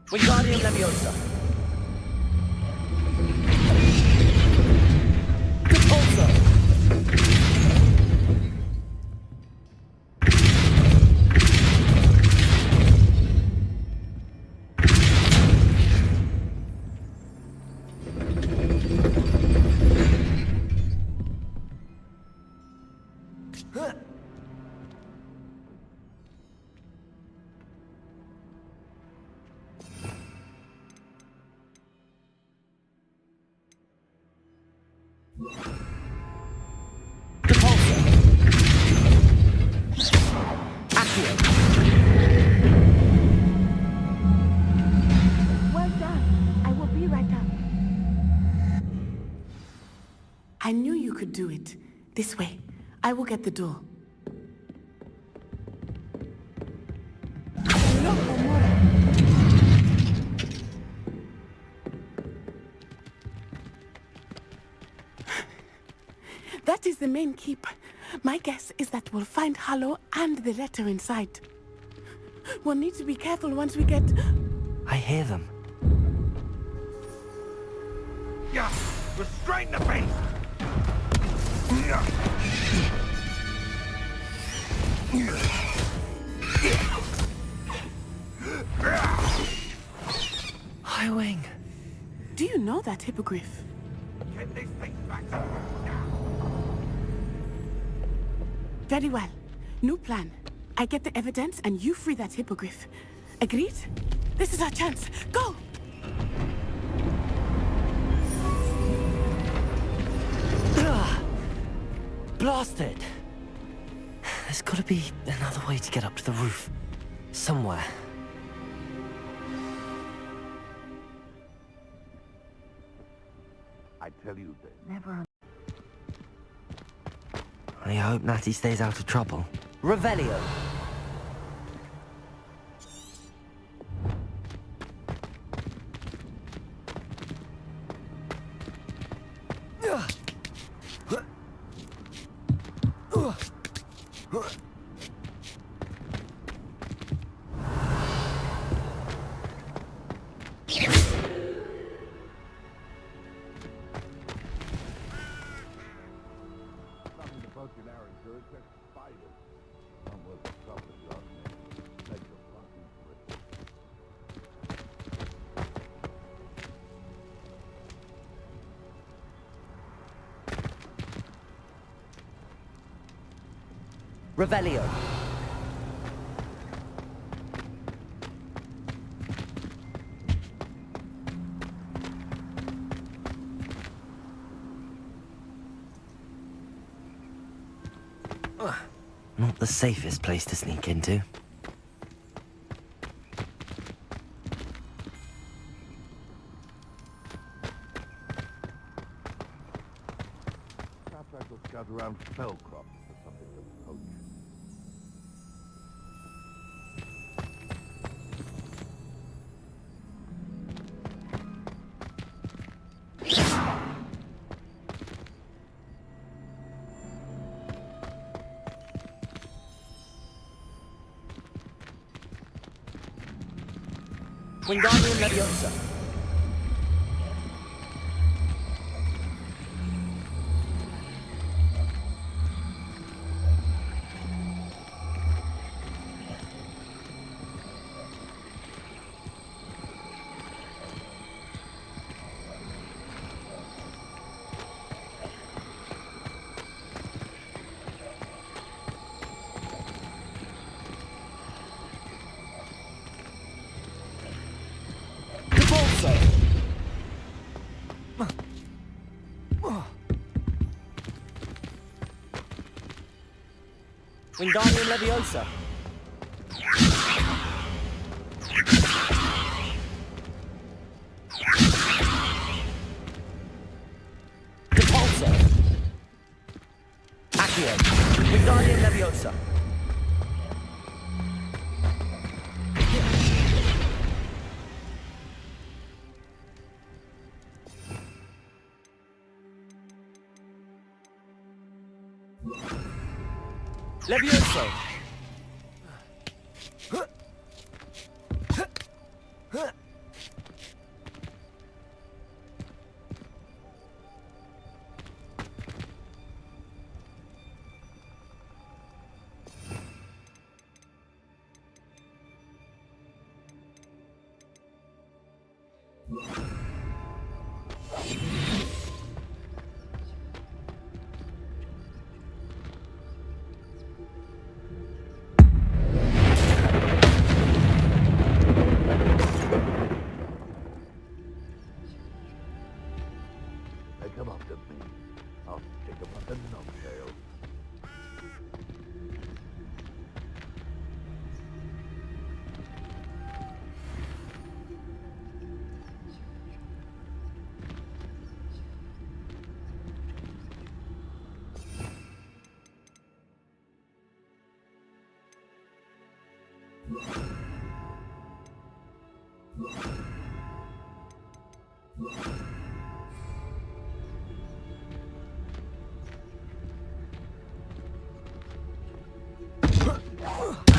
Wingardium Leviosa. Repulsor. Well done. I will be right up. I knew you could do it. This way. I will get the door. Alohomora. That is the main keep. My guess is that we'll find Hallow and the letter inside. We'll need to be careful once we get... I hear them. Yeah, restrain the beast! Highwing. Do you know that hippogriff? Get these things back. Very well. New plan. I get the evidence and you free that hippogriff. Agreed? This is our chance. Go! Blasted! There's gotta be another way to get up to the roof. Somewhere. I tell you that. Never. I hope Natty stays out of trouble. Revelio. Revelio. Not the safest place to sneak into. Perhaps I could scout around Spellcroft for something to poach. Wingardium Leviosa. Wingardium Leviosa. Repulsor. Accio. Wingardium Leviosa. Levioso. Come up to me. I'll stick him like a numbtail.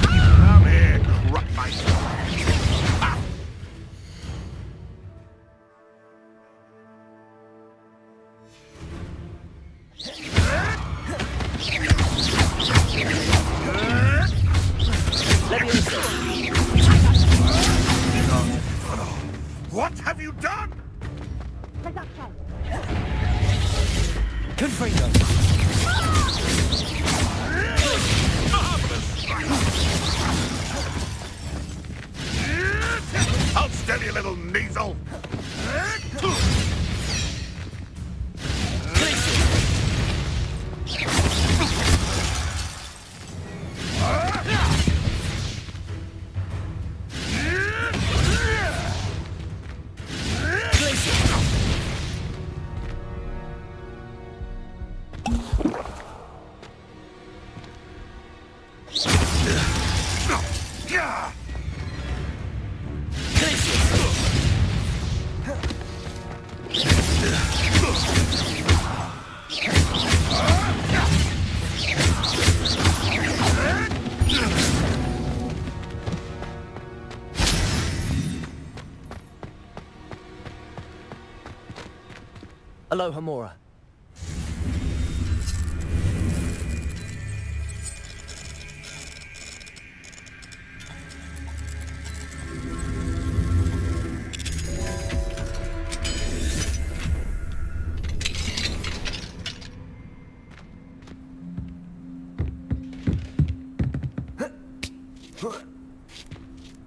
Come here, crap myself. What have you done? Confringo. Hold still, you little measle. Alohomora.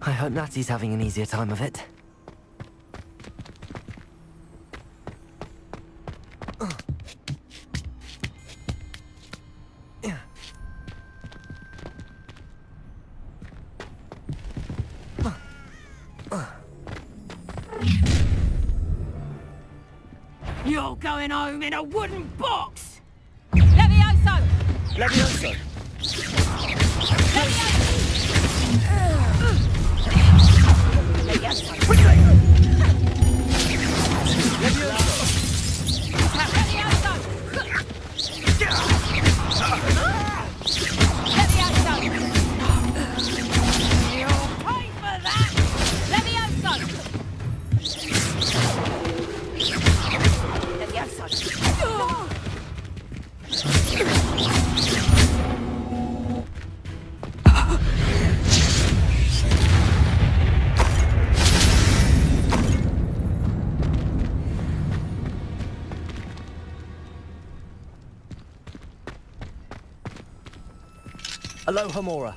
I hope Natty's having an easier time of it. You're going home in a wooden box! Levioso! Levioso. Alohomora.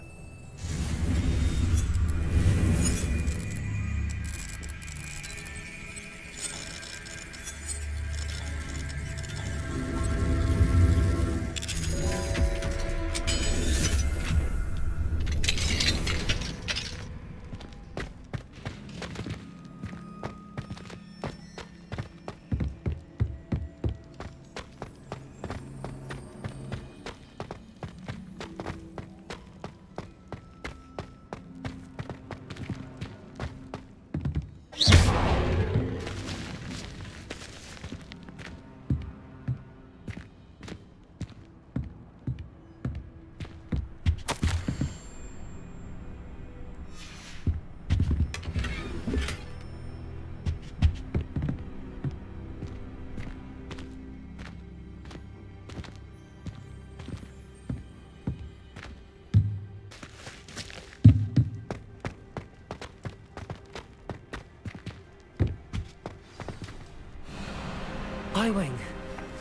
Highwing,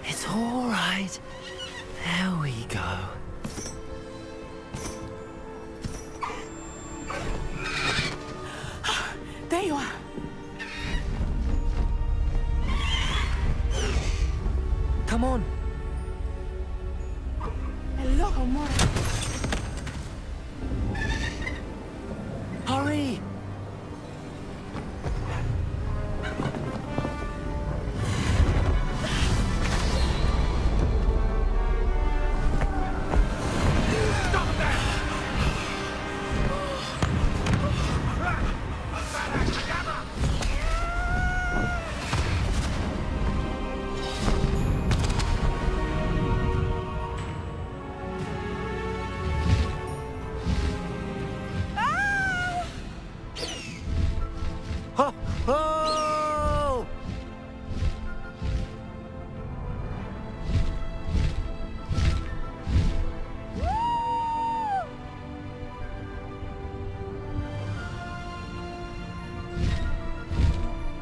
it's all right. There we go. There you are. Come on. Alohomora. Hurry! Oh!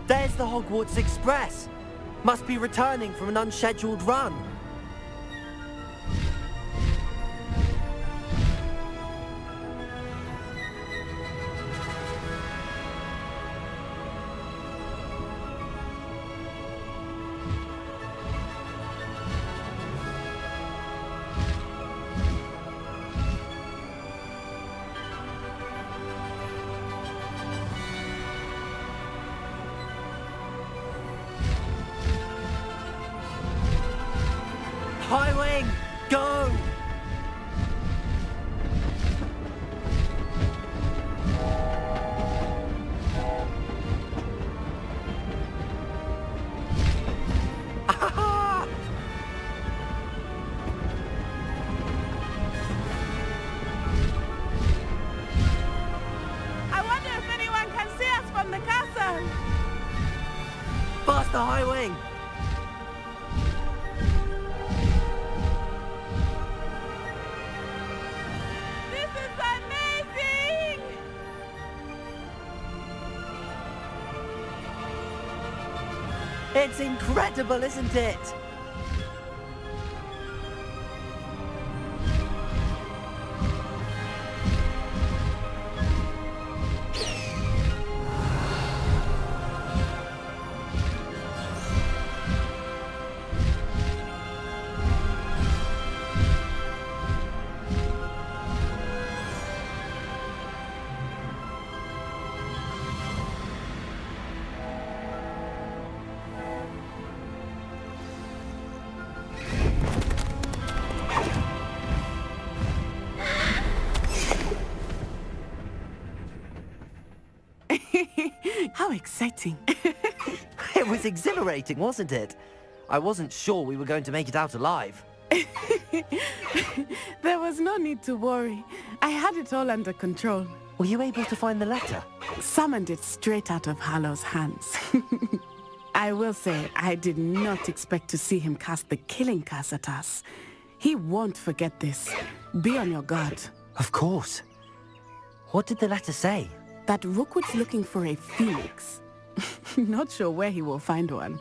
There's the Hogwarts Express. Must be returning from an unscheduled run. Highwing, go! I wonder if anyone can see us from the castle. Faster, Highwing! It's incredible, isn't it? How exciting. It was exhilarating, wasn't it? I wasn't sure we were going to make it out alive. There was no need to worry. I had it all under control. Were you able to find the letter? Summoned it straight out of Hallow's hands. I will say, I did not expect to see him cast the killing curse at us. He won't forget this. Be on your guard. Of course. What did the letter say? That Rookwood's looking for a phoenix. Not sure where he will find one.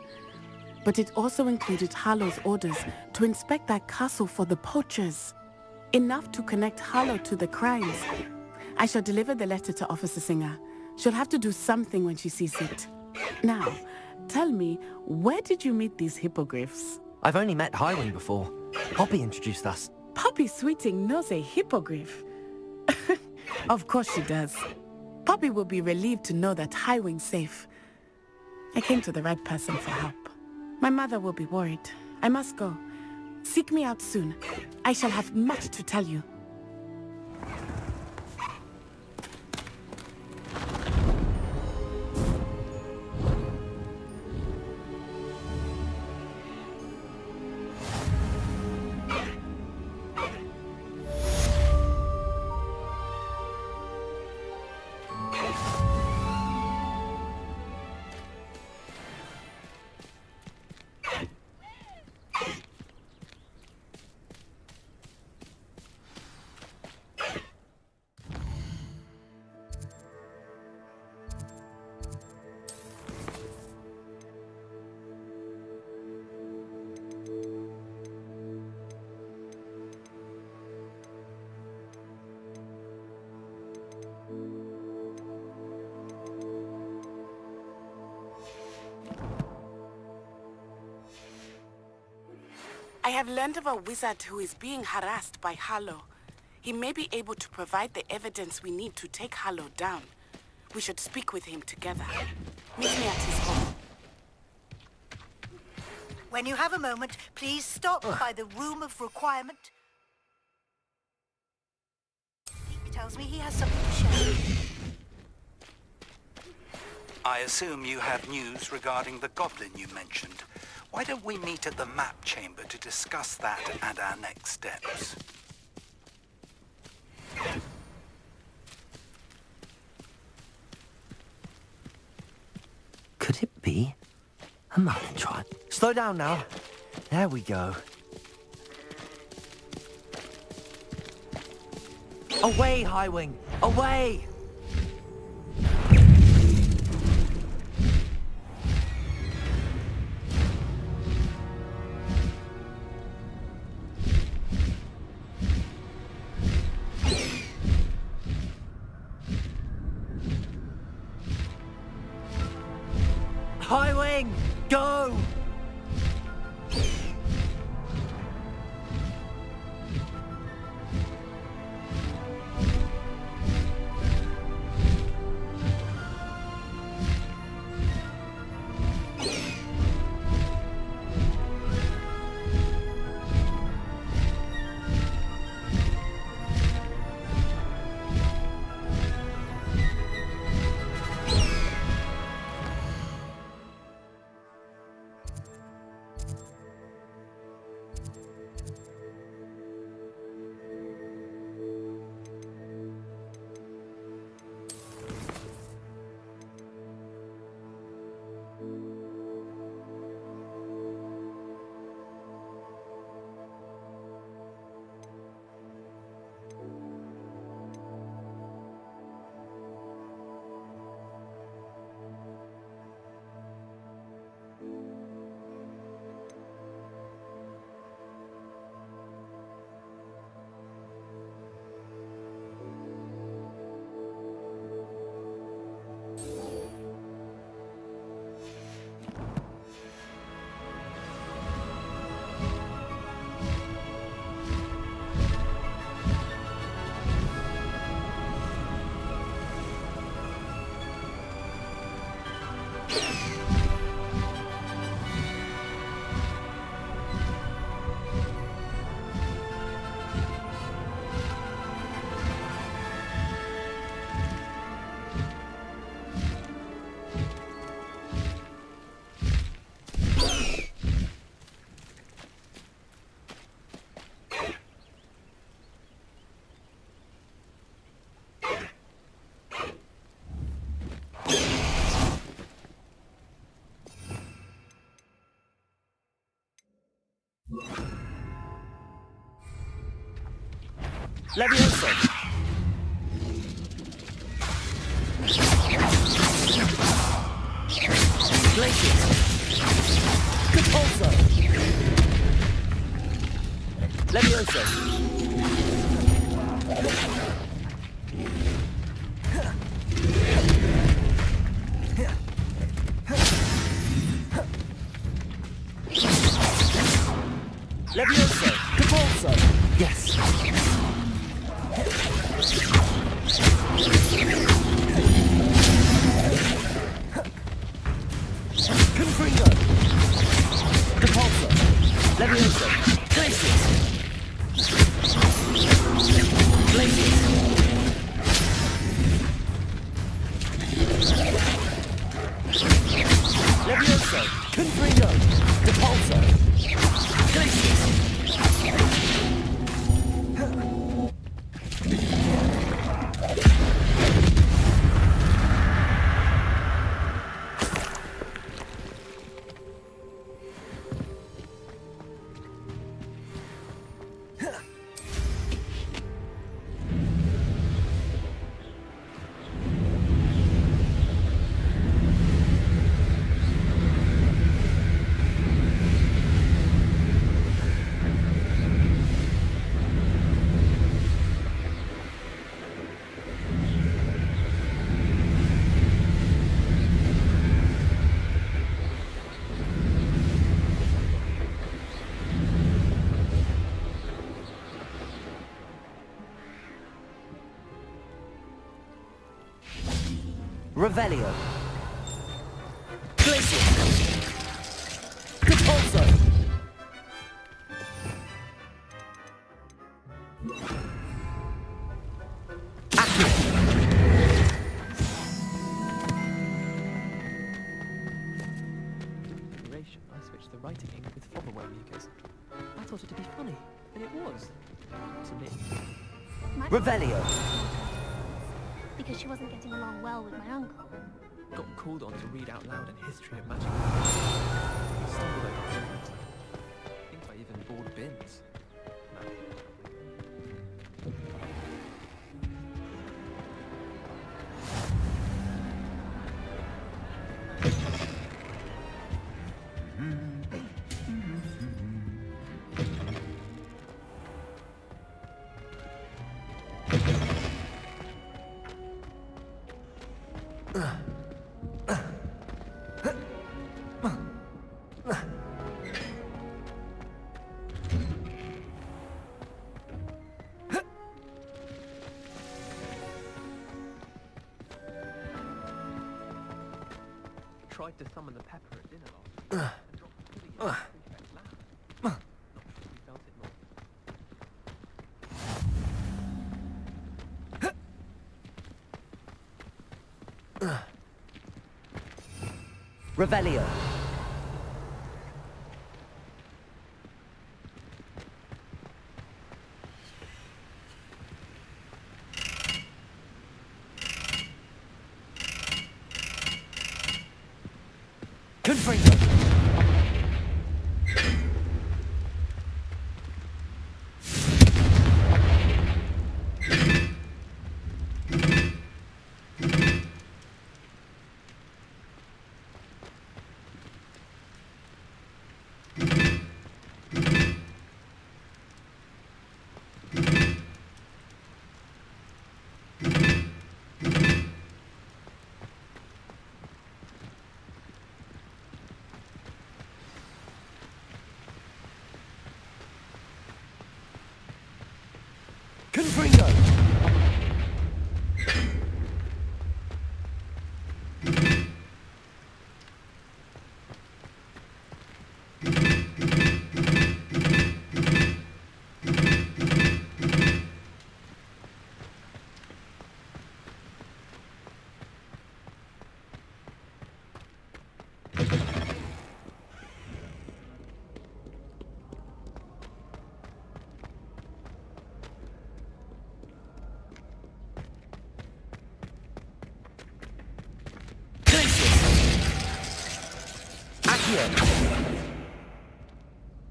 But it also included Hallow's orders to inspect that castle for the poachers. Enough to connect Hallow to the crimes. I shall deliver the letter to Officer Singer. She'll have to do something when she sees it. Now, tell me, where did you meet these hippogriffs? I've only met Highwing before. Poppy introduced us. Poppy Sweeting knows a hippogriff. Of course she does. Poppy will be relieved to know that Highwing's safe. I came to the right person for help. My mother will be worried. I must go. Seek me out soon. I shall have much to tell you. I have learned of a wizard who is being harassed by Harlow. He may be able to provide the evidence we need to take Harlow down. We should speak with him together. Meet me at his home. When you have a moment, please stop by the Room of Requirement. He tells me he has something to share. I assume you have news regarding the goblin you mentioned. Why don't we meet at the map chamber to discuss that and our next steps? Could it be a Malintrot? Slow down now. There we go. Away, Highwing! Away! Highwing! Go! Levioso! Glacius! Capulso! Levioso! Levioso! Capulso! Yes! Confringo! Capulso! Levioso! Glacius! Glacius! Levioso! Confringo! Capulso! Glacius! Revelio. Glacier. Capulso. I switched the writing ink with flopperware mucus. I thought it to be funny, and it was. To me. Revelio. Because she wasn't getting along well with my uncle. Got called on to read out loud an history of magic. Stumbled over Hogwarts. I think I even bored bins. No. Tried to summon the pepper at dinner last week and dropped the pudding in the prefect's lap. Not sure he felt it more. Revelio. Confringo. Confringo.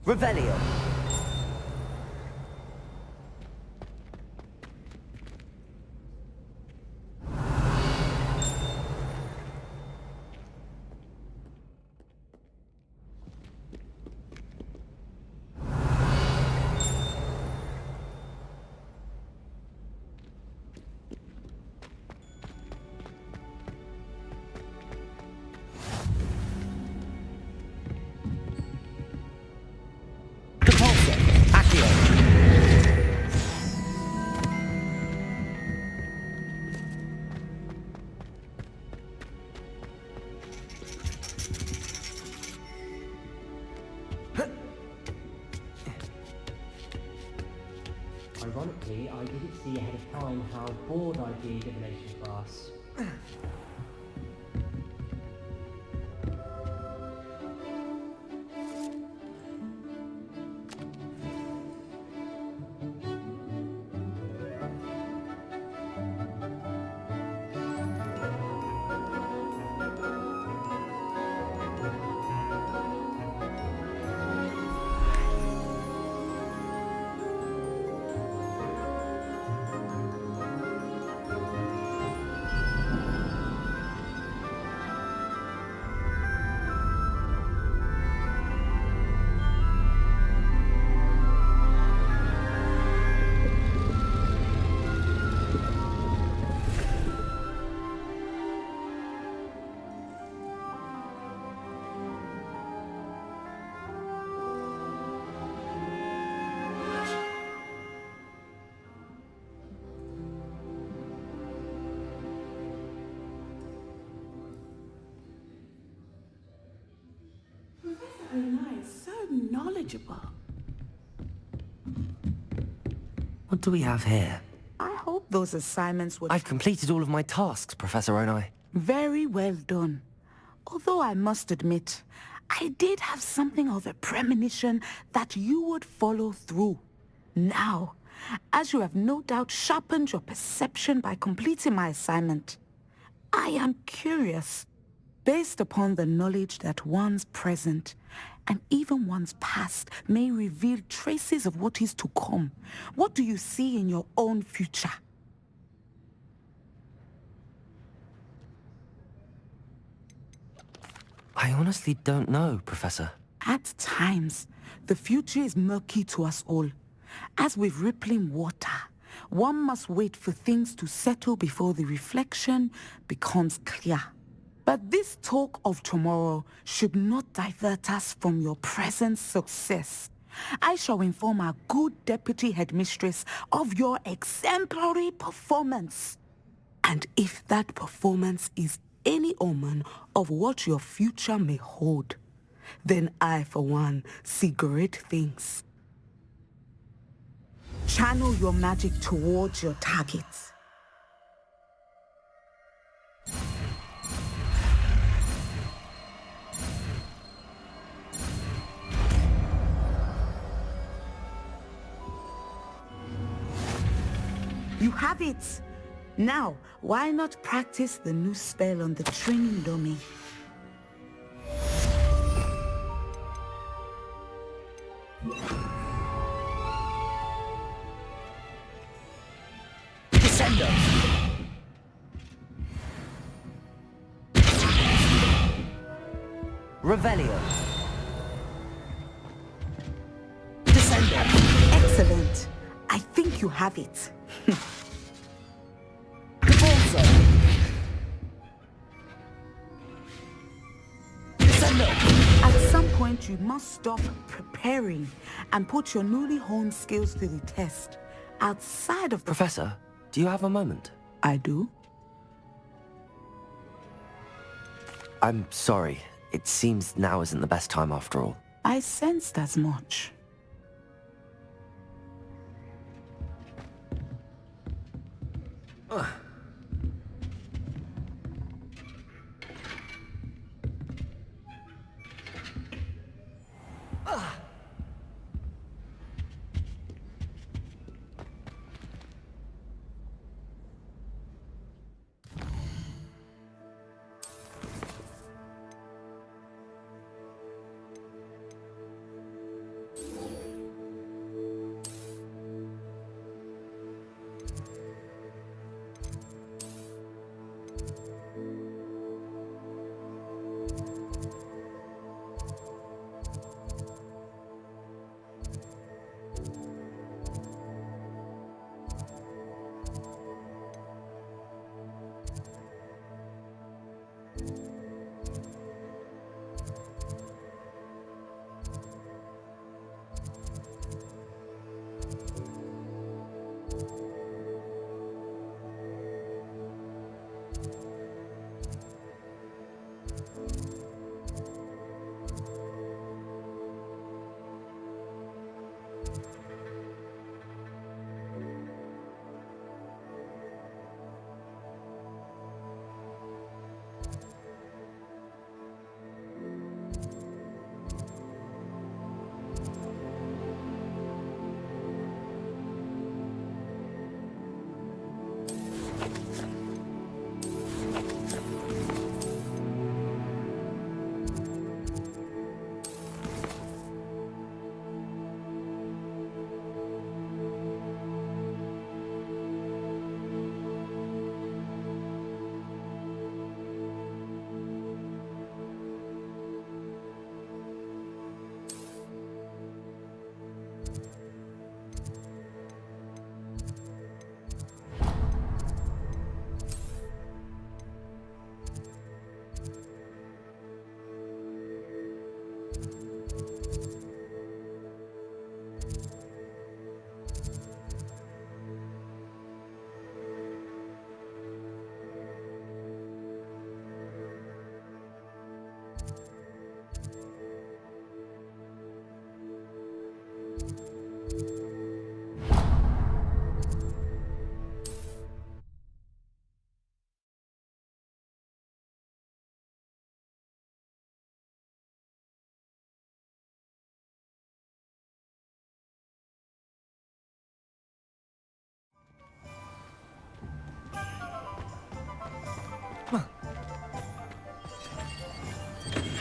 Revelio. Ironically, I didn't see ahead of time how bored I'd be in divination class. knowledgeable. What do we have here? I hope those assignments were... I've completed all of my tasks, Professor Onai. Very well done. Although I must admit, I did have something of a premonition that you would follow through. Now, as you have no doubt sharpened your perception by completing my assignment, I am curious, based upon the knowledge that one's present and even one's past may reveal traces of what is to come. What do you see in your own future? I honestly don't know, Professor. At times, the future is murky to us all. As with rippling water, one must wait for things to settle before the reflection becomes clear. But this talk of tomorrow should not divert us from your present success. I shall inform our good deputy headmistress of your exemplary performance. And if that performance is any omen of what your future may hold, then I, for one, see great things. Channel your magic towards your targets. You have it! Now, why not practice the new spell on the training dummy? Descendo! Revelio! Descendo! Excellent! I think you have it. At some point, you must stop preparing and put your newly honed skills to the test. Outside of the... Professor, do you have a moment? I do. I'm sorry. It seems now isn't the best time after all. I sensed as much.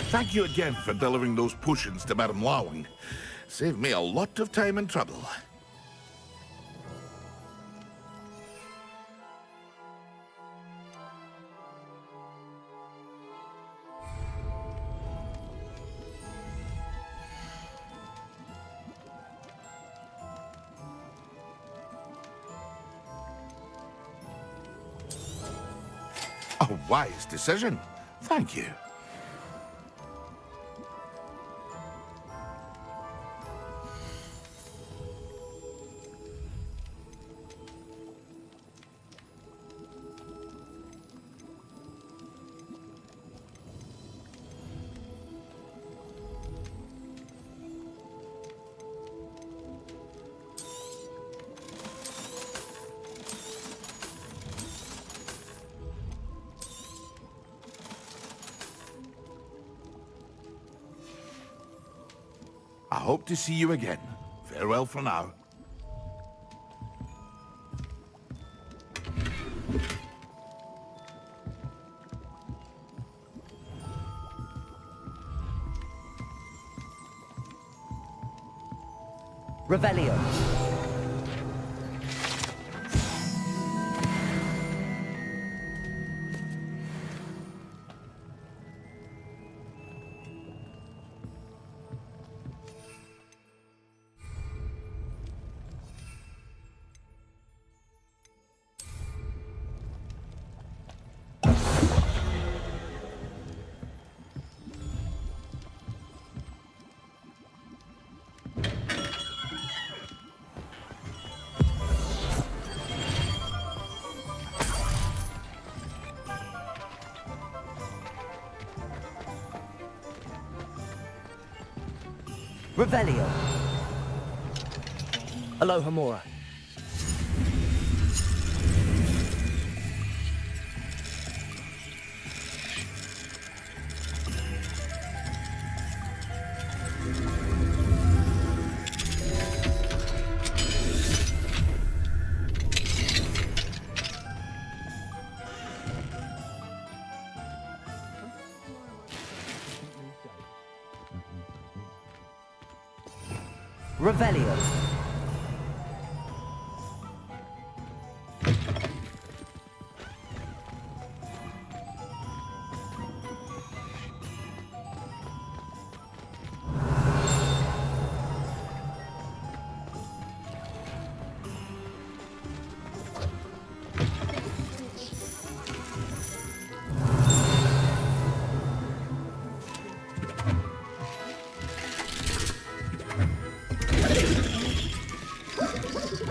Thank you again for delivering those potions to Madame Lawing. Saved me a lot of time and trouble. A wise decision. Thank you. I hope to see you again. Farewell for now. Revelio. Revelio. Alohomora. Revelio.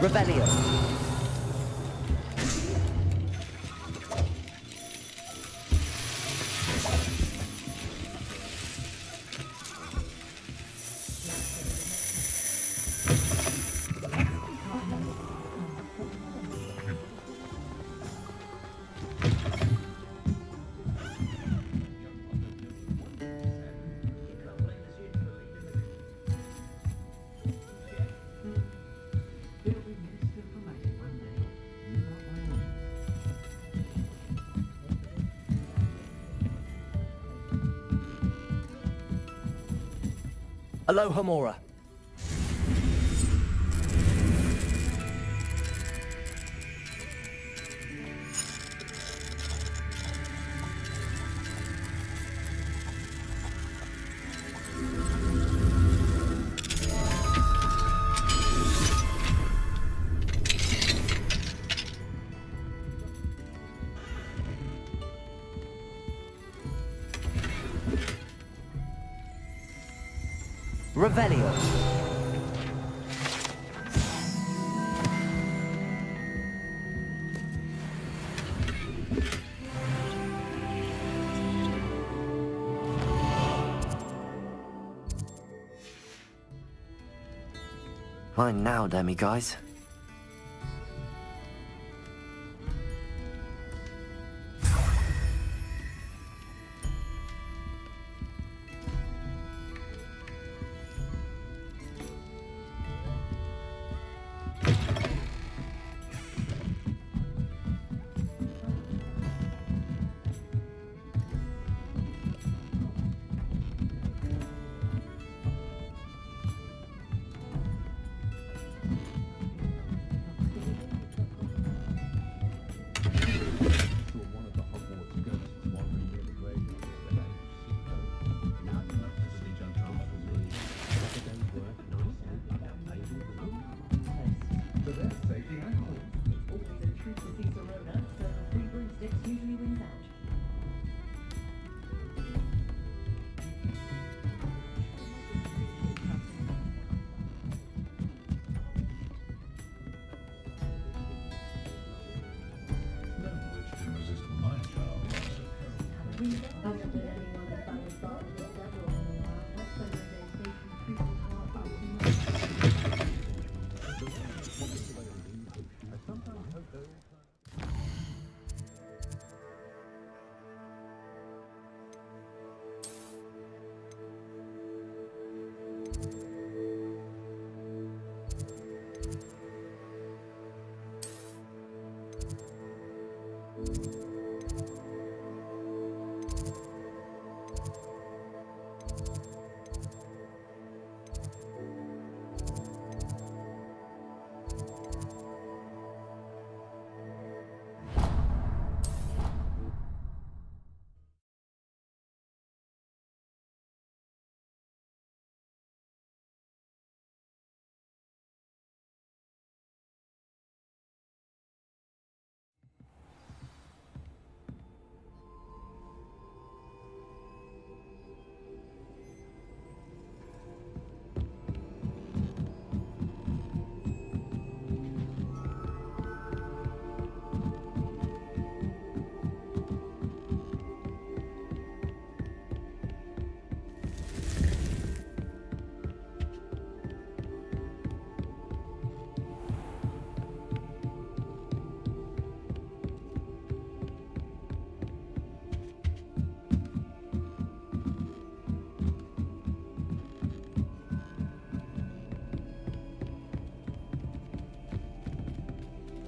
Revelio. Alohomora. Revelio. Mine now, Demiguise.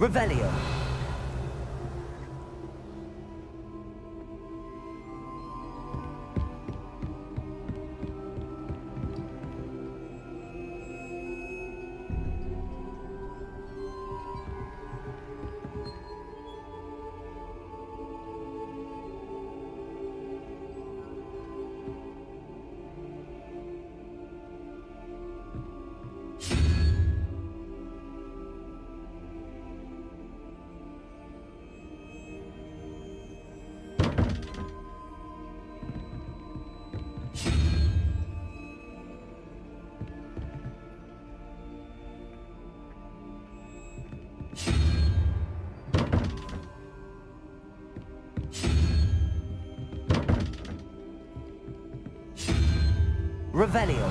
Revelio. Revelio.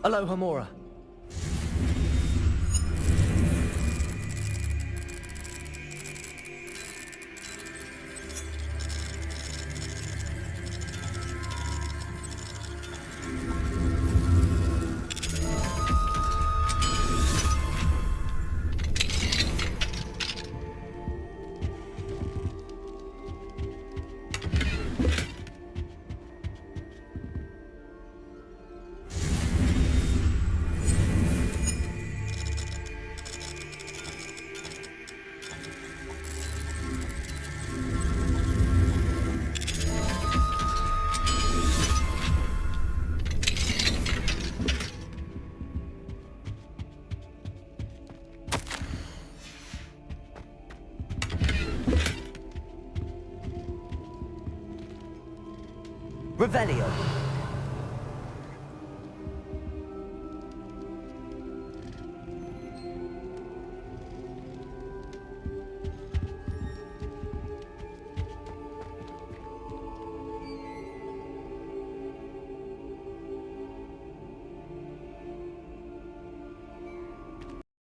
Alohomora. Revelio.